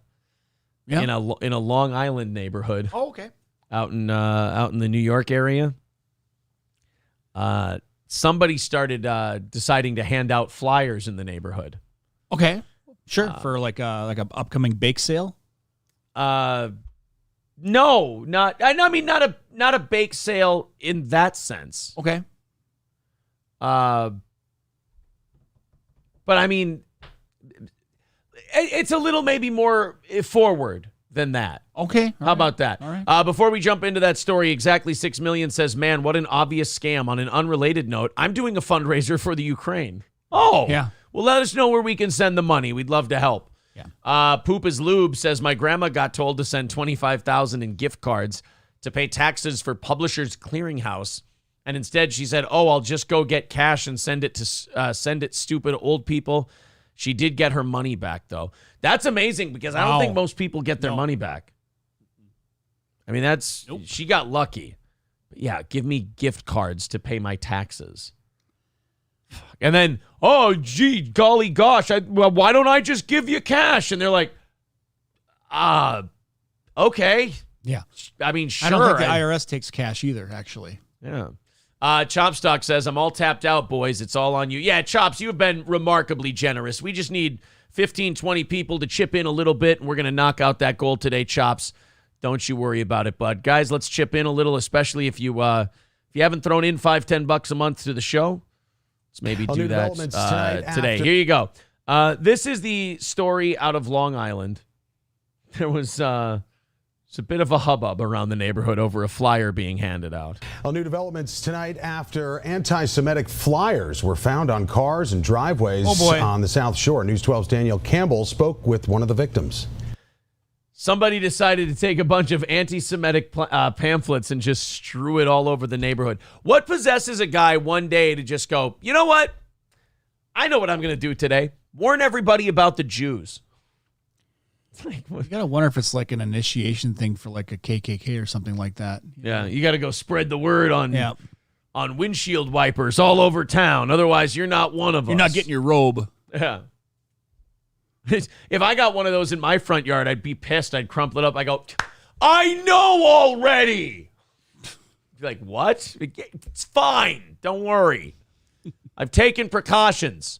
in a Long Island neighborhood. Oh, okay. Out in the New York area. Somebody started deciding to hand out flyers in the neighborhood. Okay. Sure. For like a upcoming bake sale? No, not a bake sale in that sense. Okay. But I mean, it's a little maybe more forward than that. Okay. How about that? All right. Before we jump into that story, Exactly 6 Million says, man, what an obvious scam. On an unrelated note, I'm doing a fundraiser for the Ukraine. Oh. Yeah. Well, let us know where we can send the money. We'd love to help. Yeah. Poop is Lube says, my grandma got told to send $25,000 in gift cards to pay taxes for Publishers Clearinghouse. And instead she said, oh, I'll just go get cash and send it stupid old people. She did get her money back, though. That's amazing because I don't think most people get their money back. I mean, she got lucky. But yeah, give me gift cards to pay my taxes. And then, oh, gee, golly gosh, why don't I just give you cash? And they're like, okay. Yeah. I mean, sure. I don't think the IRS takes cash either, actually. Yeah. Chopstock says, I'm all tapped out, boys. It's all on you. Yeah, Chops, you've been remarkably generous. We just need 15, 20 people to chip in a little bit, and we're going to knock out that goal today, Chops. Don't you worry about it, bud. Guys, let's chip in a little, especially if you haven't thrown in $5, $10 a month to the show. Let's maybe do that today. Here you go. This is the story out of Long Island. There was it's a bit of a hubbub around the neighborhood over a flyer being handed out. Well, new developments tonight after anti-Semitic flyers were found on cars and driveways on the South Shore. News 12's Daniel Campbell spoke with one of the victims. Somebody decided to take a bunch of anti-Semitic pamphlets and just strew it all over the neighborhood. What possesses a guy one day to just go, you know what? I know what I'm going to do today. Warn everybody about the Jews. You gotta wonder if it's like an initiation thing for like a KKK or something like that. Yeah, you got to go spread the word on windshield wipers all over town. Otherwise, you're not one of us. You're not getting your robe. Yeah. If I got one of those in my front yard, I'd be pissed. I'd crumple it up. I go, I know already. You're like, what? It's fine. Don't worry. I've taken precautions.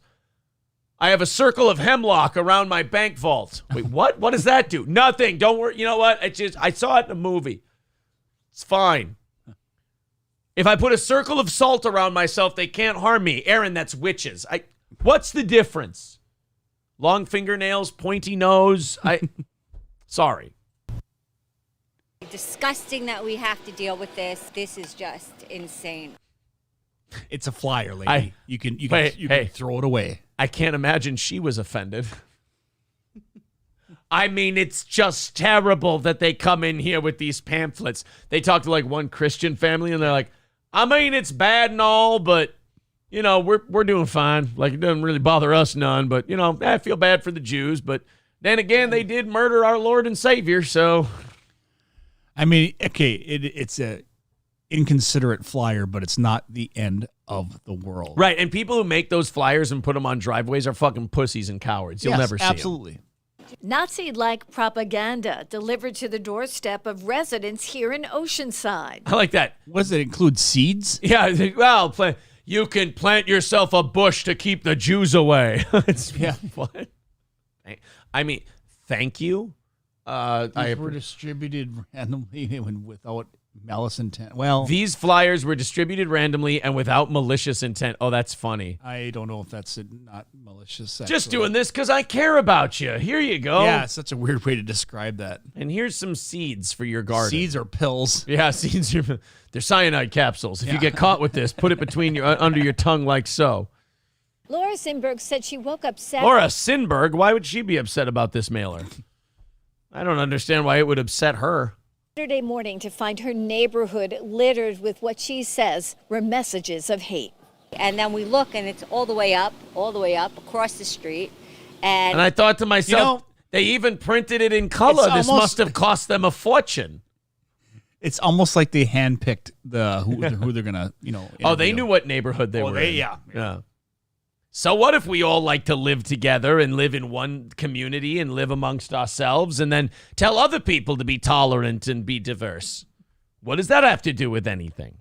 I have a circle of hemlock around my bank vault. Wait, what? What does that do? Nothing. Don't worry. You know what? I saw it in a movie. It's fine. If I put a circle of salt around myself, they can't harm me. Aaron, that's witches. What's the difference? Long fingernails, pointy nose. Sorry. Disgusting that we have to deal with this. This is just insane. It's a flyer, lady. You can throw it away. I can't imagine she was offended. I mean, it's just terrible that they come in here with these pamphlets. They talk to like one Christian family and they're like, I mean, it's bad and all, but you know, we're doing fine. Like it doesn't really bother us none, but you know, I feel bad for the Jews, but then again, they did murder our Lord and Savior, so I mean, okay, it's a inconsiderate flyer, but it's not the end of the world. Right, and people who make those flyers and put them on driveways are fucking pussies and cowards. You'll never see them. Absolutely. Nazi-like propaganda delivered to the doorstep of residents here in Oceanside. I like that. What does it include? Seeds? Yeah, well, you can plant yourself a bush to keep the Jews away. What? I mean, thank you. These were distributed randomly and without malice intent. Well, these flyers were distributed randomly and without malicious intent. Oh, that's funny. I don't know if that's not malicious. Actually. Just doing this because I care about you. Here you go. Yeah, it's such a weird way to describe that. And here's some seeds for your garden. Seeds or pills. Yeah, seeds. They're cyanide capsules. If you get caught with this, put it between your under your tongue like so. Laura Sinberg said she woke up sad. Laura Sinberg? Why would she be upset about this mailer? I don't understand why it would upset her. Saturday morning to find her neighborhood littered with what she says were messages of hate. And then we look, and it's all the way up, across the street. And I thought to myself, they even printed it in color. This must have cost them a fortune. It's almost like they handpicked who they're gonna, Oh, they knew what neighborhood they were in. Yeah. So what if we all like to live together and live in one community and live amongst ourselves and then tell other people to be tolerant and be diverse? What does that have to do with anything?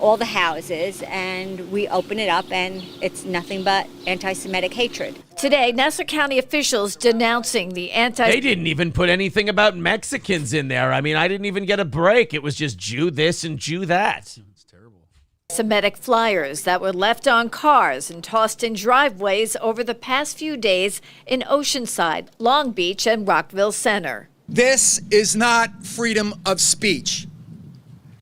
all the houses, and we open it up, and it's nothing but anti-Semitic hatred. Today, Nassau County officials denouncing the They didn't even put anything about Mexicans in there. I mean, I didn't even get a break. It was just Jew this and Jew that. Semitic flyers that were left on cars and tossed in driveways over the past few days in Oceanside, Long Beach, and Rockville Center. This is not freedom of speech.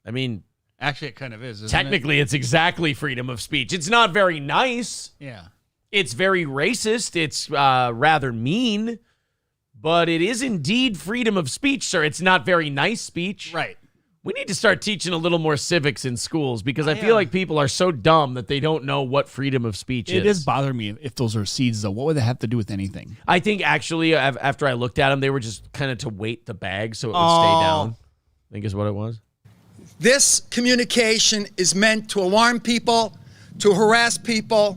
I mean, actually, it kind of is. Technically, it's exactly freedom of speech. It's not very nice. Yeah. It's very racist. It's rather mean. But it is indeed freedom of speech, sir. It's not very nice speech. Right. We need to start teaching a little more civics in schools because I feel like people are so dumb that they don't know what freedom of speech is. It is bothering me if those are seeds, though. What would they have to do with anything? I think actually, after I looked at them, they were just kind of to weight the bag so it would stay down. I think is what it was. This communication is meant to alarm people, to harass people,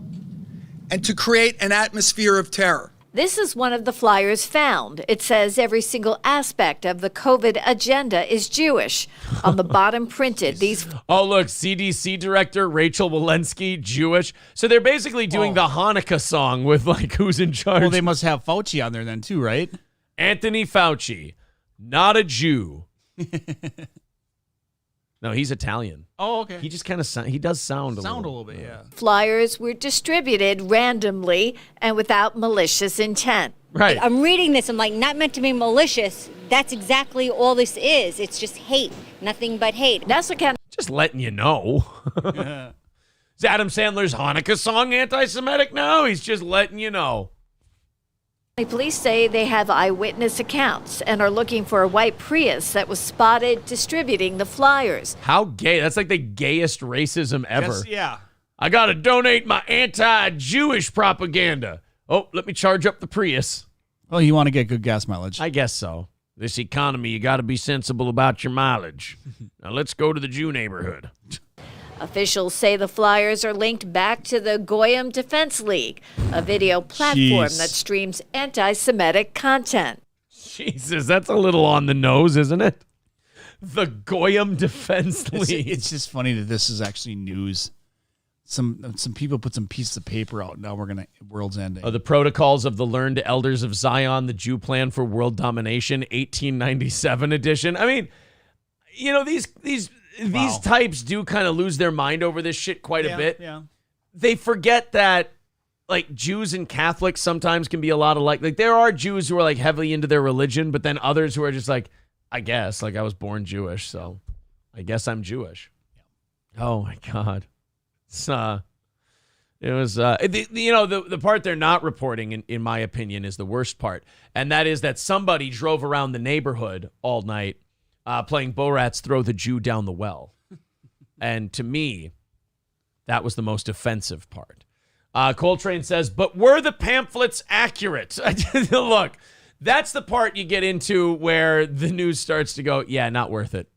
and to create an atmosphere of terror. This is one of the flyers found. It says every single aspect of the COVID agenda is Jewish. On the bottom printed these... Oh, look, CDC Director Rachel Walensky, Jewish. So they're basically doing the Hanukkah song with, like, who's in charge. Well, they must have Fauci on there then, too, right? Anthony Fauci, not a Jew. No, he's Italian. Oh, okay. He just kind of he does sound a little bit, yeah. Flyers were distributed randomly and without malicious intent. Right. I'm reading this. I'm like, not meant to be malicious. That's exactly all this is. It's just hate. Nothing but hate. Nassau County. Just letting you know. Is Adam Sandler's Hanukkah song anti-Semitic? No, he's just letting you know. Police say they have eyewitness accounts and are looking for a white Prius that was spotted distributing the flyers. How gay. That's like the gayest racism ever. Yes, yeah. I got to donate my anti-Jewish propaganda. Oh, let me charge up the Prius. Well, you want to get good gas mileage. I guess so. This economy, you got to be sensible about your mileage. Now let's go to the Jew neighborhood. Officials say the flyers are linked back to the Goyim Defense League, a video platform that streams anti-Semitic content. Jesus, that's a little on the nose, isn't it? The Goyim Defense League. It's just funny that this is actually news. Some people put some pieces of paper out. Now world's ending. The Protocols of the Learned Elders of Zion, the Jew Plan for World Domination, 1897 edition. I mean, you know, these types do kind of lose their mind over this shit quite a bit. Yeah. They forget that, like, Jews and Catholics sometimes can be a lot alike. Like, there are Jews who are, like, heavily into their religion, but then others who are just like, I guess, like, I was born Jewish, so I guess I'm Jewish. Yeah. Oh, my God. The part they're not reporting, in my opinion, is the worst part. And that is that somebody drove around the neighborhood all night playing Borat's Throw the Jew Down the Well. And to me, that was the most offensive part. Coltrane says, but were the pamphlets accurate? Look, that's the part you get into where the news starts to go, yeah, not worth it.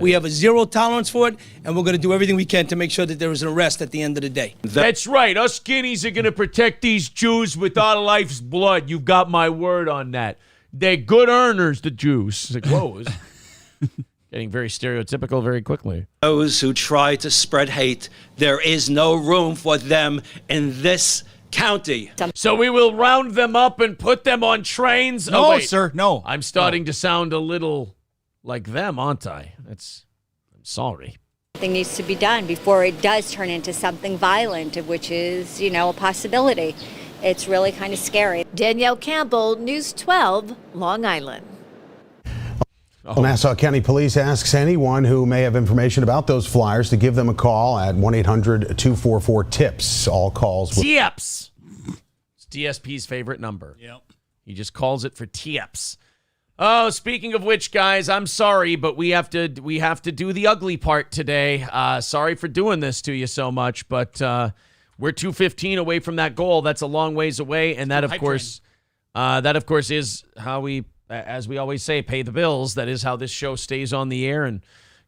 We have a zero tolerance for it, and we're going to do everything we can to make sure that there is an arrest at the end of the day. That's right. Us skinnies are going to protect these Jews with our life's blood. You got my word on that. They're good earners, the Jews. It's like, whoa. Getting very stereotypical very quickly. Those who try to spread hate, there is no room for them in this county. So we will round them up and put them on trains? No, sir, no. I'm starting to sound a little like them, aren't I? I'm sorry. Something needs to be done before it does turn into something violent, which is, a possibility. It's really kind of scary. Danielle Campbell, News 12, Long Island. Well, Nassau County Police asks anyone who may have information about those flyers to give them a call at 1-800-244-TIPS. All calls. TIPS. It's DSP's favorite number. Yep. He just calls it for TIPS. Oh, speaking of which, guys, I'm sorry, but we have to do the ugly part today. Sorry for doing this to you so much, but we're 2:15 away from that goal. That's a long ways away, and that, of course, is how we, as we always say, pay the bills. That is how this show stays on the air and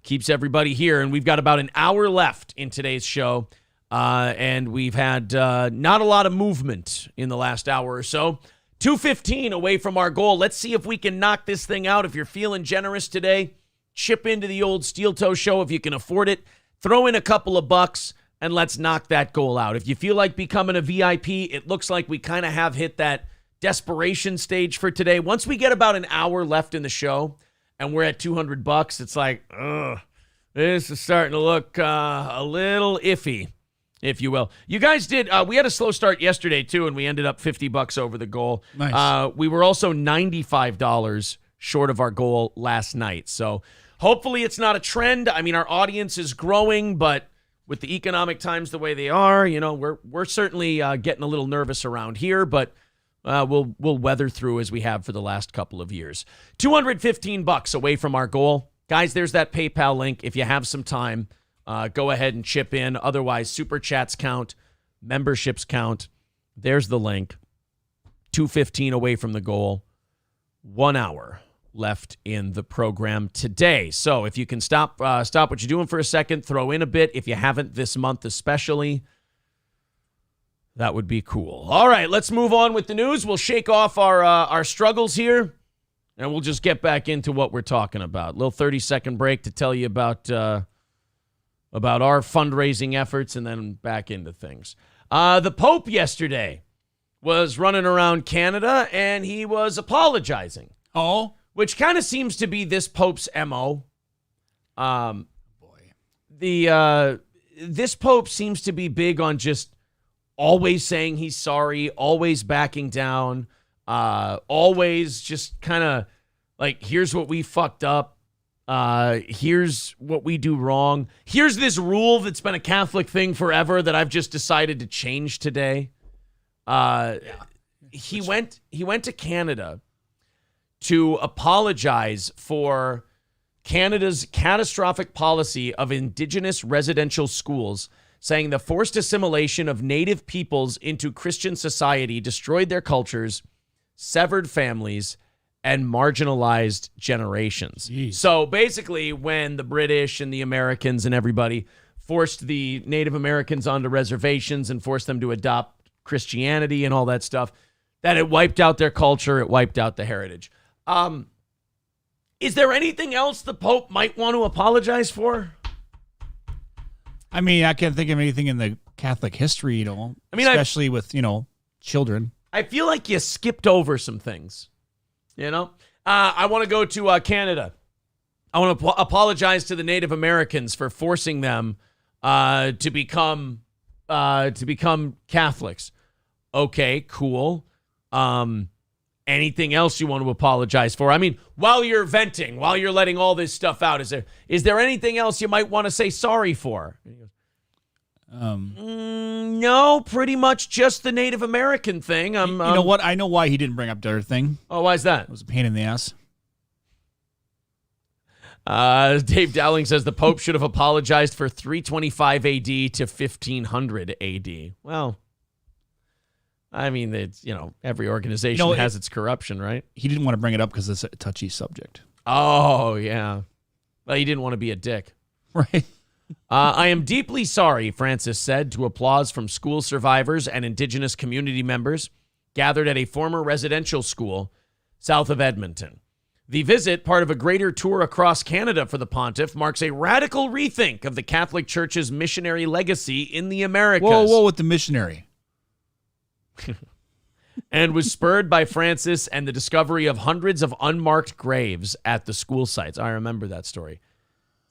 keeps everybody here. And we've got about an hour left in today's show, and we've had not a lot of movement in the last hour or so. 2:15 away from our goal. Let's see if we can knock this thing out. If you're feeling generous today, chip into the old Steel Toe Show if you can afford it. Throw in a couple of bucks, and let's knock that goal out. If you feel like becoming a VIP, it looks like we kind of have hit that desperation stage for today. Once we get about an hour left in the show, and we're at $200, it's like, this is starting to look a little iffy, if you will. You guys did, we had a slow start yesterday, too, and we ended up $50 over the goal. Nice. We were also $95 short of our goal last night. So hopefully it's not a trend. I mean, our audience is growing, but with the economic times the way they are, we're certainly getting a little nervous around here, but we'll weather through as we have for the last couple of years. $215 away from our goal. Guys, there's that PayPal link. If you have some time, go ahead and chip in. Otherwise, Super Chats count, memberships count. There's the link. 2:15 away from the goal. 1 hour left in the program today. So if you can stop what you're doing for a second, throw in a bit. If you haven't this month especially, that would be cool. All right, let's move on with the news. We'll shake off our struggles here, and we'll just get back into what we're talking about. A little 30-second break to tell you about our fundraising efforts, and then back into things. The Pope yesterday was running around Canada, and he was apologizing. Oh? Which kind of seems to be this Pope's MO. This Pope seems to be big on just always saying he's sorry, always backing down, always just kind of like, here's what we fucked up. Here's what we do wrong. Here's this rule that's been a Catholic thing forever that I've just decided to change today. He went to Canada to apologize for Canada's catastrophic policy of Indigenous residential schools, saying the forced assimilation of Native peoples into Christian society destroyed their cultures, severed families, and marginalized generations. Jeez. So basically, when the British and the Americans and everybody forced the Native Americans onto reservations and forced them to adopt Christianity and all that stuff, that it wiped out their culture, it wiped out the heritage. Is there anything else the Pope might want to apologize for? I mean, I can't think of anything in the Catholic history, especially with, children. I feel like you skipped over some things, I want to go to Canada. I want to apologize to the Native Americans for forcing them to become Catholics. Okay, cool. Anything else you want to apologize for? I mean, while you're venting, while you're letting all this stuff out, is there anything else you might want to say sorry for? No, pretty much just the Native American thing. You know what? I know why he didn't bring up the other thing. Oh, why is that? It was a pain in the ass. Dave Dowling says the Pope should have apologized for 325 AD to 1500 AD. Well, I mean, it's, every organization has its corruption, right? He didn't want to bring it up because it's a touchy subject. Oh, yeah. Well, he didn't want to be a dick. Right. I am deeply sorry, Francis said to applause from school survivors and Indigenous community members gathered at a former residential school south of Edmonton. The visit, part of a greater tour across Canada for the pontiff, marks a radical rethink of the Catholic Church's missionary legacy in the Americas. Whoa, with the missionary. And was spurred by Francis and the discovery of hundreds of unmarked graves at the school sites. I remember that story.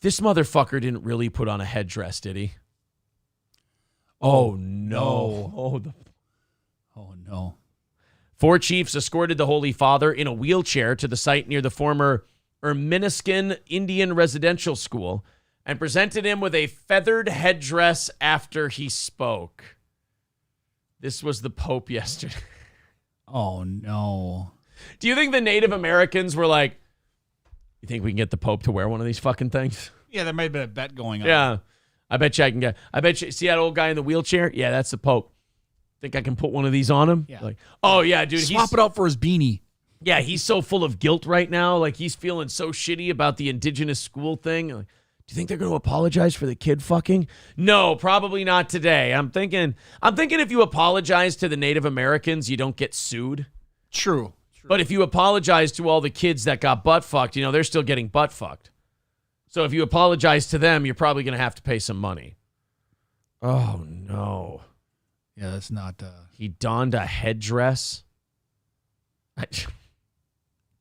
This motherfucker didn't really put on a headdress, did he? Oh, no. Oh, no. 4 chiefs escorted the Holy Father in a wheelchair to the site near the former Erminiskin Indian Residential School and presented him with a feathered headdress after he spoke. This was the Pope yesterday. Oh, no. Do you think the Native Americans were like, you think we can get the Pope to wear one of these fucking things? Yeah, there might have been a bet going on. Yeah. I bet you, see that old guy in the wheelchair? Yeah, that's the Pope. Think I can put one of these on him? Yeah. Like, oh, yeah, dude. Swap it out for his beanie. Yeah, he's so full of guilt right now. Like, he's feeling so shitty about the indigenous school thing. Like, do you think they're going to apologize for the kid fucking? No, probably not today. I'm thinking if you apologize to the Native Americans, you don't get sued. True. But if you apologize to all the kids that got butt fucked, they're still getting butt fucked. So if you apologize to them, you're probably going to have to pay some money. Oh, no. Yeah, that's not... He donned a headdress.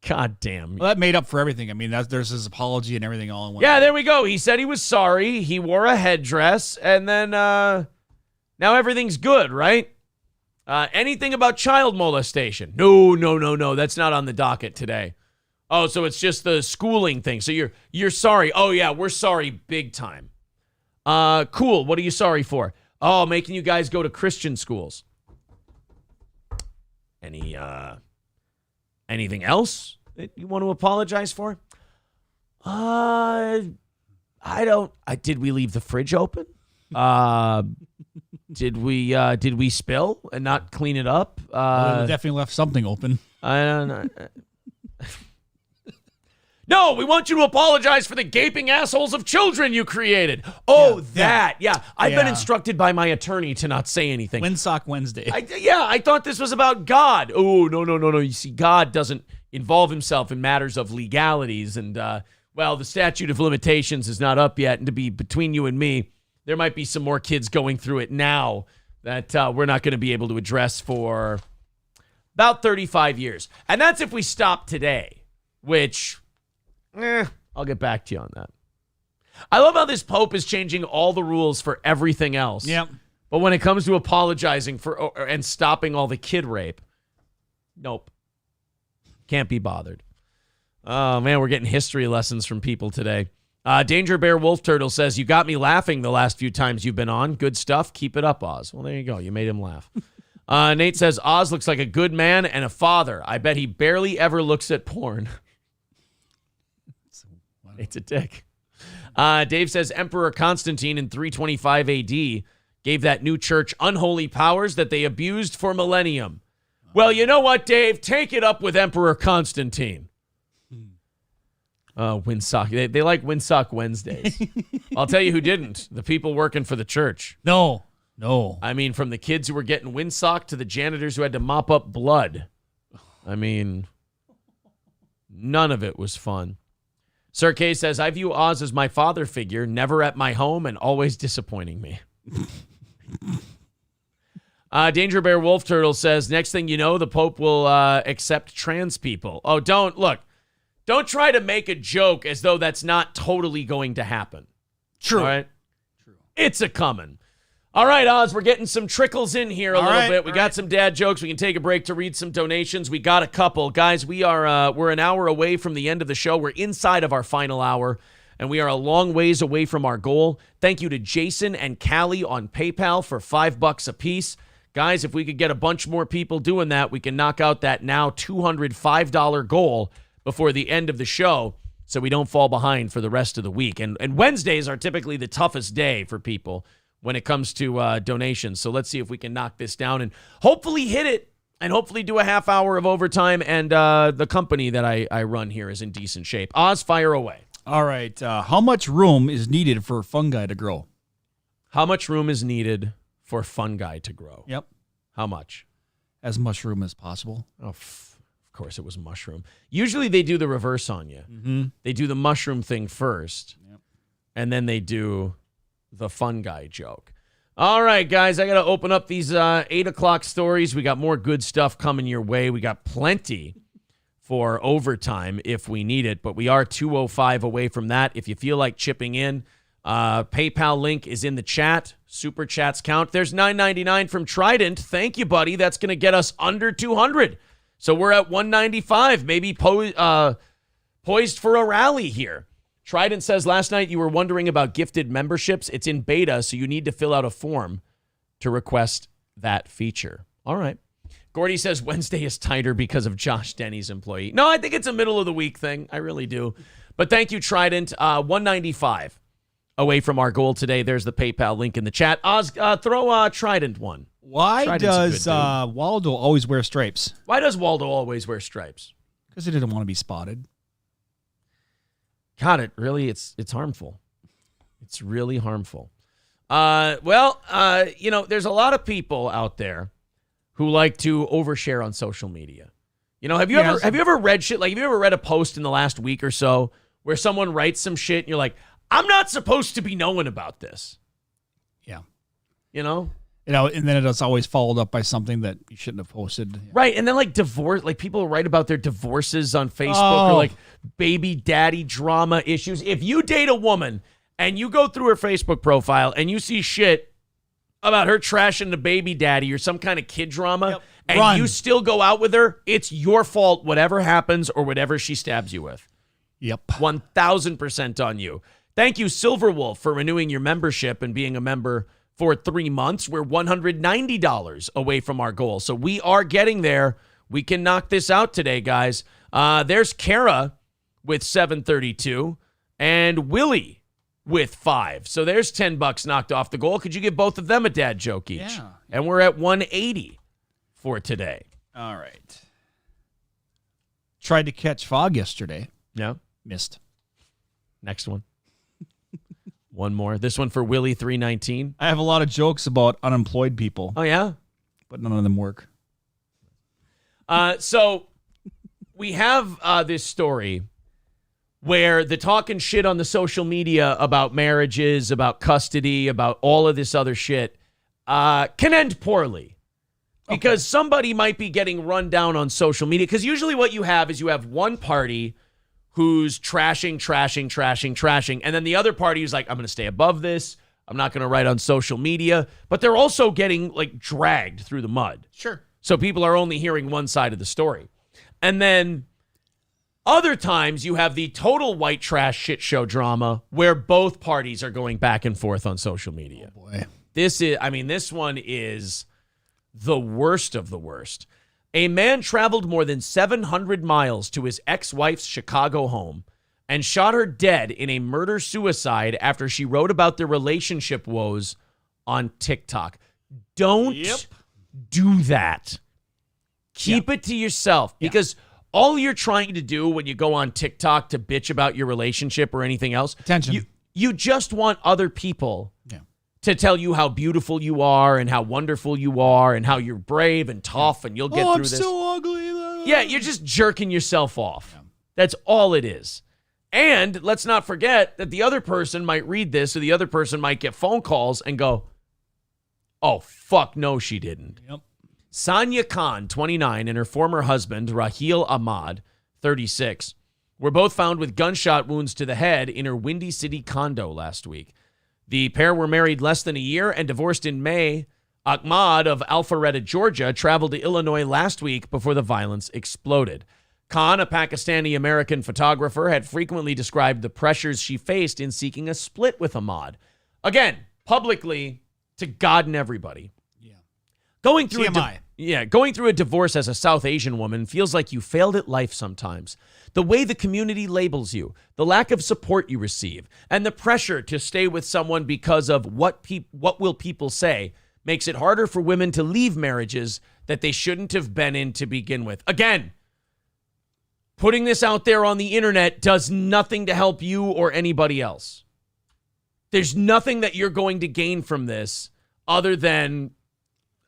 God damn. Well, that made up for everything. I mean, there's his apology and everything all in one. Yeah, there we go. He said he was sorry. He wore a headdress. And then now everything's good, right? Anything about child molestation? No. That's not on the docket today. Oh, so it's just the schooling thing. So you're sorry. Oh, yeah, we're sorry big time. Cool. What are you sorry for? Oh, making you guys go to Christian schools. Anything else that you want to apologize for? I don't. Did we leave the fridge open? Did we spill and not clean it up? We definitely left something open. I don't know. No, we want you to apologize for the gaping assholes of children you created. Oh, yeah. I've been instructed by my attorney to not say anything. Windsock Wednesday. I thought this was about God. Oh, no. You see, God doesn't involve himself in matters of legalities. And, the statute of limitations is not up yet. And to be between you and me, there might be some more kids going through it now that we're not going to be able to address for about 35 years. And that's if we stop today, which... I'll get back to you on that. I love how this Pope is changing all the rules for everything else. Yep. But when it comes to apologizing for and stopping all the kid rape, nope. Can't be bothered. Oh, man, we're getting history lessons from people today. Danger Bear Wolf Turtle says, you got me laughing the last few times you've been on. Good stuff. Keep it up, Oz. Well, there you go. You made him laugh. Nate says, Oz looks like a good man and a father. I bet he barely ever looks at porn. It's a dick. Dave says Emperor Constantine in 325 AD gave that new church unholy powers that they abused for millennium. Well, you know what, Dave? Take it up with Emperor Constantine. Windsock. They like Windsock Wednesdays. I'll tell you who didn't. The people working for the church. No. I mean, from the kids who were getting windsock to the janitors who had to mop up blood. I mean, none of it was fun. Sir K says, I view Oz as my father figure, never at my home and always disappointing me. Danger Bear Wolf Turtle says, next thing you know, the Pope will accept trans people. Oh, don't try to make a joke as though that's not totally going to happen. True. All right? True. It's a coming. All right, Oz, we're getting some trickles in here a little bit. We got some dad jokes. We can take a break to read some donations. We got a couple. Guys, we're an hour away from the end of the show. We're inside of our final hour, and we are a long ways away from our goal. Thank you to Jason and Callie on PayPal for $5 a piece. Guys, if we could get a bunch more people doing that, we can knock out that now $205 goal before the end of the show so we don't fall behind for the rest of the week. And Wednesdays are typically the toughest day for people when it comes to donations. So let's see if we can knock this down and hopefully hit it and hopefully do a half hour of overtime. And the company that I run here is in decent shape. Oz, fire away. All right. How much room is needed for fungi to grow? How much room is needed for fungi to grow? Yep. How much? As much room as possible. Oh, of course it was mushroom. Usually they do the reverse on you. Mm-hmm. They do the mushroom thing first. Yep. And then they do the fungi joke. All right, guys, I got to open up these 8 o'clock stories. We got more good stuff coming your way. We got plenty for overtime if we need it, but we are 205 away from that. If you feel like chipping in, PayPal link is in the chat. Super chats count. There's $9.99 from Trident. Thank you, buddy. That's going to get us under 200. So we're at 195, maybe poised for a rally here. Trident says, last night you were wondering about gifted memberships. It's in beta, so you need to fill out a form to request that feature. All right. Gordy says Wednesday is tighter because of Josh Denny's employee. No, I think it's a middle of the week thing. I really do. But thank you, Trident. 195 away from our goal today. There's the PayPal link in the chat. Oz, throw Trident one. Why Trident's does Waldo always wear stripes? Why does Waldo always wear stripes? Because he didn't want to be spotted. God, it's harmful. It's really harmful. There's a lot of people out there who like to overshare on social media. Have you ever read shit? Like, have you ever read a post in the last week or so where someone writes some shit and you're like, I'm not supposed to be knowing about this? Yeah. And then it's always followed up by something that you shouldn't have posted. Right. And then like divorce, like people write about their divorces on Facebook or like baby daddy drama issues. If you date a woman and you go through her Facebook profile and you see shit about her trashing the baby daddy or some kind of kid drama, and you still go out with her, it's your fault, whatever happens or whatever she stabs you with. Yep. 1,000% on you. Thank you, Silverwolf, for renewing your membership and being a member for 3 months. We're $190 away from our goal. So we are getting there. We can knock this out today, guys. There's Kara with 732 and Willie with 5. So there's $10 knocked off the goal. Could you give both of them a dad joke each? Yeah. And we're at 180 for today. All right. Tried to catch fog yesterday. Yeah. Missed. Next one. One more. This one for Willie 319. I have a lot of jokes about unemployed people. Oh, yeah? But none of them work. So we have this story where the talking shit on the social media about marriages, about custody, about all of this other shit can end poorly. Because somebody might be getting run down on social media. Because usually what you have is you have one party who's trashing. And then the other party who's like, I'm going to stay above this. I'm not going to write on social media. But they're also getting like dragged through the mud. Sure. So people are only hearing one side of the story. And then other times you have the total white trash shit show drama where both parties are going back and forth on social media. Oh boy. This one is the worst of the worst. A man traveled more than 700 miles to his ex-wife's Chicago home and shot her dead in a murder-suicide after she wrote about their relationship woes on TikTok. Don't do that. Keep it to yourself because all you're trying to do when you go on TikTok to bitch about your relationship or anything else, attention. You just want other people to tell you how beautiful you are and how wonderful you are and how you're brave and tough and you'll get through this. I'm so ugly. Yeah, you're just jerking yourself off. Yeah. That's all it is. And let's not forget that the other person might read this or the other person might get phone calls and go, oh, fuck, no, she didn't. Yep. Sanya Khan, 29, and her former husband, Raheel Ahmad, 36, were both found with gunshot wounds to the head in her Windy City condo last week. The pair were married less than a year and divorced in May. Ahmad of Alpharetta, Georgia, traveled to Illinois last week before the violence exploded. Khan, a Pakistani-American photographer, had frequently described the pressures she faced in seeking a split with Ahmad. Again, publicly, to God and everybody. Going through a divorce as a South Asian woman feels like you failed at life sometimes. The way the community labels you, the lack of support you receive, and the pressure to stay with someone because of what will people say makes it harder for women to leave marriages that they shouldn't have been in to begin with. Again, putting this out there on the internet does nothing to help you or anybody else. There's nothing that you're going to gain from this other than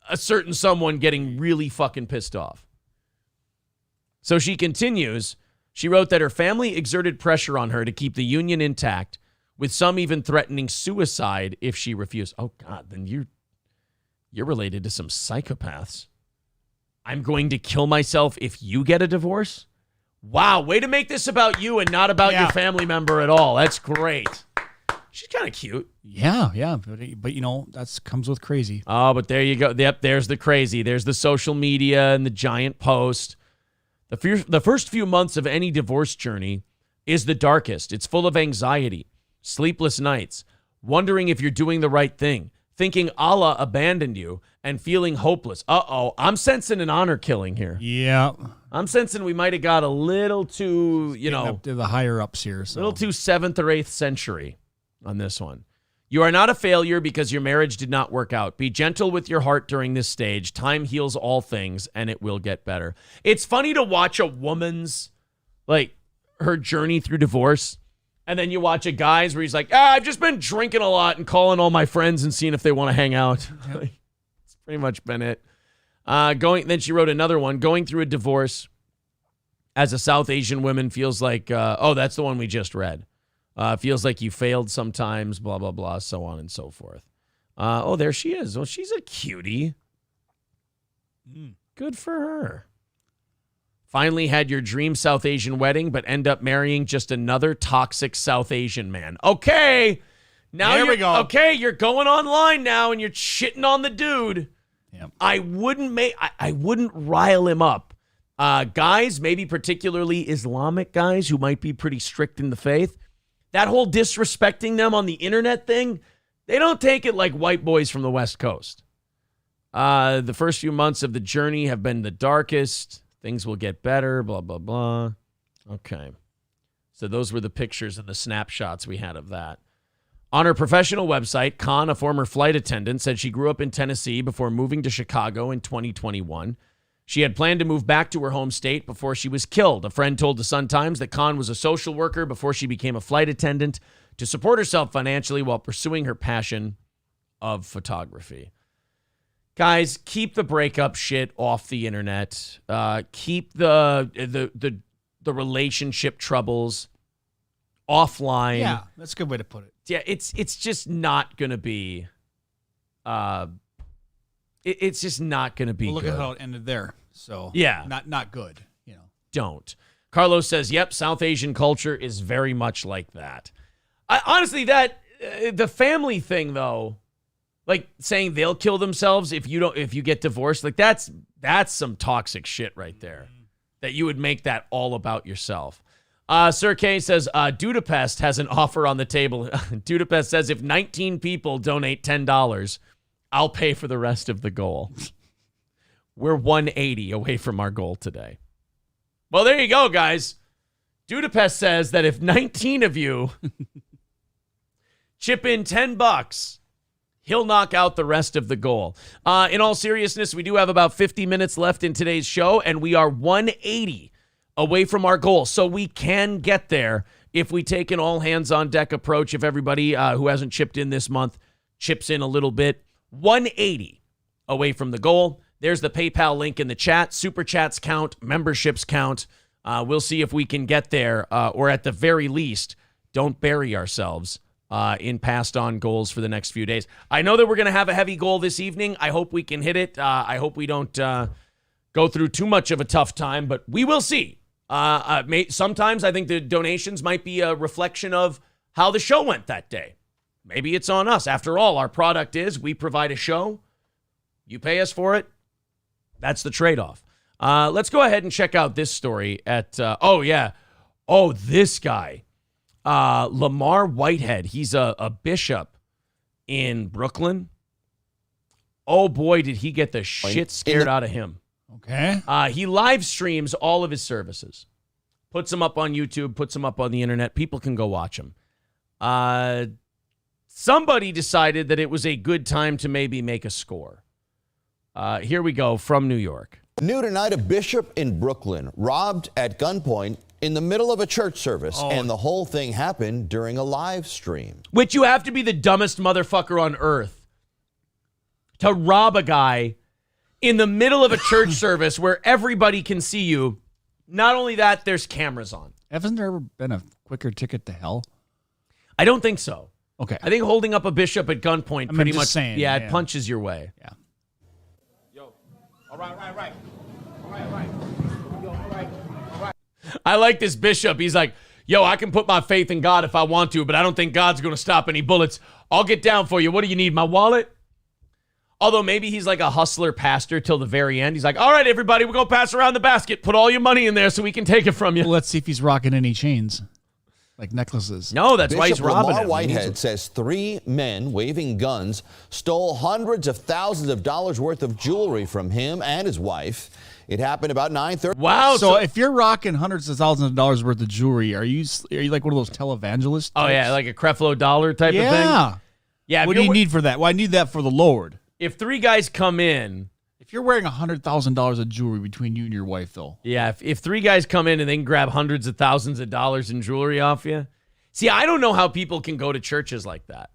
a certain someone getting really fucking pissed off. So she continues. She wrote that her family exerted pressure on her to keep the union intact, with some even threatening suicide if she refused. Oh, God, then you're related to some psychopaths. I'm going to kill myself if you get a divorce? Wow, way to make this about you and not about your family member at all. That's great. She's kind of cute. Yeah. But that comes with crazy. Oh, but there you go. Yep, there's the crazy. There's the social media and the giant post. The first few months of any divorce journey is the darkest. It's full of anxiety, sleepless nights, wondering if you're doing the right thing, thinking Allah abandoned you, and feeling hopeless. Uh-oh, I'm sensing an honor killing here. Yeah. I'm sensing we might have got a little too, up to the higher ups here. A little too 7th or 8th century on this one. You are not a failure because your marriage did not work out. Be gentle with your heart during this stage. Time heals all things, and it will get better. It's funny to watch a woman's, her journey through divorce, and then you watch a guy's where he's like, I've just been drinking a lot and calling all my friends and seeing if they want to hang out. It's pretty much been it. Then she wrote another one. Going through a divorce as a South Asian woman feels like, that's the one we just read. Feels like you failed sometimes, blah, blah, blah, so on and so forth. There she is. Well, she's a cutie. Good for her. Finally had your dream South Asian wedding, but end up marrying just another toxic South Asian man. Okay. Now there we go. Okay, you're going online now and you're shitting on the dude. Yep. I wouldn't rile him up. Guys, maybe particularly Islamic guys who might be pretty strict in the faith, that whole disrespecting them on the internet thing, they don't take it like white boys from the West Coast. The first few months of the journey have been the darkest. Things will get better, blah, blah, blah. Okay. So those were the pictures and the snapshots we had of that. On her professional website, Khan, a former flight attendant, said she grew up in Tennessee before moving to Chicago in 2021. She had planned to move back to her home state before she was killed. A friend told the Sun-Times that Khan was a social worker before she became a flight attendant to support herself financially while pursuing her passion of photography. Guys, keep the breakup shit off the internet. Keep the relationship troubles offline. Yeah, that's a good way to put it. Yeah, it's just not going to be it's just not going to be Look good. at how it ended there. So, yeah. Not good, Don't. Carlos says, "Yep, South Asian culture is very much like that." Honestly, that the family thing though, like saying they'll kill themselves if you get divorced, like that's some toxic shit right there. That you would make that all about yourself. Sir K says, Budapest has an offer on the table. Budapest says, if 19 people donate $10, I'll pay for the rest of the goal. We're 180 away from our goal today. Well, there you go, guys. Budapest says that if 19 of you chip in $10, he'll knock out the rest of the goal. In all seriousness, we do have about 50 minutes left in today's show, and we are 180 away from our goal. So we can get there if we take an all-hands-on-deck approach. If everybody who hasn't chipped in this month chips in a little bit. 180 away from the goal. There's the PayPal link in the chat. Super chats count. Memberships count. We'll see if we can get there, or at the very least, don't bury ourselves in passed-on goals for the next few days. I know that we're going to have a heavy goal this evening. I hope we can hit it. I hope we don't go through too much of a tough time, but we will see. Sometimes I think the donations might be a reflection of how the show went that day. Maybe it's on us. After all, our product is we provide a show. You pay us for it. That's the trade-off. Let's go ahead and check out this story at, this guy. Lamar Whitehead. He's a bishop in Brooklyn. Oh, boy, did he get the shit scared out of him. Okay. He live streams all of his services. Puts them up on YouTube, puts them up on the internet. People can go watch them. Somebody decided that it was a good time to maybe make a score. Here we go from New York. New tonight, a bishop in Brooklyn robbed at gunpoint in the middle of a church service, and the whole thing happened during a live stream. Which you have to be the dumbest motherfucker on earth to rob a guy in the middle of a church service where everybody can see you. Not only that, there's cameras on. Hasn't there ever been a quicker ticket to hell? I don't think so. Okay. I think holding up a bishop at gunpoint pretty much, saying, it punches your way. Yeah. Yo, all right. Yo, all right. I like this bishop. He's like, yo, I can put my faith in God if I want to, but I don't think God's going to stop any bullets. I'll get down for you. What do you need, my wallet? Although maybe he's like a hustler pastor till the very end. He's like, all right, everybody, we're going to pass around the basket. Put all your money in there so we can take it from you. Well, let's see if he's rocking any chains, like necklaces. No, that's why he's robbing Lamar him. Whitehead says 3 men waving guns stole hundreds of thousands of dollars worth of jewelry from him and his wife. It happened about 9:30. Wow. So if you're rocking hundreds of thousands of dollars worth of jewelry, are you like one of those televangelists? Oh, yeah, like a Creflo Dollar type of thing? Yeah. What do you need for that? Well, I need that for the Lord. If 3 guys come in. If you're wearing $100,000 of jewelry between you and your wife, though. Yeah, if 3 guys come in and they can grab hundreds of thousands of dollars in jewelry off you. See, I don't know how people can go to churches like that.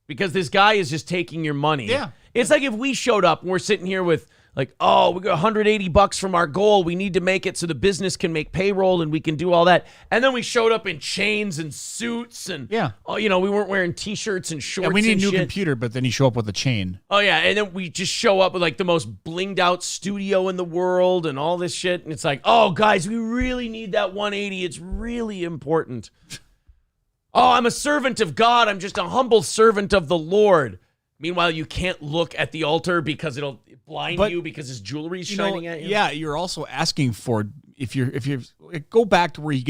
Because this guy is just taking your money. Yeah. It's like if we showed up and we're sitting here with like, oh, we got $180 from our goal. We need to make it so the business can make payroll and we can do all that. And then we showed up in chains and suits and, we weren't wearing T-shirts and shorts. And we need a new shit. computer, but then you show up with a chain. Oh, yeah. And then we just show up with like the most blinged out studio in the world and all this shit. And it's like, oh, guys, we really need that 180. It's really important. Oh, I'm a servant of God. I'm just a humble servant of the Lord. Meanwhile, you can't look at the altar because it'll blind you because his jewelry's shining at you. Yeah, you're also asking for if you're go back to where he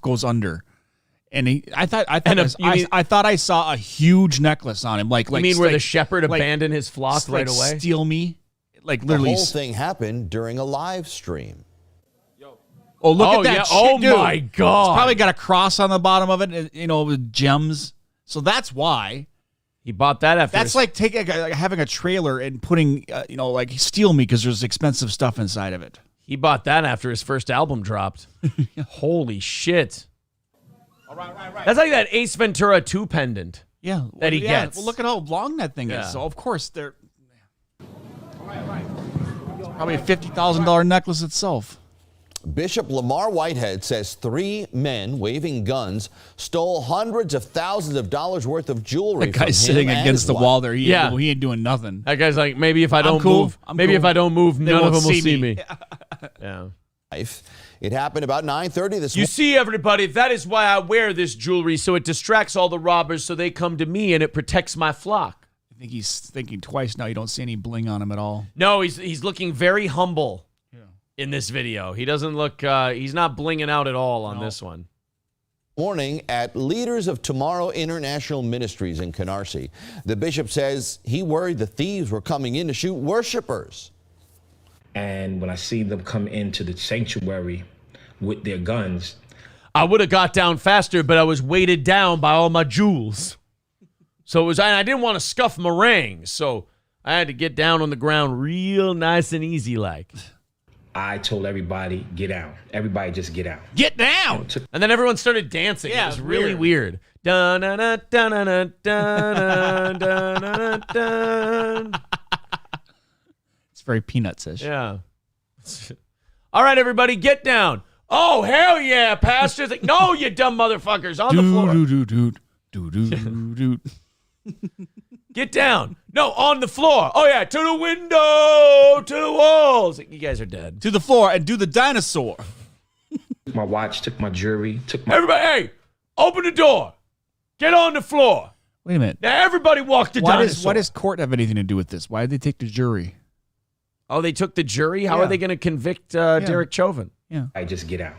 goes under, and I thought I saw a huge necklace on him. Like you mean where the shepherd abandoned his flock right away? Steal me, like The literally. whole thing happened during a live stream. Oh, look at that! Yeah. Shit, Oh dude. my God! It's probably got a cross on the bottom of it, with gems. So that's why. He bought that after. That's like having a trailer and putting, steal me because there's expensive stuff inside of it. He bought that after his first album dropped. Holy shit. Right. That's like that Ace Ventura 2 pendant. Yeah. That he gets. Well, look at how long that thing is. So, of course, they're. It's probably a $50,000 necklace itself. Bishop Lamar Whitehead says 3 men waving guns stole hundreds of thousands of dollars worth of jewelry. That guy's from him sitting and against his the wife. wall there. He ain't doing nothing. That guy's like, maybe if I don't cool. move, I'm maybe cool. if I don't move, They none of won't them will see see me. me. Yeah. It happened about 9:30 this morning. You see, everybody, that is why I wear this jewelry, so it distracts all the robbers so they come to me and it protects my flock. I think he's thinking twice now. You don't see any bling on him at all. No, he's looking very humble in this video. He doesn't look, he's not blinging out at all on this one. Morning at Leaders of Tomorrow International Ministries in Canarsie. The bishop says he worried the thieves were coming in to shoot worshipers. And when I see them come into the sanctuary with their guns, I would have got down faster, but I was weighted down by all my jewels. So I didn't want to scuff my rings, so I had to get down on the ground real nice and easy like. I told everybody, get down. Everybody just get down. Get down! And then everyone started dancing. Yeah, it was really weird. Dun, dun, dun, dun, dun, dun, dun, dun, dun. It's very Peanuts-ish. Yeah. All right, everybody, get down. Oh, hell yeah, Pastor. Like, no, you dumb motherfuckers. On the floor. Get down. No, on the floor. Oh, yeah, to the window, to the walls. You guys are dead. To the floor and do the dinosaur. Took my watch, took my jewelry, took my... Everybody, hey, open the door. Get on the floor. Wait a minute. Now, everybody walk the dinosaur. Why does court have anything to do with this? Why did they take the jury? Oh, they took the jury? How are they going to convict Derek Chauvin? Yeah. I just get out.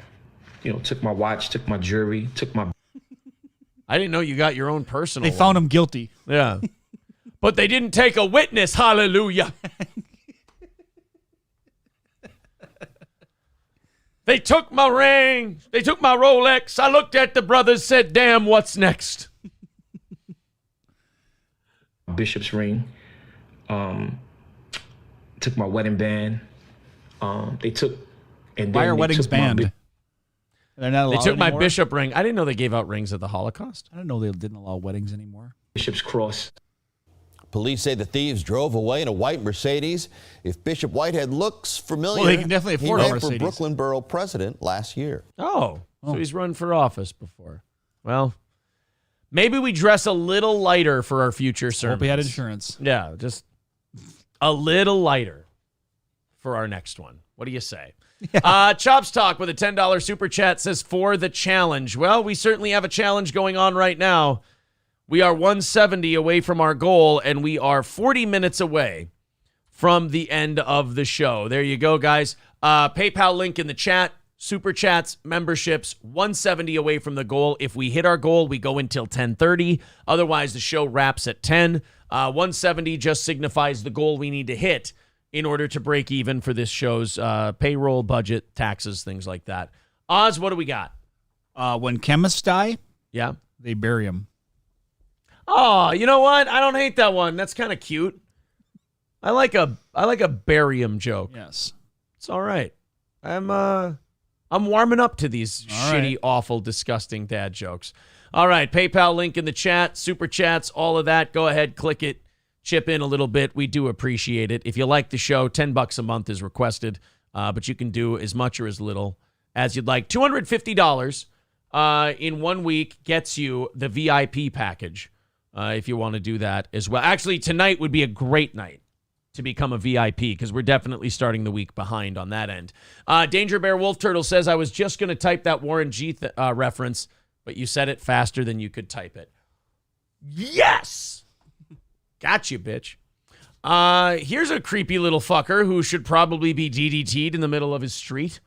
Took my watch, took my jewelry, took my... I didn't know you got your own personal They found him guilty. Yeah. But they didn't take a witness. Hallelujah. They took my ring. They took my Rolex. I looked at the brothers, said, damn, what's next? Bishop's ring. Took my wedding band. They took... And Why then are they weddings took my banned? They're not allowed They took my anymore? bishop ring. I didn't know they gave out rings at the Holocaust. I didn't know they didn't allow weddings anymore. Bishop's cross. Police say the thieves drove away in a white Mercedes. If Bishop Whitehead looks familiar, Well, they can definitely afford a he ran Mercedes. for Brooklyn Borough President last year. So he's run for office before. Well, maybe we dress a little lighter for our future sermons. Hope he had insurance. Yeah, just a little lighter for our next one. What do you say? Chops Talk with a $10 super chat says, for the challenge. Well, we certainly have a challenge going on right now. We are 170 away from our goal, and we are 40 minutes away from the end of the show. There you go, guys. PayPal link in the chat. Super chats, memberships, 170 away from the goal. If we hit our goal, we go until 10:30. Otherwise, the show wraps at 10. 170 just signifies the goal we need to hit in order to break even for this show's payroll, budget, taxes, things like that. Oz, what do we got? When chemists die, yeah, they bury them. Oh, you know what? I don't hate that one. That's kind of cute. I like a barium joke. Yes, it's all right. I'm warming up to these shitty, awful, disgusting dad jokes. All right, PayPal link in the chat, super chats, all of that. Go ahead, click it, chip in a little bit. We do appreciate it. If you like the show, $10 a month is requested, but you can do as much or as little as you'd like. $250 in 1 week gets you the VIP package if you want to do that as well. Actually, tonight would be a great night to become a VIP because we're definitely starting the week behind on that end. Danger Bear Wolf Turtle says, I was just going to type that Warren G reference, but you said it faster than you could type it. Yes! Got you, bitch. Here's a creepy little fucker who should probably be DDT'd in the middle of his street.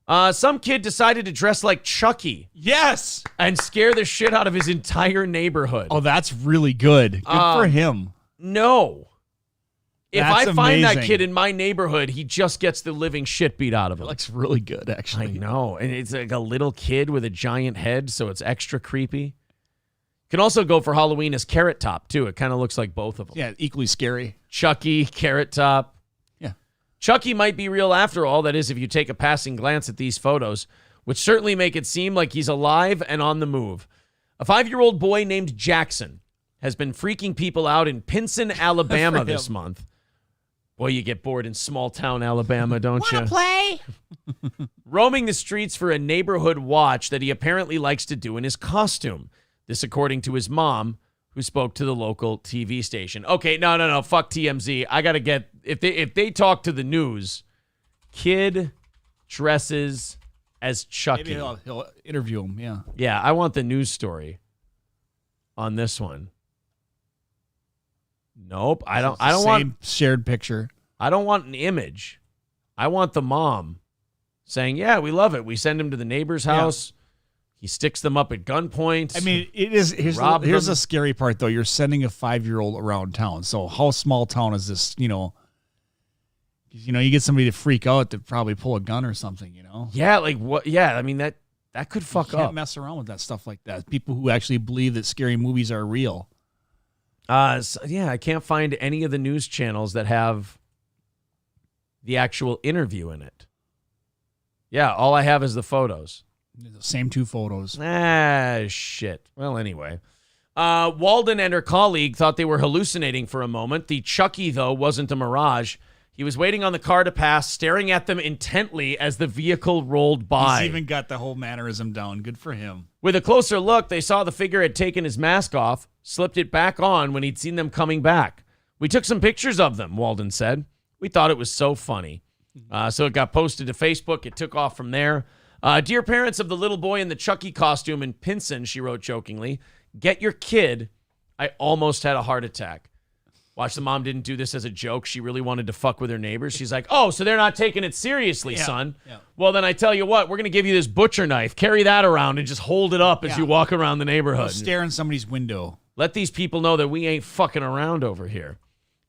Some kid decided to dress like Chucky. Yes! And scare the shit out of his entire neighborhood. Oh, that's really good. Good for him. No. If That's I find that amazing. kid in my neighborhood, he just gets the living shit beat out of him. It looks really good, actually. I know. And it's like a little kid with a giant head, so it's extra creepy. Can also go for Halloween as Carrot Top, too. It kind of looks like both of them. Yeah, equally scary. Chucky, Carrot Top. Yeah. Chucky might be real after all. That is, if you take a passing glance at these photos, which certainly make it seem like he's alive and on the move. A 5-year-old boy named Jackson has been freaking people out in Pinson, Alabama this month. Boy, you get bored in small-town Alabama, don't you? Play? Roaming the streets for a neighborhood watch that he apparently likes to do in his costume. This according to his mom, who spoke to the local TV station. Okay, no. Fuck TMZ. I got to get... If they talk to the news, kid dresses as Chucky. Maybe he'll interview him, yeah. Yeah, I want the news story on this one. Nope, I don't want shared picture. I don't want an image. I want the mom saying, "Yeah, we love it. We send him to the neighbor's house. He sticks them up at gunpoint." I mean, it is. Here's the scary part, though. You're sending a 5-year-old around town. So how small town is this? You get somebody to freak out to probably pull a gun or something. Yeah, like what? Yeah, I mean that could fuck you up. Can't mess around with that stuff like that. People who actually believe that scary movies are real. I can't find any of the news channels that have the actual interview in it. Yeah, all I have is the photos. The same 2 photos. Shit. Well, anyway. Walden and her colleague thought they were hallucinating for a moment. The Chucky, though, wasn't a mirage. He was waiting on the car to pass, staring at them intently as the vehicle rolled by. He's even got the whole mannerism down. Good for him. With a closer look, they saw the figure had taken his mask off, slipped it back on when he'd seen them coming back. We took some pictures of them, Walden said. We thought it was so funny. So it got posted to Facebook. It took off from there. Dear parents of the little boy in the Chucky costume in Pinson, she wrote jokingly, get your kid. I almost had a heart attack. Watch, the mom didn't do this as a joke. She really wanted to fuck with her neighbors. She's like, oh, so they're not taking it seriously, son. Yeah. Well, then I tell you what, we're going to give you this butcher knife. Carry that around and just hold it up as you walk around the neighborhood. Go stare in somebody's window. Let these people know that we ain't fucking around over here.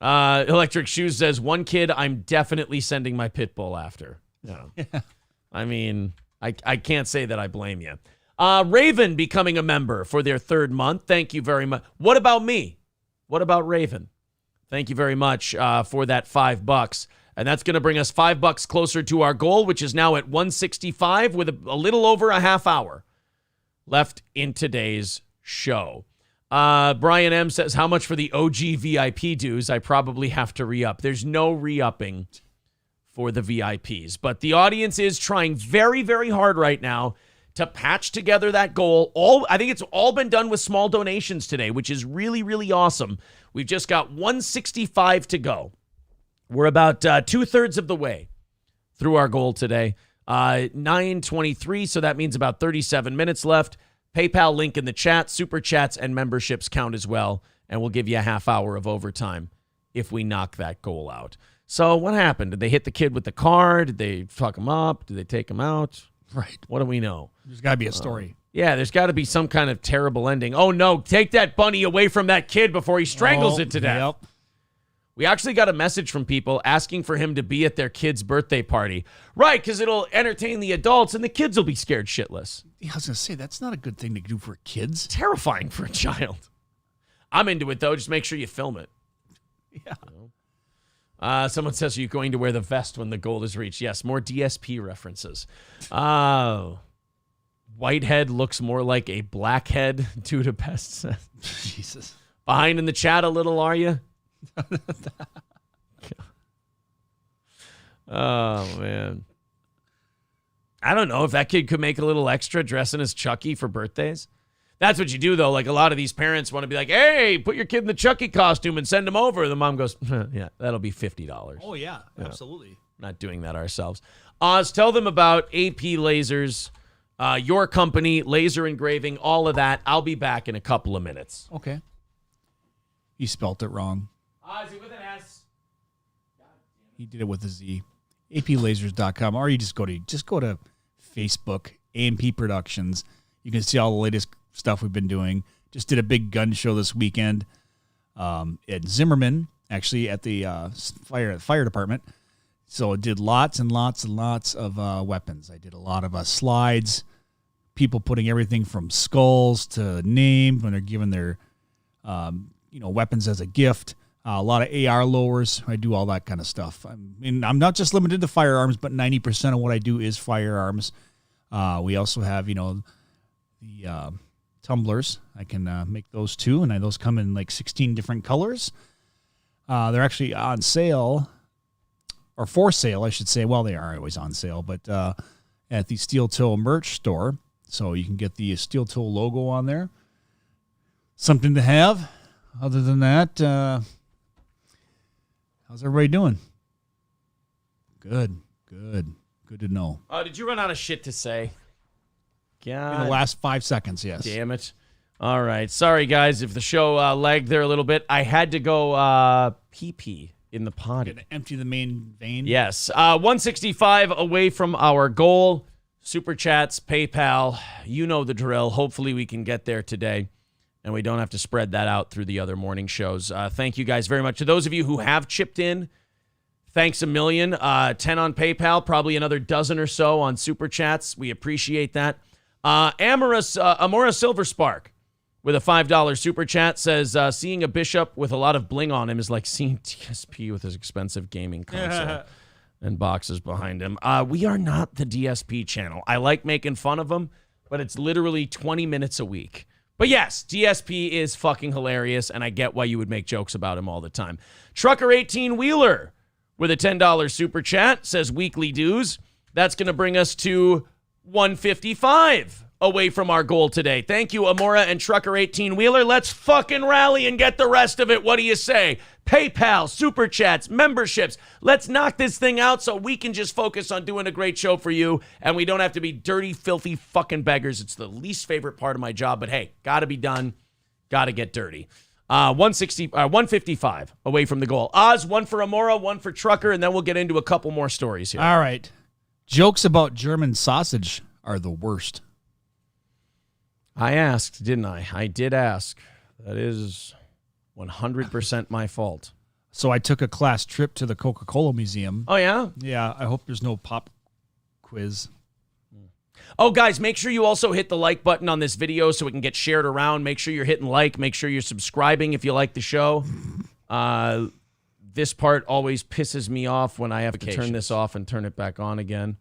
Electric Shoes says, one kid I'm definitely sending my pit bull after. Yeah. I mean, I can't say that I blame you. Raven becoming a member for their 3rd month. Thank you very much. What about me? What about Raven? Thank you very much for that $5. And that's going to bring us $5 closer to our goal, which is now at 165 with a little over a half hour left in today's show. Brian M. says, how much for the OG VIP dues? I probably have to re-up. There's no re-upping for the VIPs. But the audience is trying very, very hard right now to patch together that goal. I think it's all been done with small donations today, which is really, really awesome. We've just got 165 to go. We're about 2/3 of the way through our goal today. 9:23, so that means about 37 minutes left. PayPal link in the chat. Super chats and memberships count as well, and we'll give you a half hour of overtime if we knock that goal out. So what happened? Did they hit the kid with the car? Did they fuck him up? Did they take him out? Right. What do we know? There's got to be a story. Yeah, there's got to be some kind of terrible ending. Oh, no, take that bunny away from that kid before he strangles it to death. Yep. We actually got a message from people asking for him to be at their kid's birthday party. Right, because it'll entertain the adults and the kids will be scared shitless. Yeah, I was going to say, that's not a good thing to do for kids. Terrifying for a child. I'm into it, though. Just make sure you film it. Yeah. Someone says, are you going to wear the vest when the goal is reached? Yes, more DSP references. Whitehead looks more like a blackhead due to pests. Jesus. Behind in the chat a little, are you? Oh, man. I don't know if that kid could make a little extra dressing as Chucky for birthdays. That's what you do, though. Like, a lot of these parents want to be like, hey, put your kid in the Chucky costume and send him over. The mom goes, yeah, that'll be $50. Oh, yeah, absolutely. Not doing that ourselves. Oz, tell them about AP Lasers, your company, laser engraving, all of that. I'll be back in a couple of minutes. Okay. You spelt it wrong. Ozzy with an S. He did it with a Z. APlasers.com, or you just go to Facebook, AMP Productions. You can see all the latest stuff we've been doing. Just did a big gun show this weekend at Zimmerman, actually at the fire department. So it did lots and lots and lots of weapons. I did a lot of slides, people putting everything from skulls to names when they're given their weapons as a gift. A lot of AR lowers. I do all that kind of stuff. I mean, I'm not just limited to firearms, but 90% of what I do is firearms. We also have, the tumblers. I can make those too, and those come in like 16 different colors. They're actually on sale, or for sale, I should say. Well, they are always on sale, but at the Steel Toe merch store. So you can get the Steel Toe logo on there. Something to have. Other than that, how's everybody doing? Good to know. Did you run out of shit to say? God. In the last 5 seconds, yes. Damn it. All right. Sorry, guys, if the show lagged there a little bit. I had to go pee in the potty. Gonna empty the main vein? Yes. 165 away from our goal. Super chats, PayPal. You know the drill. Hopefully we can get there today, and we don't have to spread that out through the other morning shows. Thank you guys very much. To those of you who have chipped in, thanks a million. 10 on PayPal, probably another dozen or so on Super Chats. We appreciate that. Amora Silver Spark with a $5 Super Chat says, seeing a bishop with a lot of bling on him is like seeing DSP with his expensive gaming console and boxes behind him. We are not the DSP channel. I like making fun of him, but it's literally 20 minutes a week. But yes, DSP is fucking hilarious, and I get why you would make jokes about him all the time. Trucker 18 Wheeler with a $10 Super Chat says weekly dues. That's going to bring us to 155 away from our goal today. Thank you, Amora and Trucker 18 Wheeler. Let's fucking rally and get the rest of it. What do you say? PayPal, Super Chats, memberships. Let's knock this thing out so we can just focus on doing a great show for you, and we don't have to be dirty, filthy fucking beggars. It's the least favorite part of my job, but hey, gotta be done. Gotta get dirty. 155 away from the goal. Oz, one for Amora, one for Trucker, and then we'll get into a couple more stories here. All right. Jokes about German sausage are the worst. I asked, didn't I? I did ask. That is 100% my fault. So I took a class trip to the Coca-Cola Museum. Oh, yeah? Yeah, I hope there's no pop quiz. Oh, guys, make sure you also hit the like button on this video so it can get shared around. Make sure you're hitting like. Make sure you're subscribing if you like the show. This part always pisses me off when I have to turn this off and turn it back on again.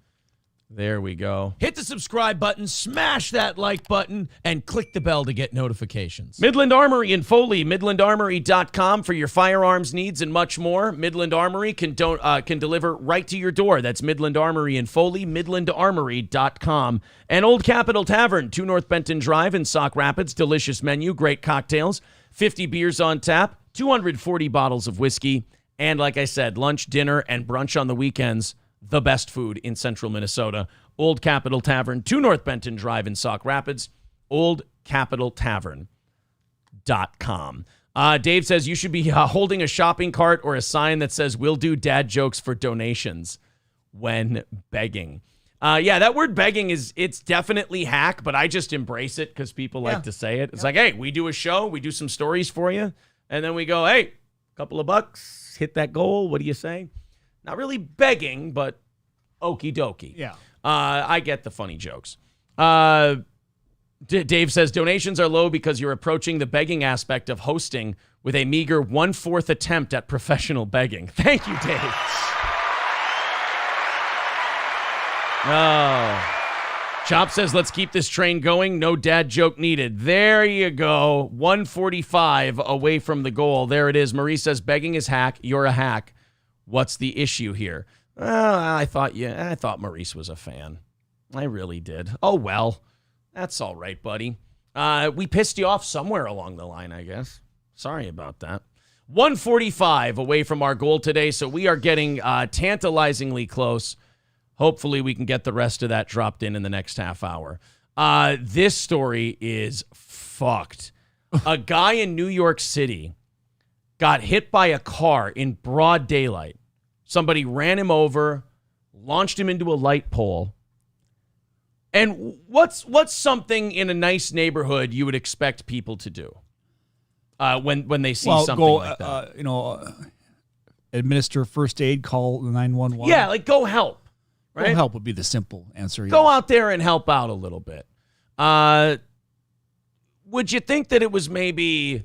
There we go. Hit the subscribe button, smash that like button, and click the bell to get notifications. Midland Armory in Foley, midlandarmory.com for your firearms needs and much more. Midland Armory can deliver right to your door. That's Midland Armory in Foley, midlandarmory.com. And Old Capitol Tavern, 2 North Benton Drive in Sauk Rapids. Delicious menu, great cocktails, 50 beers on tap, 240 bottles of whiskey, and like I said, lunch, dinner, and brunch on the weekends. the best food in central Minnesota. Old Capitol Tavern, 2 North Benton Drive in Sauk Rapids. oldcapitaltavern.com. Dave says you should be holding a shopping cart or a sign that says we'll do dad jokes for donations when begging. Yeah, that word begging it's definitely hack, but I just embrace it because people like to say it. It's like, hey, we do a show, we do some stories for you, and then we go, hey, a couple of bucks, hit that goal. What do you say? Not really begging, but okie dokie. Yeah. I get the funny jokes. Dave says donations are low because you're approaching the begging aspect of hosting with a meager 1/4 attempt at professional begging. Thank you, Dave. Oh. Chop says, let's keep this train going. No dad joke needed. There you go. 145 away from the goal. There it is. Marie says, begging is hack. You're a hack. What's the issue here? I thought Maurice was a fan. I really did. Oh, well. That's all right, buddy. We pissed you off somewhere along the line, I guess. Sorry about that. 145 away from our goal today, so we are getting tantalizingly close. Hopefully we can get the rest of that dropped in the next half hour. This story is fucked. A guy in New York City got hit by a car in broad daylight. Somebody ran him over, launched him into a light pole. And what's something in a nice neighborhood you would expect people to do when they see something like that? Administer first aid, call 911. Yeah, like go help. Right? Go help would be the simple answer. Go out there and help out a little bit. Would you think that it was maybe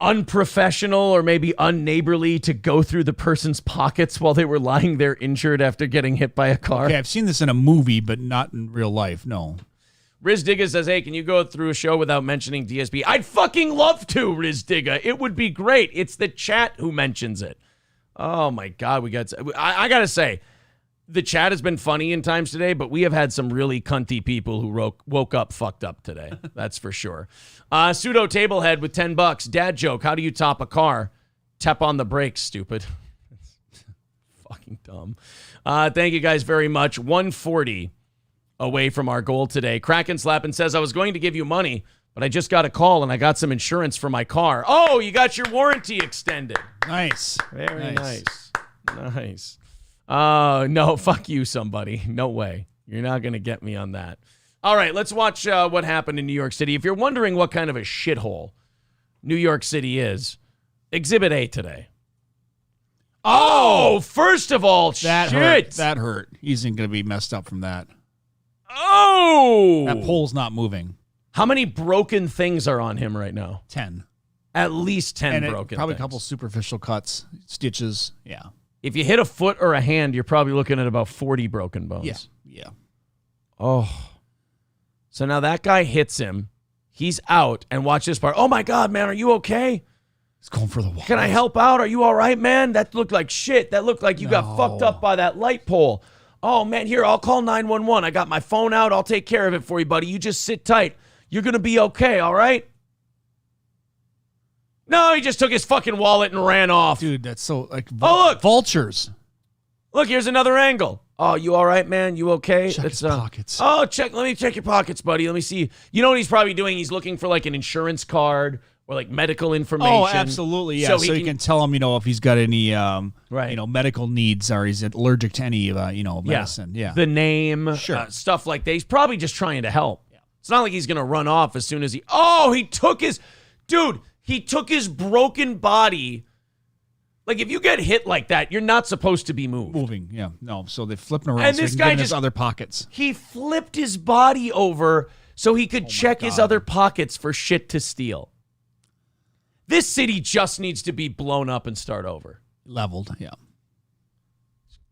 unprofessional or maybe unneighborly to go through the person's pockets while they were lying there injured after getting hit by a car? Okay, I've seen this in a movie, but not in real life, no. Riz Digga says, hey, can you go through a show without mentioning DSB? I'd fucking love to, Riz Digga. It would be great. It's the chat who mentions it. Oh, my God. I got to say, the chat has been funny in times today, but we have had some really cunty people who woke up fucked up today. That's for sure. Pseudo Tablehead with $10. Dad joke. How do you top a car? Tap on the brakes, stupid. Fucking dumb. Thank you guys very much. 140 away from our goal today. Kraken Slappin says, I was going to give you money, but I just got a call and I got some insurance for my car. Oh, you got your warranty extended. Nice. Very nice. Nice. No, fuck you, somebody. No way. You're not going to get me on that. All right, let's watch what happened in New York City. If you're wondering what kind of a shithole New York City is, Exhibit A today. Oh, first of all, that shit. Hurt. That hurt. He's going to be messed up from that. Oh! That pole's not moving. How many broken things are on him right now? 10. At least 10 broken probably things. A couple superficial cuts, stitches. Yeah. If you hit a foot or a hand, you're probably looking at about 40 broken bones. Yeah. Oh. So now that guy hits him. He's out. And watch this part. Oh, my God, man. Are you okay? He's going for the wall. Can I help out? Are you all right, man? That looked like shit. That looked like you got fucked up by that light pole. Oh, man, here, I'll call 911. I got my phone out. I'll take care of it for you, buddy. You just sit tight. You're going to be okay, all right? No, he just took his fucking wallet and ran off. Dude, that's so like look. Vultures. Look, here's another angle. Oh, you all right, man? You okay? Check his pockets. Oh, let me check your pockets, buddy. Let me see. You know what he's probably doing? He's looking for like an insurance card or like medical information. Oh, absolutely. Yeah. So he can tell him, if he's got any medical needs or he's allergic to any medicine. Yeah. The name, stuff like that. He's probably just trying to help. Yeah. It's not like he's going to run off as soon as he took his broken body. Like, if you get hit like that, you're not supposed to be moving. Yeah, no. So they flip him around and so this he can guy get in his other pockets. He flipped his body over so he could check his other pockets for shit to steal. This city just needs to be blown up and start over. Leveled, yeah.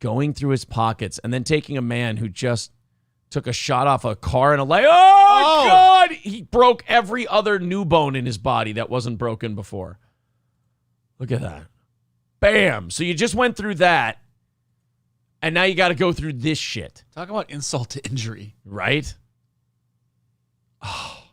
Going through his pockets and then taking a man who just took a shot off a car and a light. Oh, God! He broke every other new bone in his body that wasn't broken before. Look at that. Bam. So you just went through that, and now you got to go through this shit. Talk about insult to injury. Right? Oh,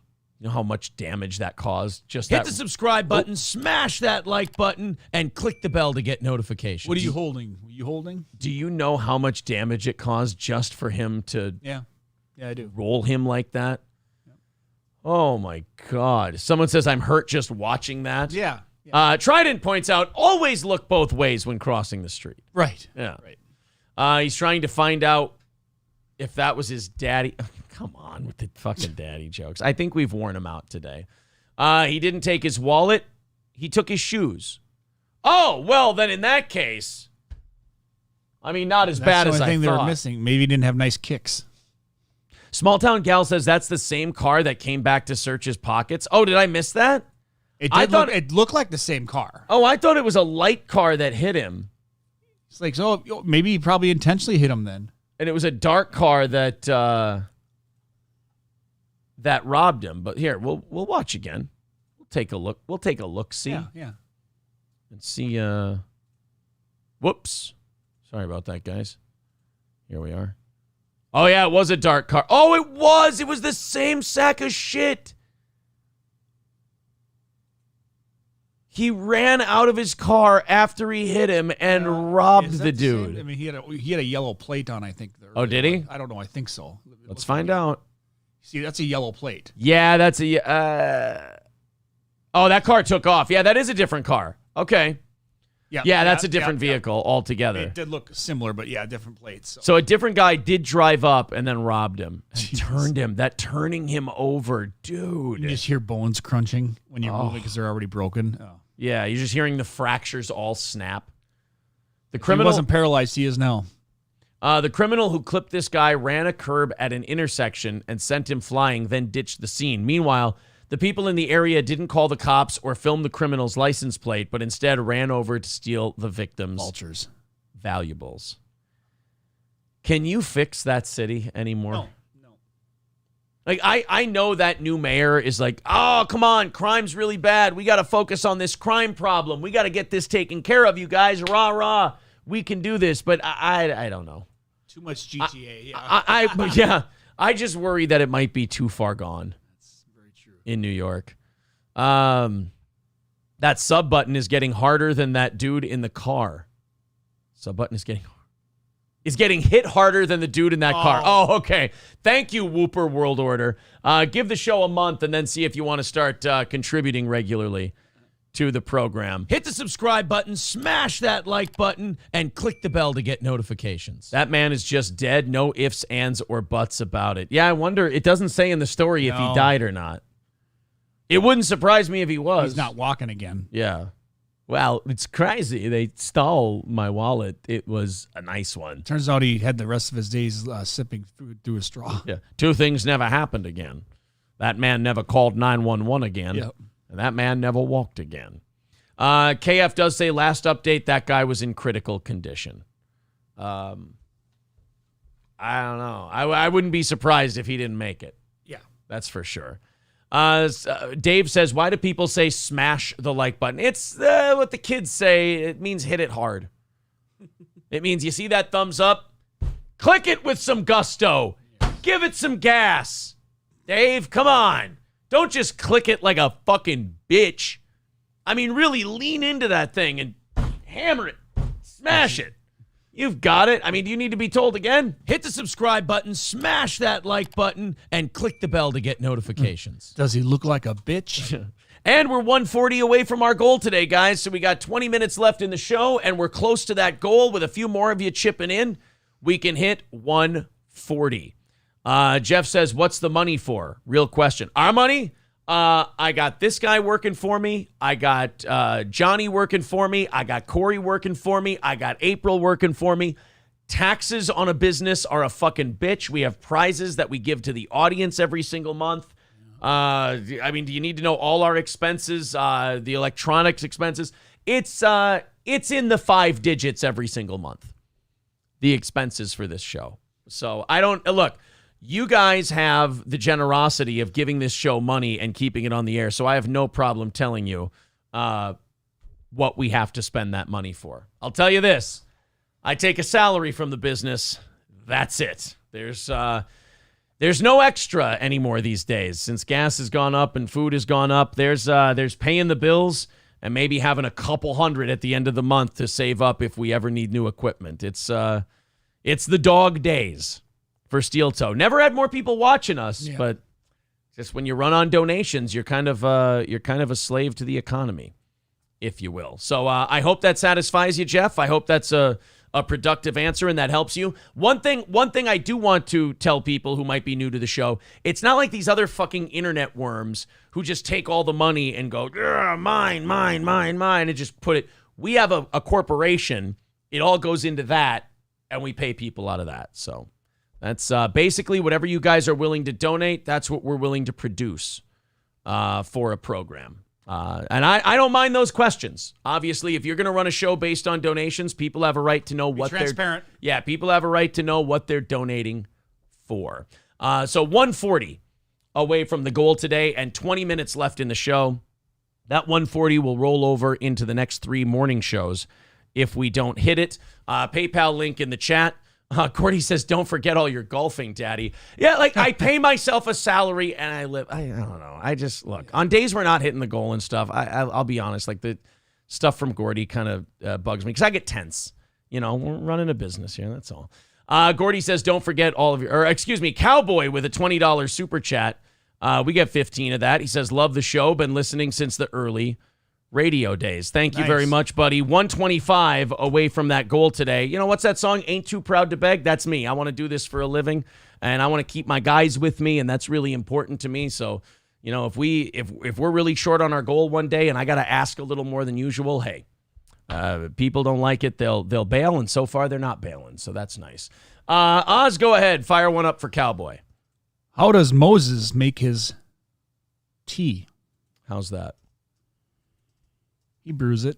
You know how much damage that caused? Just Hit that. the subscribe button, smash that like button, and click the bell to get notifications. What are you holding? You holding? Do you know how much damage it caused just for him to Yeah, I do. roll him like that? Oh, my God. Someone says, I'm hurt just watching that. Yeah. Trident points out, always look both ways when crossing the street. Right. Yeah. Right. He's trying to find out if that was his daddy. Come on with the fucking daddy jokes. I think we've worn him out today. He didn't take his wallet. He took his shoes. Oh, well, then in that case, I mean, not as bad as I thought. That's the only thing they were missing. Maybe he didn't have nice kicks. Small Town Gal says that's the same car that came back to search his pockets. Oh, did I miss that? It looked like the same car. Oh, I thought it was a light car that hit him. It's like, so maybe he probably intentionally hit him then. And it was a dark car that that robbed him. But here, we'll watch again. We'll take a look. We'll take a look. See, yeah, and see. Whoops, sorry about that, guys. Here we are. Oh yeah, it was a dark car. Oh, it was. It was the same sack of shit. He ran out of his car after he hit him and robbed the dude. I mean, he had a yellow plate on, I think. Oh, did he? I don't know. I think so. Let's find out. See, that's a yellow plate. Yeah, that's a... Oh, that car took off. Yeah, that is a different car. Okay. Yeah, that's a different vehicle altogether. It did look similar, but yeah, different plates. So a different guy did drive up and then robbed him. And turned him. That turning him over, dude. You just hear bones crunching when you're moving because they're already broken. Oh. Yeah, you're just hearing the fractures all snap. The If he wasn't paralyzed, he is now. The criminal who clipped this guy ran a curb at an intersection and sent him flying, then ditched the scene. Meanwhile, the people in the area didn't call the cops or film the criminal's license plate, but instead ran over to steal the victim's valuables. Can you fix that city anymore? No. Like, I know that new mayor is like, oh, come on, crime's really bad. We got to focus on this crime problem. We got to get this taken care of, you guys. Rah, rah. We can do this. But I don't know. Too much GTA, yeah. I just worry that it might be too far gone. That's very true. In New York. That sub button is getting harder than that dude in the car. Sub button is getting hit harder than the dude in that car. Oh, okay. Thank you, Whooper World Order. Give the show a month and then see if you want to start contributing regularly to the program. Hit the subscribe button, smash that like button, and click the bell to get notifications. That man is just dead. No ifs, ands, or buts about it. Yeah, I wonder. It doesn't say in the story if he died or not. It wouldn't surprise me if he was. He's not walking again. Yeah. Well, it's crazy. They stole my wallet. It was a nice one. Turns out he had the rest of his days sipping through a straw. Yeah. Two things never happened again. That man never called 911 again. Yep. And that man never walked again. KF does say last update, that guy was in critical condition. I don't know. I wouldn't be surprised if he didn't make it. Yeah. That's for sure. Dave says, why do people say smash the like button? It's what the kids say. It means hit it hard. It means you see that thumbs up, click it with some gusto. Give it some gas. Dave, come on. Don't just click it like a fucking bitch. I mean, really lean into that thing and hammer it. Smash it. You've got it. I mean, do you need to be told again? Hit the subscribe button, smash that like button, and click the bell to get notifications. Does he look like a bitch? And we're 140 away from our goal today, guys. So we got 20 minutes left in the show, and we're close to that goal. With a few more of you chipping in, we can hit 140. Jeff says, what's the money for? Real question. Our money? I got this guy working for me. I got Johnny working for me. I got Corey working for me. I got April working for me. Taxes on a business are a fucking bitch. We have prizes that we give to the audience every single month. I mean, do you need to know all our expenses? The electronics expenses? It's in the 5 digits every single month. The expenses for this show. So I don't look. You guys have the generosity of giving this show money and keeping it on the air, so I have no problem telling you what we have to spend that money for. I'll tell you this. I take a salary from the business. That's it. There's There's no extra anymore these days since gas has gone up and food has gone up. There's paying the bills and maybe having a couple hundred at the end of the month to save up if we ever need new equipment. It's the dog days for Steel Toe. Never had more people watching us, but just when you run on donations, you're kind of a slave to the economy, if you will. So I hope that satisfies you, Jeff. I hope that's a productive answer and that helps you. One thing I do want to tell people who might be new to the show, it's not like these other fucking internet worms who just take all the money and go, mine, and just put it. We have a corporation. It all goes into that, and we pay people out of that. So that's basically whatever you guys are willing to donate, that's what we're willing to produce for a program. And I don't mind those questions. Obviously, if you're going to run a show based on donations, people have a right to know what they're transparent. Yeah, people have a right to know what they're donating for. So 140 away from the goal today and 20 minutes left in the show. That 140 will roll over into the next 3 morning shows if we don't hit it. PayPal link in the chat. Cordy says, don't forget all your golfing, Daddy. Yeah, like I pay myself a salary and I don't know. I just, look, on days we're not hitting the goal and stuff, I'll be honest, like the stuff from Gordy kind of bugs me because I get tense. You know, we're running a business here, that's all. Gordy says, don't forget all of your, or excuse me, Cowboy with a $20 super chat. We get 15 of that. He says, love the show, been listening since the early radio days. Thank you very much, buddy. 125 away from that goal today. You know, what's that song? Ain't Too Proud to Beg? That's me. I want to do this for a living, and I want to keep my guys with me, and that's really important to me. So, you know, if we're really short on our goal one day and I got to ask a little more than usual, hey, people don't like it, they'll bail, and so far they're not bailing, so that's nice. Oz, go ahead. Fire one up for Cowboy. How does Moses make his tea? How's that? He brews it.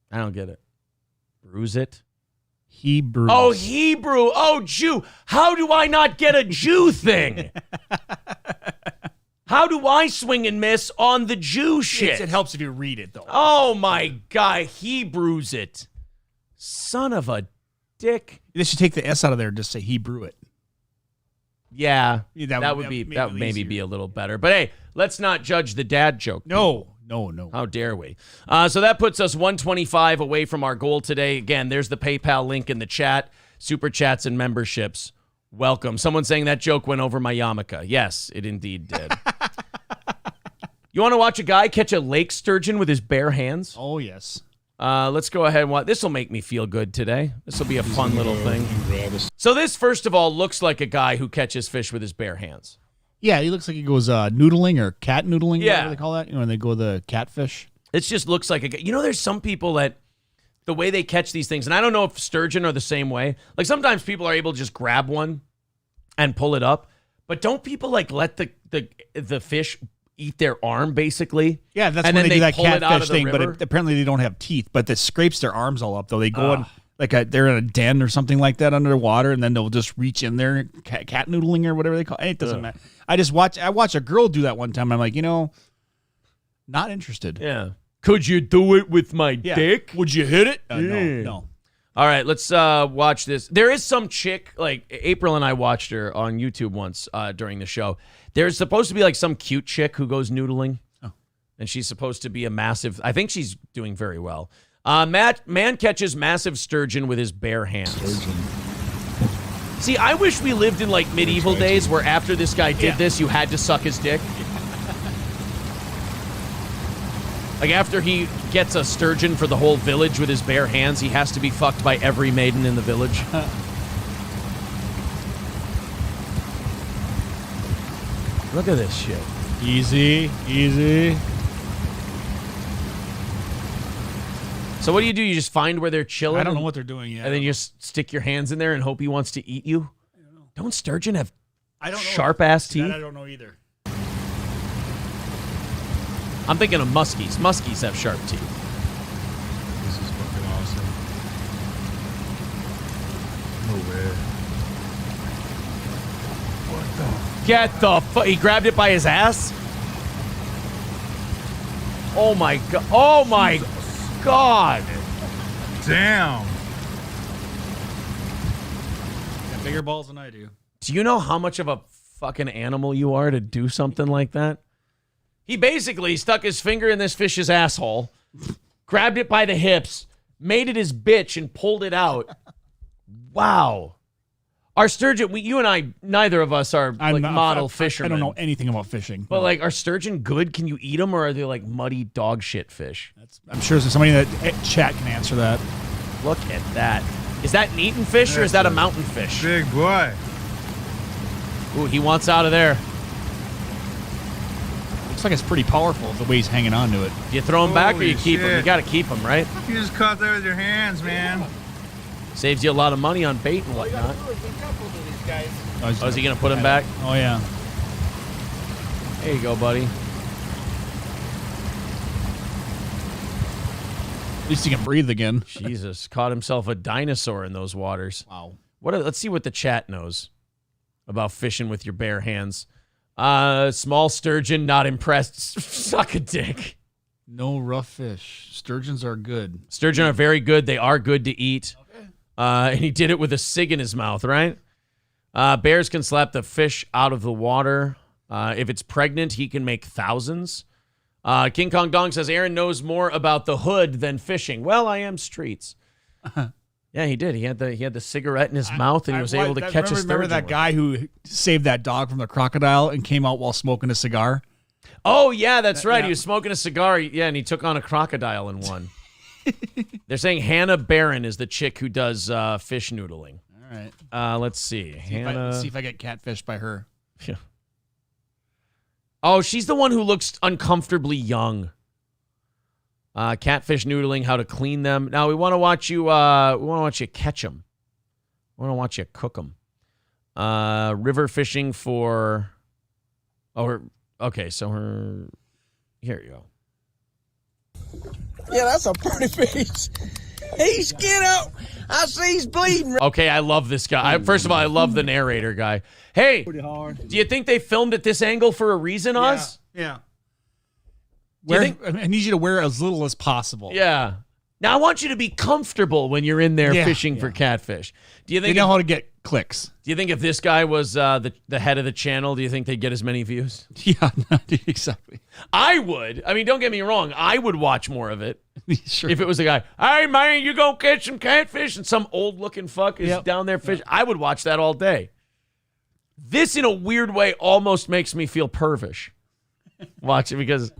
I don't get it. Brews it? He brews. Oh, Hebrew. Oh, Jew. How do I not get a Jew thing? How do I swing and miss on the Jew shit? It helps if you read it, though. Oh, my God. He brews it. Son of a dick. They should take the S out of there and just say he brew it. Yeah, that would maybe be a little better. But hey, let's not judge the dad joke. No. How dare we? So that puts us 125 away from our goal today. Again, there's the PayPal link in the chat. Super chats and memberships. Welcome. Someone saying that joke went over my yarmulke. Yes, it indeed did. You want to watch a guy catch a lake sturgeon with his bare hands? Oh, yes. Let's go ahead and watch. This will make me feel good today. This will be a fun little thing. So this, first of all, looks like a guy who catches fish with his bare hands. Yeah, he looks like he goes noodling or cat noodling, yeah. Whatever they call that, when they go the catfish. It just looks like there's some people that the way they catch these things, and I don't know if sturgeon are the same way. Like sometimes people are able to just grab one and pull it up, but don't people like let the fish eat their arm basically? Yeah, that's when they do that catfish thing, but apparently they don't have teeth, but it scrapes their arms all up though. They go in they're in a den or something like that underwater, and then they'll just reach in there, cat noodling or whatever they call it. It doesn't matter. I watched a girl do that one time. I'm like, not interested. Yeah. Could you do it with my dick? Would you hit it? No. All right, let's watch this. There is some chick, like April and I watched her on YouTube once during the show. There's supposed to be like some cute chick who goes noodling, and she's supposed to be a massive. I think she's doing very well. Man catches massive sturgeon with his bare hands. See, I wish we lived in like medieval days where after this guy did this, you had to suck his dick. Like after he gets a sturgeon for the whole village with his bare hands, he has to be fucked by every maiden in the village. Look at this shit. Easy. So what do? You just find where they're chilling? I don't know what they're doing yet. And then you just stick your hands in there and hope he wants to eat you? I don't know. Don't sturgeon have sharp-ass teeth? I don't know either. I'm thinking of muskies. Muskies have sharp teeth. This is fucking awesome. No way. What the? Get the fuck. He grabbed it by his ass? Oh my god. Oh my god. Damn. Got bigger balls than I do. Do you know how much of a fucking animal you are to do something like that? He basically stuck his finger in this fish's asshole, grabbed it by the hips, made it his bitch, and pulled it out. Wow. Our sturgeon, you and I, neither of us are model fishermen. I don't know anything about fishing. But like, are sturgeon good? Can you eat them, or are they like muddy dog shit fish? I'm sure there's somebody in that chat can answer that. Look at that. Is that an eaten fish or is that a mountain fish? Big boy. Ooh, he wants out of there. Looks like it's pretty powerful the way he's hanging on to it. Do you throw him back or you Holy keep him? shit. You got to keep him, right? You just caught that with your hands, man. Saves you a lot of money on bait and whatnot. Oh, is he going to put him back? Oh, yeah. There you go, buddy. At least he can breathe again. Jesus, caught himself a dinosaur in those waters. Wow. Let's see what the chat knows about fishing with your bare hands. Small sturgeon, not impressed. Suck a dick. No rough fish. Sturgeons are good. Sturgeon are very good. They are good to eat. Okay. And he did it with a cig in his mouth, right? Bears can slap the fish out of the water. If it's pregnant, he can make thousands. King Kong Dong says Aaron knows more about the hood than fishing. Well, I am streets. Yeah, he did. He had the cigarette in his mouth, and he was able to catch a sturgeon. Remember that guy who saved that dog from the crocodile and came out while smoking a cigar? Oh, yeah, that's right. He was smoking a cigar. Yeah, and he took on a crocodile in one. They're saying Hannah Barron is the chick who does fish noodling. All right. Let's see. See if I get catfished by her. Yeah. Oh, she's the one who looks uncomfortably young. Catfish noodling, how to clean them. Now we want to watch you. We want to watch you catch them. We want to watch you cook them. River fishing for. Okay, so her. Here you go. Yeah, that's a pretty fish. He's skin out. I see he's bleeding. Okay, I love this guy. First of all, I love the narrator guy. Hey, do you think they filmed at this angle for a reason, Oz? Yeah. I need you to wear as little as possible. Yeah. Now I want you to be comfortable when you're in there fishing for catfish. Do you think they know how to get clicks? Do you think if this guy was the head of the channel, do you think they'd get as many views? Yeah, exactly. I would. I mean, don't get me wrong. I would watch more of it. Sure. If it was a guy, hey man, you gonna catch some catfish, and some old looking fuck is down there fishing. I would watch that all day. This, in a weird way, almost makes me feel pervish. Watch it because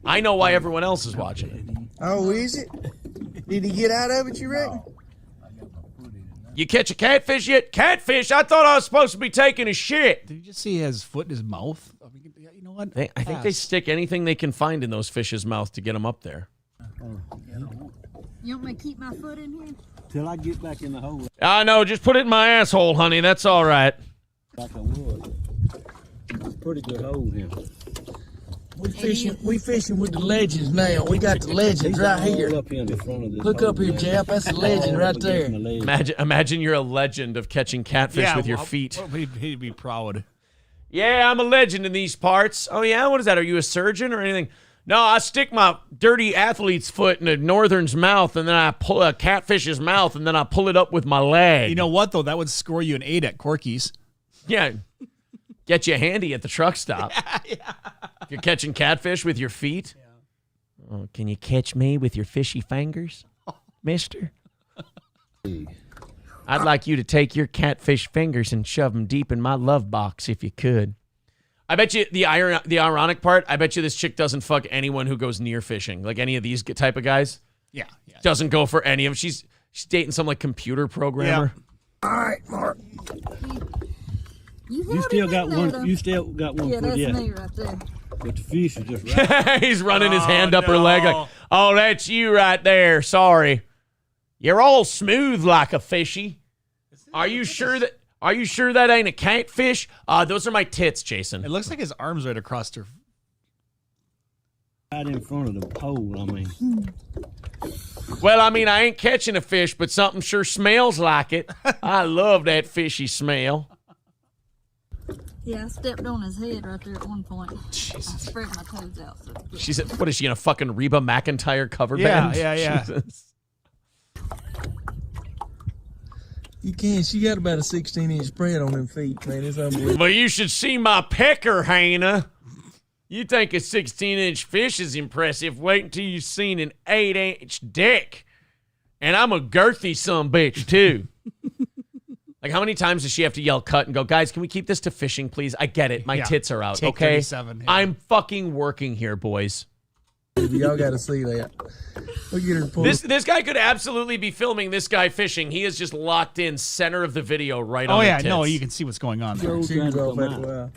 I know why everyone else is watching it. Oh, is it? Did he get out of it, you reckon? You catch a catfish yet? Catfish? I thought I was supposed to be taking a shit. Did you just see his foot in his mouth? I mean, you know what? I think they stick anything they can find in those fish's mouth to get them up there. You want me to keep my foot in here? Till I get back in the hole. No, just put it in my asshole, honey. That's all right. Like I would. It's a pretty good hole here. We fishing with the legends now. We got the legends right here. Look up here, Jeff. That's the legend right there. Imagine you're a legend of catching catfish with your feet. He'd be proud. Yeah, I'm a legend in these parts. Oh, yeah? What is that? Are you a surgeon or anything? No, I stick my dirty athlete's foot in a northern's mouth, and then I pull a catfish's mouth, and then I pull it up with my leg. You know what, though? That would score you an 8 at Corky's. Yeah. Get you handy at the truck stop. Yeah. If you're catching catfish with your feet. Yeah. Oh, can you catch me with your fishy fingers, mister? I'd like you to take your catfish fingers and shove them deep in my love box if you could. I bet you the ironic part, I bet you this chick doesn't fuck anyone who goes near fishing. Like any of these type of guys. Yeah. Doesn't go for any of them. She's dating some like computer programmer. Yeah. All right, Mark. You still got one. You still got one. Yeah, that's me right there. But the fish is just right. He's running his hand up her leg like, oh, that's you right there. Sorry. You're all smooth like a fishy. Are you sure that ain't a catfish? Those are my tits, Jason. It looks like his arm's right across her. Right in front of the pole, I mean. Well, I mean, I ain't catching a fish, but something sure smells like it. I love that fishy smell. Yeah, I stepped on his head right there at one point. Jesus. I spread my toes out. So she said, what is she in a fucking Reba McEntire cover band? Yeah. Jesus. You can. She got about a 16-inch spread on them feet, man. It's unbelievable. Well, you should see my pecker, Hannah. You think a 16-inch fish is impressive? Wait until you've seen an 8-inch dick. And I'm a girthy sumbitch, too. Like, how many times does she have to yell cut and go, guys, can we keep this to fishing, please? I get it. My tits are out, Take okay? 37, yeah. I'm fucking working here, boys. Y'all got to see that. Look at her pull. This guy could absolutely be filming this guy fishing. He is just locked in center of the video right on the tits. No, you can see what's going on there. She can go off after a while.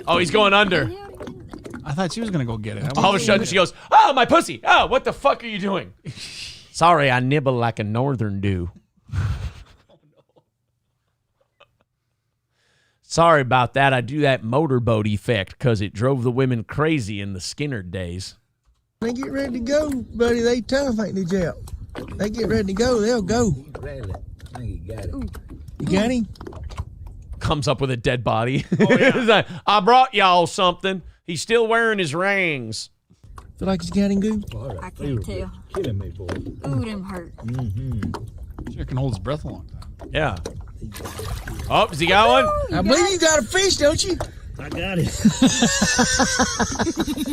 Oh, he's going under. I thought she was going to go get it. All of a sudden, she goes, oh, my pussy. Oh, what the fuck are you doing? Sorry, I nibble like a northern do. Sorry about that. I do that motorboat effect because it drove the women crazy in the Skinner days. They get ready to go, buddy. They tough, ain't they, Jeff? They get ready to go, they'll go. I think you got it. You got him? Comes up with a dead body. Oh, yeah. He's like, I brought y'all something. He's still wearing his rings. Feel like he's got him good? I can't tell. Killing me, boy. Ooh, them hurt. Sure can hold his breath a long time. Yeah. Oh, has he got one? I believe you got a fish, don't you? I got it.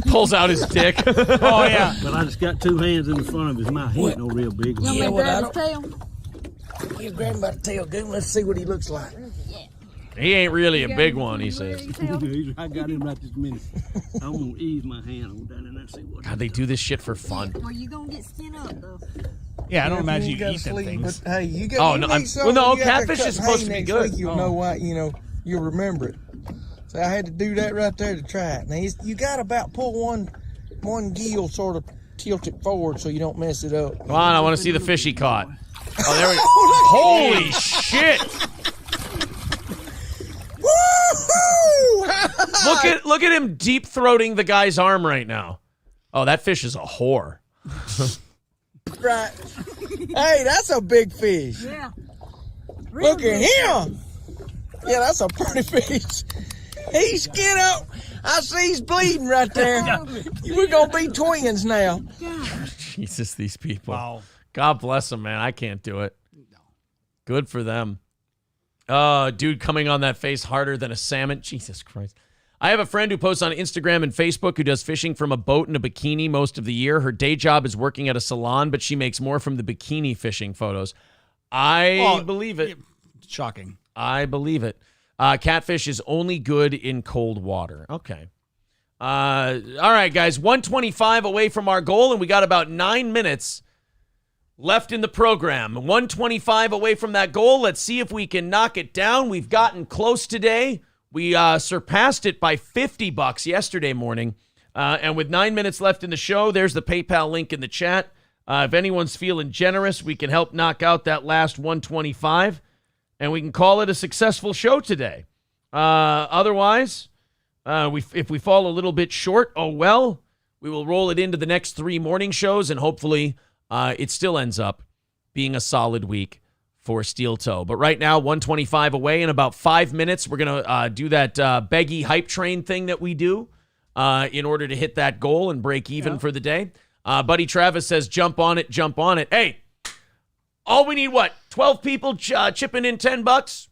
Pulls out his dick. Oh, yeah. But I just got 2 hands in the front of his mouth. He ain't no real big one. Yeah, well, I Grab his don't. tail. You grab him by the tail, good. Let's see what he looks like. He ain't really a big one, he says. I got him right this minute. I'm going to ease my hand on down and see what. God, they do this shit for fun. Well, you gonna get skin up though. Yeah, I don't imagine you gotta eat them sleep, things. But, hey, you got. Oh, you no, need I'm- something, well, no, you got catfish cut is supposed to hay be next good. week, you'll know why. You'll remember it. So I had to do that right there to try it. Now you got to about pull one gill, sort of tilt it forward so you don't mess it up. Come on, I want to see the fish he caught. Oh, there we go. Holy shit! Look at him deep throating the guy's arm right now. Oh, that fish is a whore. Right. Hey, that's a big fish. Yeah. Look at him. Yeah, that's a pretty fish. He's skin up. I see he's bleeding right there. We're going to be twins now. Jesus, these people. Wow. God bless them, man. I can't do it. Good for them. Dude coming on that face harder than a salmon. Jesus Christ. I have a friend who posts on Instagram and Facebook who does fishing from a boat in a bikini most of the year. Her day job is working at a salon, but she makes more from the bikini fishing photos. I believe it. Shocking. I believe it. Catfish is only good in cold water. Okay. All right, guys. 125 away from our goal, and we got about 9 minutes left in the program. 125 away from that goal. Let's see if we can knock it down. We've gotten close today. We surpassed it by $50 yesterday morning. And with 9 minutes left in the show, there's the PayPal link in the chat. If anyone's feeling generous, we can help knock out that last 125, and we can call it a successful show today. Otherwise, if we fall a little bit short, oh well, we will roll it into the next 3 morning shows, and hopefully it still ends up being a solid week for Steel Toe. But right now, 125 away. In about 5 minutes, we're going to do that Beggy hype train thing that we do in order to hit that goal and break even for the day. Buddy Travis says, jump on it, jump on it. Hey, all we need, 12 people chipping in $10?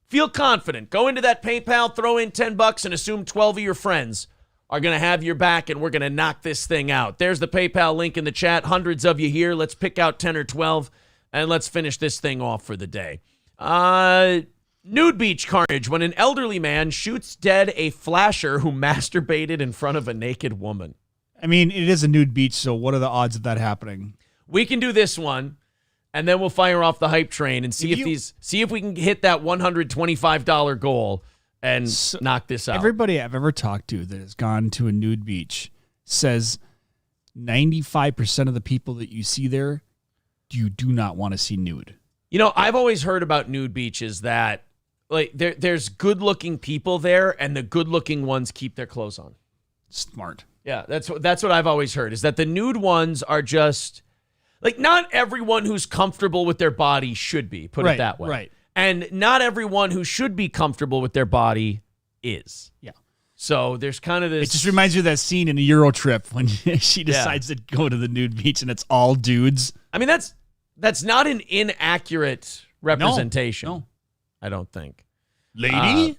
Feel confident. Go into that PayPal, throw in $10, and assume 12 of your friends are going to have your back, and we're going to knock this thing out. There's the PayPal link in the chat. Hundreds of you here. Let's pick out 10 or 12, and let's finish this thing off for the day. Nude beach carnage when an elderly man shoots dead a flasher who masturbated in front of a naked woman. I mean, it is a nude beach, so what are the odds of that happening? We can do this one, and then we'll fire off the hype train and see if we can hit that $125 goal and knock this out. Everybody I've ever talked to that has gone to a nude beach says 95% of the people that you see there, you do not want to see nude. You know, I've always heard about nude beaches that like there's good-looking people there, and the good-looking ones keep their clothes on. Smart. Yeah, that's what I've always heard, is that the nude ones are just like, not everyone who's comfortable with their body should be, put it that way. Right. And not everyone who should be comfortable with their body is. Yeah. So there's kind of this. It just reminds you of that scene in a Euro Trip when she decides to go to the nude beach and it's all dudes. I mean, that's That's not an inaccurate representation. No. I don't think. Lady?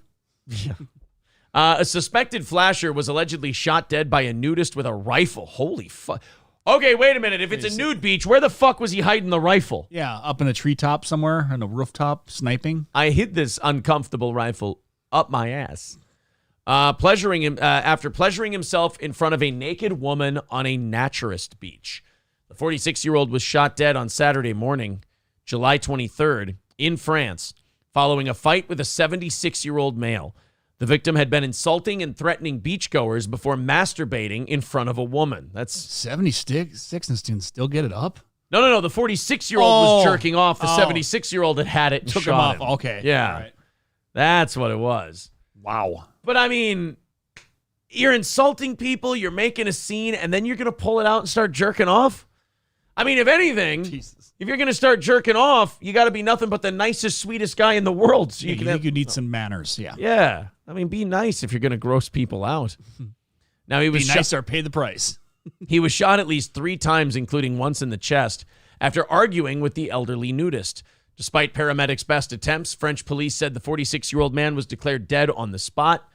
A suspected flasher was allegedly shot dead by a nudist with a rifle. Holy fuck. Okay, wait a minute. If it's a nude beach, where the fuck was he hiding the rifle? Yeah, up in a treetop somewhere, on a rooftop, sniping. I hid this uncomfortable rifle up my ass. After pleasuring himself in front of a naked woman on a naturist beach. The 46-year-old was shot dead on Saturday morning, July 23rd, in France, following a fight with a 76-year-old male. The victim had been insulting and threatening beachgoers before masturbating in front of a woman. That's 76 and students still get it up? No. The 46-year-old was jerking off. The 76-year-old had it and took shot him off. Okay. Yeah. All right. That's what it was. Wow. But I mean, you're insulting people, you're making a scene, and then you're going to pull it out and start jerking off? I mean, if anything, if you're going to start jerking off, you got to be nothing but the nicest, sweetest guy in the world. So you need some manners, yeah. Yeah. I mean, be nice if you're going to gross people out. Now he was be nice or pay the price. He was shot at least 3 times, including once in the chest, after arguing with the elderly nudist. Despite paramedics' best attempts, French police said the 46-year-old man was declared dead on the spot.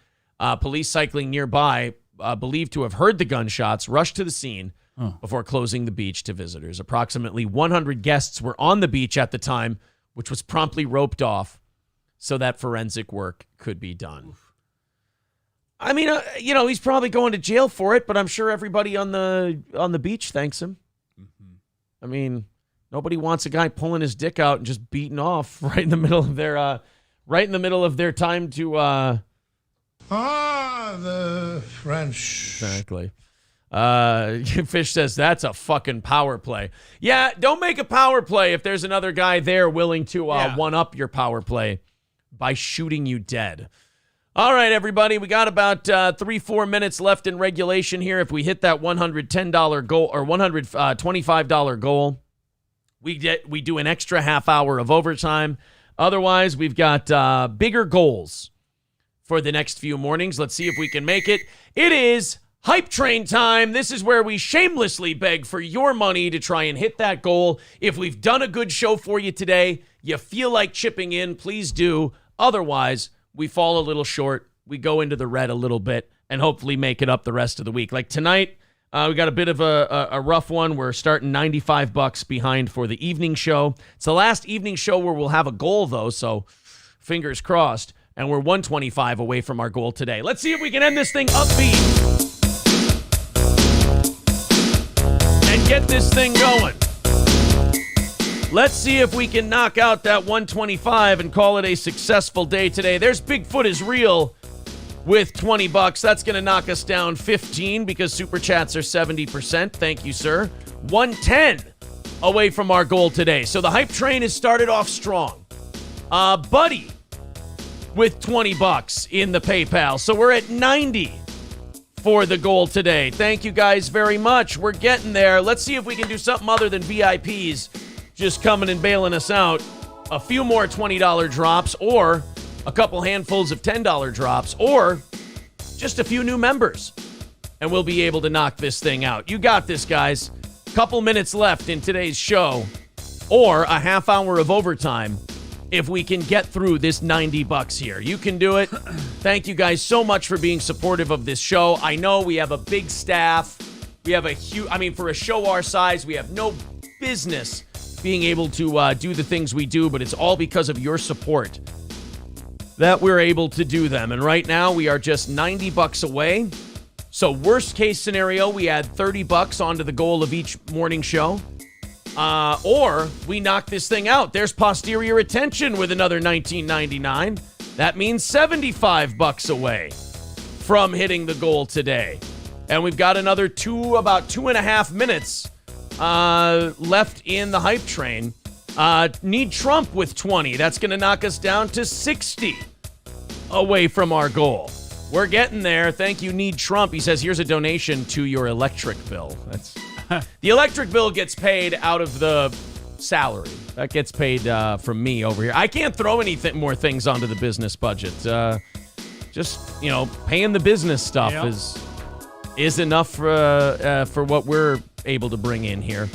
Police cycling nearby, believed to have heard the gunshots, rushed to the scene before closing the beach to visitors. Approximately 100 guests were on the beach at the time, which was promptly roped off so that forensic work could be done. I mean, he's probably going to jail for it, but I'm sure everybody on the beach thanks him. Mm-hmm. I mean, nobody wants a guy pulling his dick out and just beating off right in the middle of their time to. The French. Exactly. Fish says that's a fucking power play. Yeah, don't make a power play if there's another guy there willing to one up your power play by shooting you dead. All right, everybody, we got about 3-4 minutes left in regulation here. If we hit that $110 goal or $125 goal, we do an extra half hour of overtime. Otherwise, we've got bigger goals for the next few mornings. Let's see if we can make it. It is Hype Train time. This is where we shamelessly beg for your money to try and hit that goal. If we've done a good show for you today, you feel like chipping in, please do. Otherwise, we fall a little short. We go into the red a little bit and hopefully make it up the rest of the week. Like tonight, we got a bit of a rough one. We're starting $95 behind for the evening show. It's the last evening show where we'll have a goal, though, so fingers crossed. And we're 125 away from our goal today. Let's see if we can end this thing upbeat and get this thing going. Let's see if we can knock out that 125 and call it a successful day today. There's Bigfoot is Real with $20. That's going to knock us down 15 because super chats are 70%. Thank you, sir. 110 away from our goal today. So the hype train has started off strong. Buddy with $20 in the PayPal. So we're at 90 for the goal today. Thank you guys very much. We're getting there. Let's see if we can do something other than VIPs just coming and bailing us out. A few more $20 drops or a couple handfuls of $10 drops or just a few new members. And we'll be able to knock this thing out. You got this, guys. Couple minutes left in today's show or a half hour of overtime if we can get through this $90 here. You can do it. Thank you guys so much for being supportive of this show. I know we have a big staff. We have for a show our size, we have no business being able to do the things we do, but it's all because of your support that we're able to do them. And right now we are just $90 away. So worst case scenario, we add $30 onto the goal of each morning show. Or we knock this thing out. There's posterior attention with another $19.99. That means $75 away from hitting the goal today. And we've got another about 2.5 minutes left in the hype train. Need Trump with 20. That's going to knock us down to 60 away from our goal. We're getting there. Thank you, Need Trump. He says, here's a donation to your electric bill. That's the electric bill gets paid out of the salary. That gets paid from me over here. I can't throw more things onto the business budget. Just, paying the business stuff is enough for what we're able to bring in here.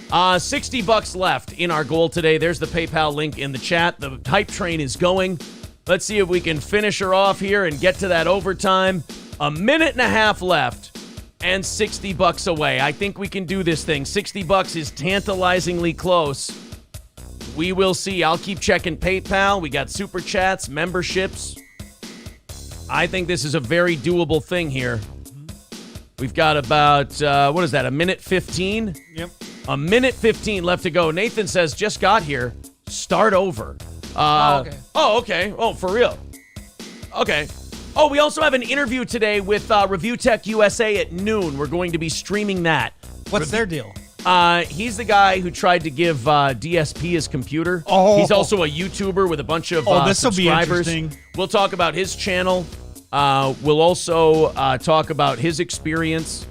$60 left in our goal today. There's the PayPal link in the chat. The hype train is going. Let's see if we can finish her off here and get to that overtime. A minute and a half left and $60 away. I think we can do this thing. $60 is tantalizingly close. We will see. I'll keep checking PayPal. We got super chats, memberships. I think this is a very doable thing here. We've got about, what is that, a minute 15? Yep. A minute 15 left to go. Nathan says, just got here. Start over. Okay. Oh, okay. Oh, for real. Okay. Oh, we also have an interview today with Review Tech USA at noon. We're going to be streaming that. What's their deal? He's the guy who tried to give DSP his computer. Oh. He's also a YouTuber with a bunch of this will be subscribers. interesting. We'll talk about his channel. We'll also talk about his experience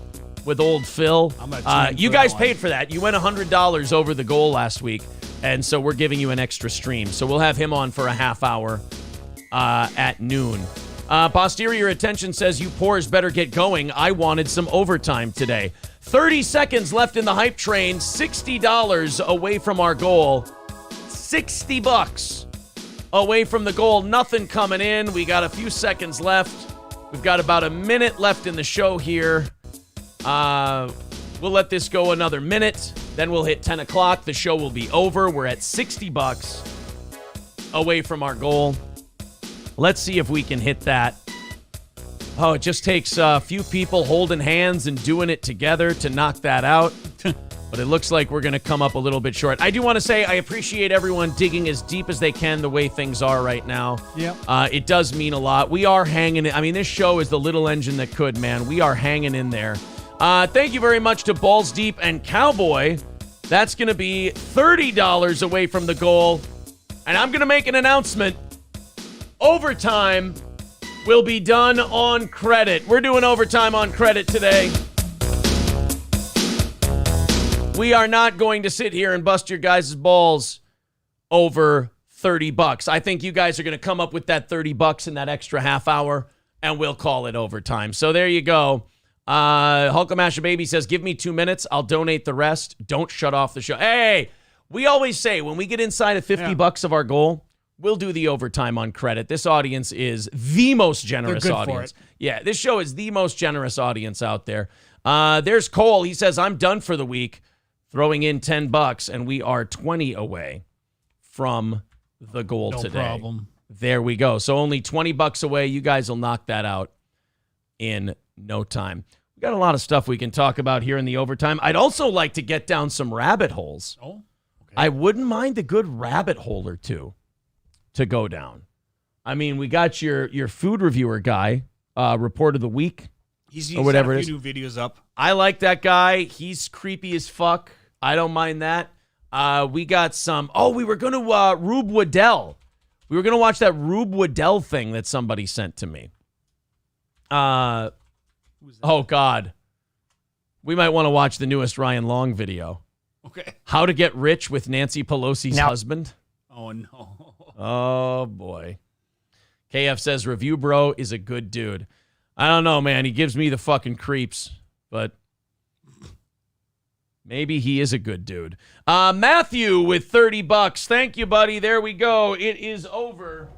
with old Phil. You guys paid for that. You went $100 over the goal last week, and so we're giving you an extra stream. So we'll have him on for a half hour at noon. Posterior Attention says, you poors better get going. I wanted some overtime today. 30 seconds left in the hype train. $60 away from our goal. $60 away from the goal. Nothing coming in. We got a few seconds left. We've got about a minute left in the show here. We'll let this go another minute. Then we'll hit 10 o'clock. The show will be over. We're at $60 away from our goal. Let's see if we can hit that. Oh, it just takes a few people holding hands and doing it together to knock that out. But it looks like we're going to come up a little bit short. I do want to say I appreciate everyone digging as deep as they can the way things are right now. Yep. It does mean a lot. We are hanging in. I mean, this show is the little engine that could, man. We are hanging in there. Thank you very much to Balls Deep and Cowboy. That's going to be $30 away from the goal. And I'm going to make an announcement. Overtime will be done on credit. We're doing overtime on credit today. We are not going to sit here and bust your guys' balls over $30. I think you guys are going to come up with that $30 in that extra half hour, and we'll call it overtime. So there you go. Hulkamasha Baby says, give me 2 minutes. I'll donate the rest. Don't shut off the show. Hey, we always say when we get inside of $50 of our goal, we'll do the overtime on credit. This audience is the most generous audience. Yeah, this show is the most generous audience out there. There's Cole. He says, I'm done for the week. Throwing in $10, and we are 20 away from the goal today. No problem. There we go. So only $20 away. You guys will knock that out in no time. We got a lot of stuff we can talk about here in the overtime. I'd also like to get down some rabbit holes. Oh, okay. I wouldn't mind a good rabbit hole or two to go down. I mean, we got your food reviewer guy, report of the week. He's or whatever got a it is. few new videos up. I like that guy. He's creepy as fuck. I don't mind that. We got some. Oh, we were going to Rube Waddell. We were going to watch that Rube Waddell thing that somebody sent to me. Oh, God. We might want to watch the newest Ryan Long video. Okay. How to get rich with Nancy Pelosi's husband. Oh, no. Oh, boy. KF says, Review Bro is a good dude. I don't know, man. He gives me the fucking creeps, but maybe he is a good dude. Matthew with $30. Thank you, buddy. There we go. It is over.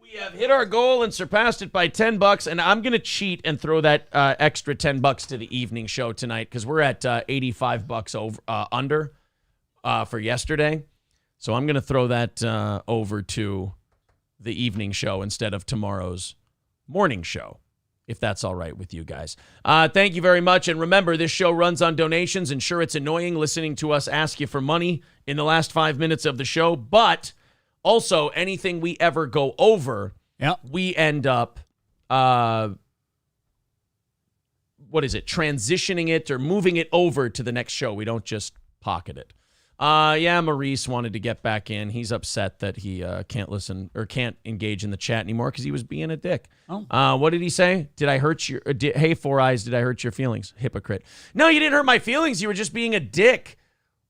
We have hit our goal and surpassed it by $10, and I'm going to cheat and throw that extra $10 to the evening show tonight because we're at $85 over under for yesterday. So I'm going to throw that over to the evening show instead of tomorrow's morning show, if that's all right with you guys. Thank you very much. And remember, this show runs on donations. And sure, it's annoying listening to us ask you for money in the last 5 minutes of the show. But also, anything we ever go over, we end up, transitioning it or moving it over to the next show. We don't just pocket it. Maurice wanted to get back in. He's upset that he can't listen or can't engage in the chat anymore because he was being a dick. Oh. What did he say? Did I hurt your? Hey, Four Eyes, did I hurt your feelings? Hypocrite. No, you didn't hurt my feelings. You were just being a dick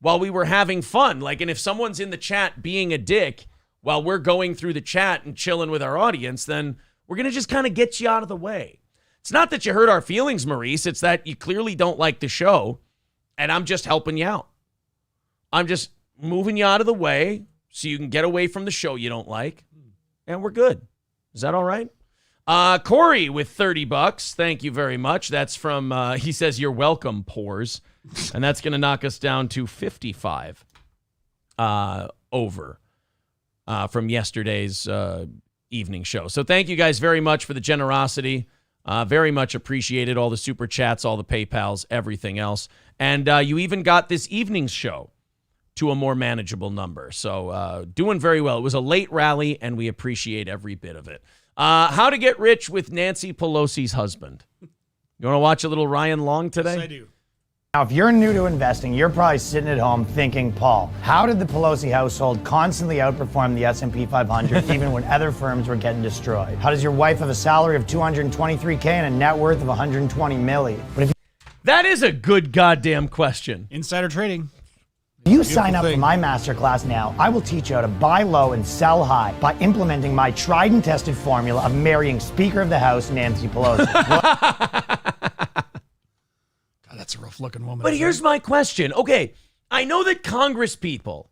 while we were having fun. Like, and if someone's in the chat being a dick while we're going through the chat and chilling with our audience, then we're gonna just kind of get you out of the way. It's not that you hurt our feelings, Maurice. It's that you clearly don't like the show, and I'm just helping you out. I'm just moving you out of the way so you can get away from the show you don't like, and we're good. Is that all right? Corey with $30. Thank you very much. That's from, he says, you're welcome, pores. And that's going to knock us down to 55 over from yesterday's evening show. So thank you guys very much for the generosity. Very much appreciated. All the super chats, all the PayPals, everything else. And you even got this evening's show to a more manageable number. So doing very well. It was a late rally, and we appreciate every bit of it. How to get rich with Nancy Pelosi's husband. You want to watch a little Ryan Long today? Yes, I do. Now, if you're new to investing, you're probably sitting at home thinking, Paul, how did the Pelosi household constantly outperform the S&P 500 even when other firms were getting destroyed? How does your wife have a salary of $223K and a net worth of $120 million? That is a good goddamn question. Insider trading. If you sign up for my masterclass now, I will teach you how to buy low and sell high by implementing my tried and tested formula of marrying Speaker of the House Nancy Pelosi. God, that's a rough looking woman. But here's my question. Okay, I know that Congress people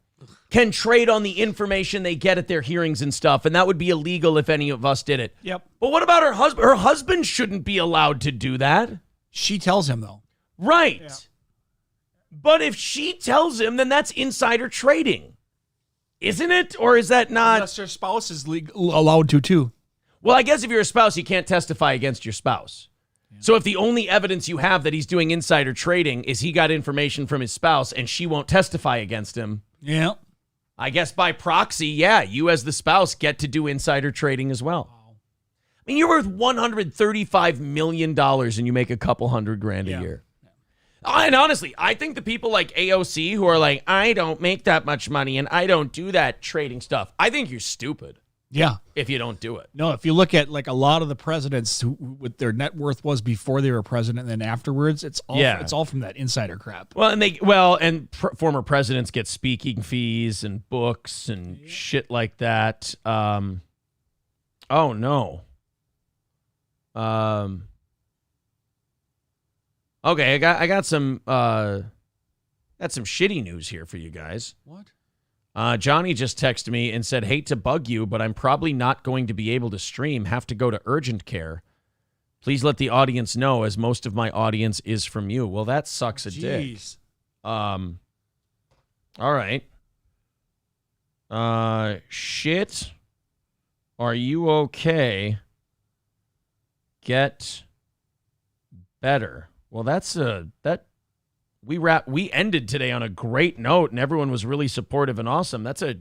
can trade on the information they get at their hearings and stuff, and that would be illegal if any of us did it. Yep. But what about her husband? Her husband shouldn't be allowed to do that. She tells him, though. Right. Yeah. But if she tells him, then that's insider trading. Isn't it? Or is that not? Unless her spouse is allowed to, too. Well, I guess if you're a spouse, you can't testify against your spouse. Yeah. So if the only evidence you have that he's doing insider trading is he got information from his spouse and she won't testify against him. Yeah. I guess by proxy, yeah, you as the spouse get to do insider trading as well. Wow. I mean, you're worth $135 million and you make a couple $100,000 a year. And honestly, I think the people like AOC who are like, I don't make that much money and I don't do that trading stuff. I think you're stupid. Yeah. If you don't do it. No, if you look at like a lot of the presidents who what their net worth was before they were president and then afterwards, it's all from that insider crap. Well, and former presidents get speaking fees and books and shit like that. Oh no. Okay, I got some shitty news here for you guys. What? Johnny just texted me and said, hate to bug you, but I'm probably not going to be able to stream. Have to go to urgent care. Please let the audience know, as most of my audience is from you. Well, that sucks a dick. All right. Shit. Are you okay? Get better. Well, we ended today on a great note, and everyone was really supportive and awesome. It's a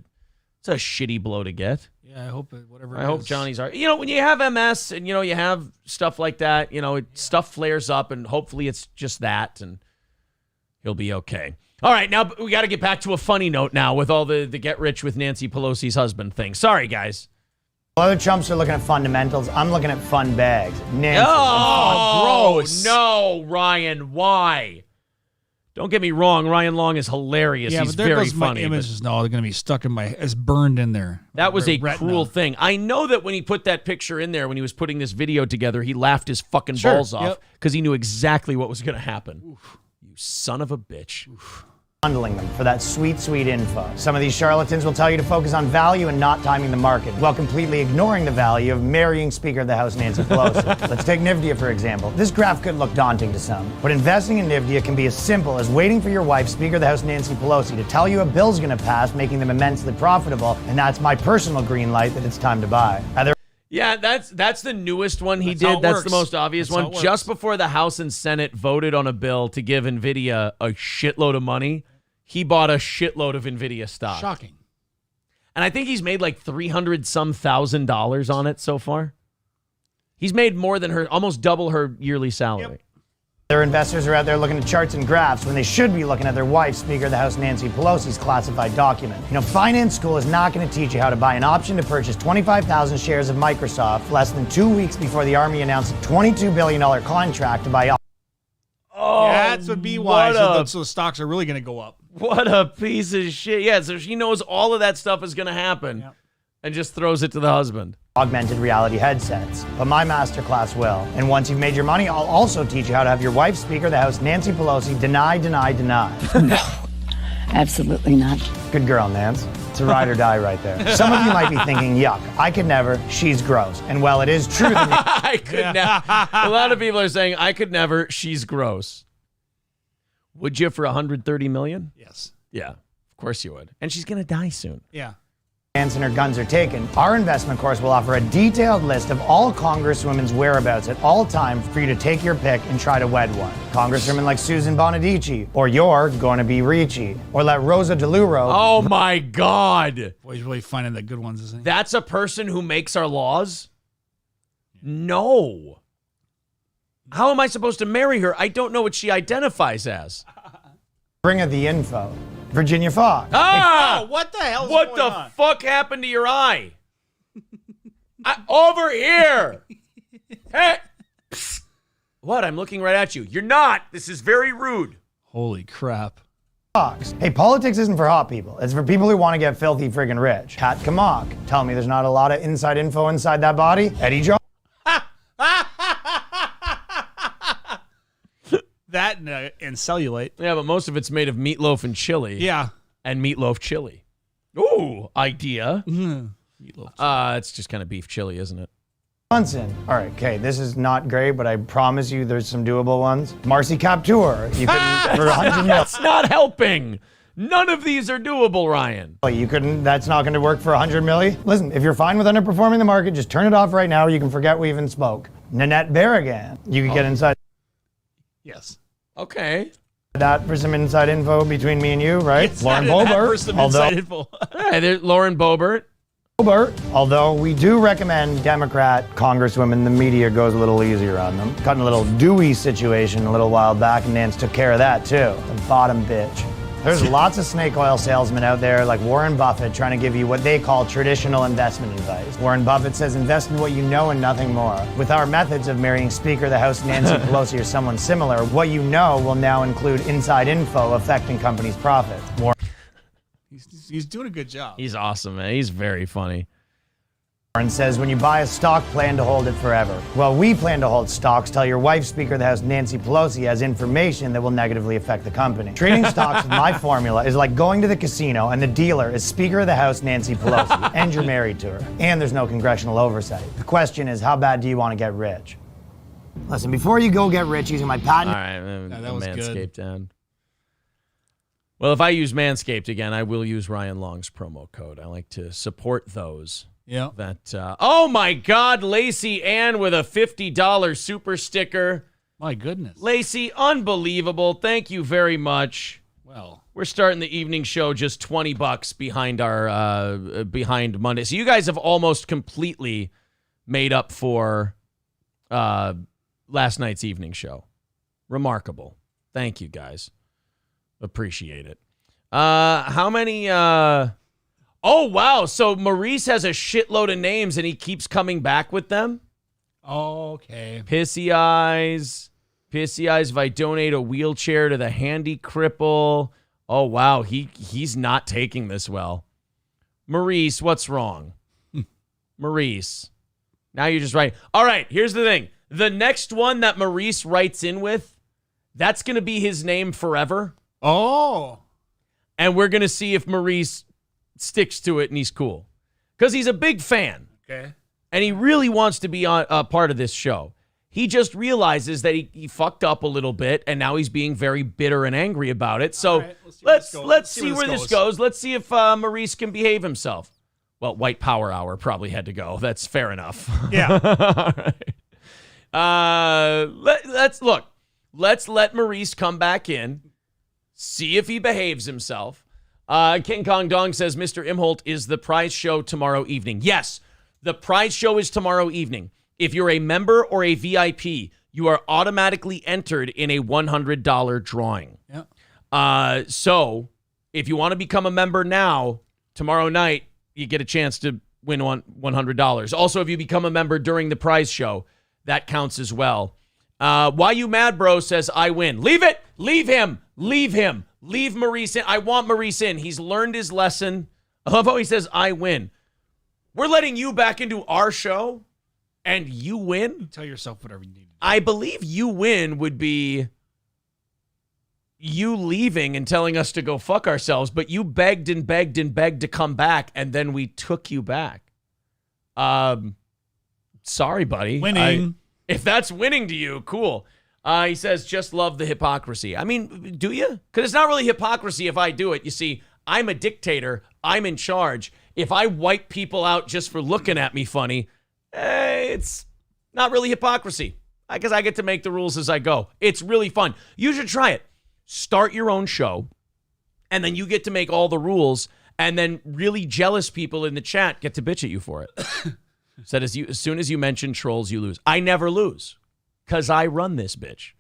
shitty blow to get. Yeah, I hope I hope Johnny's all right. You know, when you have MS and you have stuff like that, stuff flares up, and hopefully it's just that, and he'll be okay. All right, now we got to get back to a funny note now with all the get rich with Nancy Pelosi's husband thing. Sorry, guys. Other chumps are looking at fundamentals. I'm looking at fun bags. Nancy. Oh, gross. No, Ryan, why? Don't get me wrong. Ryan Long is hilarious. Yeah, he's but there very goes funny. My images. No, they're going to be stuck in it's burned in there. That was a retina. Cruel thing. I know that when he put that picture in there, when he was putting this video together, he laughed his fucking balls off because he knew exactly what was going to happen. Oof. You son of a bitch. Oof. Bundling them for that sweet, sweet info. Some of these charlatans will tell you to focus on value and not timing the market, while completely ignoring the value of marrying Speaker of the House Nancy Pelosi. Let's take NVIDIA, for example. This graph could look daunting to some, but investing in NVIDIA can be as simple as waiting for your wife, Speaker of the House Nancy Pelosi, to tell you a bill's going to pass, making them immensely profitable, and that's my personal green light that it's time to buy. Yeah, that's the newest one he did. That's the most obvious one. Just before the House and Senate voted on a bill to give NVIDIA a shitload of money, he bought a shitload of NVIDIA stock. Shocking. And I think he's made like $300,000 on it so far. He's made more than almost double her yearly salary. Yep. Their investors are out there looking at charts and graphs when they should be looking at their wife, Speaker of the House Nancy Pelosi's classified document. Finance school is not going to teach you how to buy an option to purchase 25,000 shares of Microsoft less than 2 weeks before the Army announced a $22 billion contract to buy. Oh, yeah, that would be why. So the stocks are really going to go up. What a piece of shit. Yeah, so she knows all of that stuff is going to happen and just throws it to the husband. Augmented reality headsets, but my masterclass will. And once you've made your money, I'll also teach you how to have your wife, Speaker of the House Nancy Pelosi, deny. No, Absolutely not. Good girl, Nance. It's a ride or die right there. Some of you might be thinking, yuck, I could never, she's gross. And while it is true that I could never. A lot of people are saying, I could never, she's gross. Would you for $130 million? Yes. Yeah, of course you would. And she's going to die soon. Yeah. Nance and her guns are taken, our investment course will offer a detailed list of all Congresswomen's whereabouts at all times for you to take your pick and try to wed one. Congresswomen like Susan Bonadici, or you're going to be Ricci, or let Rosa DeLuro. Oh my God. Boy, he's really finding the good ones, isn't he? That's a person who makes our laws? No. How am I supposed to marry her? I don't know what she identifies as. Bring her the info. Virginia Fox. Ah! What the hell's What going the on? fuck happened to your eye? Over here. Hey. Psst. What? I'm looking right at you. You're not. This is very rude. Holy crap. Fox. Hey, politics isn't for hot people. It's for people who want to get filthy friggin' rich. Kat Kamak. Tell me there's not a lot of inside info inside that body. Eddie Jones. That and cellulite. Yeah, but most of it's made of meatloaf and chili. Yeah. And meatloaf chili. Ooh, idea. Meatloaf. It's just kind of beef chili, isn't it? Johnson. All right, okay, this is not great, but I promise you there's some doable ones. Marcy Kaptur. You couldn't for 100 million. That's not helping. None of these are doable, Ryan. You couldn't, that's not going to work for 100 million? Listen, if you're fine with underperforming the market, just turn it off right now or you can forget we even spoke. Nanette Berrigan. You could get inside. Yes. Okay. That for some inside info between me and you, right? Yes, Lauren that for Boebert. some inside info. Hey, there's Lauren Boebert. Although we do recommend Democrat Congresswomen, the media goes a little easier on them. Got in a little Dewey situation a little while back, and Nance took care of that too. The bottom bitch. There's lots of snake oil salesmen out there like Warren Buffett trying to give you what they call traditional investment advice. Warren Buffett says invest in what you know and nothing more. With our methods of marrying Speaker of the House Nancy Pelosi or someone similar, what you know will now include inside info affecting companies' profits. He's doing a good job. He's awesome, man. He's very funny. Warren says when you buy a stock, plan to hold it forever. Well, we plan to hold stocks till your wife, Speaker of the House Nancy Pelosi, has information that will negatively affect the company. Trading stocks with my formula is like going to the casino and the dealer is Speaker of the House Nancy Pelosi and you're married to her. And there's no congressional oversight. The question is, how bad do you want to get rich? Listen, before you go get rich using my patent... All right, that was Manscaped good. down. Well, if I use Manscaped again, I will use Ryan Long's promo code. I like to support those. Yeah. That. Oh my God, Lacey Ann with a $50 super sticker. My goodness. Lacey, unbelievable. Thank you very much. Well, we're starting the evening show just $20 behind our behind Monday. So you guys have almost completely made up for last night's evening show. Remarkable. Thank you guys. Appreciate it. How many? Oh, wow. So Maurice has a shitload of names and he keeps coming back with them? Okay. Pissy Eyes. Pissy Eyes, if I donate a wheelchair to the handy cripple. Oh, wow. He's not taking this well. Maurice, what's wrong? Maurice. Now you're just right. All right, here's the thing. The next one that Maurice writes in with, that's going to be his name forever. Oh. And we're going to see if Maurice sticks to it and he's cool. Because he's a big fan. Okay. And he really wants to be on a part of this show. He just realizes that he fucked up a little bit and now he's being very bitter and angry about it. So right, let's see where this goes. Let's see if Maurice can behave himself. Well, White Power Hour probably had to go. That's fair enough. Yeah. All right. Let's let Maurice come back in. See if he behaves himself. King Kong Dong says, Mr. Imholt, is the prize show tomorrow evening? Yes, the prize show is tomorrow evening. If you're a member or a VIP, you are automatically entered in a $100 drawing. Yeah. So if you want to become a member now, tomorrow night, you get a chance to win $100. Also, if you become a member during the prize show, that counts as well. Why You Mad Bro says, I win. Leave it. Leave him. Leave him. Leave Maurice in. I want Maurice in. He's learned his lesson. I love how he says, I win. We're letting you back into our show and you win? Tell yourself whatever you need to do. I believe you win would be you leaving and telling us to go fuck ourselves, but you begged and begged and begged to come back, and then we took you back. Sorry, buddy. Winning. If that's winning to you, cool. He says, just love the hypocrisy. I mean, do you? Because it's not really hypocrisy if I do it. You see, I'm a dictator. I'm in charge. If I wipe people out just for looking at me funny, it's not really hypocrisy. Because I get to make the rules as I go. It's really fun. You should try it. Start your own show, and then you get to make all the rules, and then really jealous people in the chat get to bitch at you for it. Said as soon as you mention trolls, you lose. I never lose, because I run this bitch.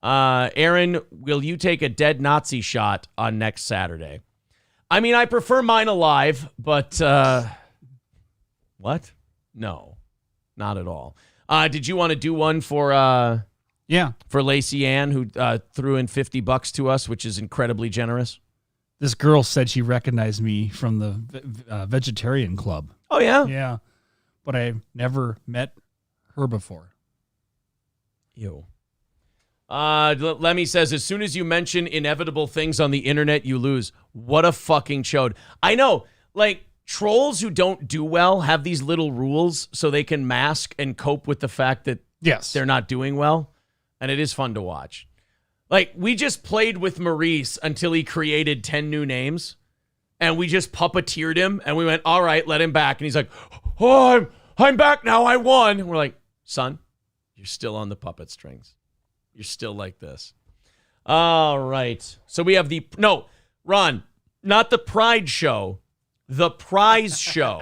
Aaron, will you take a dead Nazi shot on next Saturday? I mean, I prefer mine alive, but what? No, not at all. Did you want to do one for for Lacey Ann, who threw in $50 to us, which is incredibly generous? This girl said she recognized me from the vegetarian club. Oh, yeah? Yeah. But I've never met her before. Ew. Lemmy says, as soon as you mention inevitable things on the internet, you lose. What a fucking chode. I know, like, trolls who don't do well have these little rules so they can mask and cope with the fact that they're not doing well. And it is fun to watch. Like, we just played with Maurice until he created 10 new names. And we just puppeteered him. And we went, all right, let him back. And he's like, oh, I'm back now. I won. And we're like, son, you're still on the puppet strings. You're still like this. All right. So we have Ron, not the Pride show. The prize show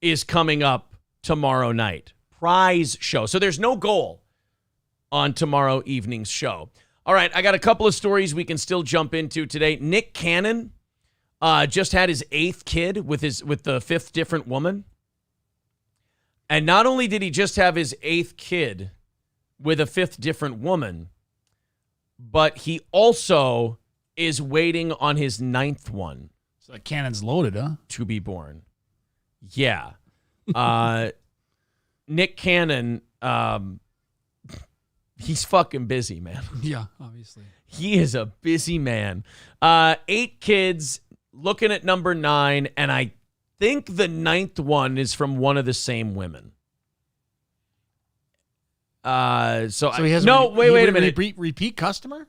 is coming up tomorrow night. Prize show. So there's no goal on tomorrow evening's show. All right, I got a couple of stories we can still jump into today. Nick Cannon just had his 8th kid with the 5th different woman. And not only did he just have his 8th kid with a 5th different woman, but he also is waiting on his 9th one. So that cannon's loaded, huh? To be born. Yeah. Nick Cannon, he's fucking busy, man. Yeah, obviously. He is a busy man. 8 kids, looking at number 9, and I think the 9th one is from one of the same women. So he has wait a minute. Repeat customer?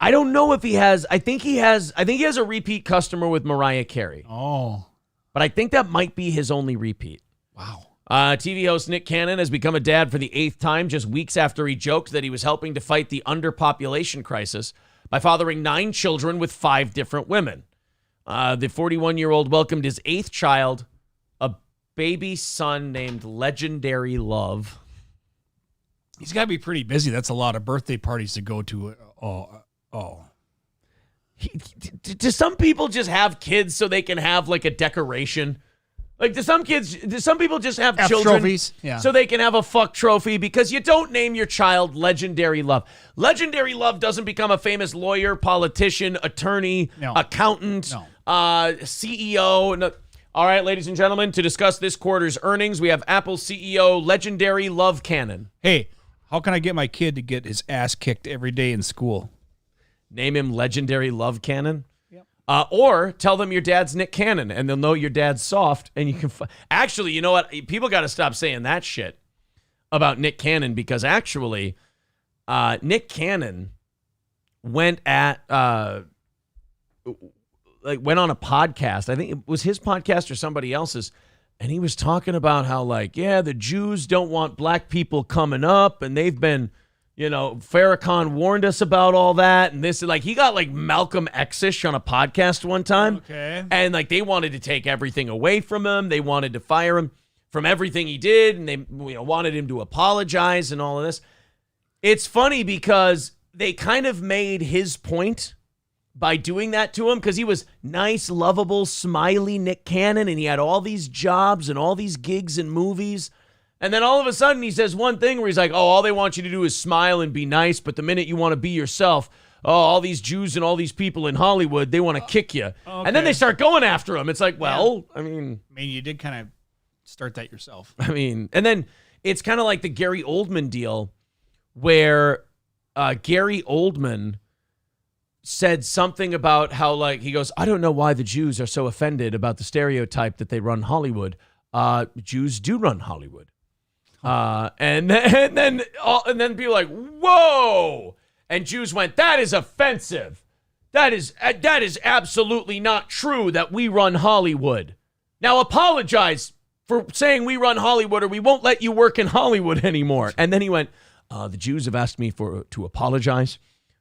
I don't know if he has. I think he has a repeat customer with Mariah Carey. Oh. But I think that might be his only repeat. Wow. TV host Nick Cannon has become a dad for the 8th time, just weeks after he joked that he was helping to fight the underpopulation crisis by fathering 9 children with 5 different women. The 41-year-old welcomed his 8th child, a baby son named Legendary Love. He's got to be pretty busy. That's a lot of birthday parties to go to. Do some people just have kids so they can have like a decoration? Like, do some people just have children trophies? Yeah. So they can have a fuck trophy? Because you don't name your child Legendary Love. Legendary Love doesn't become a famous lawyer, politician, attorney, accountant, CEO. All right, ladies and gentlemen, to discuss this quarter's earnings, we have Apple CEO Legendary Love Cannon. Hey, how can I get my kid to get his ass kicked every day in school? Name him Legendary Love Cannon. Yep. Or tell them your dad's Nick Cannon, and they'll know your dad's soft, and you can... Actually, you know what? People got to stop saying that shit about Nick Cannon, because actually, Nick Cannon went on a podcast. I think it was his podcast or somebody else's, and he was talking about how, like, yeah, the Jews don't want black people coming up, and they've been... Farrakhan warned us about all that, and this, like, he got like Malcolm X-ish on a podcast one time. Okay. And like they wanted to take everything away from him. They wanted to fire him from everything he did, and they wanted him to apologize and all of this. It's funny because they kind of made his point by doing that to him, because he was nice, lovable, smiley Nick Cannon, and he had all these jobs and all these gigs and movies. And then all of a sudden he says one thing where he's like, oh, all they want you to do is smile and be nice, but the minute you want to be yourself, oh, all these Jews and all these people in Hollywood, they want to kick you. Okay. And then they start going after him. It's like, well, yeah. I mean, you did kind of start that yourself. I mean, and then it's kind of like the Gary Oldman deal, where Gary Oldman said something about how, like, he goes, I don't know why the Jews are so offended about the stereotype that they run Hollywood. Jews do run Hollywood. And then people like, whoa. And Jews went, that is offensive. That is absolutely not true that we run Hollywood. Now apologize for saying we run Hollywood, or we won't let you work in Hollywood anymore. And then he went, the Jews have asked me to apologize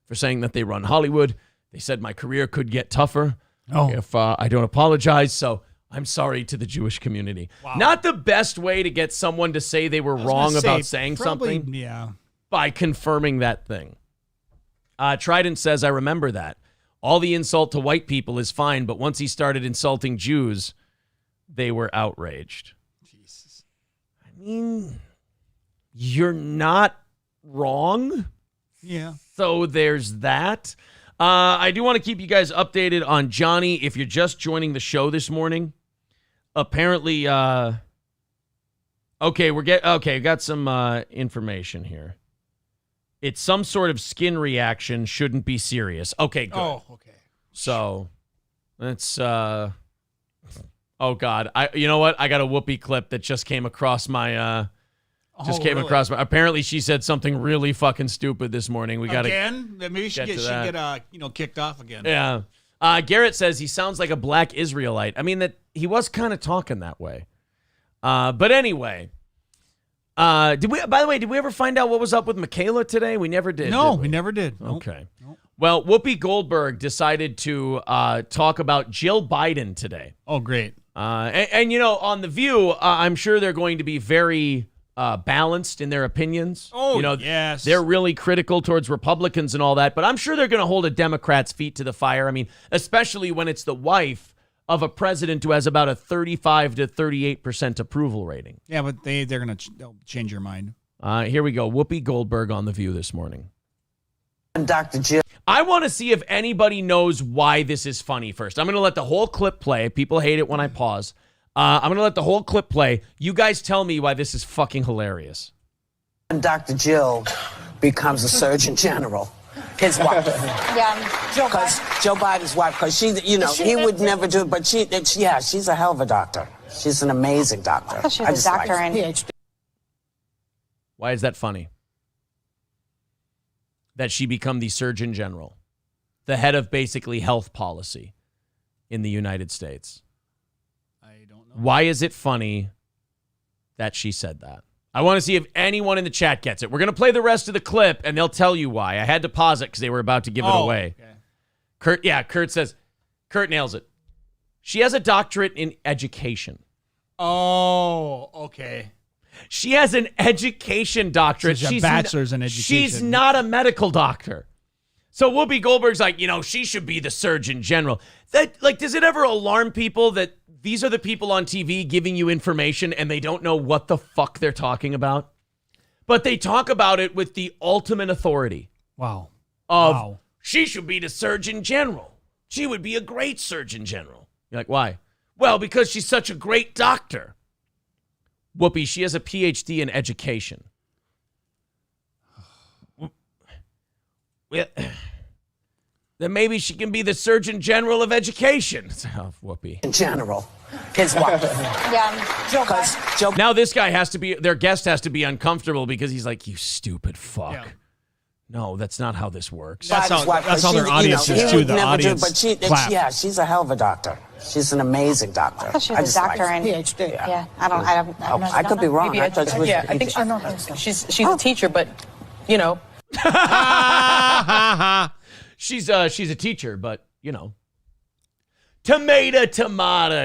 for saying that they run Hollywood. They said my career could get tougher if I don't apologize. So I'm sorry to the Jewish community. Wow. Not the best way to get someone to say they were wrong about saying something. Yeah. By confirming that thing. Trident says, I remember that. All the insult to white people is fine, but once he started insulting Jews, they were outraged. Jesus. I mean, you're not wrong. Yeah. So there's that. I do want to keep you guys updated on Johnny. If you're just joining the show this morning, apparently, got some information here. It's some sort of skin reaction, shouldn't be serious. Okay, good. Oh, okay. So that's oh God. You know what? I got a Whoopi clip that just came across my apparently she said something really fucking stupid this morning. We got again? Maybe she get kicked off again. Yeah. Garrett says he sounds like a black Israelite. I mean, that he was kind of talking that way. But anyway, did we ever find out what was up with Michaela today? We never did. No, we never did. Okay. Nope. Well, Whoopi Goldberg decided to talk about Jill Biden today. Oh, great. And on The View, I'm sure they're going to be very balanced in their opinions. Oh, yes. They're really critical towards Republicans and all that, but I'm sure they're going to hold a Democrat's feet to the fire. I mean, especially when it's the wife of a president who has about a 35 to 38% approval rating. Yeah, but they'll change your mind. Here we go. Whoopi Goldberg on The View this morning. Dr. Jill. I want to see if anybody knows why this is funny first. I'm going to let the whole clip play. People hate it when I pause. I'm going to let the whole clip play. You guys tell me why this is fucking hilarious. Dr. Jill becomes a Surgeon General. His wife. Yeah. Joe Biden's wife, because he would never do it, but she's a hell of a doctor. She's an amazing doctor. She's a doctor and PhD. Why is that funny? That she become the Surgeon General, the head of basically health policy in the United States. I don't know. Why is it funny that she said that? I want to see if anyone in the chat gets it. We're going to play the rest of the clip, and they'll tell you why. I had to pause it because they were about to give it away. Okay. Kurt nails it. She has a doctorate in education. Oh, okay. She has an education doctorate. She's a bachelor's in education. She's not a medical doctor. So Whoopi Goldberg's like, she should be the Surgeon General. Does it ever alarm people that these are the people on TV giving you information and they don't know what the fuck they're talking about? But they talk about it with the ultimate authority. Wow. She should be the Surgeon General. She would be a great Surgeon General. You're like, why? Well, because she's such a great doctor. Whoopi, she has a PhD in education. Well, then maybe she can be the Surgeon General of Education. Oh, Whoopi. General. His wife. Yeah. Now this guy their guest has to be uncomfortable because he's like, you stupid fuck. Yeah. No, that's not how this works. That's how their audience is too. The audience clap. She's a hell of a doctor. She's an amazing doctor. She's a doctor and PhD. Yeah. I could be wrong. Maybe I thought she was. I think so. She's a teacher, but She's a teacher, but tomato,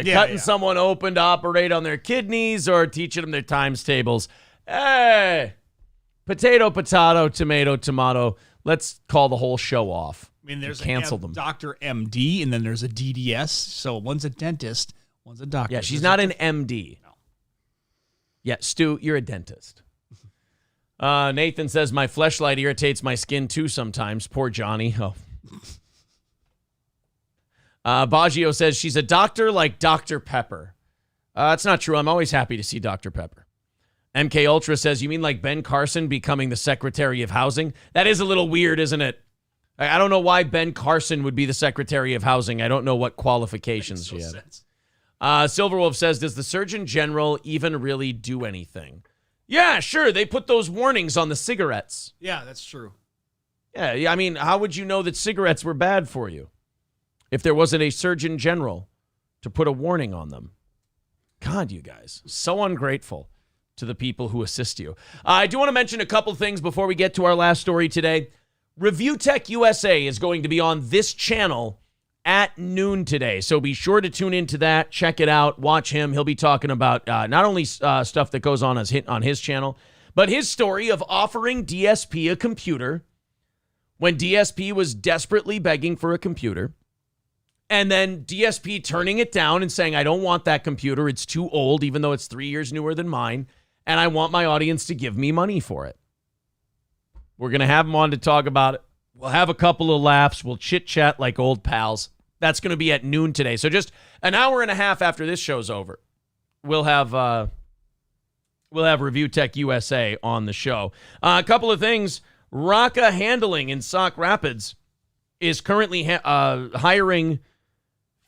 cutting someone open to operate on their kidneys or teaching them their times tables. Hey, potato, tomato. Let's call the whole show off. I mean, there's cancel them. Dr. MD, and then there's a DDS. So one's a dentist, one's a doctor. Yeah, she's not an MD. No. Yeah, Stu, you're a dentist. Nathan says, my fleshlight irritates my skin too sometimes. Poor Johnny. Oh. Baggio says, she's a doctor like Dr. Pepper. That's not true. I'm always happy to see Dr. Pepper. MK Ultra says, you mean like Ben Carson becoming the Secretary of Housing? That is a little weird, isn't it? I don't know why Ben Carson would be the Secretary of Housing. I don't know what qualifications she had. Silverwolf says, does the Surgeon General even really do anything? Yeah, sure. They put those warnings on the cigarettes. Yeah, that's true. Yeah, I mean, how would you know that cigarettes were bad for you if there wasn't a Surgeon General to put a warning on them? God, you guys, so ungrateful to the people who assist you. I do want to mention a couple things before we get to our last story today. Review Tech USA is going to be on this channel at noon today, so be sure to tune into that. Check it out. Watch him. He'll be talking about not only stuff that goes on his channel, but his story of offering DSP a computer when DSP was desperately begging for a computer, and then DSP turning it down and saying, I don't want that computer. It's too old, even though it's 3 years newer than mine, and I want my audience to give me money for it. We're going to have him on to talk about it. We'll have a couple of laughs. We'll chit-chat like old pals. That's going to be at noon today. So just an hour and a half after this show's over, we'll have Review Tech USA on the show. A couple of things. Rocka Handling in Sauk Rapids is currently hiring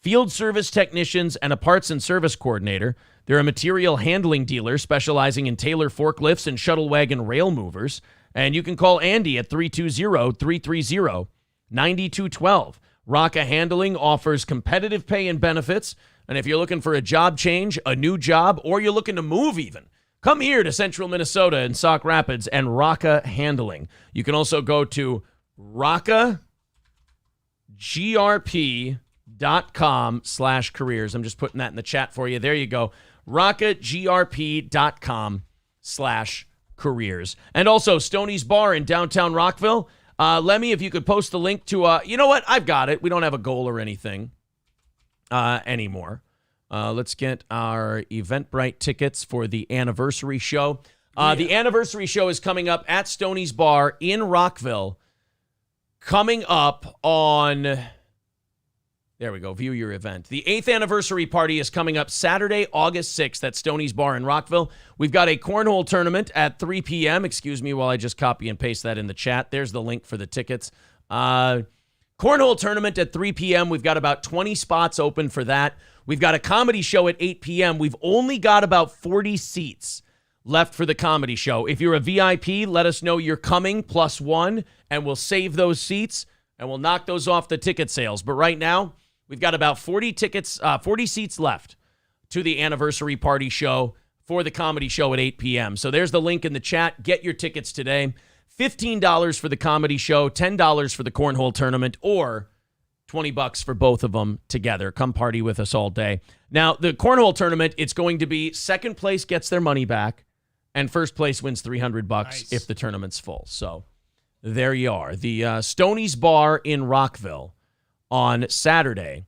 field service technicians and a parts and service coordinator. They're a material handling dealer specializing in Taylor forklifts and shuttle wagon rail movers. And you can call Andy at 320-330-9212. Rocka Handling offers competitive pay and benefits. And if you're looking for a job change, a new job, or you're looking to move even, come here to Central Minnesota in Sauk Rapids and Rocka Handling. You can also go to rockagrp.com/careers. I'm just putting that in the chat for you. There you go. rockagrp.com/careers. And also Stoney's Bar in downtown Rockville. Lemmy, if you could post the link to, you know what? I've got it. We don't have a goal or anything anymore. Let's get our Eventbrite tickets for the anniversary show. The anniversary show is coming up at Stoney's Bar in Rockville. Coming up on, there we go, view your event. The 8th anniversary party is coming up Saturday, August 6th at Stoney's Bar in Rockville. We've got a cornhole tournament at 3 p.m. Excuse me while I just copy and paste that in the chat. There's the link for the tickets. Cornhole tournament at 3 p.m. We've got about 20 spots open for that. We've got a comedy show at 8 p.m. We've only got about 40 seats left for the comedy show. If you're a VIP, let us know you're coming, +1, and we'll save those seats, and we'll knock those off the ticket sales. But right now, we've got about 40 seats left to the anniversary party show for the comedy show at 8 p.m. So there's the link in the chat. Get your tickets today. $15 for the comedy show, $10 for the cornhole tournament, or $20 for both of them together. Come party with us all day. Now, the cornhole tournament, it's going to be second place gets their money back, and first place wins $300 if the tournament's full. So there you are. The Stoney's Bar in Rockville on Saturday,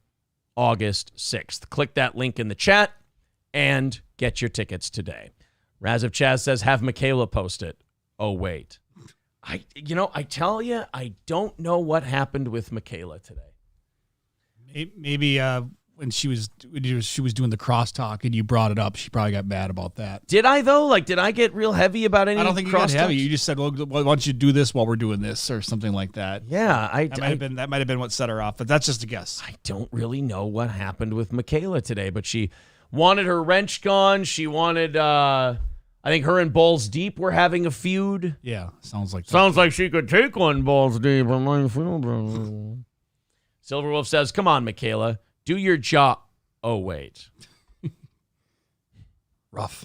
August 6th. Click that link in the chat and get your tickets today. Raz of Chaz says, have Michaela post it. Oh, wait. I tell you, I don't know what happened with Michaela today. Maybe when she was doing the crosstalk and you brought it up, she probably got mad about that. Did I, though? Like, did I get real heavy about any? I don't think you got heavy. You just said, well, why don't you do this while we're doing this or something like that. Yeah. That might have been what set her off, but that's just a guess. I don't really know what happened with Michaela today, but she wanted her wrench gone. She wanted, I think her and Balls Deep were having a feud. Yeah, sounds like she could take one Balls Deep. Silverwolf says, come on, Michaela. Do your job. Oh, wait. Rough.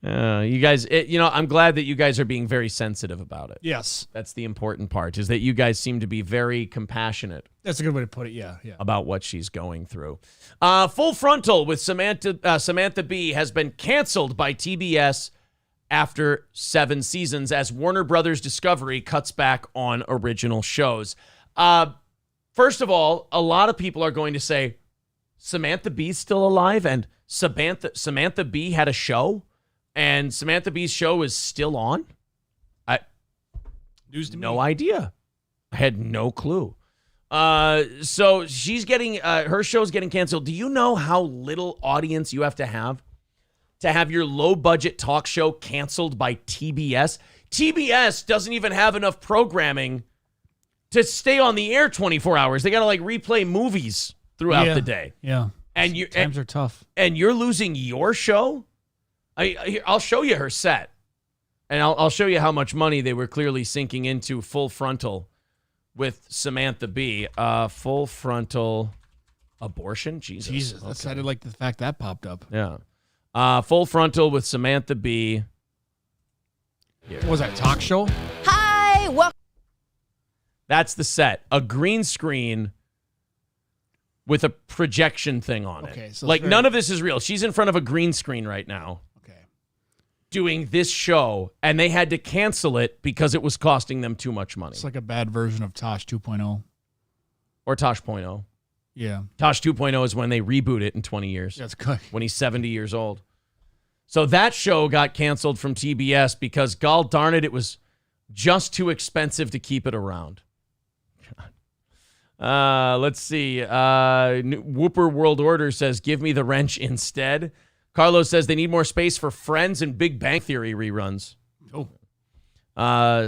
You guys, I'm glad that you guys are being very sensitive about it. Yes. That's the important part, is that you guys seem to be very compassionate. That's a good way to put it, yeah. About what she's going through. Full Frontal with Samantha Bee has been canceled by TBS after 7 seasons as Warner Brothers Discovery cuts back on original shows. First of all, a lot of people are going to say, Samantha Bee's still alive, and Samantha Bee had a show, and Samantha Bee's show is still on? News to me. No idea. I had no clue. So she's getting, her show's getting canceled. Do you know how little audience you have to have your low-budget talk show canceled by TBS? TBS doesn't even have enough programming to stay on the air 24 hours. They got to like replay movies throughout the day. Yeah. And times are tough. And you're losing your show? I'll show you her set. And I'll show you how much money they were clearly sinking into Full Frontal with Samantha Bee. Full Frontal abortion? Jesus. That sounded like the fact that popped up. Yeah. Full Frontal with Samantha Bee. What was that, talk show? Hi, welcome. That's the set. A green screen with a projection thing on it. So like, none of this is real. She's in front of a green screen right now. Okay. Doing this show, and they had to cancel it because it was costing them too much money. It's like a bad version of Tosh 2.0. Or Tosh.0. Yeah. Tosh 2.0 is when they reboot it in 20 years. That's good. When he's 70 years old. So that show got canceled from TBS because, gall darn it, it was just too expensive to keep it around. Let's see. Whooper World Order says, give me the wrench instead. Carlos says they need more space for Friends and Big Bang Theory reruns. Oh.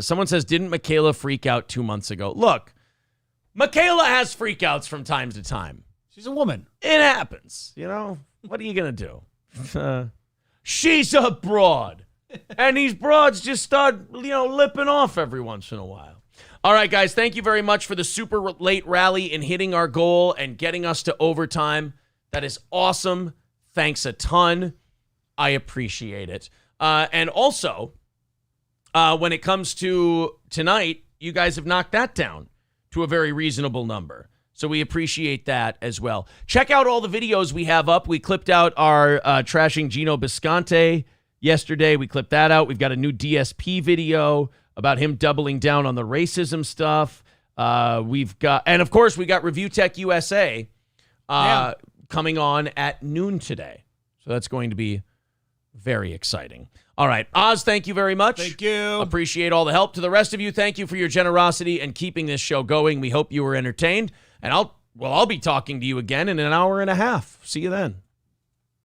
Someone says, didn't Michaela freak out 2 months ago? Look, Michaela has freakouts from time to time. She's a woman. It happens. You know, what are you going to do? She's a broad. And these broads just start, lipping off every once in a while. All right, guys, thank you very much for the super late rally and hitting our goal and getting us to overtime. That is awesome. Thanks a ton. I appreciate it. And also, when it comes to tonight, you guys have knocked that down to a very reasonable number. So we appreciate that as well. Check out all the videos we have up. We clipped out our trashing Geno Bisconte yesterday. We clipped that out. We've got a new DSP video about him doubling down on the racism stuff. And of course, we got Review Tech USA coming on at noon today. So that's going to be very exciting. All right, Oz, thank you very much. Thank you. Appreciate all the help. To the rest of you, thank you for your generosity and keeping this show going. We hope you were entertained. And I'll be talking to you again in an hour and a half. See you then.